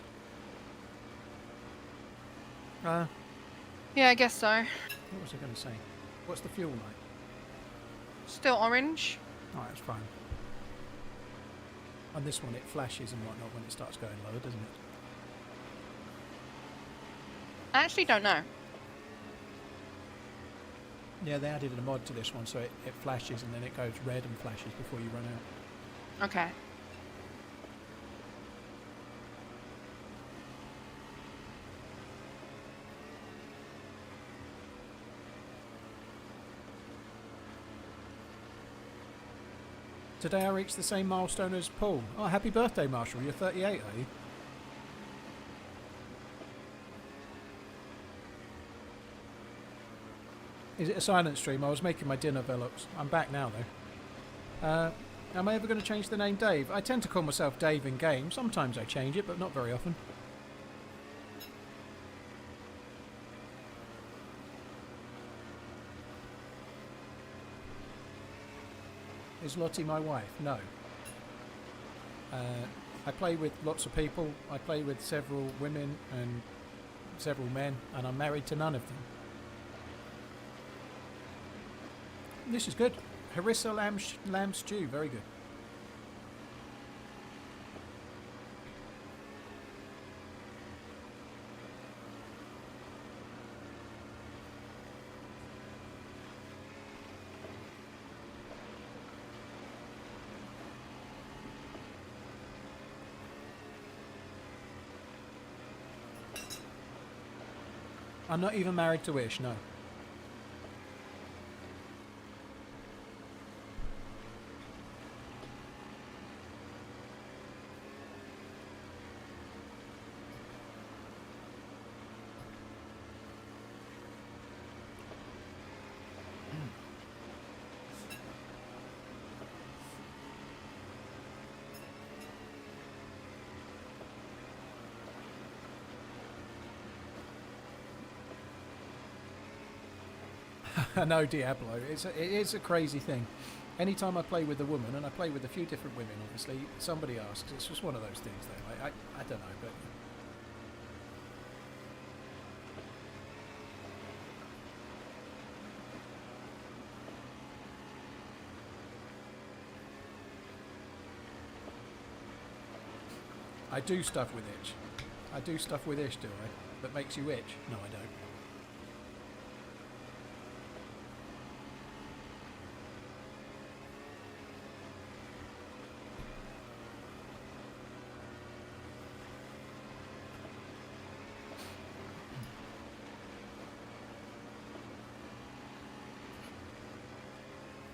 Yeah, I guess so. What was I going to say? What's the fuel like? Still orange. Alright, that's fine. On this one it flashes and whatnot when it starts going lower, doesn't it? I actually don't know. Yeah, they added a mod to this one so it flashes and then it goes red and flashes before you run out. Okay. Today I reached the same milestone as Paul. Oh, happy birthday, Marshall. You're 38, are you? Is it a silent stream? I was making my dinner, Velox. I'm back now, though. Am I ever going to change the name Dave? I tend to call myself Dave in game. Sometimes I change it, but not very often. Is Lotty my wife? No. I play with lots of people. I play with several women and several men, and I'm married to none of them. This is good. Harissa lamb stew, very good. I'm not even married to Ish, no. I know, Diablo. It is a crazy thing. Anytime I play with a woman, and I play with a few different women, obviously, somebody asks. It's just one of those things, though. Like, I don't know, but... I do stuff with itch. I do stuff with ish, do I? That makes you itch? No, I don't.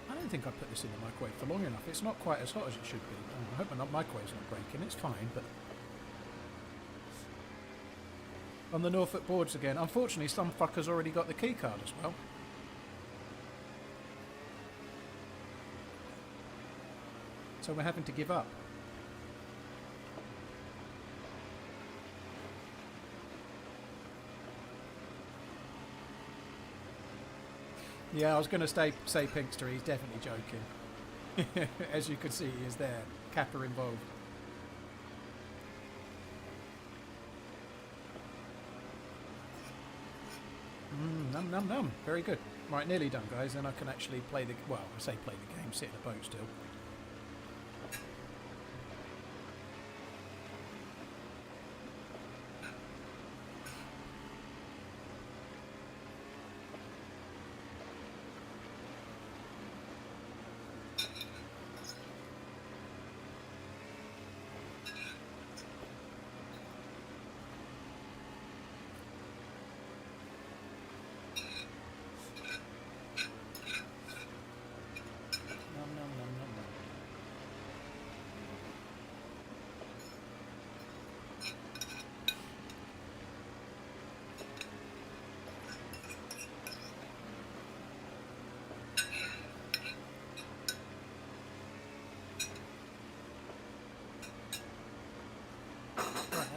I don't think I put this in the microwave for long enough. It's not quite as hot as it should be. I hope my microwave's not breaking. It's fine, but... On the Norfolk boards again. Unfortunately, some fuckers already got the key card as well. So we're having to give up. Yeah, I was going to say Pinkster, he's definitely joking. As you can see, he is there. Kappa involved. Num num num. Very good. Right, nearly done, guys. Then I can actually play the... Well, I say play the game, sit in a boat still.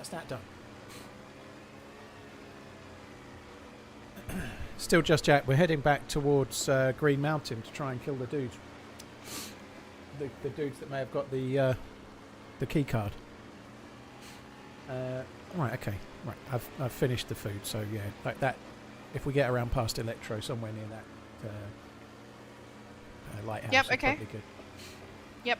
that's that done. Still just Jack. We're heading back towards Green Mountain to try and kill the dudes. The dudes that may have got the key card. Right, okay. Right, I've finished the food, so yeah, like that. If we get around past Electro, somewhere near that lighthouse, Yep, is okay. probably good. Yep.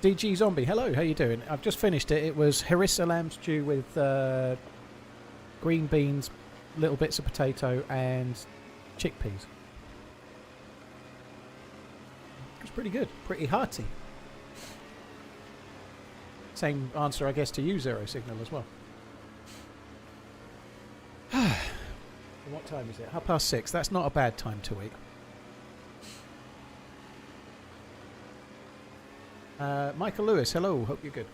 DG Zombie, hello, how you doing? I've just finished it. It was harissa lamb stew with green beans, little bits of potato, and chickpeas. It's pretty good, pretty hearty. Same answer, I guess, to you, Zero Signal, as well. What time is it? 6:30. That's not a bad time to eat. Michael Lewis, hello. Hope you're good.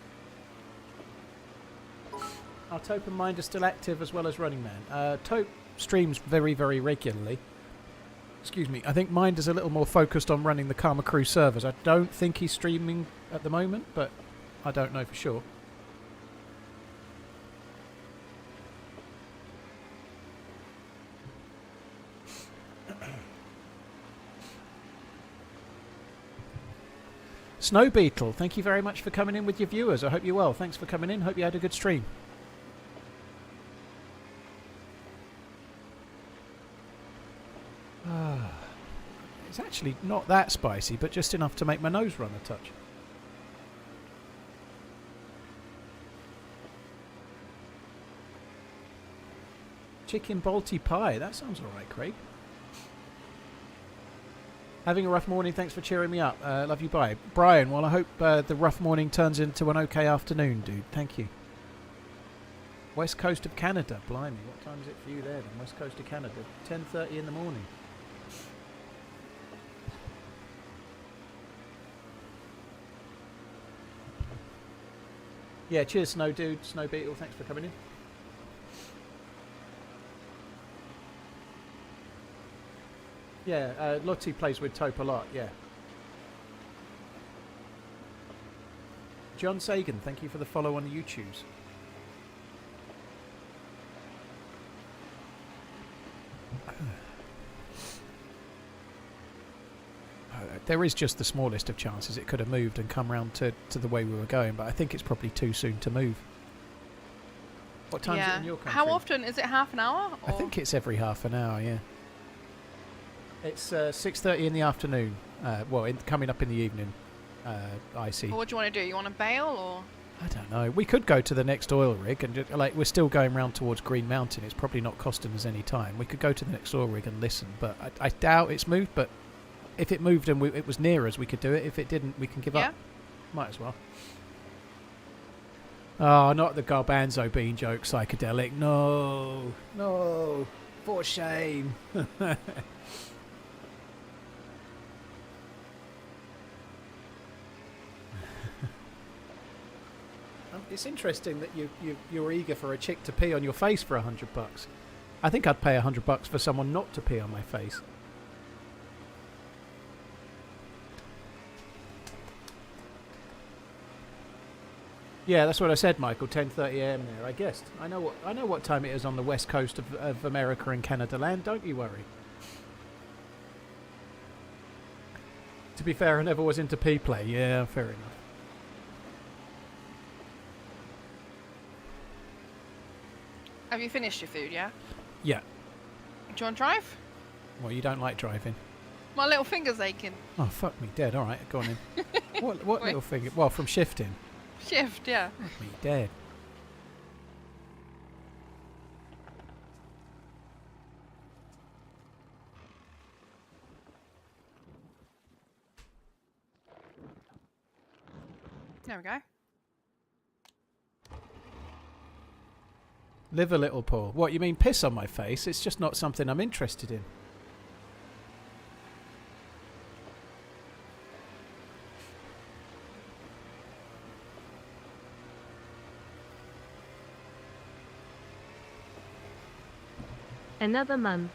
Our Tope and Mind are still active as well as Running Man. Tope streams very, very regularly. Excuse me. I think Mind is a little more focused on running the Karma Crew servers. I don't think he's streaming at the moment, but I don't know for sure. Snow Beetle, thank you very much for coming in with your viewers. I hope you're well. Thanks for coming in. Hope you had a good stream. It's actually not that spicy, but just enough to make my nose run a touch. Chicken Balti pie. That sounds alright, Craig. Having a rough morning, thanks for cheering me up. Love you, bye. Brian, well, I hope the rough morning turns into an okay afternoon, dude. Thank you. West coast of Canada. Blimey, what time is it for you there then? West coast of Canada. 10:30 in the morning. Yeah, cheers, Snow Dude. Snow Beetle, thanks for coming in. Yeah, Lotty plays with Tope a lot, yeah. John Sagan, thank you for the follow on the YouTubes. There is just the smallest of chances it could have moved and come round to the way we were going, but I think it's probably too soon to move. What time is it in your country? How often? Is it half an hour? I think it's every half an hour, yeah. It's 6:30 in the afternoon. Coming up in the evening. I see. Well, what do you want to do? You want to bail or? I don't know. We could go to the next oil rig and we're still going round towards Green Mountain. It's probably not costing us any time. We could go to the next oil rig and listen, but I doubt it's moved. But if it moved and it was near us, we could do it. If it didn't, we can give up. Might as well. Oh, not the garbanzo bean joke, psychedelic. No, for shame. It's interesting that you're eager for a chick to pee on your face for $100. I think I'd pay $100 for someone not to pee on my face. Yeah, that's what I said, Michael. 10:30 a.m. there. I guessed. I know what time it is on the west coast of America and Canada land. Don't you worry. To be fair, I never was into pee play. Yeah, fair enough. Have you finished your food? Yeah. Yeah. Do you want to drive? Well, you don't like driving. My little finger's aching. Oh, fuck me dead. All right, go on in. What little finger? Well, from shifting. Shift, yeah. Fuck me dead. There we go. Live a little, Paul. What, you mean piss on my face? It's just not something I'm interested in. Another month.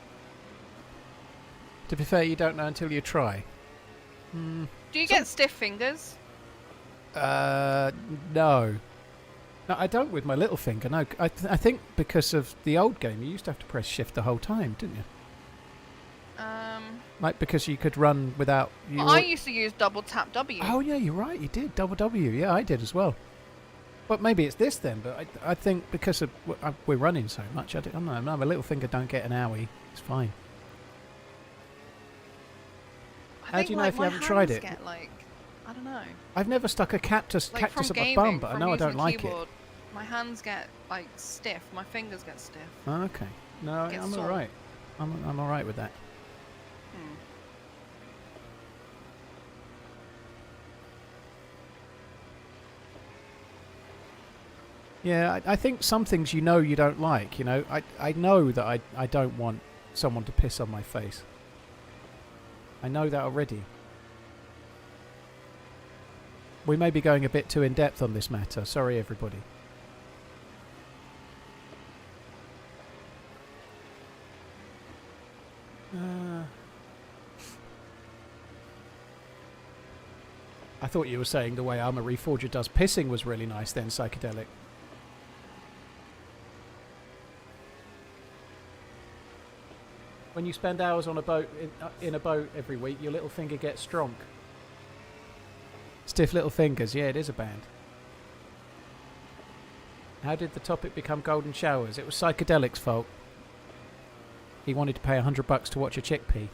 To be fair, you don't know until you try. Do you get stiff fingers? No. No, I don't with my little finger. No, I think because of the old game, you used to have to press shift the whole time, didn't you? Like because you could run without. I used to use double tap W. Oh yeah, you're right. You did double W. Yeah, I did as well. But maybe it's this then. But I think because of we're running so much, I don't know. No, my little finger don't get an owie. It's fine. How do you know if you haven't tried it? Get, like, I don't know. I've never stuck a cactus Like up my bum, but I know I don't like it. My hands get like stiff. My fingers get stiff. Oh, okay. No, I'm all right. I'm all right with that. Yeah, I think some things you know you don't like. You know, I know that I don't want someone to piss on my face. I know that already. We may be going a bit too in depth on this matter. Sorry, everybody. I thought you were saying the way Armor Reforger does pissing was really nice then, Psychedelic. When you spend hours on a boat, in a boat every week, your little finger gets strong. Stiff little fingers, yeah, it is a band. How did the topic become golden showers? It was Psychedelic's fault. He wanted to pay $100 to watch a chick pee.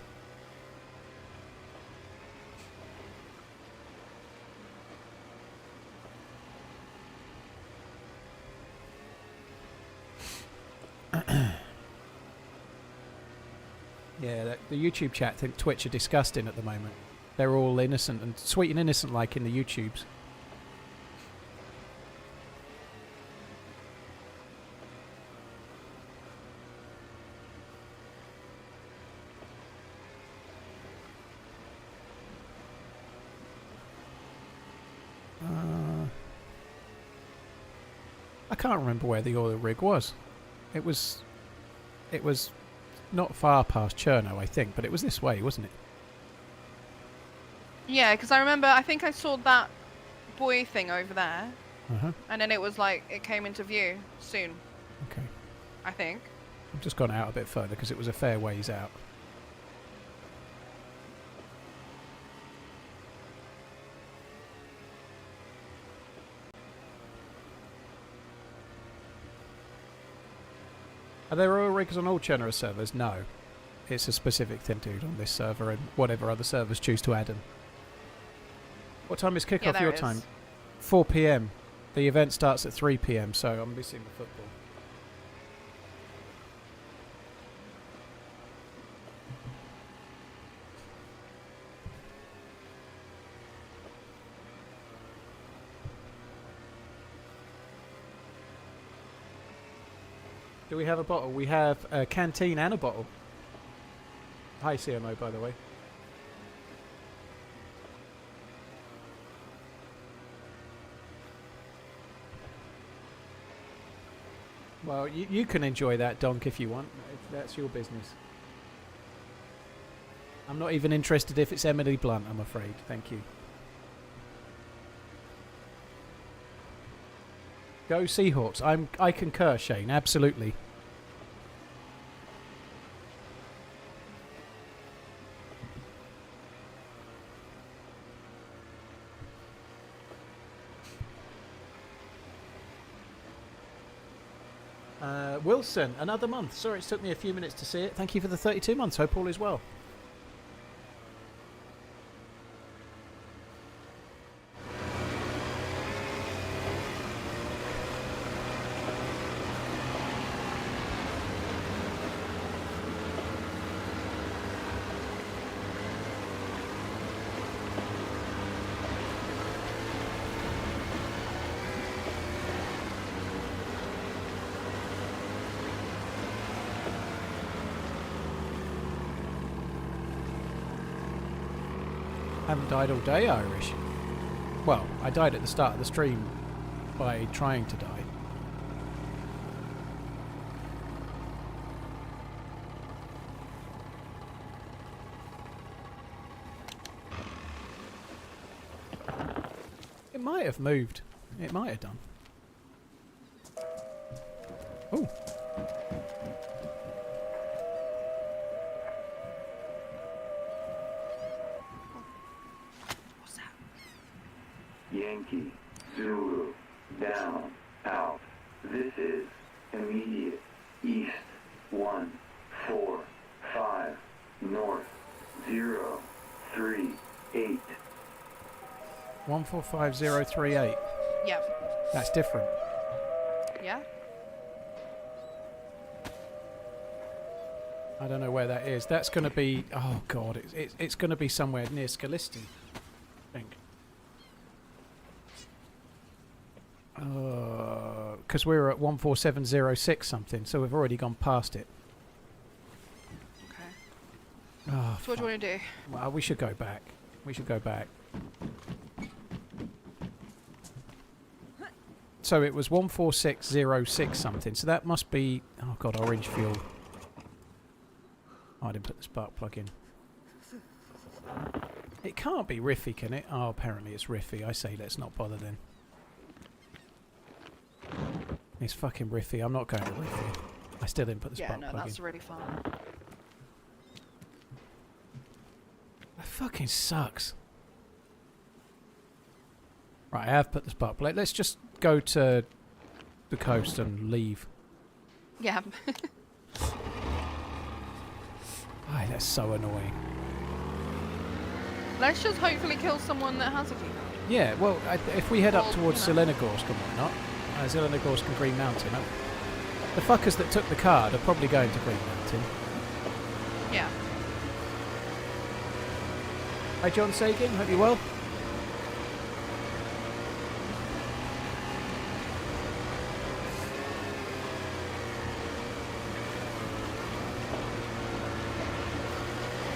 Yeah, the YouTube chat think Twitch are disgusting at the moment. They're all innocent and sweet and innocent like in the YouTubes. I can't remember where the oil rig was. It was not far past Cherno, I think, but it was this way, wasn't it? Yeah, because I think I saw that buoy thing over there. And then it was like, it came into view soon. Okay. I think. I've just gone out a bit further because it was a fair ways out. Are there oil rigs on all Chernarus servers? No. It's a specific thing, dude, on this server and whatever other servers choose to add them. What time is kickoff your time? 4 PM. The event starts at 3 PM, so I'm missing the football. Do we have a bottle? We have a canteen and a bottle. Hi, CMO, by the way. Well, you can enjoy that, Donk, if you want. That's your business. I'm not even interested if it's Emily Blunt, I'm afraid. Thank you. Go Seahawks. I concur, Shane. Absolutely. Wilson, another month. Sorry, it took me a few minutes to see it. Thank you for the 32 months. Hope all is well. Haven't died all day, Irish. Well, I died at the start of the stream by trying to die. It might have moved. It might have done. Oh. What's that? Yankee, Zulu, down, out. This is immediate, east, 1, 4, 5, north, 0, 3, 8. 145038. Yep. That's different. Yeah? I don't know where that is. That's going to be... Oh, God. It's going to be somewhere near Scalisti, I think. Because we were at 14706 something, so we've already gone past it. Okay. Oh, So what do you want to do? well, we should go back. We should go back. So it was 14606 something, so that must be... Oh, God, orange fuel. Oh, I didn't put the spark plug in. It can't be Riffy, can it? Oh, apparently it's Riffy. I say let's not bother then. It's fucking Riffy. I'm not going to Riffy. I still didn't put the Yeah, spark no, plug that's in. really fun. That fucking sucks. Right, I have put the spark plug. Let's just go to the coast and leave. Yeah. Aye, that's so annoying. Let's just hopefully kill someone that has a key card. Yeah, well, if we head up Well, towards you know. Zelenogorsk and whatnot, Zelenogorsk and Green Mountain, the fuckers that took the card are probably going to Green Mountain. Yeah. Hi, John Sagan. Hope you're well.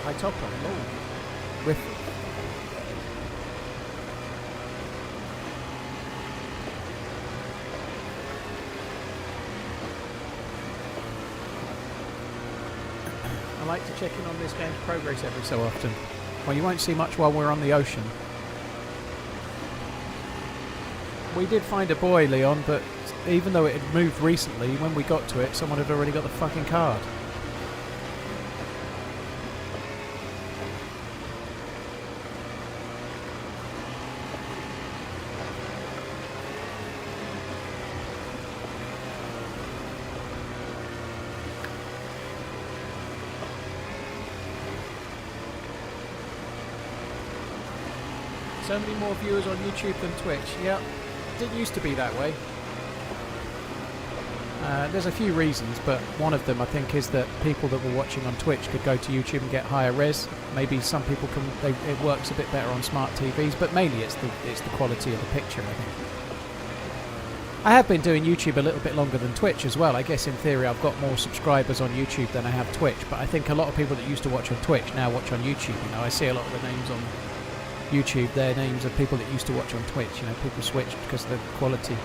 Hi, Topper. Oh. With I like to check in on this game's progress every so often. Well, you won't see much while we're on the ocean. We did find a buoy, Leon, but even though it had moved recently, when we got to it, someone had already got the fucking card. So many more viewers on YouTube than Twitch. Yeah, it didn't used to be that way. There's a few reasons, but one of them I think is that people that were watching on Twitch could go to YouTube and get higher res. Maybe some people can. It works a bit better on smart TVs, but mainly it's the quality of the picture, I think. I have been doing YouTube a little bit longer than Twitch as well. I guess in theory I've got more subscribers on YouTube than I have Twitch, but I think a lot of people that used to watch on Twitch now watch on YouTube. You know, I see a lot of the names on YouTube, their names of people that used to watch on Twitch. You know, people switched because of the quality.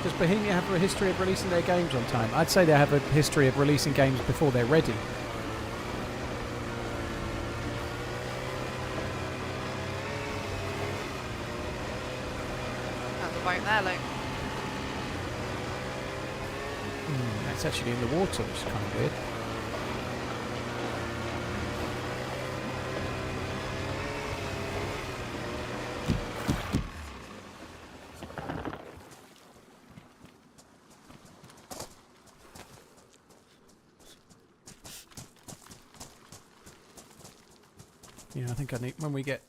Does Bohemia have a history of releasing their games on time? I'd say they have a history of releasing games before they're ready. That's a boat there, Luke. That's actually in the water, which is kind of weird. Yeah, I think I need, when we get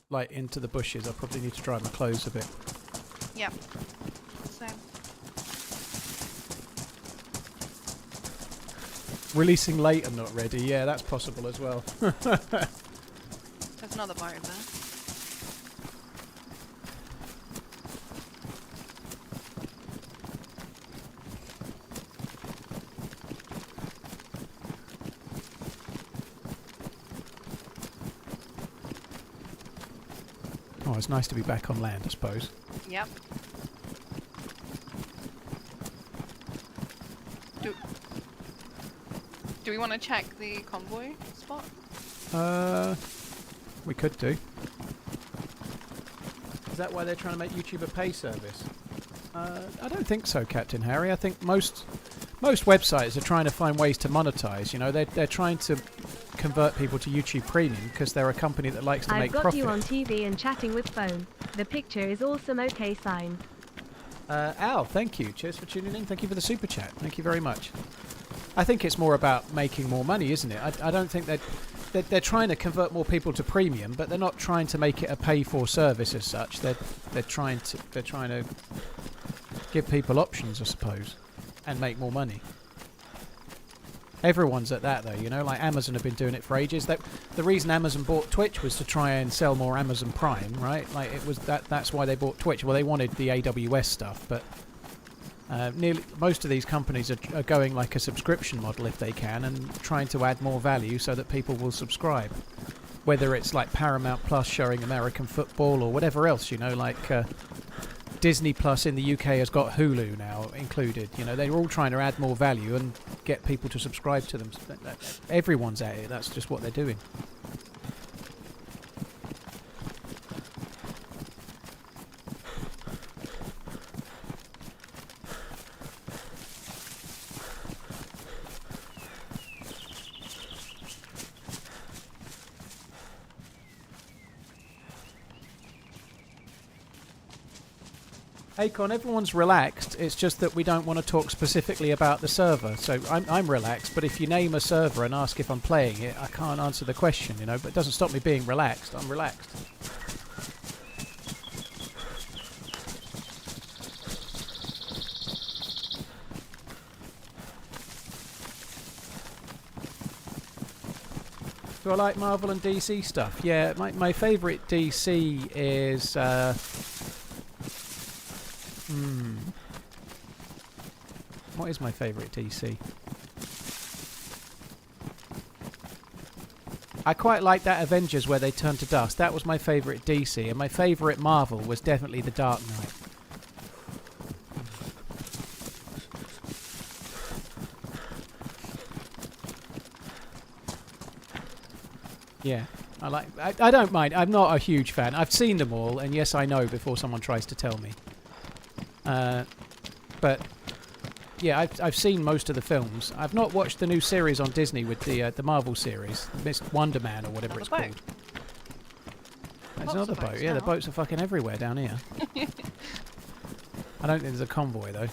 like into the bushes, I probably need to dry my clothes a bit. Yep. Same. Releasing late and not ready, yeah, that's possible as well. There's another boat there. Oh, it's nice to be back on land, I suppose. Yep. Do we want to check the convoy spot? We could do. Is that why they're trying to make YouTube a pay service? I don't think so, Captain Harry. I think most websites are trying to find ways to monetize. You know, they're trying to convert people to YouTube Premium because they're a company that likes to I've make got profit. you on TV and chatting with phone. The picture is awesome. Okay, sign. Al, thank you. Cheers for tuning in. Thank you for the super chat. Thank you very much. I think it's more about making more money, isn't it? I don't think they're trying to convert more people to premium, but they're not trying to make it a pay-for service as such. They're trying to give people options, I suppose, and make more money. Everyone's at that though, you know. Like Amazon have been doing it for ages. The reason Amazon bought Twitch was to try and sell more Amazon Prime, right? Like it was that's why they bought Twitch. Well, they wanted the AWS stuff, but nearly most of these companies are going like a subscription model if they can, and trying to add more value so that people will subscribe. Whether it's like Paramount Plus showing American football or whatever else, you know, like Disney Plus in the UK has got Hulu now included. You know, they're all trying to add more value and get people to subscribe to them. Everyone's at it. That's just what they're doing. Acon, everyone's relaxed. It's just that we don't want to talk specifically about the server. So I'm relaxed, but if you name a server and ask if I'm playing it, I can't answer the question, you know. But it doesn't stop me being relaxed. I'm relaxed. Do I like Marvel and DC stuff? Yeah, my favourite DC is... What is my favourite DC? I quite like that Avengers where they turn to dust. That was my favourite DC. And my favourite Marvel was definitely The Dark Knight. Yeah. I don't mind. I'm not a huge fan. I've seen them all, and yes, I know before someone tries to tell me. But yeah, I've seen most of the films. I've not watched the new series on Disney with the Marvel series, Miss Wonder Man or whatever it's called. There's another boat. Yeah, the boats are fucking everywhere down here. I don't think there's a convoy though.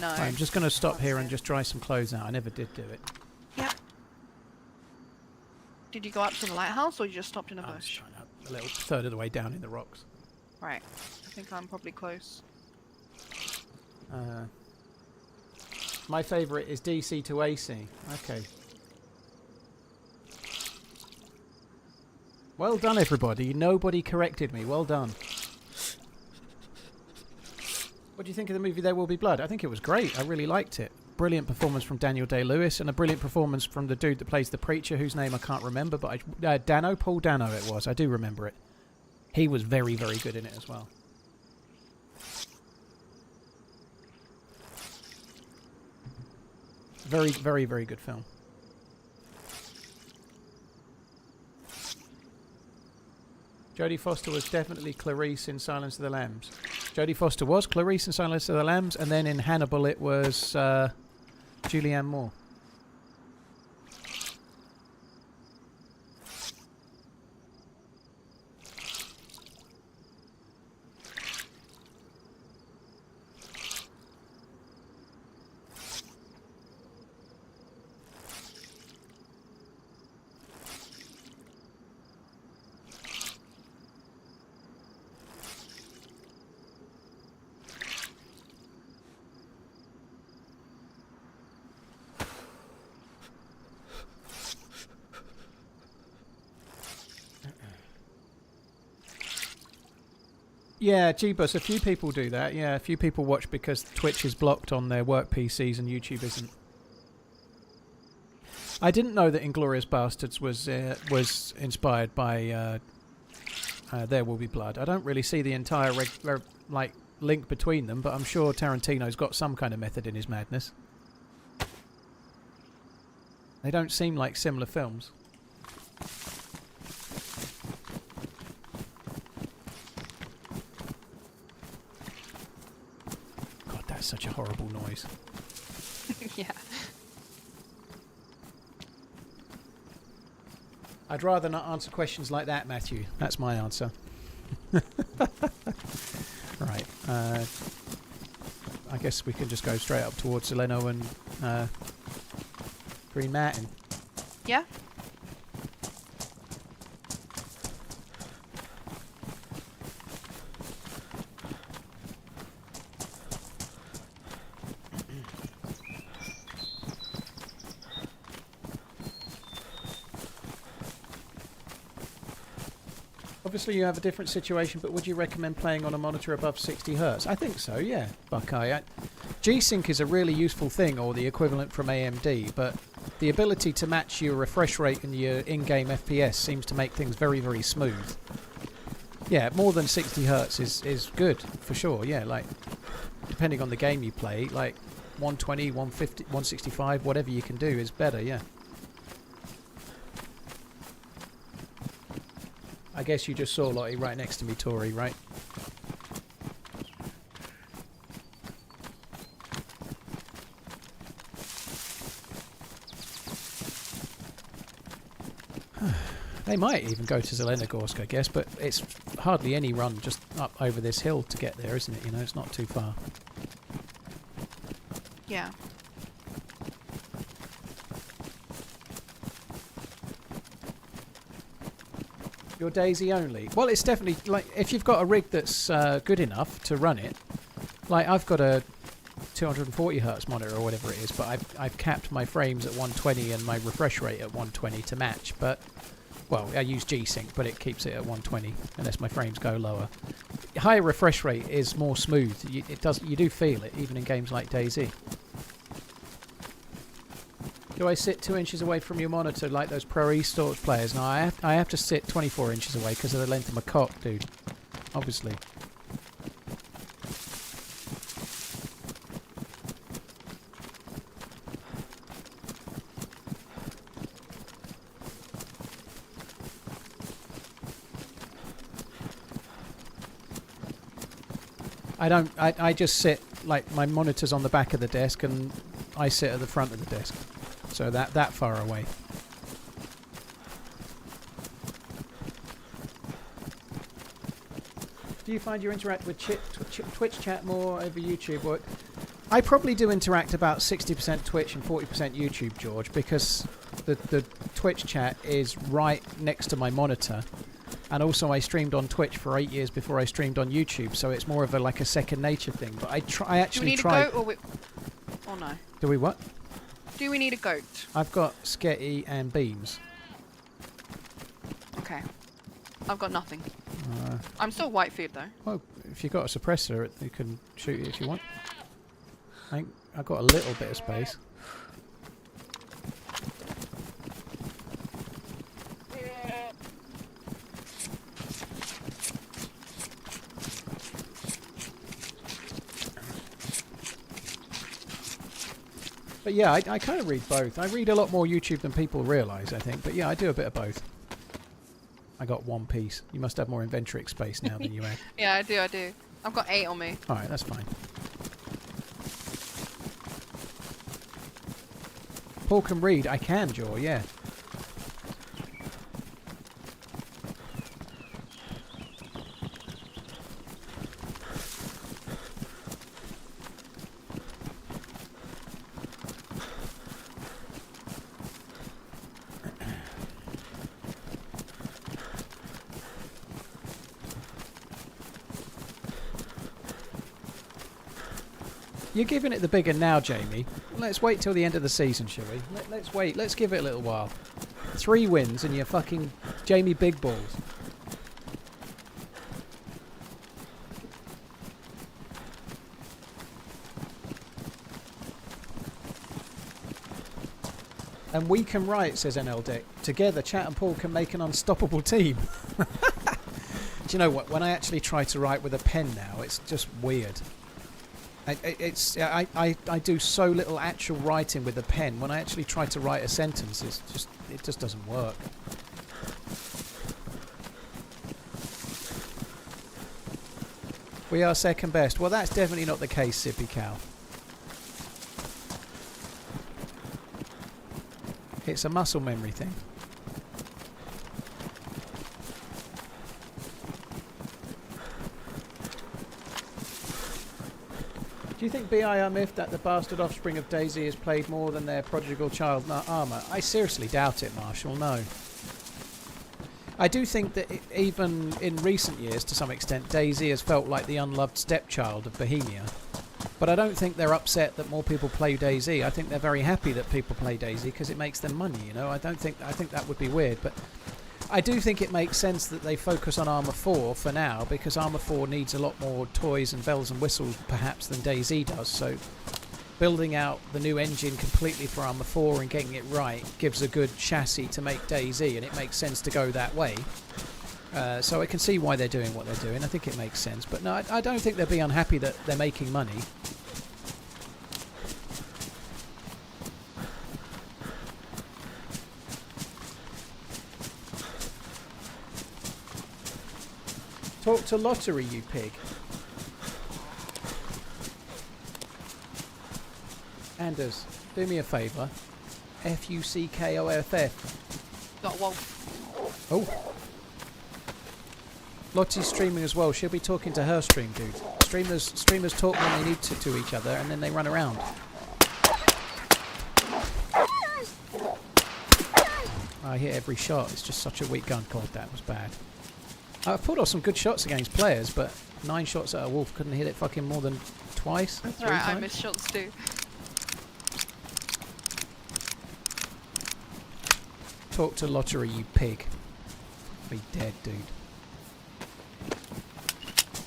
No. Right, I'm just going to stop here and just dry some clothes out. I never did do it. Yep. Did you go up to the lighthouse or you just stopped in a I was bush? trying a little third of the way down in the rocks. Right. I think I'm probably close. My favourite is DC to AC. Okay. Well done, everybody. Nobody corrected me. Well done. What do you think of the movie There Will Be Blood? I think it was great. I really liked it. Brilliant performance from Daniel Day-Lewis, and a brilliant performance from the dude that plays the preacher, whose name I can't remember, but Paul Dano it was. I do remember it. He was very, very good in it as well. Very, very, very good film. Jodie Foster was definitely Clarice in Silence of the Lambs. Jodie Foster was Clarice in Silence of the Lambs, and then in Hannibal it was Julianne Moore. Yeah, Jeebus, a few people do that. Yeah, a few people watch because Twitch is blocked on their work PCs and YouTube isn't. I didn't know that Inglourious Bastards was inspired by There Will Be Blood. I don't really see the entire like link between them, but I'm sure Tarantino's got some kind of method in his madness. They don't seem like similar films. God, that's such a horrible noise. Yeah. I'd rather not answer questions like that, Matthew. That's my answer. Right. I guess we can just go straight up towards Zeleno and Green Mountain. Yeah. Obviously you have a different situation, but would you recommend playing on a monitor above 60 Hz? I think so, yeah, Buckeye. G-Sync is a really useful thing, or the equivalent from AMD, but the ability to match your refresh rate and your in-game FPS seems to make things very, very smooth. Yeah, more than 60 Hz is good, for sure, yeah, like, depending on the game you play, like 120, 150, 165, whatever you can do is better, yeah. I guess you just saw Lottie right next to me, Tori, right? They might even go to Zelenogorsk, I guess, but it's hardly any run just up over this hill to get there, isn't it? You know, it's not too far. Yeah. Your DayZ only? Well, it's definitely, like, if you've got a rig that's good enough to run it, like, I've got a 240 Hz monitor or whatever it is, but I've capped my frames at 120 and my refresh rate at 120 to match, but, well, I use G-Sync, but it keeps it at 120, unless my frames go lower. Higher refresh rate is more smooth. You do feel it, even in games like DayZ. Do I sit 2 inches away from your monitor like those pro esports players? No, I have to sit 24 inches away because of the length of my cock, dude. Obviously. I just sit, like, my monitor's on the back of the desk and I sit at the front of the desk. So that far away. Do you find you interact with Twitch chat more over YouTube? Or I probably do interact about 60% Twitch and 40% YouTube, George, because the Twitch chat is right next to my monitor. And also I streamed on Twitch for 8 years before I streamed on YouTube, so it's more of a like a second nature thing. But I actually try. Do we need a goat or no? Do we what? Do we need a goat? I've got Sketty and Beams. Okay. I've got nothing. I'm still white food though. Well, if you've got a suppressor, you can shoot it if you want. I think I've got a little bit of space. But yeah, I kind of read both. I read a lot more YouTube than people realise, I think. But yeah, I do a bit of both. I got one piece. You must have more inventory space now than you had. Yeah, I do. I've got 8 on me. Alright, that's fine. Paul can read. I can, Jaw, yeah. You're giving it the bigger now, Jamie. Let's wait till the end of the season, shall we? Let's wait. Let's give it a little while. 3 wins and you're fucking Jamie Big Balls. And we can write, says NL Dick. Together, Chat and Paul can make an unstoppable team. Do you know what? When I actually try to write with a pen now, it's just weird. I do so little actual writing with the pen. When I actually try to write a sentence, it just doesn't work. We are second best. Well, that's definitely not the case, Sippy Cow. It's a muscle memory thing. Do you think BI miffed that the bastard offspring of DayZ has played more than their prodigal child Armour? I seriously doubt it, Marshall, no. I do think that even in recent years, to some extent, DayZ has felt like the unloved stepchild of Bohemia. But I don't think they're upset that more people play DayZ. I think they're very happy that people play DayZ because it makes them money, you know. I think that would be weird, but I do think it makes sense that they focus on Armour 4 for now, because Armour 4 needs a lot more toys and bells and whistles perhaps than DayZ does. So building out the new engine completely for Armour 4 and getting it right gives a good chassis to make DayZ, and it makes sense to go that way. So I can see why they're doing what they're doing. I think it makes sense. But no, I don't think they'll be unhappy that they're making money. Talk to Lottery, you pig. Anders, do me a favour. Fuckoff. Got a wolf. Oh. Lotty's streaming as well. She'll be talking to her stream, dude. Streamers talk when they need to each other, and then they run around. I hit every shot. It's just such a weak gun. God, that was bad. I've pulled off some good shots against players, but 9 shots at a wolf, couldn't hit it fucking more than twice. That's 3 right, times. I missed shots too. Talk to Lottery, you pig. Be dead, dude.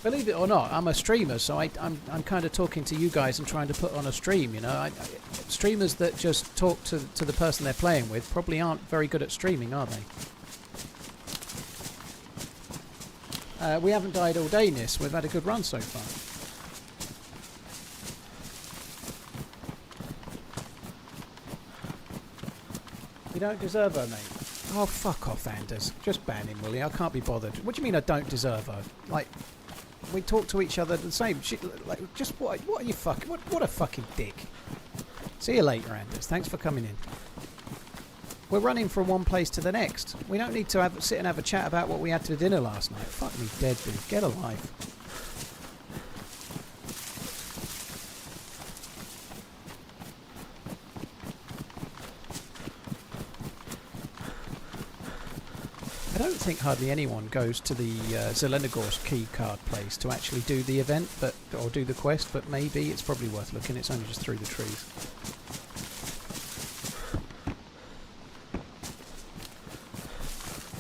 Believe it or not, I'm a streamer, so I'm kind of talking to you guys and trying to put on a stream, you know. Streamers that just talk to the person they're playing with probably aren't very good at streaming, are they? We haven't died all day, Nis. We've had a good run so far. You don't deserve her, mate. Oh, fuck off, Anders. Just ban him, will you? I can't be bothered. What do you mean I don't deserve her? Like, we talk to each other the same. Like, just what are you fucking... What a fucking dick. See you later, Anders. Thanks for coming in. We're running from one place to the next. We don't need to sit and have a chat about what we had for dinner last night. Fuck me dead, dude. Get a life. I don't think hardly anyone goes to the Zelenogorsk key card place to actually do the event, or do the quest, but maybe it's probably worth looking. It's only just through the trees.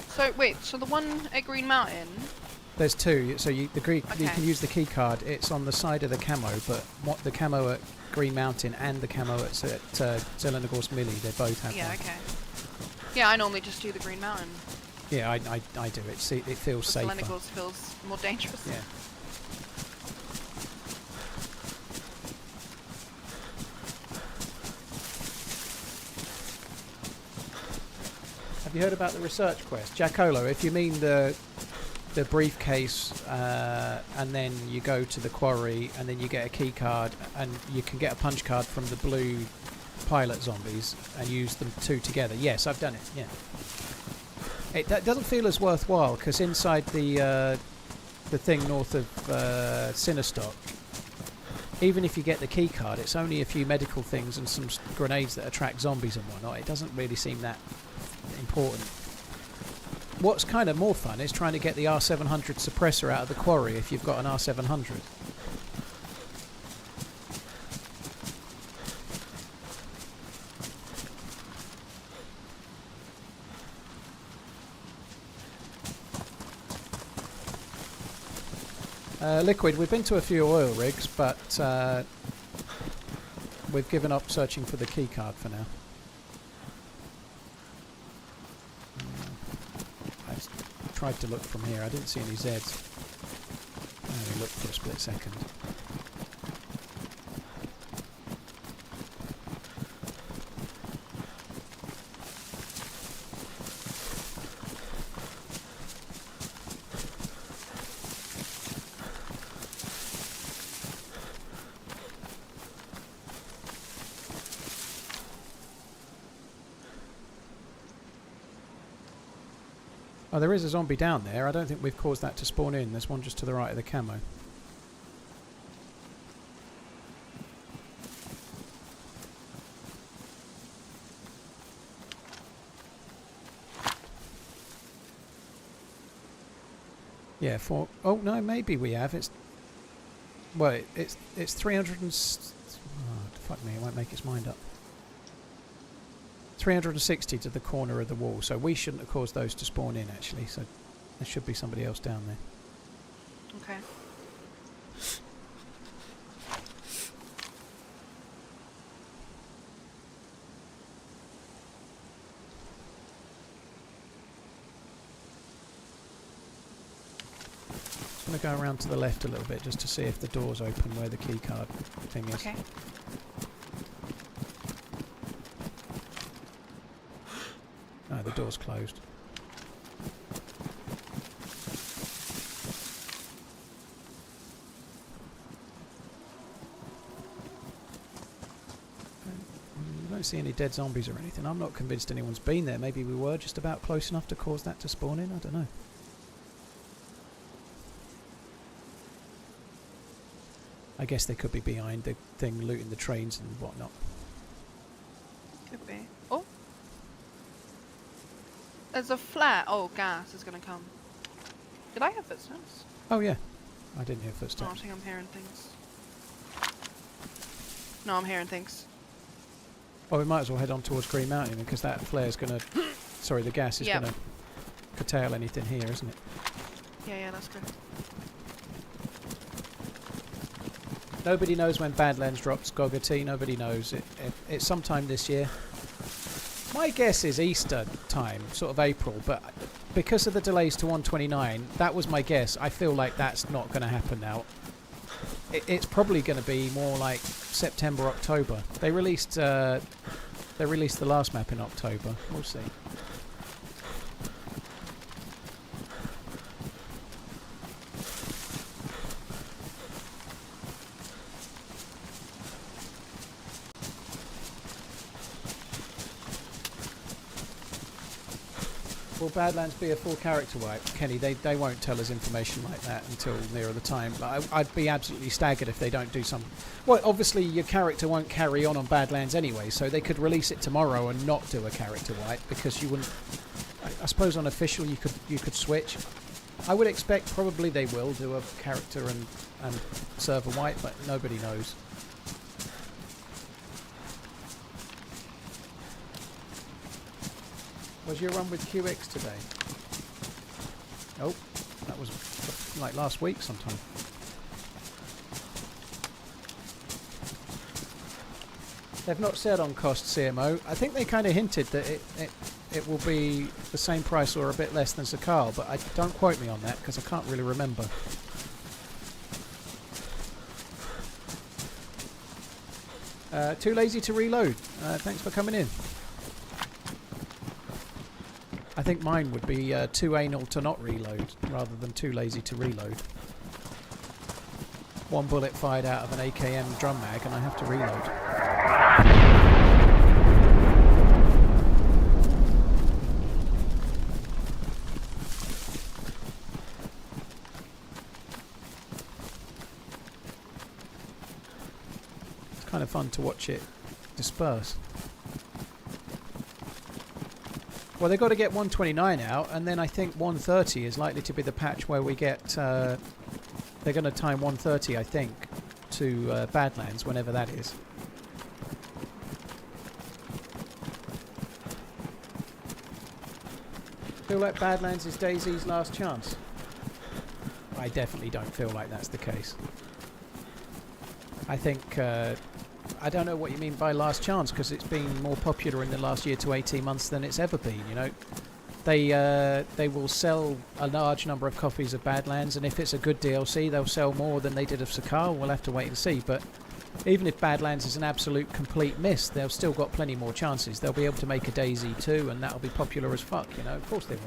So wait, so the one at Green Mountain? There's 2. So you Okay. can use the key card. It's on the side of the camo, but the camo at Green Mountain and the camo at Zelenogorsk Millie, they both have Yeah, one. okay. Yeah, I normally just do the Green Mountain. Yeah, I do it. It feels safer. Zelenogorsk feels more dangerous. Yeah. Have you heard about the research quest? Jackolo, if you mean the briefcase and then you go to the quarry and then you get a key card and you can get a punch card from the blue pilot zombies and use them 2 together. Yes, I've done it, yeah. That doesn't feel as worthwhile because inside the thing north of Sinistock, even if you get the key card, it's only a few medical things and some grenades that attract zombies and whatnot. It doesn't really seem that important. What's kind of more fun is trying to get the R700 suppressor out of the quarry if you've got an R700. Liquid, we've been to a few oil rigs, but we've given up searching for the key card for now. I tried to look from here. I didn't see any Zs. I only looked for a split second. Oh, there is a zombie down there. I don't think we've caused that to spawn in. There's one just to the right of the camo. Yeah, oh no, maybe we have. It's well, it's 300 and fuck me, it won't make its mind up. 360 to the corner of the wall, so we shouldn't have caused those to spawn in actually. So there should be somebody else down there. Okay. I'm going to go around to the left a little bit just to see if the door's open where the keycard thing is. Okay. No, the door's closed. I don't see any dead zombies or anything. I'm not convinced anyone's been there. Maybe we were just about close enough to cause that to spawn in. I don't know. I guess they could be behind the thing looting the trains and whatnot. Could be. Oh! There's a flare. Oh, gas is gonna come. Did I hear footsteps? Oh yeah. I didn't hear No, I footsteps. think I'm hearing things. No, I'm hearing things. Well, we might as well head on towards Green Mountain because that flare's going to... sorry, the gas is Yep. going to curtail anything here, isn't it? Yeah, that's good. Nobody knows when Badlands drops Goggerty. Nobody knows. It's sometime this year. My guess is Easter time, sort of April, but because of the delays to 129, that was my guess. I feel like that's not going to happen now. It's probably going to be more like September, October. They released the last map in October. We'll see. Will Badlands be a full character wipe? Kenny, they won't tell us information like that until nearer the time. I'd be absolutely staggered if they don't do some... Well, obviously your character won't carry on Badlands anyway, so they could release it tomorrow and not do a character wipe because you wouldn't... I suppose on official you could switch. I would expect probably they will do a character and server wipe, but nobody knows. Was your run with QX today? Oh, that was like last week sometime. They've not said on cost CMO. I think they kind of hinted that it will be the same price or a bit less than Sakal, but don't quote me on that because I can't really remember. Too lazy to reload. Thanks for coming in. I think mine would be too anal to not reload, rather than too lazy to reload. One bullet fired out of an AKM drum mag and I have to reload. It's kind of fun to watch it disperse. Well, they've got to get 129 out, and then I think 130 is likely to be the patch where we get... they're going to time 130, I think, to Badlands, whenever that is. Feel like Badlands is DayZ's last chance? I definitely don't feel like that's the case. I think... I don't know what you mean by last chance, because it's been more popular in the last year to 18 months than it's ever been, you know. They will sell a large number of copies of Badlands, and if it's a good DLC, they'll sell more than they did of Sakal. We'll have to wait and see, but even if Badlands is an absolute complete miss, they've still got plenty more chances. They'll be able to make a DayZ 2, and that'll be popular as fuck, you know. Of course they will.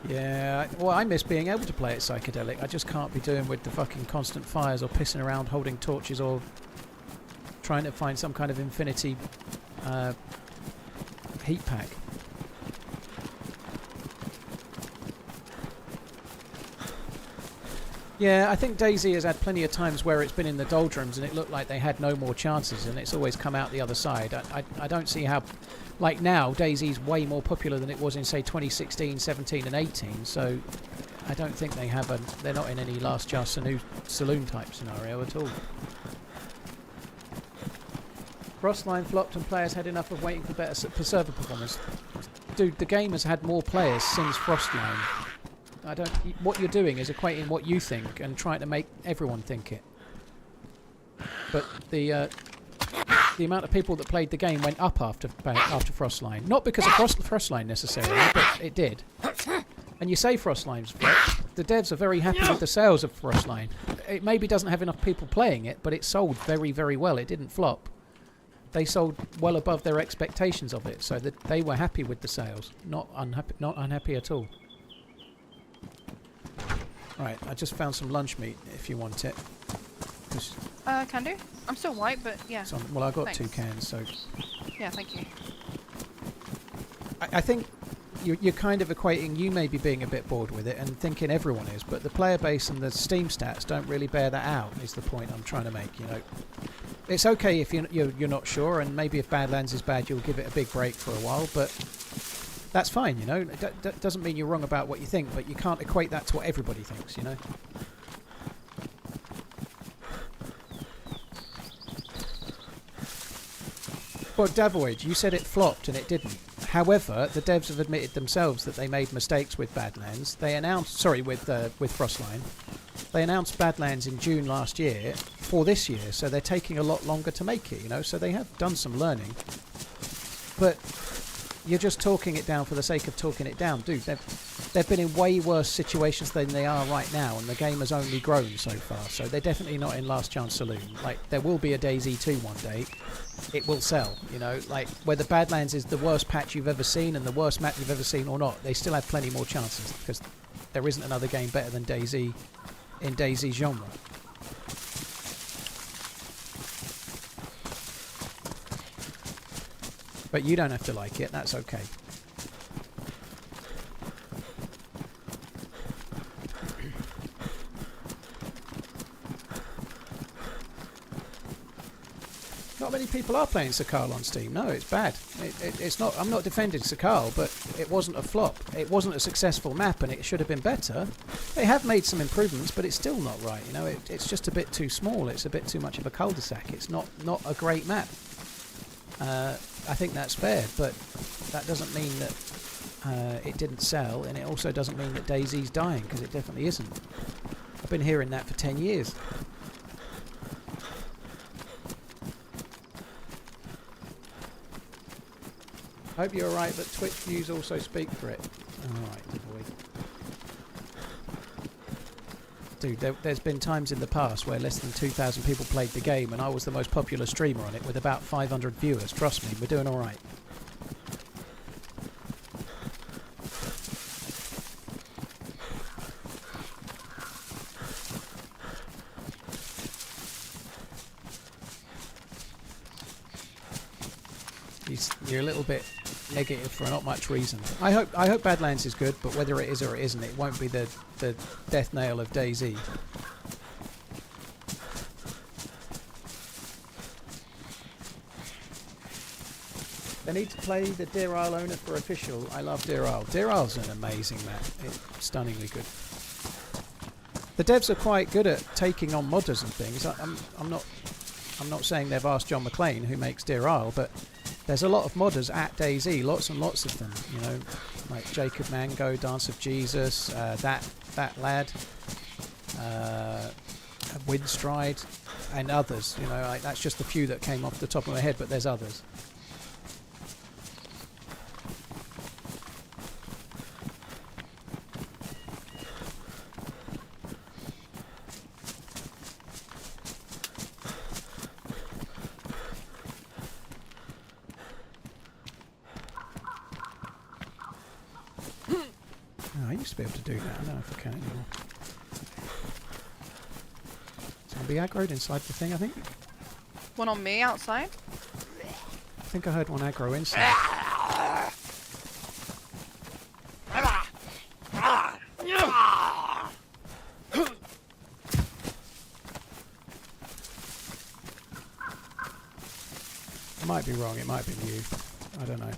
Yeah, well, I miss being able to play it psychedelic. I just can't be doing with the fucking constant fires or pissing around holding torches or trying to find some kind of infinity heat pack. Yeah, I think DayZ has had plenty of times where it's been in the doldrums and it looked like they had no more chances, and it's always come out the other side. I don't see how... Like now, DayZ's way more popular than it was in, say, 2016, 17 and 18, so I don't think they have a... They're not in any last chance saloon type scenario at all. Frostline flopped and players had enough of waiting for better server performance. Dude, the game has had more players since Frostline. What you're doing is equating what you think and trying to make everyone think it. But the amount of people that played the game went up after Frostline. Not because of Frostline necessarily, but it did. And you say Frostline's flopped. The devs are very happy with the sales of Frostline. It maybe doesn't have enough people playing it, but it sold very, very well. It didn't flop. They sold well above their expectations of it, so that they were happy with the sales. Not unhappy at all. Right, I just found some lunch meat if you want it. Can do. I'm still white, but yeah. Well, I've got Thanks. 2 cans, so... Yeah, thank you. I think you're kind of equating you maybe being a bit bored with it and thinking everyone is, but the player base and the Steam stats don't really bear that out, is the point I'm trying to make, you know. It's okay if you're not sure, and maybe if Badlands is bad, you'll give it a big break for a while, but... That's fine, you know. That doesn't mean you're wrong about what you think, but you can't equate that to what everybody thinks, you know. Well, Davoid, you said it flopped and it didn't. However, the devs have admitted themselves that they made mistakes with Badlands. They announced, with Frostline. They announced Badlands in June last year for this year, so they're taking a lot longer to make it, you know. So they have done some learning, but. You're just talking it down for the sake of talking it down. Dude, they've been in way worse situations than they are right now, and the game has only grown so far. So they're definitely not in Last Chance Saloon. Like, there will be a DayZ 2 one day. It will sell, you know. Like, whether Badlands is the worst patch you've ever seen and the worst map you've ever seen or not, they still have plenty more chances, because there isn't another game better than DayZ in DayZ genre. But you don't have to like it, that's okay. Not many people are playing Sakal on Steam. No, it's bad. It's not. I'm not defending Sakal, but it wasn't a flop. It wasn't a successful map, and it should have been better. They have made some improvements, but it's still not right. You know, it's just a bit too small. It's a bit too much of a cul-de-sac. It's not a great map. I think that's fair, but that doesn't mean that it didn't sell, and it also doesn't mean that DayZ's dying, because it definitely isn't. I've been hearing that for 10 years. Hope you're alright, but Twitch views also speak for it. Alright, boy. Dude, there's been times in the past where less than 2,000 people played the game, and I was the most popular streamer on it with about 500 viewers. Trust me, we're doing alright. You're a little bit negative for not much reason. I hope Badlands is good, but whether it is or it isn't, it won't be the death nail of DayZ. They need to play the Deer Isle owner for official. I love Deer Isle. Deer Isle's an amazing map. It's stunningly good. The devs are quite good at taking on modders and things. I'm not saying they've asked John McClane, who makes Deer Isle, but there's a lot of modders at DayZ, lots and lots of them, you know, like Jacob Mango, Dance of Jesus, that lad, Windstride, and others, you know, like, that's just a few that came off the top of my head, but there's others. I used to be able to do that. I don't know if I can anymore. Zombie aggroed inside the thing, I think. One on me outside. I think I heard one aggro inside. might be wrong. It might be you. I don't know.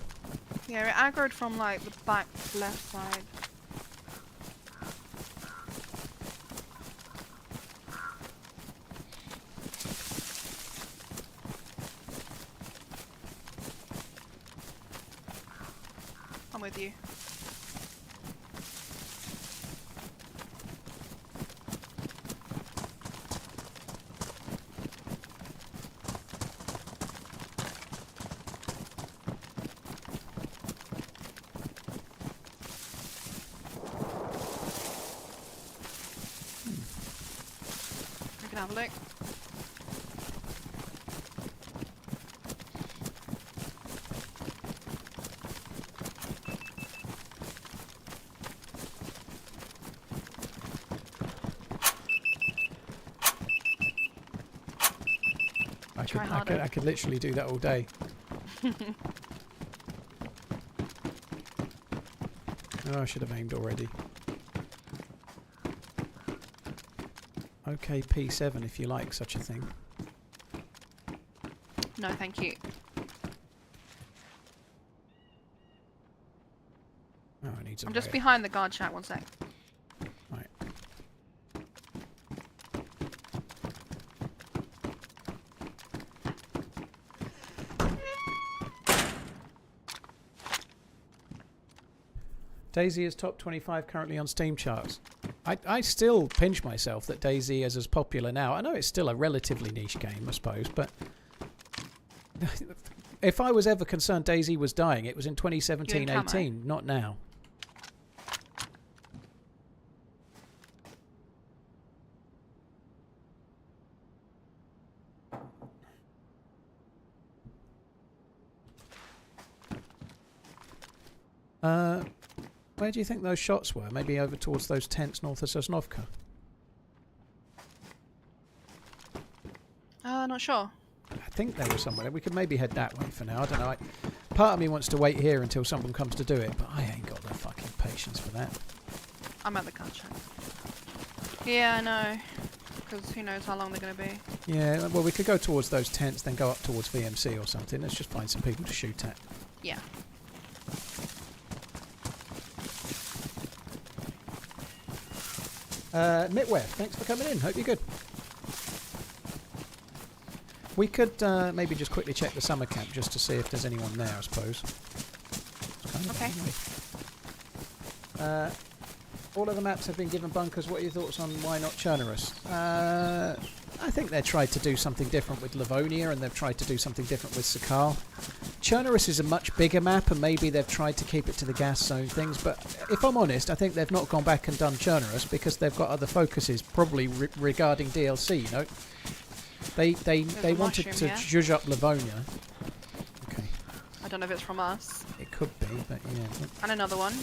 Yeah, it aggroed from like the back left side. I'm with you. We can have a look. I could literally do that all day. Oh, I should have aimed already. Okay, P7 if you like such a thing. No, thank you. Oh, I need some. I'm just behind the guard shack, one sec. Right. DayZ is top 25 currently on Steam charts. I still pinch myself that DayZ is as popular now. I know it's still a relatively niche game, I suppose, but if I was ever concerned DayZ was dying, it was in 2017-18, not now. Where do you think those shots were? Maybe over towards those tents north of Sosnovka? Not sure. I think they were somewhere. We could maybe head that way for now. I don't know. Part of me wants to wait here until someone comes to do it, but I ain't got the fucking patience for that. I'm at the guard shack. Yeah, I know. Because who knows how long they're going to be. Yeah, well, we could go towards those tents, then go up towards VMC or something. Let's just find some people to shoot at. Yeah. Mitware, thanks for coming in. Hope you're good. We could maybe just quickly check the summer camp just to see if there's anyone there, I suppose. Okay. All of the maps have been given bunkers. What are your thoughts on why not Chernarus? I think they tried to do something different with Livonia and they've tried to do something different with Sakal. Chernarus is a much bigger map and maybe they've tried to keep it to the gas zone things, but if I'm honest, I think they've not gone back and done Chernarus because they've got other focuses, probably regarding DLC, you know. They wanted to zhuzh up Livonia. Okay. I don't know if it's from us. It could be, but yeah. And another one.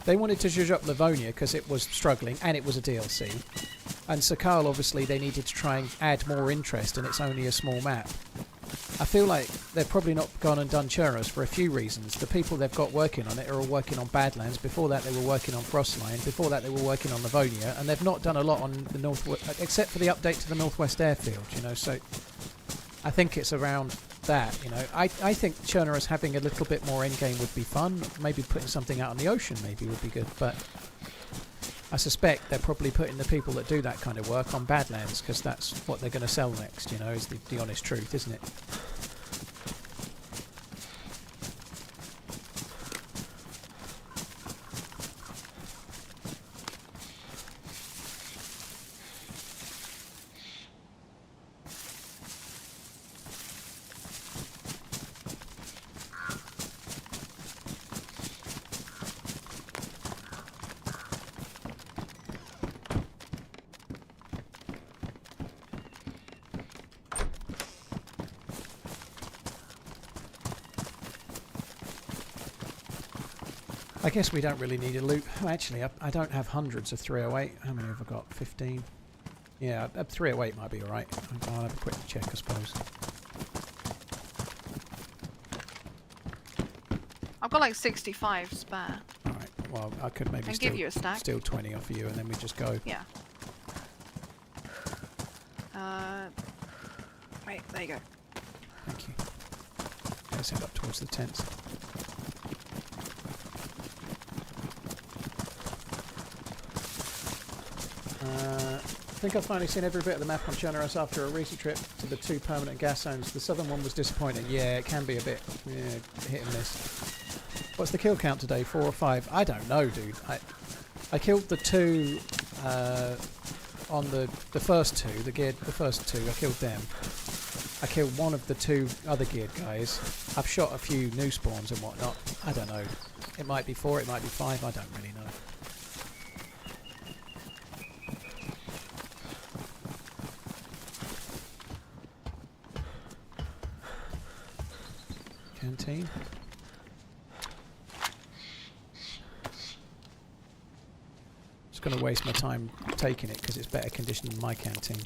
They wanted to zhuzh up Livonia because it was struggling and it was a DLC. And Sakal, obviously, they needed to try and add more interest and it's only a small map. I feel like they've probably not gone and done Chernarus for a few reasons. The people they've got working on it are all working on Badlands. Before that they were working on Frostline. Before that they were working on Livonia. And they've not done a lot on the northwest, except for the update to the Northwest Airfield, you know. So I think it's around that, you know. I think Chernarus having a little bit more endgame would be fun. Maybe putting something out on the ocean maybe would be good. But I suspect they're probably putting the people that do that kind of work on Badlands because that's what they're going to sell next, you know, is the honest truth, isn't it? I guess we don't really need a loot. Oh, actually, I don't have hundreds of 308. How many have I got? 15? Yeah, 308 might be alright. I'll have a quick check, I suppose. I've got like 65 spare. Alright, well, I could maybe give you a stack. steal 20 off of you and then we just go. Yeah. Wait, There you go. Thank you. Let's head up towards the tents. I think I've finally seen every bit of the map on Chernarus after a recent trip to the 2 permanent gas zones. The southern one was disappointing. Yeah, it can be a bit hit and miss. What's the kill count today? 4 or 5? I don't know, dude. I killed the 2 on the first 2, the first 2. I killed them. I killed one of the 2 other geared guys. I've shot a few new spawns and whatnot. I don't know. It might be 4, it might be 5. I don't really know. Canteen. Just going to waste my time taking it because it's better condition than my canteen,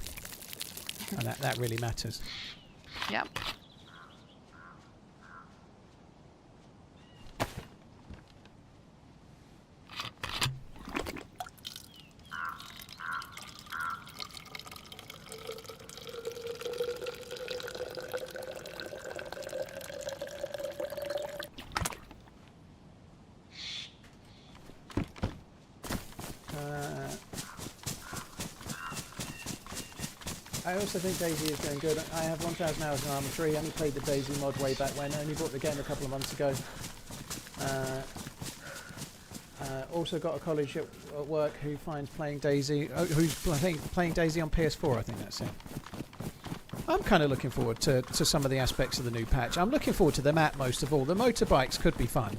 and that really matters. Yep. I also think DayZ is going good. I have 1,000 hours in Arma 3. I only played the DayZ mod way back when. I only bought the game a couple of months ago. Also got a college at work who finds playing DayZ, who's playing DayZ on PS4. I think that's it. I'm kind of looking forward to some of the aspects of the new patch. I'm looking forward to the map most of all. The motorbikes could be fun.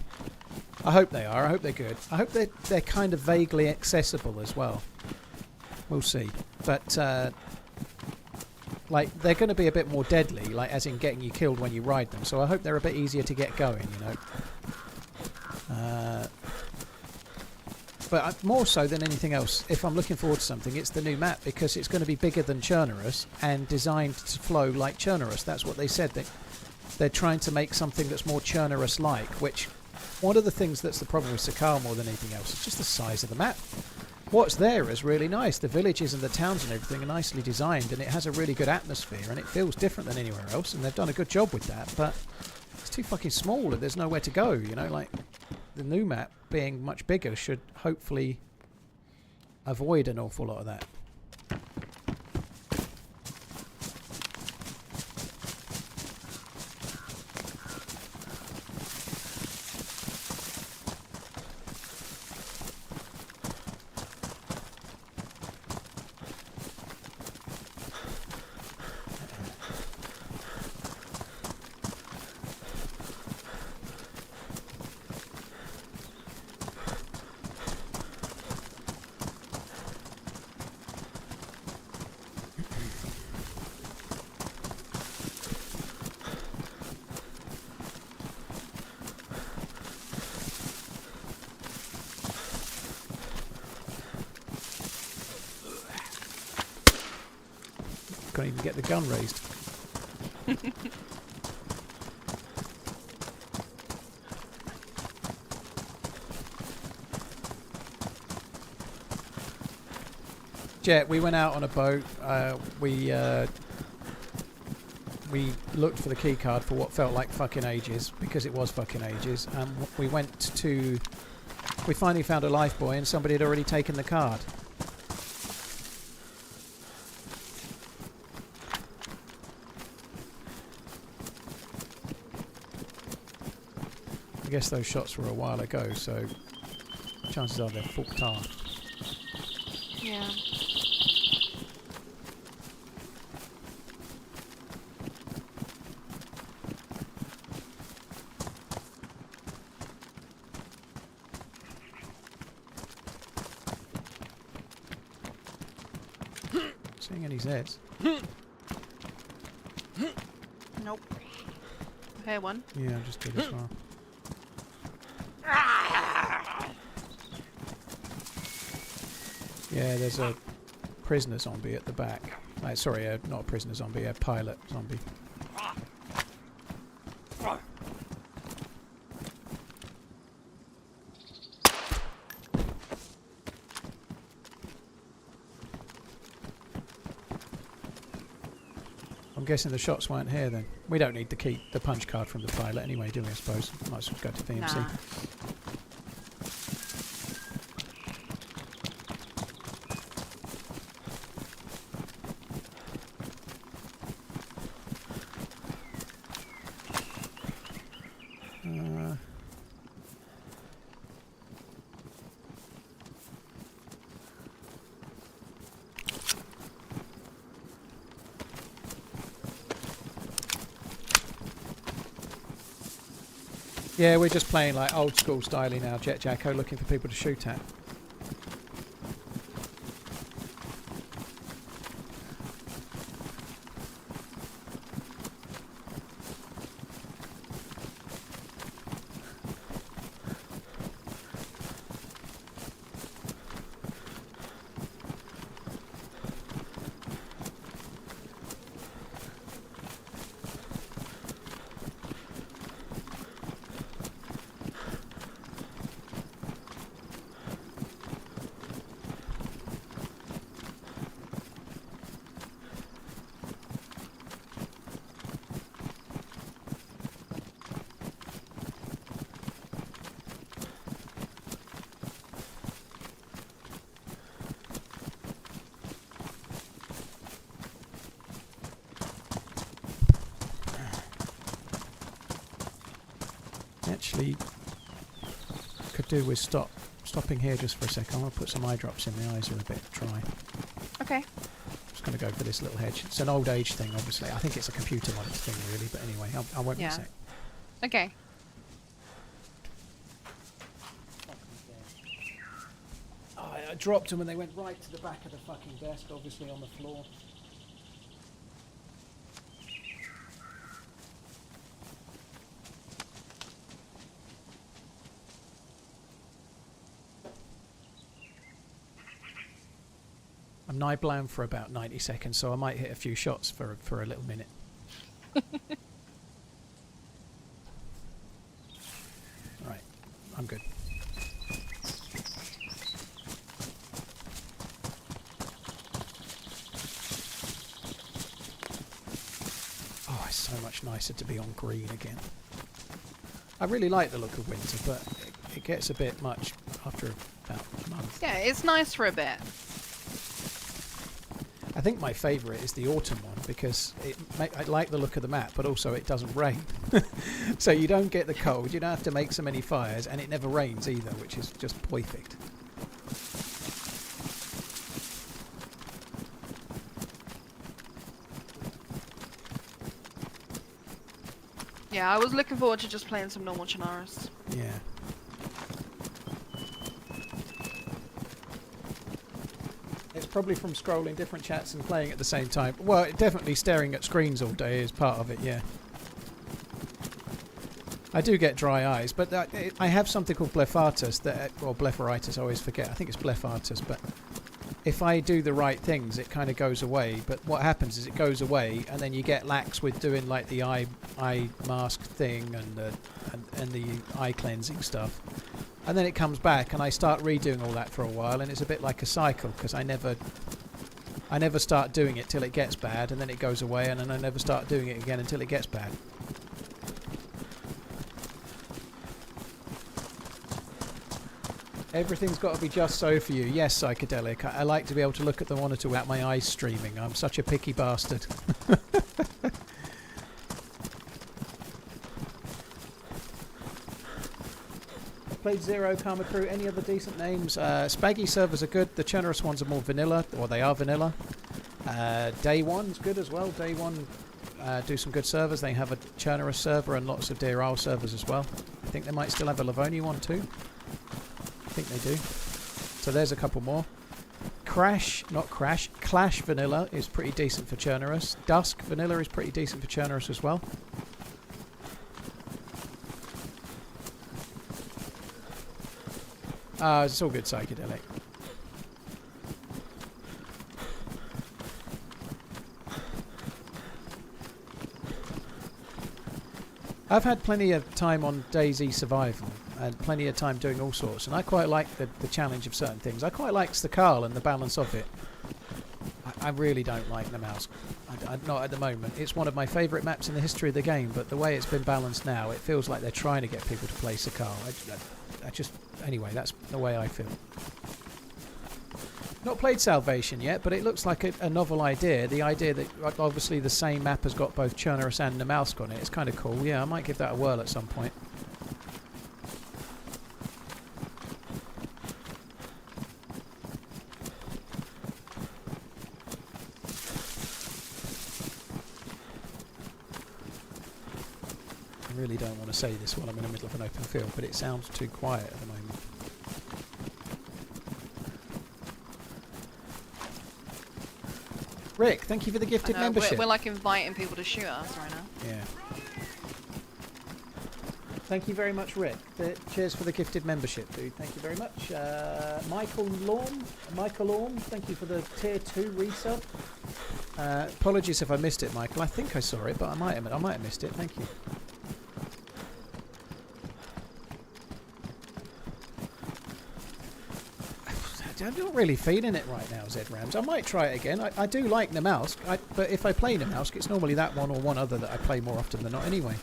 I hope they are. I hope they're good. I hope they're kind of vaguely accessible as well. We'll see. But like they're going to be a bit more deadly, like as in getting you killed when you ride them. So I hope they're a bit easier to get going, you know. But more so than anything else, if I'm looking forward to something, it's the new map because it's going to be bigger than Chernarus and designed to flow like Chernarus. That's what they said. They're trying to make something that's more Chernarus-like, which one of the things that's the problem with Sakar more than anything else is just the size of the map. What's there is really nice. The villages and the towns and everything are nicely designed, and it has a really good atmosphere, and it feels different than anywhere else, and they've done a good job with that, but it's too fucking small and there's nowhere to go, you know, like the new map being much bigger should hopefully avoid an awful lot of that. Can't even get the gun raised. Jet, we went out on a boat. We looked for the key card for what felt like fucking ages, because it was fucking ages. And we finally found a life buoy, and somebody had already taken the card. I guess those shots were a while ago, so chances are they're fucked off. Yeah. Seeing any Zeds? Nope. I hear one. Yeah, I just did as well. Yeah, there's a prisoner zombie at the back. Sorry, not a prisoner zombie, a pilot zombie. I'm guessing the shots weren't here then. We don't need the punch card from the pilot anyway, do we, I suppose? Might as well go to VMC. Nah. Yeah, we're just playing like old school styling now, Jet Jacko, looking for people to shoot at. Actually, could do with stopping here just for a second. I want to put some eye drops in. The eyes are a bit dry. Okay. Just going to go for this little hedge. It's an old age thing, obviously. I think it's a computer modded thing, really. But anyway, I won't miss it. Okay. Oh, I dropped them and they went right to the back of the fucking desk, obviously on the floor. I'm night blind for about 90 seconds, so I might hit a few shots for a little minute. Right, I'm good. Oh, it's so much nicer to be on green again. I really like the look of winter, but it gets a bit much after about a month. Yeah, it's nice for a bit. I think my favourite is the autumn one because I like the look of the map, but also it doesn't rain. So you don't get the cold, you don't have to make so many fires, and it never rains either, which is just perfect. Yeah, I was looking forward to just playing some normal Chernarus. Yeah. It's probably from scrolling different chats and playing at the same time. Well, definitely staring at screens all day is part of it, yeah. I do get dry eyes, but I have something called blepharitis, or blepharitis, I always forget. I think it's blepharitis, but if I do the right things, it kind of goes away. But what happens is it goes away, and then you get lax with doing like the eye mask thing and the eye cleansing stuff. And then it comes back, and I start redoing all that for a while, and it's a bit like a cycle, because I never start doing it till it gets bad, and then it goes away, and then I never start doing it again until it gets bad. Everything's got to be just so for you. Yes, Psychedelic. I like to be able to look at the monitor without my eyes streaming. I'm such a picky bastard. Played Zero, Karma Crew. Any other decent names? Spaggy servers are good. The Chernarus ones are more vanilla, or they are vanilla. Day One's good as well. Day One do some good servers. They have a Chernarus server and lots of DRL servers as well. I think they might still have a Livonia one too. I think they do. So there's a couple more. Clash Vanilla is pretty decent for Chernarus. Dusk Vanilla is pretty decent for Chernarus as well. It's all good, Psychedelic. I've had plenty of time on DayZ Survival and plenty of time doing all sorts, and I quite like the challenge of certain things. I quite like Stakal and the balance of it. I really don't like Namalsk. Not at the moment. It's one of my favourite maps in the history of the game, but the way it's been balanced now, it feels like they're trying to get people to play Sakal. I just... Anyway, that's the way I feel. Not played Salvation yet, but it looks like a novel idea. The idea that obviously the same map has got both Chernarus and Namalsk on it. It's kind of cool. Yeah, I might give that a whirl at some point. I really don't want to say this while I'm in the middle of an open field, but it sounds too quiet at the moment. Rick, thank you for the gifted membership. We're like inviting people to shoot us right now. Yeah. Thank you very much, Rick. Cheers for the gifted membership, dude. Thank you very much. Michael Lorm, thank you for the tier 2 resub. Apologies if I missed it, Michael. I think I saw it, but I might have missed it. Thank you. I'm not really feeling it right now, Zed Rams. I might try it again. I do like Namalsk, but if I play Namalsk, it's normally that one or one other that I play more often than not anyway.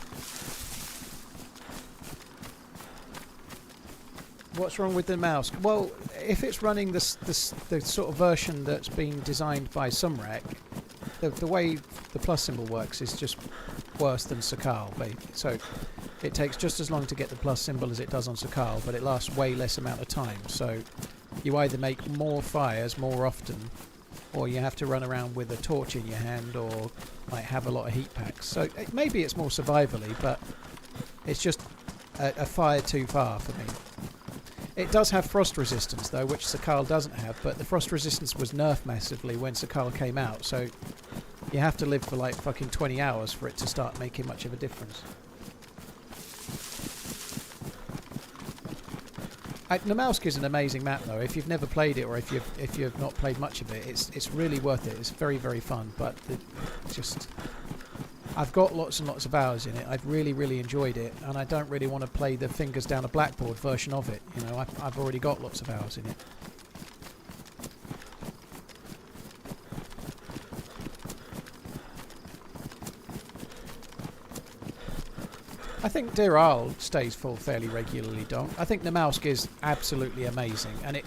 What's wrong with the Namalsk? Well, if it's running the sort of version that's been designed by Sumrak, the way the plus symbol works is just worse than Sakal. So it takes just as long to get the plus symbol as it does on Sakal, but it lasts way less amount of time. So you either make more fires more often, or you have to run around with a torch in your hand, or like have a lot of heat packs. So maybe it's more survivally, but it's just a fire too far for me. It does have frost resistance though, which Sakal doesn't have, but the frost resistance was nerfed massively when Sakal came out, so you have to live for like fucking 20 hours for it to start making much of a difference. Namalsk is an amazing map though. If you've never played it, or if you've not played much of it, it's really worth it. It's very, very fun, but I've got lots and lots of hours in it. I've really enjoyed it, and I don't really want to play the fingers down a blackboard version of it. You know, I've already got lots of hours in it. I think Deir Al stays full fairly regularly, Don. I think Namalsk is absolutely amazing, and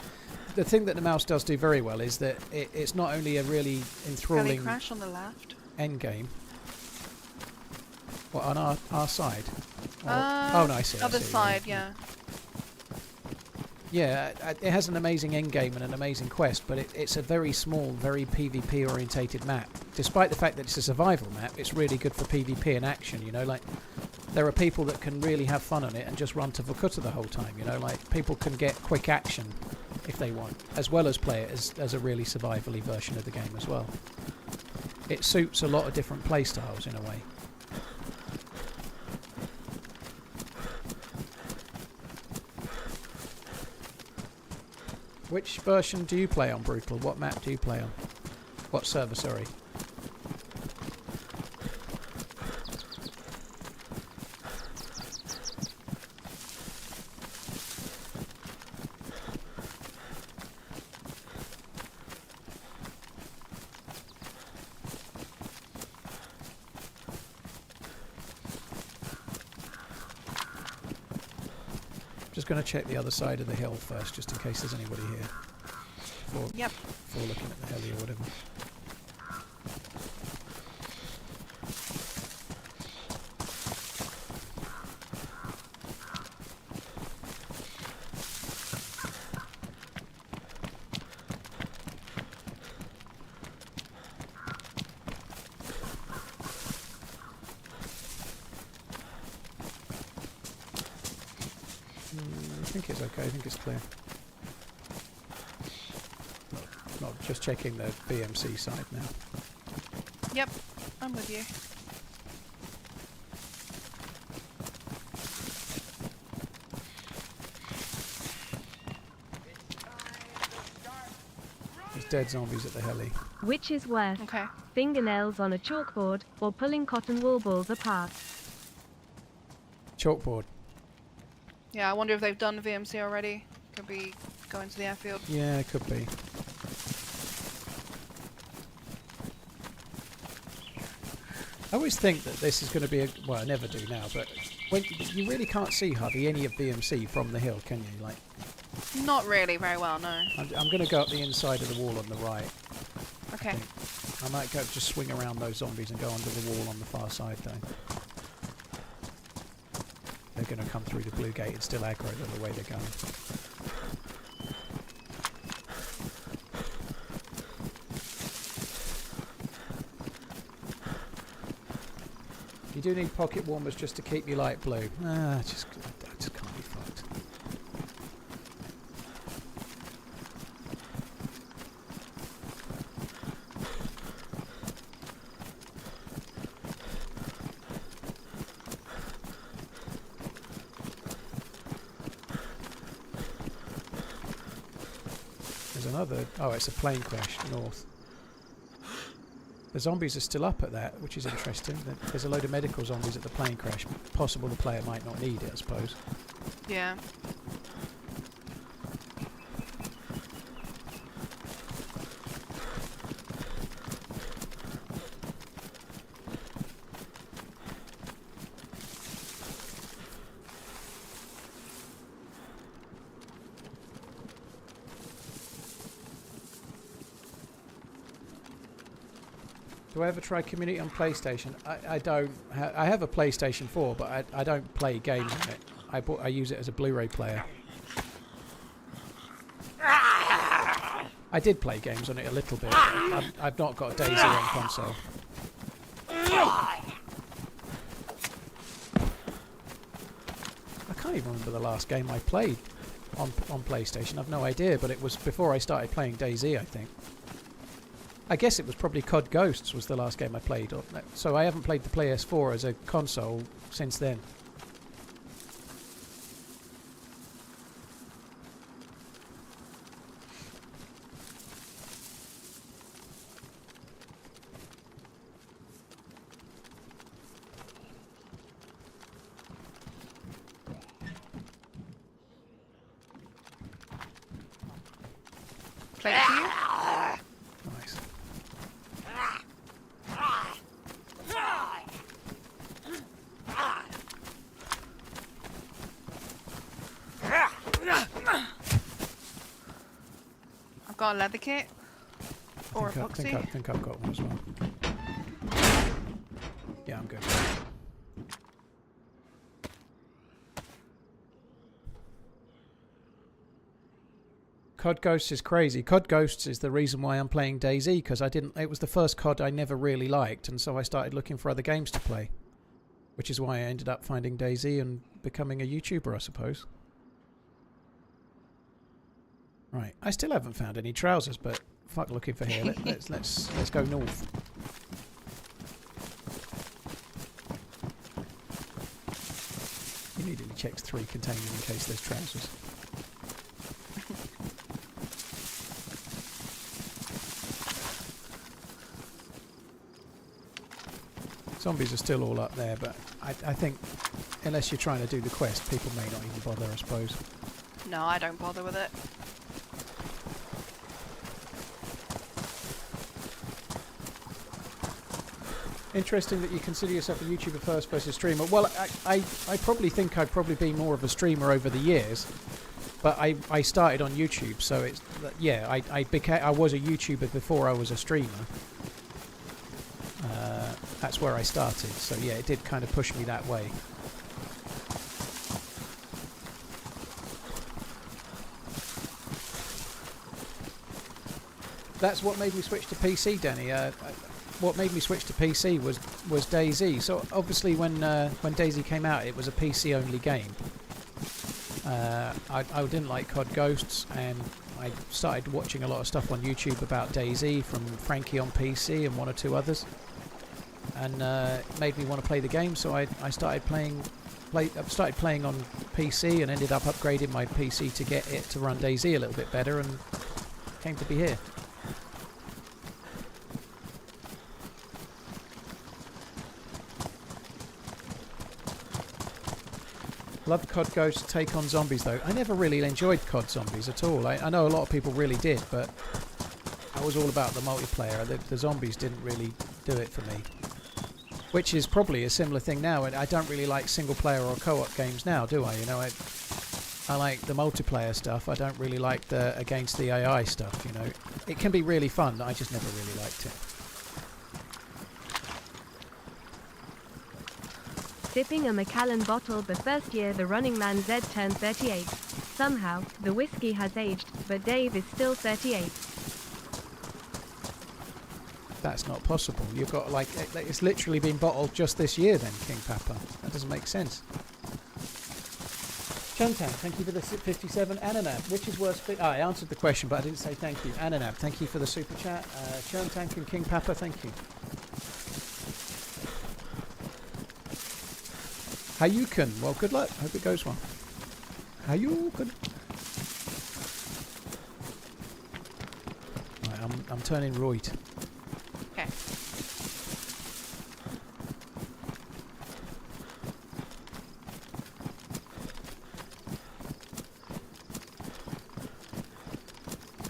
the thing that Namalsk does do very well is that it's not only a really enthralling crash on the left end game. What, on our side? Oh no, I see. Other side, yeah. Yeah, it has an amazing end game and an amazing quest, but it's a very small, very PvP orientated map. Despite the fact that it's a survival map, it's really good for PvP and action. You know, like there are people that can really have fun on it and just run to Vorkuta the whole time. You know, like people can get quick action if they want, as well as play it as a really survivally version of the game as well. It suits a lot of different play styles in a way. Which version do you play on, Brutal? What map do you play on? What server, sorry? Just going to check the other side of the hill first, just in case there's anybody here. Before looking at the heli or whatever. I think it's okay, I think it's clear. Not just checking the BMC side now. Yep, I'm with you. There's dead zombies at the heli. Which is worse? Okay. Fingernails on a chalkboard, or pulling cotton wool balls apart? Chalkboard. Yeah, I wonder if they've done VMC already. Could be going to the airfield. Yeah, it could be. I always think that this is going to be a... Well, I never do now, but when you really can't see hardly any of BMC from the hill, can you? Like, Not really very well, no. I'm going to go up the inside of the wall on the right. Okay. I might go just swing around those zombies and go under the wall on the far side, though. They're going to come through the blue gate and still aggro the way they're going. You do need pocket warmers just to keep you light blue. I just can't be fucked. There's another... Oh, it's a plane crash north. The zombies are still up at that, which is interesting. There's a load of medical zombies at the plane crash. Possible the player might not need it, I suppose. Yeah. Do I ever try community on PlayStation? I don't. I have a PlayStation 4, but I don't play games on it. I use it as a Blu-ray player. I did play games on it a little bit. I've not got DayZ on console. I can't even remember the last game I played on PlayStation. I've no idea, but it was before I started playing DayZ, I think. I guess it was probably COD Ghosts was the last game I played. So I haven't played the PS4 as a console since then. Play it to you? Nice. I've got a leather kit. Or I epoxy. think I've got one as well. Yeah, I'm good. COD Ghosts is crazy. COD Ghosts is the reason why I'm playing DayZ, because it was the first COD I never really liked, and so I started looking for other games to play. Which is why I ended up finding DayZ and becoming a YouTuber, I suppose. Right, I still haven't found any trousers, but fuck looking for here. Let's go north. Immediately checks 3 containers in case there's trousers. Zombies are still all up there, but I think unless you're trying to do the quest, people may not even bother, I suppose. No, I don't bother with it. Interesting that you consider yourself a YouTuber first versus streamer. Well, I probably think I've probably been more of a streamer over the years, but I started on YouTube, so it's yeah. I was a YouTuber before I was a streamer. That's where I started, so yeah, it did kind of push me that way. That's what made me switch to PC, Danny. What made me switch to PC was DayZ. So obviously when DayZ came out, it was a PC only game. I didn't like COD Ghosts, and I started watching a lot of stuff on YouTube about DayZ from Frankie on PC and 1 or 2 others, and it made me want to play the game. So I started playing on PC and ended up upgrading my PC to get it to run DayZ a little bit better, and came to be here. Loved COD Ghosts' take on zombies, though. I never really enjoyed COD Zombies at all. I know a lot of people really did, but I was all about the multiplayer. The zombies didn't really do it for me. Which is probably a similar thing now. And I don't really like single player or co-op games now, do I? You know, I like the multiplayer stuff. I don't really like the against the AI stuff, you know. It can be really fun. I just never really liked it. Sipping a Macallan bottle the first year TheRunningManZ turned 38. Somehow, the whiskey has aged, but Dave is still 38. That's not possible. You've got like it's literally been bottled just this year then, King Papa. That doesn't make sense. Chuntan, thank you for the 57. Ananab, which is worse? I answered the question, but I didn't say thank you. Ananab, thank you for the super chat. Chuntan and King Papa, thank you. Hayukin, well, good luck. Hope it goes well. Hayukin. Right, I'm turning right. Okay.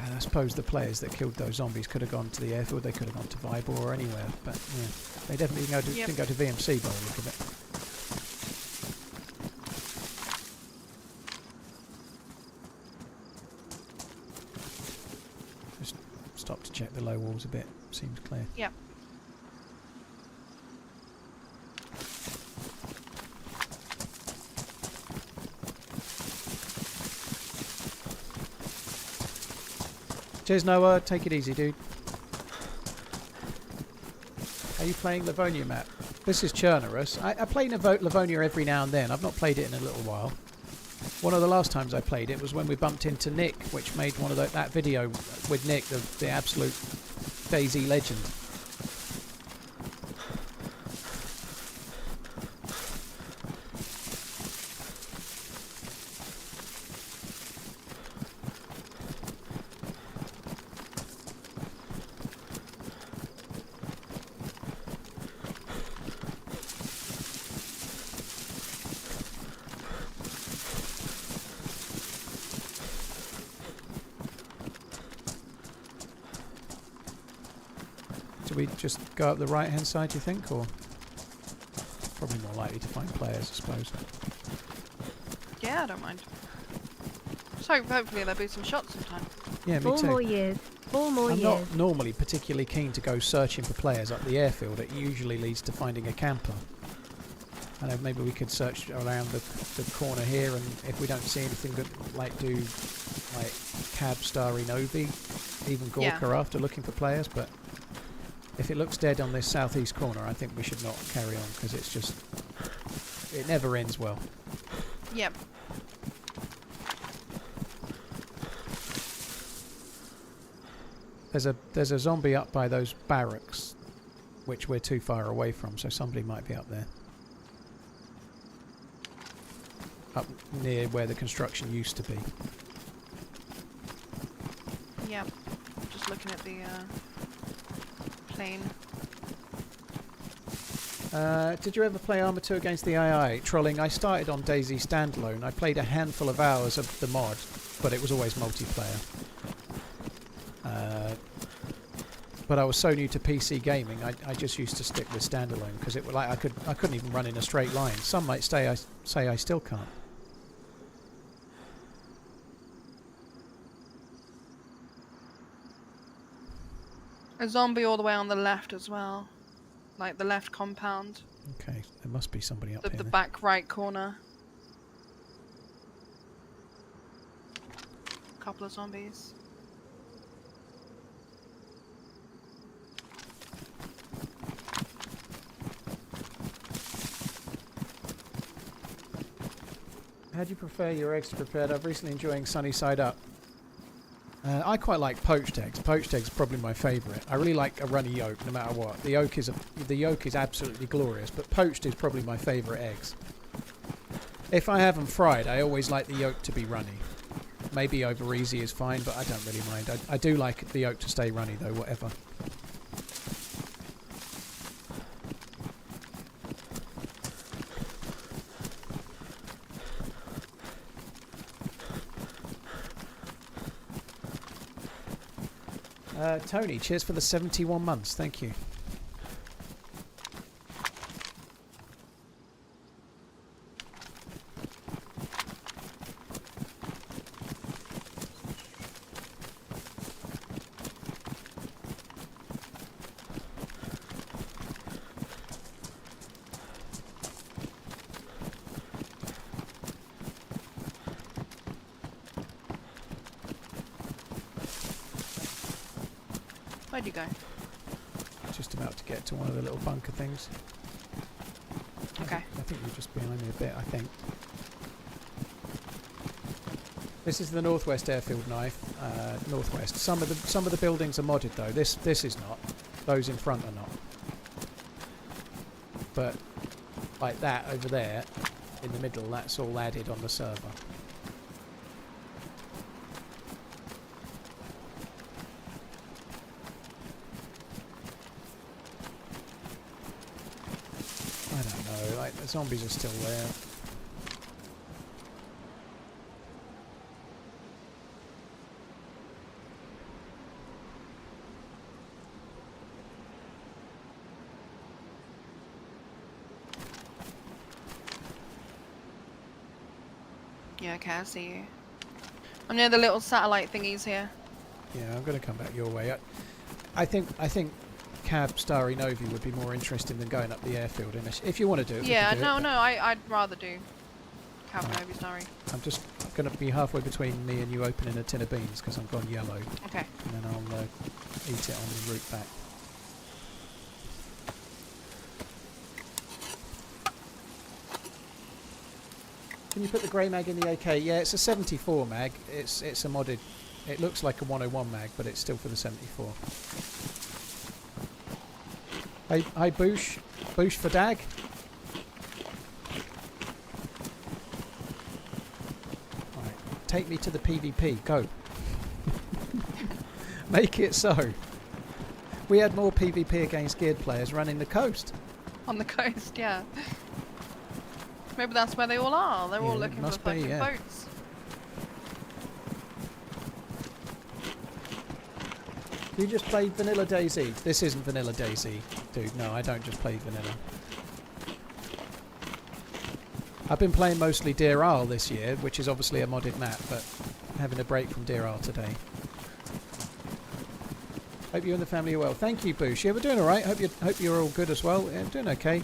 And I suppose the players that killed those zombies could have gone to the airfield, they could have gone to Vibor or anywhere, but yeah, they definitely didn't go to VMC by the look of it. Just stop to check the low walls a bit, seems clear. Yep. Cheers, Noah. Take it easy, dude. Are you playing Livonia map? This is Chernarus. I play Livonia every now and then. I've not played it in a little while. One of the last times I played it was when we bumped into Nick, which made one of that video with Nick, the absolute DayZ legend. We just go up the right hand side, do you think, or probably more likely to find players, I suppose. Yeah, I don't mind. So hopefully there'll be some shots sometime. Yeah, me 4 too. more years. 4 more I'm years. not normally particularly keen to go searching for players up the airfield. It usually leads to finding a camper. I know maybe we could search around the corner here, and if we don't see anything good, like do like Cab, Starry, Novi, even Gorka after looking for players, but if it looks dead on this southeast corner, I think we should not carry on, because it's just... it never ends well. Yep. There's a zombie up by those barracks, which we're too far away from, so somebody might be up there. Up near where the construction used to be. Yep. Just looking at the plane. Did you ever play Arma 2 against the AI? Trolling, I started on DayZ standalone. I played a handful of hours of the mod, but it was always multiplayer. But I was so new to PC gaming, I just used to stick with standalone, because it was like I couldn't even run in a straight line. Some might say I still can't. A zombie all the way on the left as well. Like the left compound. Okay, there must be somebody up here. The then. back right corner. Couple of zombies. How do you prefer your eggs to prepared? I'm recently enjoying sunny side up. I quite like poached eggs. Poached eggs are probably my favourite. I really like a runny yolk, no matter what. The yolk is absolutely glorious, but poached is probably my favourite eggs. If I have them fried, I always like the yolk to be runny. Maybe over easy is fine, but I don't really mind. I do like the yolk to stay runny though, whatever. Tony, cheers for the 71 months. Thank you. Where'd you go? Just about to get to one of the little bunker things. Okay. I think you're just behind me a bit, I think. This is the Northwest Airfield knife. Northwest. Some of the buildings are modded though. This is not. Those in front are not. But like that over there in the middle, that's all added on the server. I don't know, like the zombies are still there. Yeah, okay, I see you. I'm near the little satellite thingies here. Yeah, I'm going to come back your way. I think Cab Starry Novi would be more interesting than going up the airfield. If you want to do it, Yeah, we can do it, I'd rather do Cab Right. Novi, sorry. I'm just going to be halfway between me and you opening a tin of beans because I'm gone yellow, Okay. and then I'll eat it on the route back. Can you put the grey mag in the AK? Yeah, it's a 74 mag. It's a modded. It looks like a 101 mag, but it's still for the 74. Hi Boosh. Boosh for Dag. Right, take me to the PvP. Go. Make it so. We had more PvP against geared players running the coast. On the coast, yeah. Maybe that's where they all are. They're all Yeah, looking for must be, fucking yeah. boats. You just played Vanilla DayZ. This isn't Vanilla DayZ, dude. No, I don't just play Vanilla. I've been playing mostly Deer Isle this year, which is obviously a modded map, but having a break from Deer Isle today. Hope you and the family are well. Thank you, Boosh. Yeah, we're doing all right. Hope you're all good as well. Yeah, I'm doing okay.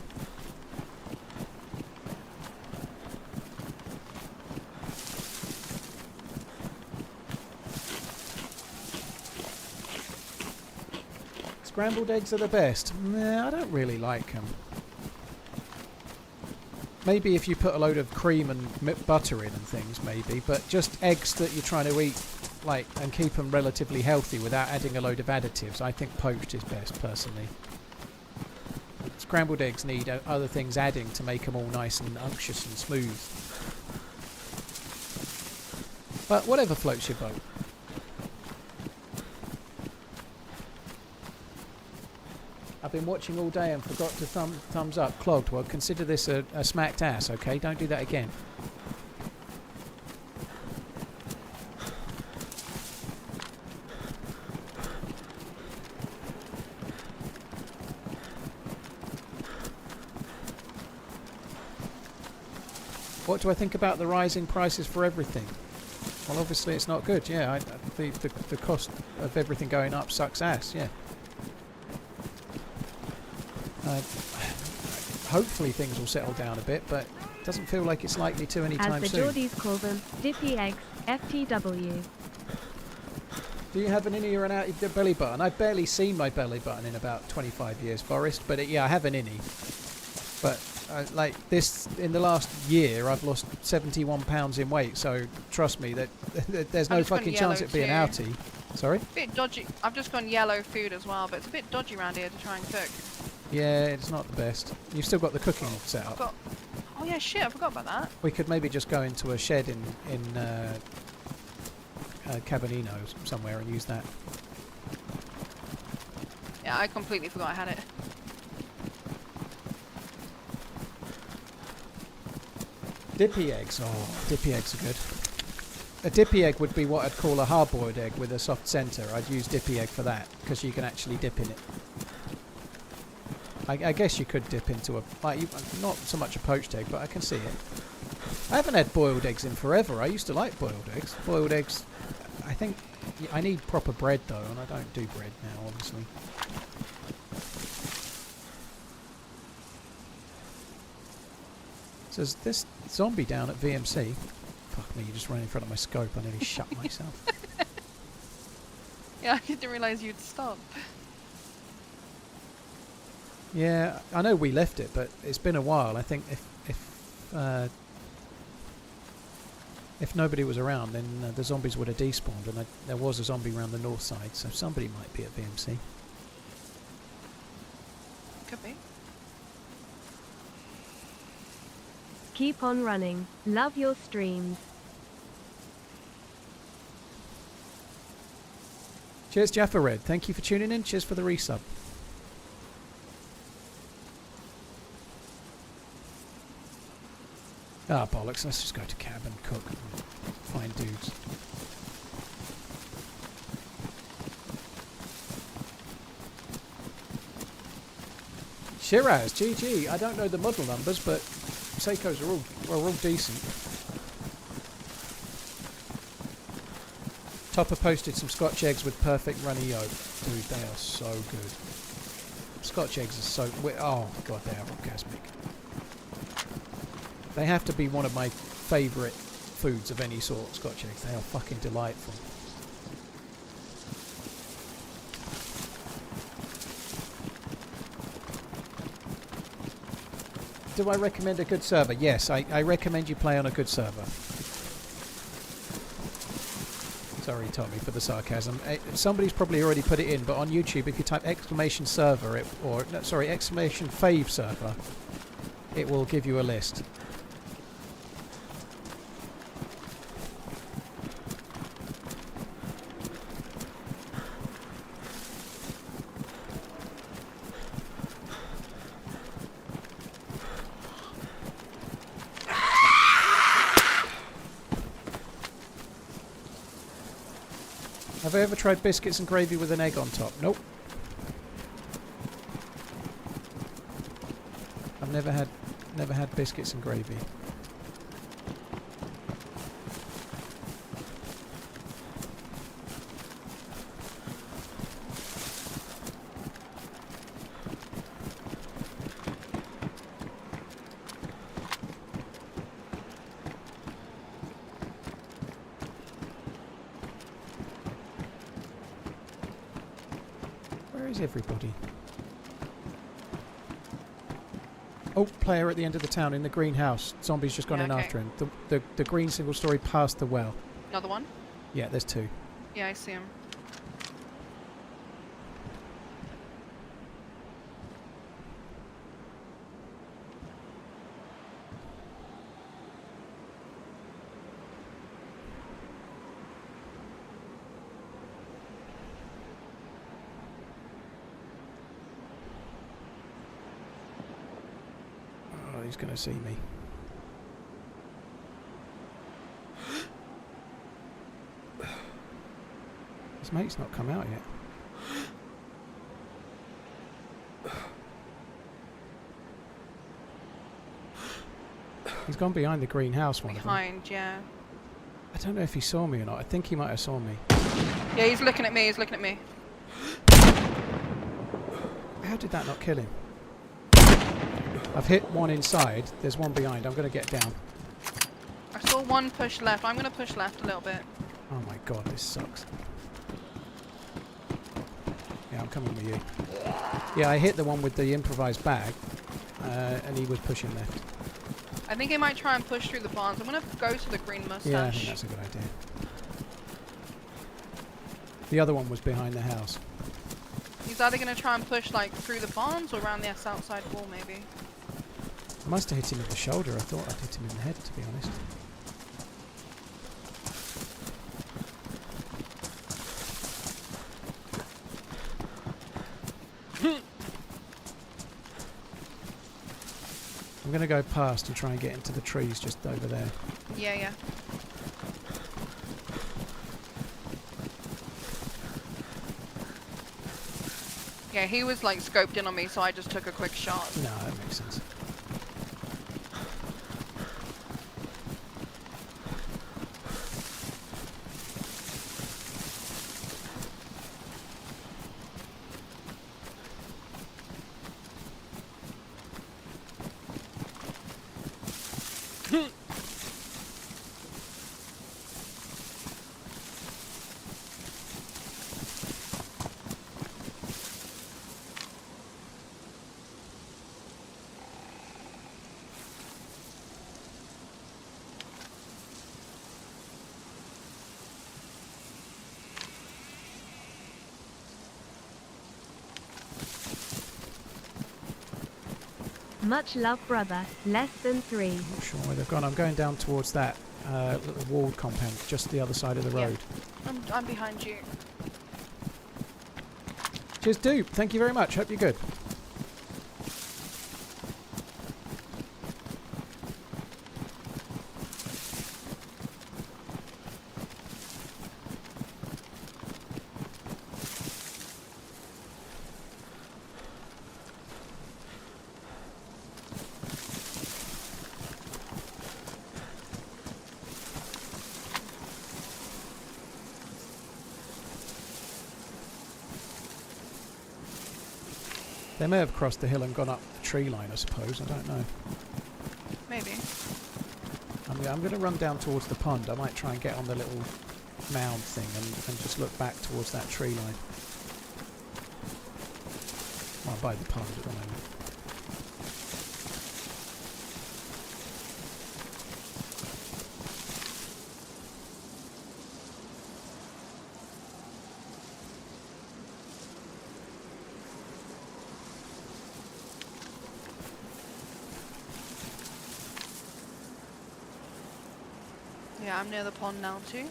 Scrambled eggs are the best. Nah, I don't really like them. Maybe if you put a load of cream and butter in and things, maybe. But just eggs that you're trying to eat, like, and keep them relatively healthy without adding a load of additives. I think poached is best, personally. Scrambled eggs need other things adding to make them all nice and unctuous and smooth. But whatever floats your boat. I've been watching all day and forgot to thumbs up. Clogged. Well, consider this a smacked ass, okay? Don't do that again. What do I think about the rising prices for everything? Well, obviously it's not good, yeah. The cost of everything going up sucks ass, yeah. Hopefully things will settle down a bit, but it doesn't feel like it's likely to anytime As the soon. Geordies call them, dippy eggs, FTW. Do you have an innie or an outie belly button? I've barely seen my belly button in about 25 years, Forrest, but yeah, I have an innie. But like this, in the last year, I've lost 71 pounds in weight, so trust me that there's no fucking chance it being outie. Sorry? Bit dodgy. I've just gone yellow food as well, but it's a bit dodgy around here to try and cook. Yeah, it's not the best. You've still got the cooking set up. Oh yeah, shit, I forgot about that. We could maybe just go into a shed in Cavernino somewhere and use that. Yeah, I completely forgot I had it. Dippy eggs. Oh, dippy eggs are good. A dippy egg would be what I'd call a hard-boiled egg with a soft centre. I'd use dippy egg for that because you can actually dip in it. I guess you could dip into not so much a poached egg, but I can see it. I haven't had boiled eggs in forever. I used to like boiled eggs. Boiled eggs, I think I need proper bread though, and I don't do bread now, obviously. So there's this zombie down at VMC. Fuck me, you just ran in front of my scope. I nearly shut myself. Yeah, I didn't realise you'd stop. Yeah, I know we left it, but it's been a while. I think if nobody was around, then the zombies would have despawned, and there was a zombie around the north side, so somebody might be at VMC. Could be. Keep on running. Love your streams. Cheers, Jaffa Red. Thank you for tuning in. Cheers for the resub. Ah, bollocks. Let's just go to cab and cook and find dudes. Shiraz, GG. I don't know the model numbers, but Seikos are all decent. Topper posted some Scotch eggs with perfect runny yolk. Dude, they are so good. Scotch eggs are so... Oh, God, they are orgasmic. They have to be one of my favourite foods of any sort, Scotch eggs. They are fucking delightful. Do I recommend a good server? Yes, I recommend you play on a good server. Sorry, Tommy, for the sarcasm. Somebody's probably already put it in, but on YouTube, if you type exclamation server, exclamation fave server, it will give you a list. Have I ever tried biscuits and gravy with an egg on top? Nope. I've never had biscuits and gravy. Everybody. Oh, player at the end of the town in the greenhouse. Zombie's just gone in after him. The green single story past the well. Another one? Yeah, there's two. Yeah, I see him. He's going to see me. His mate's not come out yet. He's gone behind the greenhouse. One behind, yeah. I don't know if he saw me or not. I think he might have saw me. Yeah, he's looking at me. He's looking at me. How did that not kill him? I've hit one inside. There's one behind. I'm going to get down. I saw one push left. I'm going to push left a little bit. Oh my god, this sucks. Yeah, I'm coming with you. Yeah, I hit the one with the improvised bag, and he was pushing left. I think he might try and push through the barns. I'm going to go to the green mustache. Yeah, I think that's a good idea. The other one was behind the house. He's either going to try and push like through the barns or around the outside wall, maybe. I must have hit him in the shoulder. I thought I'd hit him in the head, to be honest. I'm going to go past and try and get into the trees just over there. Yeah, yeah. Yeah, he was like scoped in on me, so I just took a quick shot. No, that makes sense. Much love, brother. Less than 3. Not sure where they've gone. I'm going down towards that little walled compound, just the other side of the Yeah. road. I'm behind you. Cheers, Dupe. Thank you very much. Hope you're good. They may have crossed the hill and gone up the tree line, I suppose. I don't know. Maybe. I'm going to run down towards the pond. I might try and get on the little mound thing and just look back towards that tree line. Well, by the pond at the moment. Yeah, I'm near the pond now too.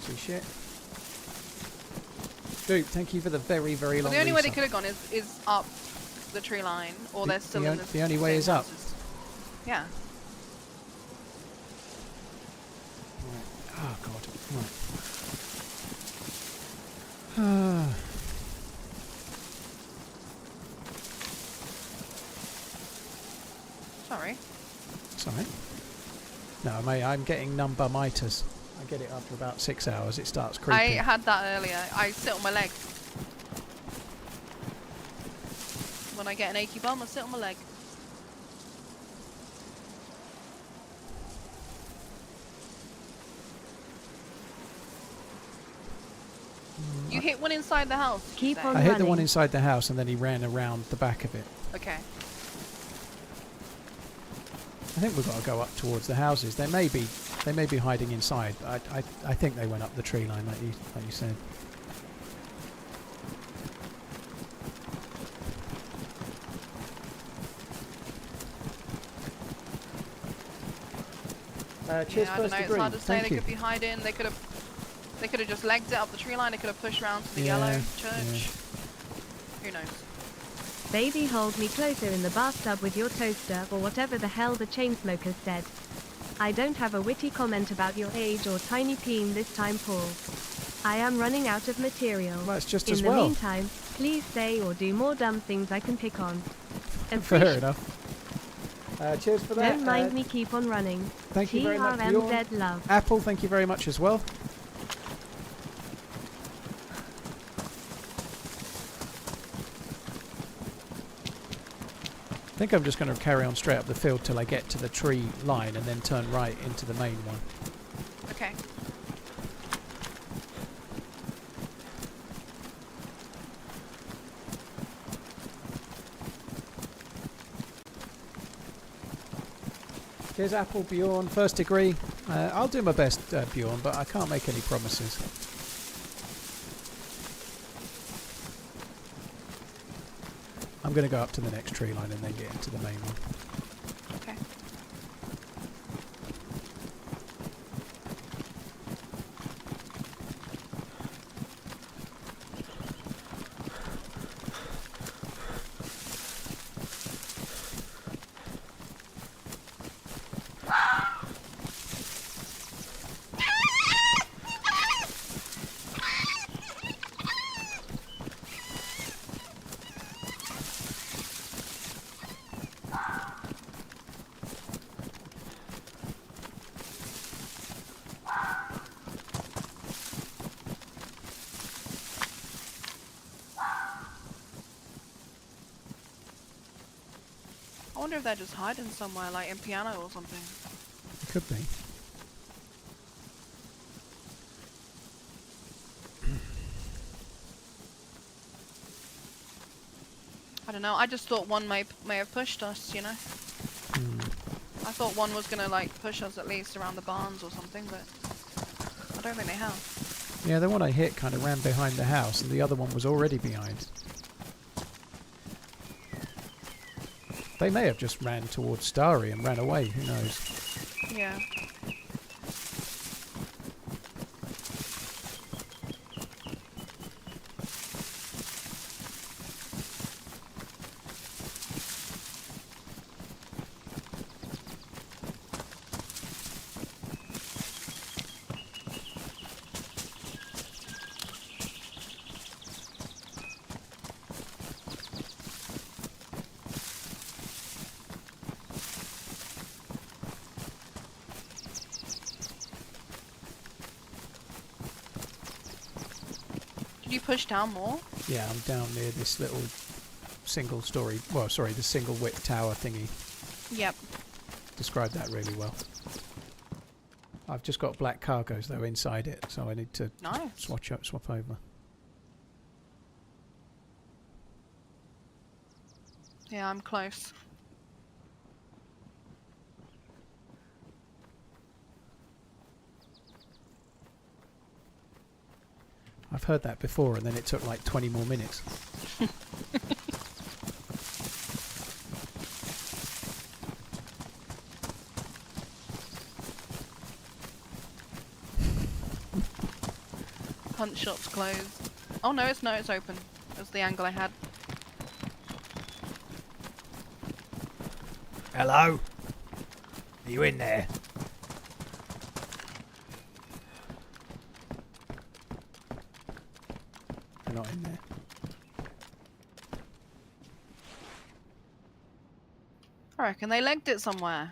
See shit. Dupe, thank you for the very, very long Well, the only way they resub. could have gone is up the tree line, or they're still in the only way same is up? houses. Yeah. Right. Oh god. Right. Sorry. Sorry. No, mate, I'm getting numbamitis. I get it after about 6 hours. It starts creeping. I had that earlier. I sit on my leg. When I get an achy bum, I sit on my leg. You hit one inside the house. did you Keep say? on I hit the running. one inside the house and then he ran around the back of it. Okay. I think we've got to go up towards the houses. They may be hiding inside. I think they went up the tree line like you said. Cheers, Yeah, I don't first know. It's degree. hard to say. Thank They you. could be hiding. They could have just legged it up the tree line. They could have pushed around to the Yeah, yellow church. Who knows? Baby, hold me closer in the bathtub with your toaster or whatever the hell the chainsmokers said. I don't have a witty comment about your age or tiny peen this time, Paul. I am running out of material. Well, it's just in as the well. meantime, please say or do more dumb things I can pick on. Fair enough. Cheers for that. Don't mind me, keep on running. Thank you very much, Bjorn. TRMZ love. Apple, thank you very much as well. I think I'm just going to carry on straight up the field till I get to the tree line and then turn right into the main one. Okay. Here's Apple, Bjorn, first degree. I'll do my best, Bjorn, but I can't make any promises. I'm going to go up to the next tree line and then get into the main one. Okay. I wonder if they're just hiding somewhere, like in piano or something. It could be. I don't know. I just thought one may have pushed us, you know. I thought one was gonna like push us at least around the barns or something, but I don't think they have. Yeah, the one I hit kind of ran behind the house, and the other one was already behind. They may have just ran towards Starry and ran away. Who knows? Yeah. Did you push down more? Yeah, I'm down near this little single story. Well, sorry, the single width tower thingy. Yep. Described that really well. I've just got black cargoes though inside it, so I need to Nice. swap over. Yeah, I'm close. I've heard that before, and then it took like 20 more minutes. Hunt shop's closed. Oh no, it's open. That's the angle I had. Hello? Are you in there? They're not in there. I reckon they legged it somewhere.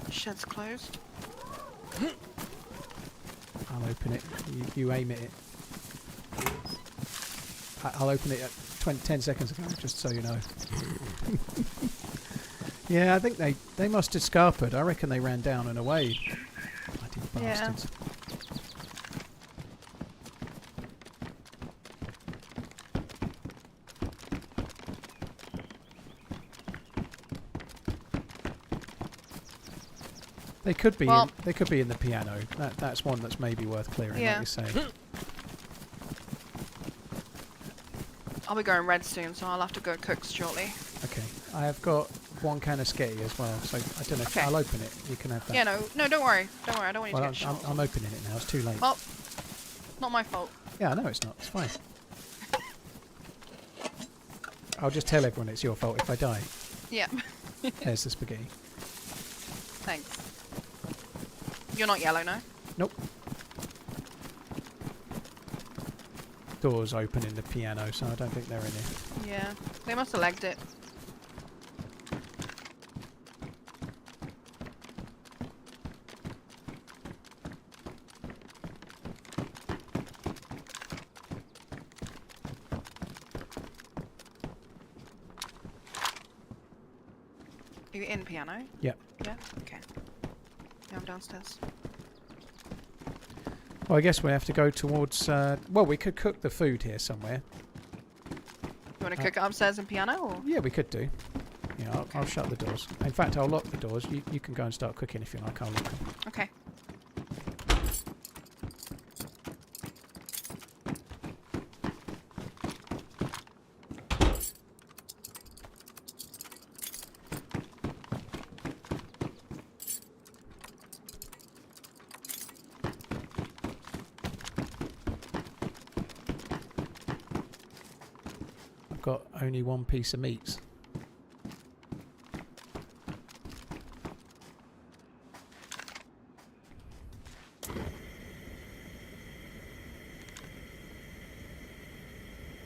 Shed's closed. I'll open it. You aim at it. I'll open it at 10 seconds ago, just so you know. Yeah, I think they must have scarpered. I reckon they ran down and away. Bloody Yeah. bastards. They could be. Well- They could be in the piano. That's one that's maybe worth clearing. Yeah. Like you say. I'll be going red soon, so I'll have to go cook shortly. Okay. I have got one can of sketty as well, so I don't know. Okay. I'll open it. You can have that. Yeah, no, don't worry. Don't worry, I don't want you Well, to get shot. I'm opening it now. It's too late. Well, not my fault. Yeah, I know it's not. It's fine. I'll just tell everyone it's your fault if I die. Yeah, There's the spaghetti. thanks. You're not yellow, no? Nope. Doors open in the piano, so I don't think they're in here. Yeah, they must have legged it. Are you in piano? Yep. Yeah? Okay. Yeah, I'm downstairs. Well, I guess we have to go towards... well, we could cook the food here somewhere. You want to cook it upstairs in piano, or? Yeah, we could do. Yeah, I'll shut the doors. In fact, I'll lock the doors. You can go and start cooking if you like. I'll lock them. Okay. I've got only one piece of meat.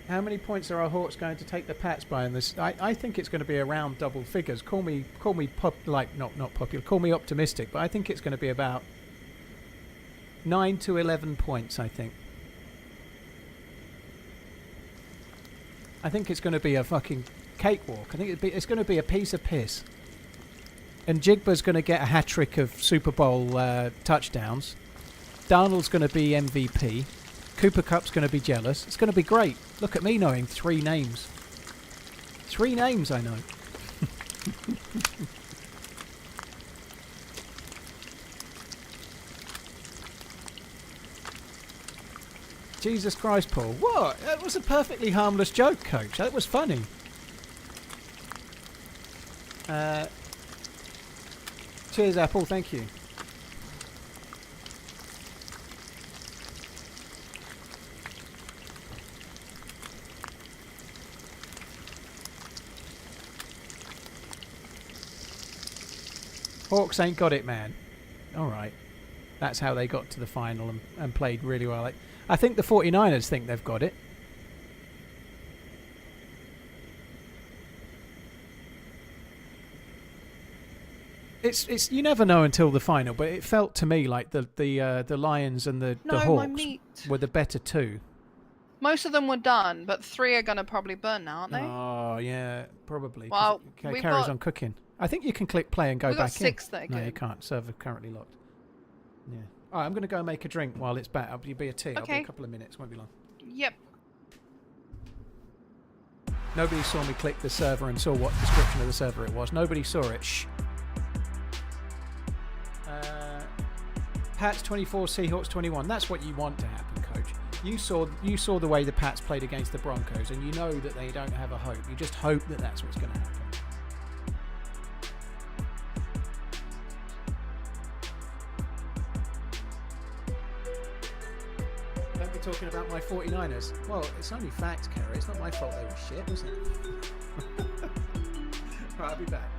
How many points are our Hawks going to take the Pats by in this? I think it's going to be around double figures. Call me not popular. Call me optimistic, but I think it's going to be about 9 to 11 points. I think it's going to be a fucking cakewalk. I think it's going to be a piece of piss. and Jigba's going to get a hat-trick of Super Bowl touchdowns. Darnold's going to be MVP. Cooper Cup's going to be jealous. It's going to be great. Look at me knowing 3 names. 3 names I know. Jesus Christ, Paul. What? That was a perfectly harmless joke, Coach. That was funny. Cheers, Apple. Thank you. Hawks ain't got it, man. All right. That's how they got to the final and played really well. I think the 49ers think they've got it. It's you never know until the final, but it felt to me like the Lions and the No, my Hawks meat. were the better 2. Most of them were done, but 3 are gonna probably burn now, aren't they? Oh yeah, probably. 'cause Well, it we've carries got- on cooking. I think you can click play and go We've got back 6 in. that are No, you good. can't. Server currently locked. Yeah. All right, I'm going to go make a drink while it's back. I'll be a tea. I'll be Okay. a couple of minutes. Won't be long. Yep. Nobody saw me click the server and saw what description of the server it was. Nobody saw it. Shh. Pats 24, Seahawks 21. That's what you want to happen, Coach. You saw the way the Pats played against the Broncos, and you know that they don't have a hope. You just hope that that's what's going to happen. Don't be talking about my 49ers. Well, it's only facts, Kerry. It's not my fault they were shit, was it? Right, I'll be back.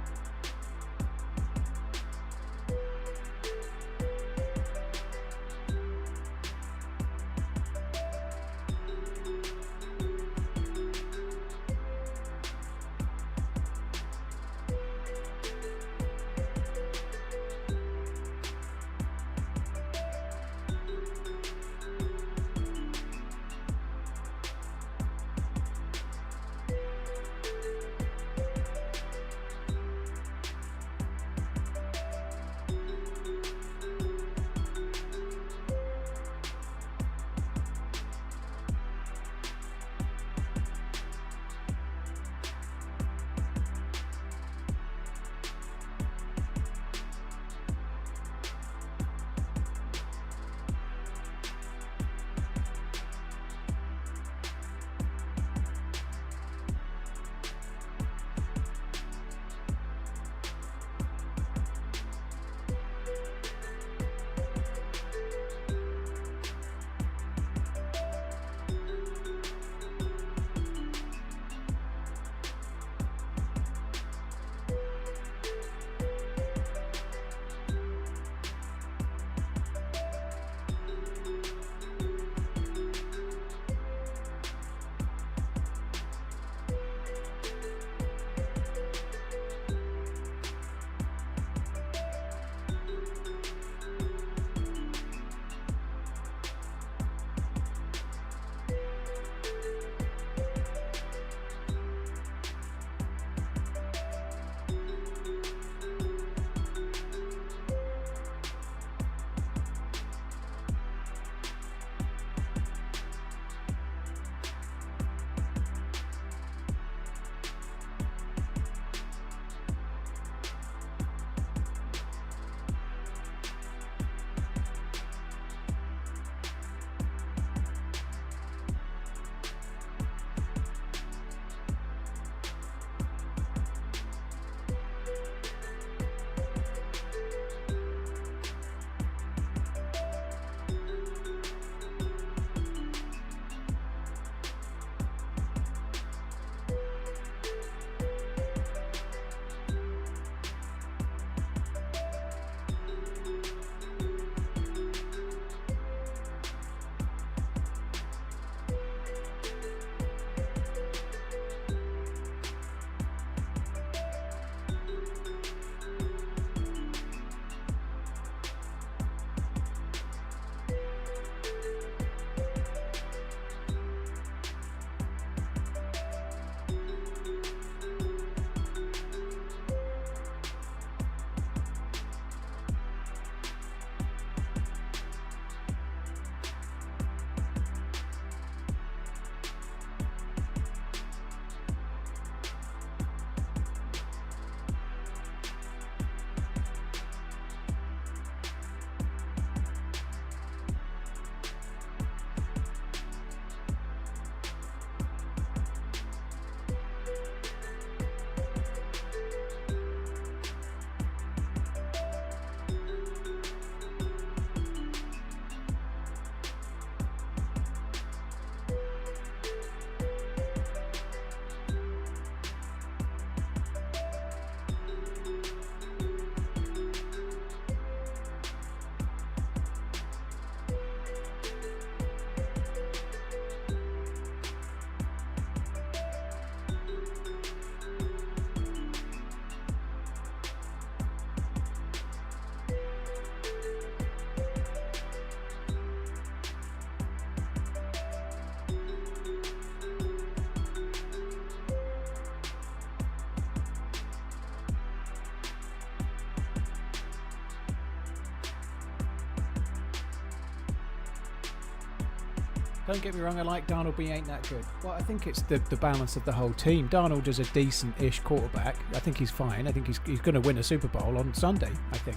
Don't get me wrong, I like Darnold, but he ain't that good. Well, I think it's the balance of the whole team. Darnold is a decent-ish quarterback. I think he's fine. I think he's going to win a Super Bowl on Sunday, I think.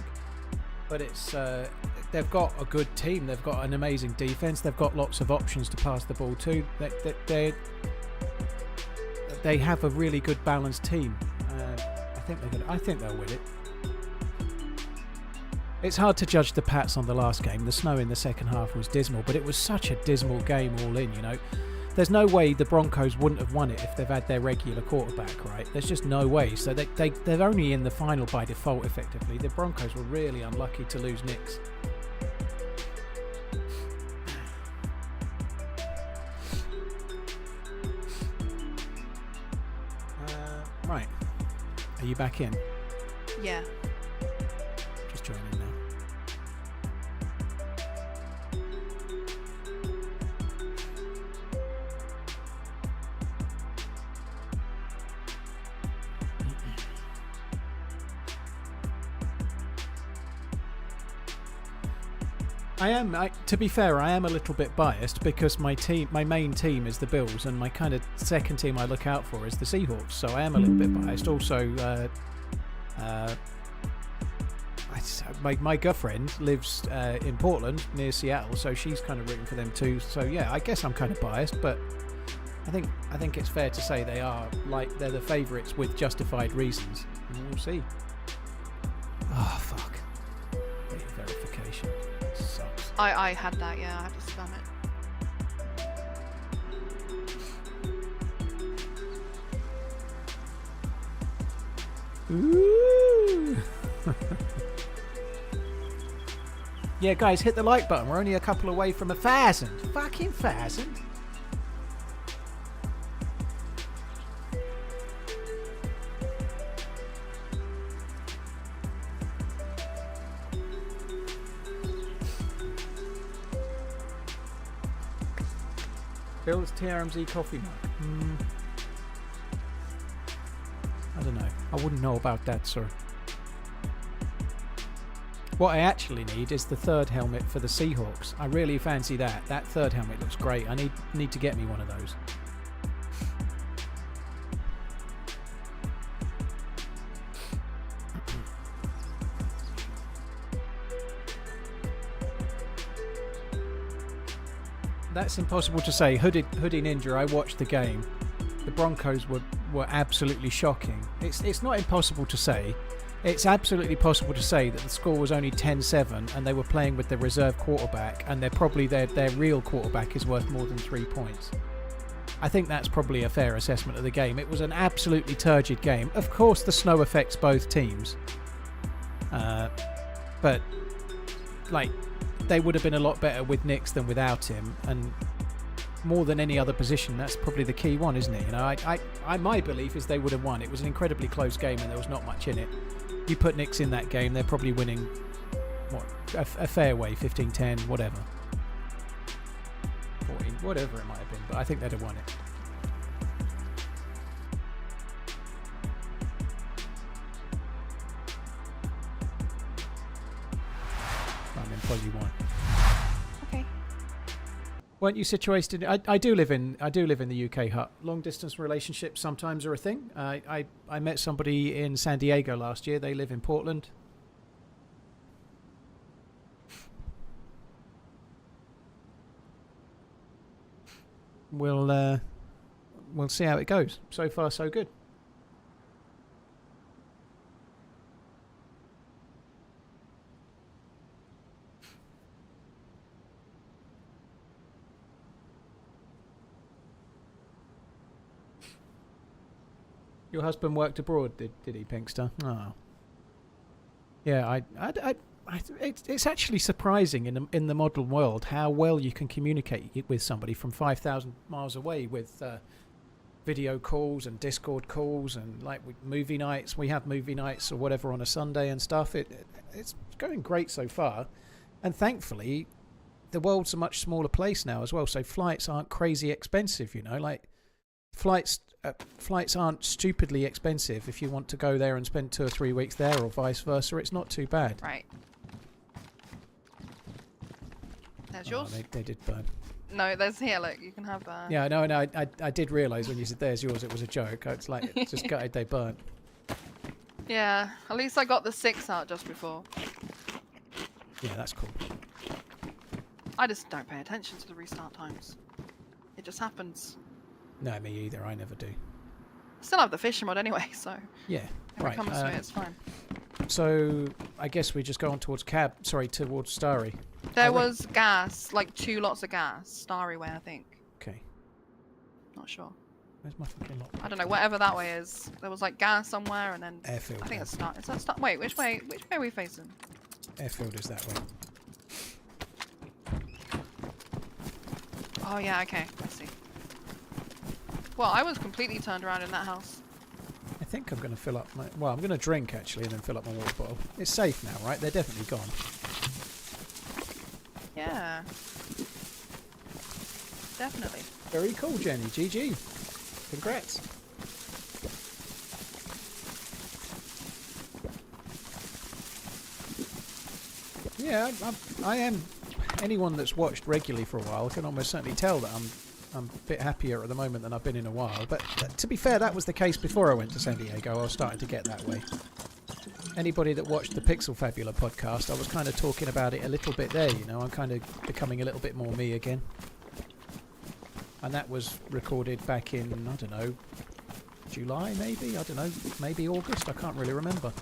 But it's they've got a good team. They've got an amazing defense. They've got lots of options to pass the ball to. They have a really good balanced team. I think they'll win it. It's hard to judge the Pats on the last game. The snow in the second half was dismal, but it was such a dismal game all in, you know. There's no way the Broncos wouldn't have won it if they've had their regular quarterback, right? There's just no way. So they're only in the final by default, effectively. The Broncos were really unlucky to lose Knicks. Right. Are you back in? Yeah. Just joining now. To be fair, I am a little bit biased because my main team is the Bills, and my kind of second team I look out for is the Seahawks. So I am a little bit biased. Also, my girlfriend lives in Portland near Seattle, so she's kind of rooting for them too. So yeah, I guess I'm kind of biased, but I think it's fair to say they're the favourites with justified reasons. And we'll see. Oh fuck! Verification sucks. I had that. Yeah, I had to spam it. Ooh. Yeah, guys, hit the like button. We're only a couple away from 1,000. Fucking 1,000. Bill's TRMZ coffee mug. I don't know. I wouldn't know about that, sir. What I actually need is the third helmet for the Seahawks. I really fancy that. That third helmet looks great. I need to get me one of those. That's impossible to say. Hoodie Ninja, I watched the game. The Broncos were absolutely shocking. It's not impossible to say. It's absolutely possible to say that the score was only 10-7 and they were playing with their reserve quarterback, and their real quarterback is worth more than 3 points. I think that's probably a fair assessment of the game. It was an absolutely turgid game. Of course the snow affects both teams. But like, they would have been a lot better with Nix than without him, and more than any other position, that's probably the key one, isn't it? You know, my belief is they would have won. It was an incredibly close game and there was not much in it. You put Nix in that game, they're probably winning a fair way, 15-10, whatever. 14, whatever it might have been, but I think they'd have won it. I'm in fuzzy one. Okay. Weren't you situated? I do live in the UK hut. Long distance relationships sometimes are a thing. I met somebody in San Diego last year. They live in Portland. We'll see how it goes. So far, so good. Your husband worked abroad, did he, Pinkster? Oh. Yeah, it's actually surprising in the modern world how well you can communicate with somebody from 5,000 miles away with video calls and Discord calls and like movie nights. We have movie nights or whatever on a Sunday and stuff. It's going great so far, and thankfully, the world's a much smaller place now as well. So flights aren't crazy expensive. You know, like flights aren't stupidly expensive if you want to go there and spend 2 or 3 weeks there, or vice versa. It's not too bad. Right. There's Oh, yours. they did burn. No, there's here. Look, you can have. Yeah, no, I did realise when you said there's yours, it was a joke. It's like it's just gutted they burnt. Yeah, at least I got the 6 out just before. Yeah, that's cool. I just don't pay attention to the restart times. It just happens. No, me either. I never do. Still have the fishing mod anyway, so Yeah, if right. it comes to it, it's fine. So I guess we just go on towards towards Starry. There was gas, like 2 lots of gas, Starry way, I think. Okay. Not sure. Where's my fucking lot? I don't know, whatever that way is. There was like gas somewhere, and then Airfield. I think then. it's start. Is that start? Wait, which way? Which way are we facing? Airfield is that way. Oh yeah, okay, I see. Well, I was completely turned around in that house. I think I'm going to fill up my... Well, I'm going to drink, actually, and then fill up my water bottle. It's safe now, right? They're definitely gone. Yeah. Definitely. Very cool, Jenny. GG. Congrats. Yeah, I am... Anyone that's watched regularly for a while can almost certainly tell that I'm a bit happier at the moment than I've been in a while. But to be fair, that was the case before I went to San Diego. I was starting to get that way. Anybody that watched the Pixel Fabula podcast, I was kind of talking about it a little bit there, you know. I'm kind of becoming a little bit more me again. And that was recorded back in, I don't know, July maybe? I don't know, maybe August? I can't really remember.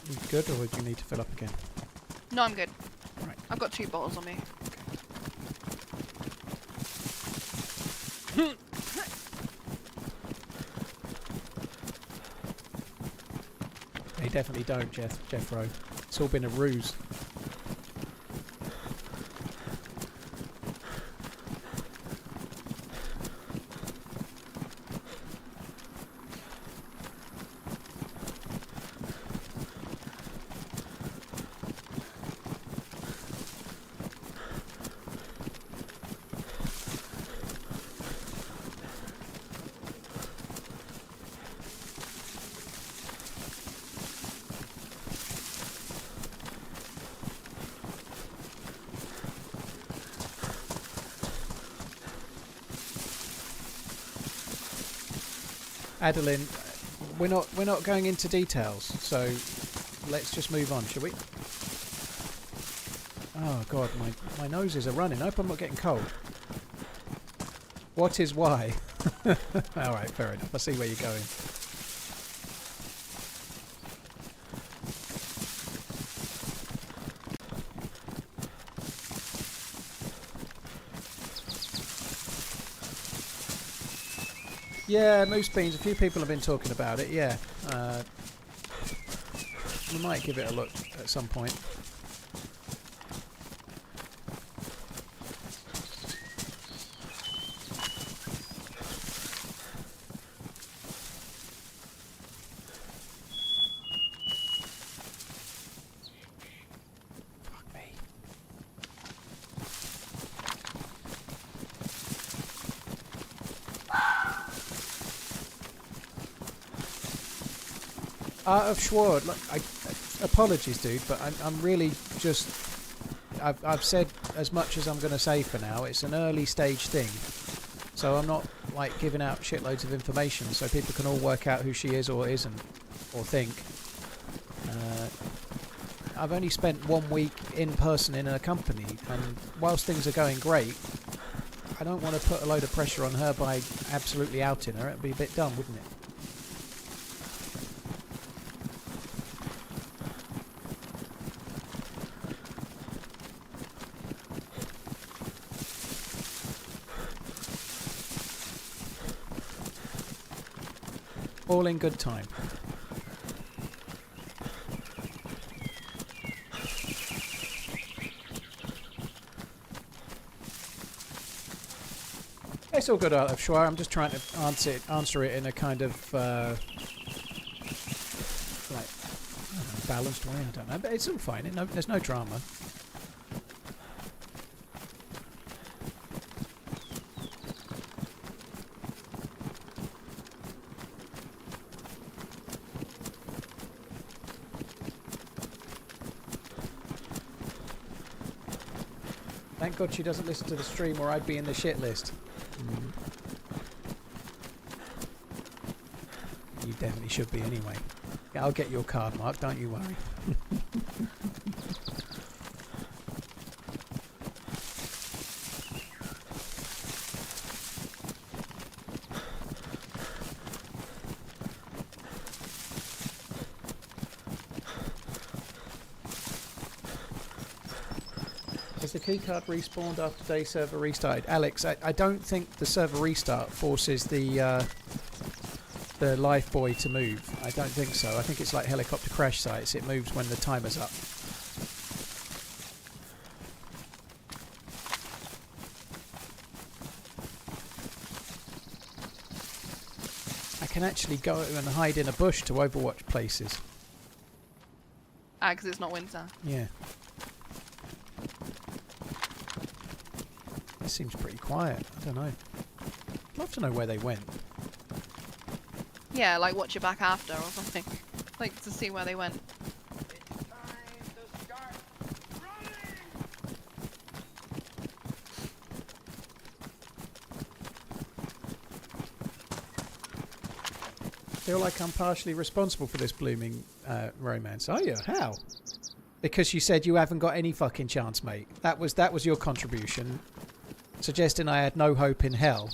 You good, or do you need to fill up again? No, I'm good. Right. I've got 2 bottles on me. They definitely don't, Jeffro. It's all been a ruse. Adeline, we're not going into details, so let's just move on, shall we? Oh god, my noses are running. I hope I'm not getting cold. What is why? Alright, fair enough. I see where you're going. Yeah, moose beans. A few people have been talking about it. Yeah, we might give it a look at some point. Fuck me. Art of Schward, look, apologies, dude, but I'm really just... I've said as much as I'm going to say for now. It's an early stage thing, so I'm not like giving out shitloads of information so people can all work out who she is or isn't, or think. I've only spent 1 week in person in a company, and whilst things are going great, I don't want to put a load of pressure on her by absolutely outing her. It'd be a bit dumb, wouldn't it? All in good time. It's all good, Art of Schwar. I'm just trying to answer it in a kind of like, I don't know, balanced way. I don't know, but it's all fine. There's no drama. Thank God she doesn't listen to the stream or I'd be in the shit list. You definitely should be anyway. Yeah, I'll get your card, Mark, don't you worry. Has the keycard respawned after day server restarted? Alex, I don't think the server restart forces the life buoy to move. I don't think so. I think it's like helicopter crash sites. It moves when the timer's up. I can actually go and hide in a bush to overwatch places. Ah, because it's not winter. Yeah. This seems pretty quiet. I don't know. I'd love to know where they went. Yeah, like watch it back after or something. Like to see where they went. Feel like I'm partially responsible for this blooming romance. Are you? How? Because you said you haven't got any fucking chance, mate. That was your contribution, suggesting I had no hope in hell,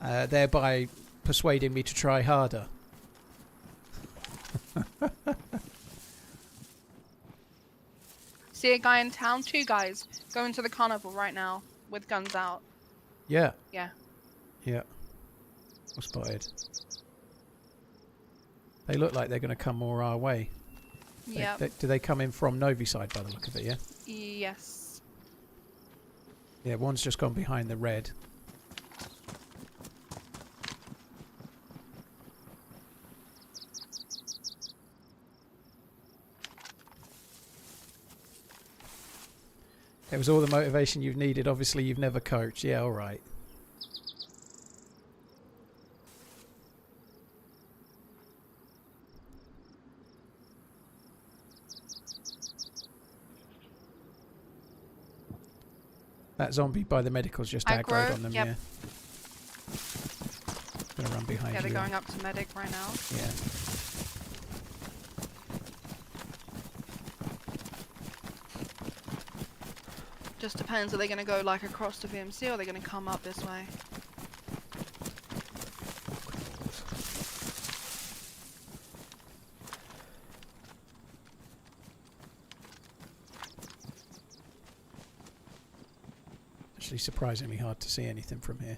thereby persuading me to try harder. See a guy in town? 2 guys going to the carnival right now with guns out. Yeah. Yeah. Yeah. Well spotted. They look like they're going to come more our way. Yeah. Do they come in from Novi side by the look of it, yeah? Yes. Yeah, one's just gone behind the red. It was all the motivation you've needed. Obviously, you've never coached. Yeah, all right. That zombie by the medical's just aggroed on them, yep. yeah. Gonna run behind Yeah, you. they're going up to medic right now. Yeah. Just depends, are they going to go like across to VMC or are they going to come up this way? Actually surprisingly hard to see anything from here.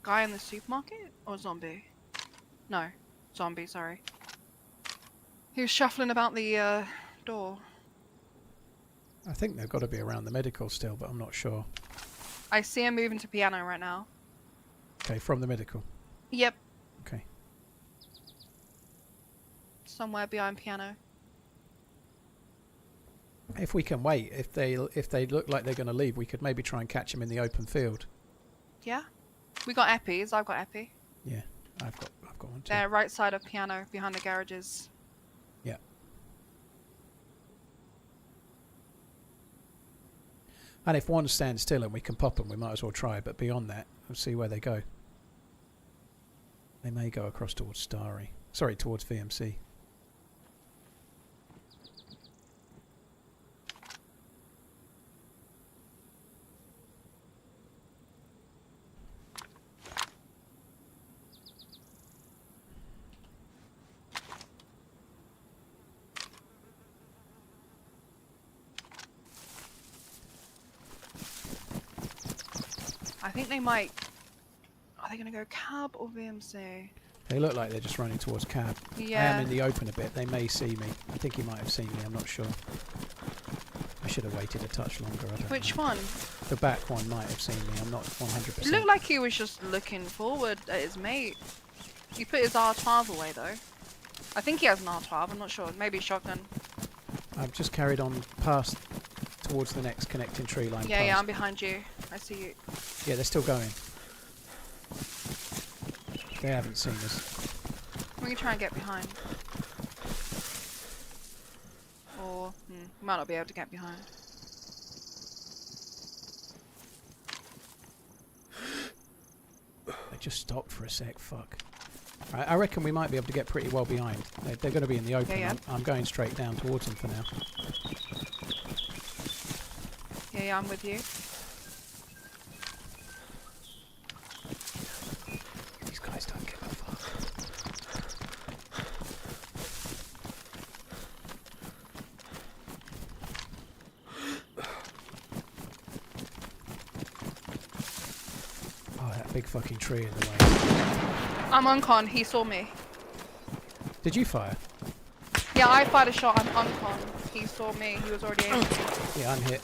Guy in the supermarket or zombie? No, zombie, sorry. He was shuffling about the door. I think they've got to be around the medical still, but I'm not sure. I see him moving to piano right now. Okay, from the medical. Yep, Okay. somewhere behind piano. If we can wait, if they look like they're going to leave, we could maybe try and catch them in the open field. Yeah? We got epis, I've got epi. Yeah, I've got one too. They're right side of piano, behind the garages. Yeah. And if one stands still and we can pop them, we might as well try. But beyond that, we'll see where they go. They may go across towards Starry. Sorry, towards VMC. I think they might... Are they going to go cab or VMC? They look like they're just running towards cab. Yeah. I am in the open a bit. They may see me. I think he might have seen me. I'm not sure. I should have waited a touch longer. I don't Which know. one? The back one might have seen me. I'm not 100%. It looked like he was just looking forward at his mate. He put his R12 away though. I think he has an R12, I'm not sure. Maybe shotgun. I've just carried on past towards the next connecting tree line. Yeah, yeah, past. I'm behind you. I see you. Yeah, they're still going. They haven't seen us. We can try and get behind. Or, we might not be able to get behind. They just stopped for a sec. Fuck. Right, I reckon we might be able to get pretty well behind. They're going to be in the open. Yeah, yeah. I'm going straight down towards them for now. Yeah, yeah, I'm with you. These guys don't give a fuck. Oh, that big fucking tree in the way. I'm on con. He saw me. Did you fire? Yeah, I fired a shot. I'm on con. He saw me. He was already aiming. Yeah, I'm hit.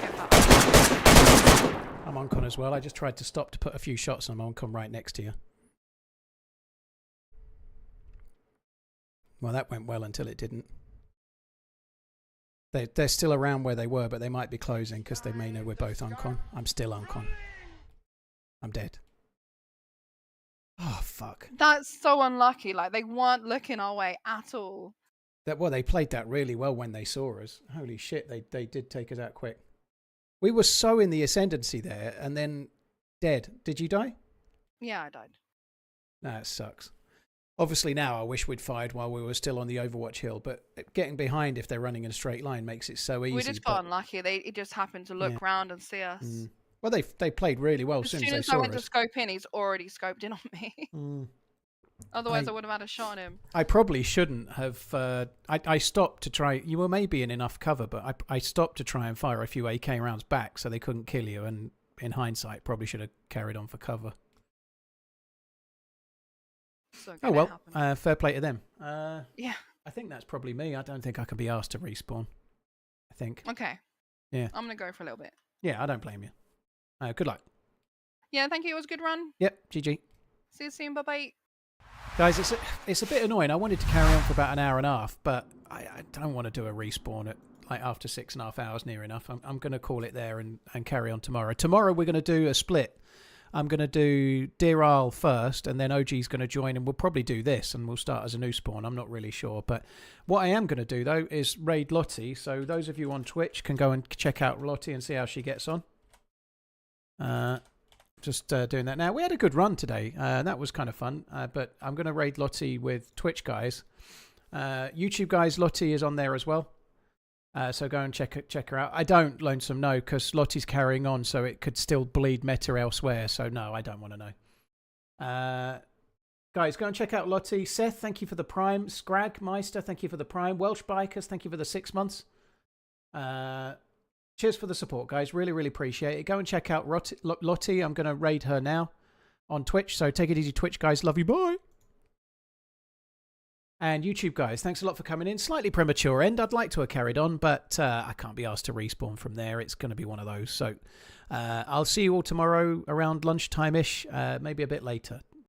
Get back. I'm on con as well. I just tried to stop to put a few shots on con right next to you. Well, that went well until it didn't. They're still around where they were, but they might be closing because they may know we're both on con. I'm still on con. I'm dead. Oh, fuck. That's so unlucky. Like, they weren't looking our way at all. Well, they played that really well when they saw us. Holy shit, they did take us out quick. We were so in the ascendancy there, and then dead. Did you die? Yeah, I died. Nah, it sucks. Obviously now I wish we'd fired while we were still on the Overwatch hill, but getting behind if they're running in a straight line makes it so easy. We just got unlucky. It just happened to look round and see us. Mm. Well, they played really well As soon soon as they as I saw went to us. scope in, he's already scoped in on me. Mm. Otherwise, I would have had a shot on him. I probably shouldn't have. I stopped to try. You were maybe in enough cover, but I stopped to try and fire a few AK rounds back so they couldn't kill you. And in hindsight, probably should have carried on for cover. So Oh well, fair play to them. Yeah. I think that's probably me. I don't think I can be asked to respawn. I think. Okay. Yeah. I'm gonna go for a little bit. Yeah, I don't blame you. Good luck. Yeah, thank you. It was a good run. Yep, GG. See you soon. Bye bye. Guys, it's a bit annoying. I wanted to carry on for about an hour and a half, but I don't want to do a respawn at like after 6.5 hours near enough. I'm going to call it there and carry on tomorrow. Tomorrow we're going to do a split. I'm going to do Deer Isle first, and then OG's going to join, and we'll probably do this, and we'll start as a new spawn. I'm not really sure. But what I am going to do, though, is raid Lotty. So those of you on Twitch can go and check out Lotty and see how she gets on. Just doing that now. We had a good run today. That was kind of fun. But I'm going to raid Lotty with Twitch guys. YouTube guys, Lotty is on there as well. So go and check her out. I don't, Lonesome, no, because Lotty's carrying on, so it could still bleed meta elsewhere. So no, I don't want to know. Guys, go and check out Lotty. Seth, thank you for the Prime. Scragmeister, thank you for the Prime. Welsh Bikers, thank you for the 6 months. Cheers for the support, guys. Really, really appreciate it. Go and check out Lotty. I'm going to raid her now on Twitch. So take it easy, Twitch guys. Love you. Bye. And YouTube guys, thanks a lot for coming in. Slightly premature end. I'd like to have carried on, but I can't be asked to respawn from there. It's going to be one of those. So I'll see you all tomorrow around lunchtime-ish, maybe a bit later.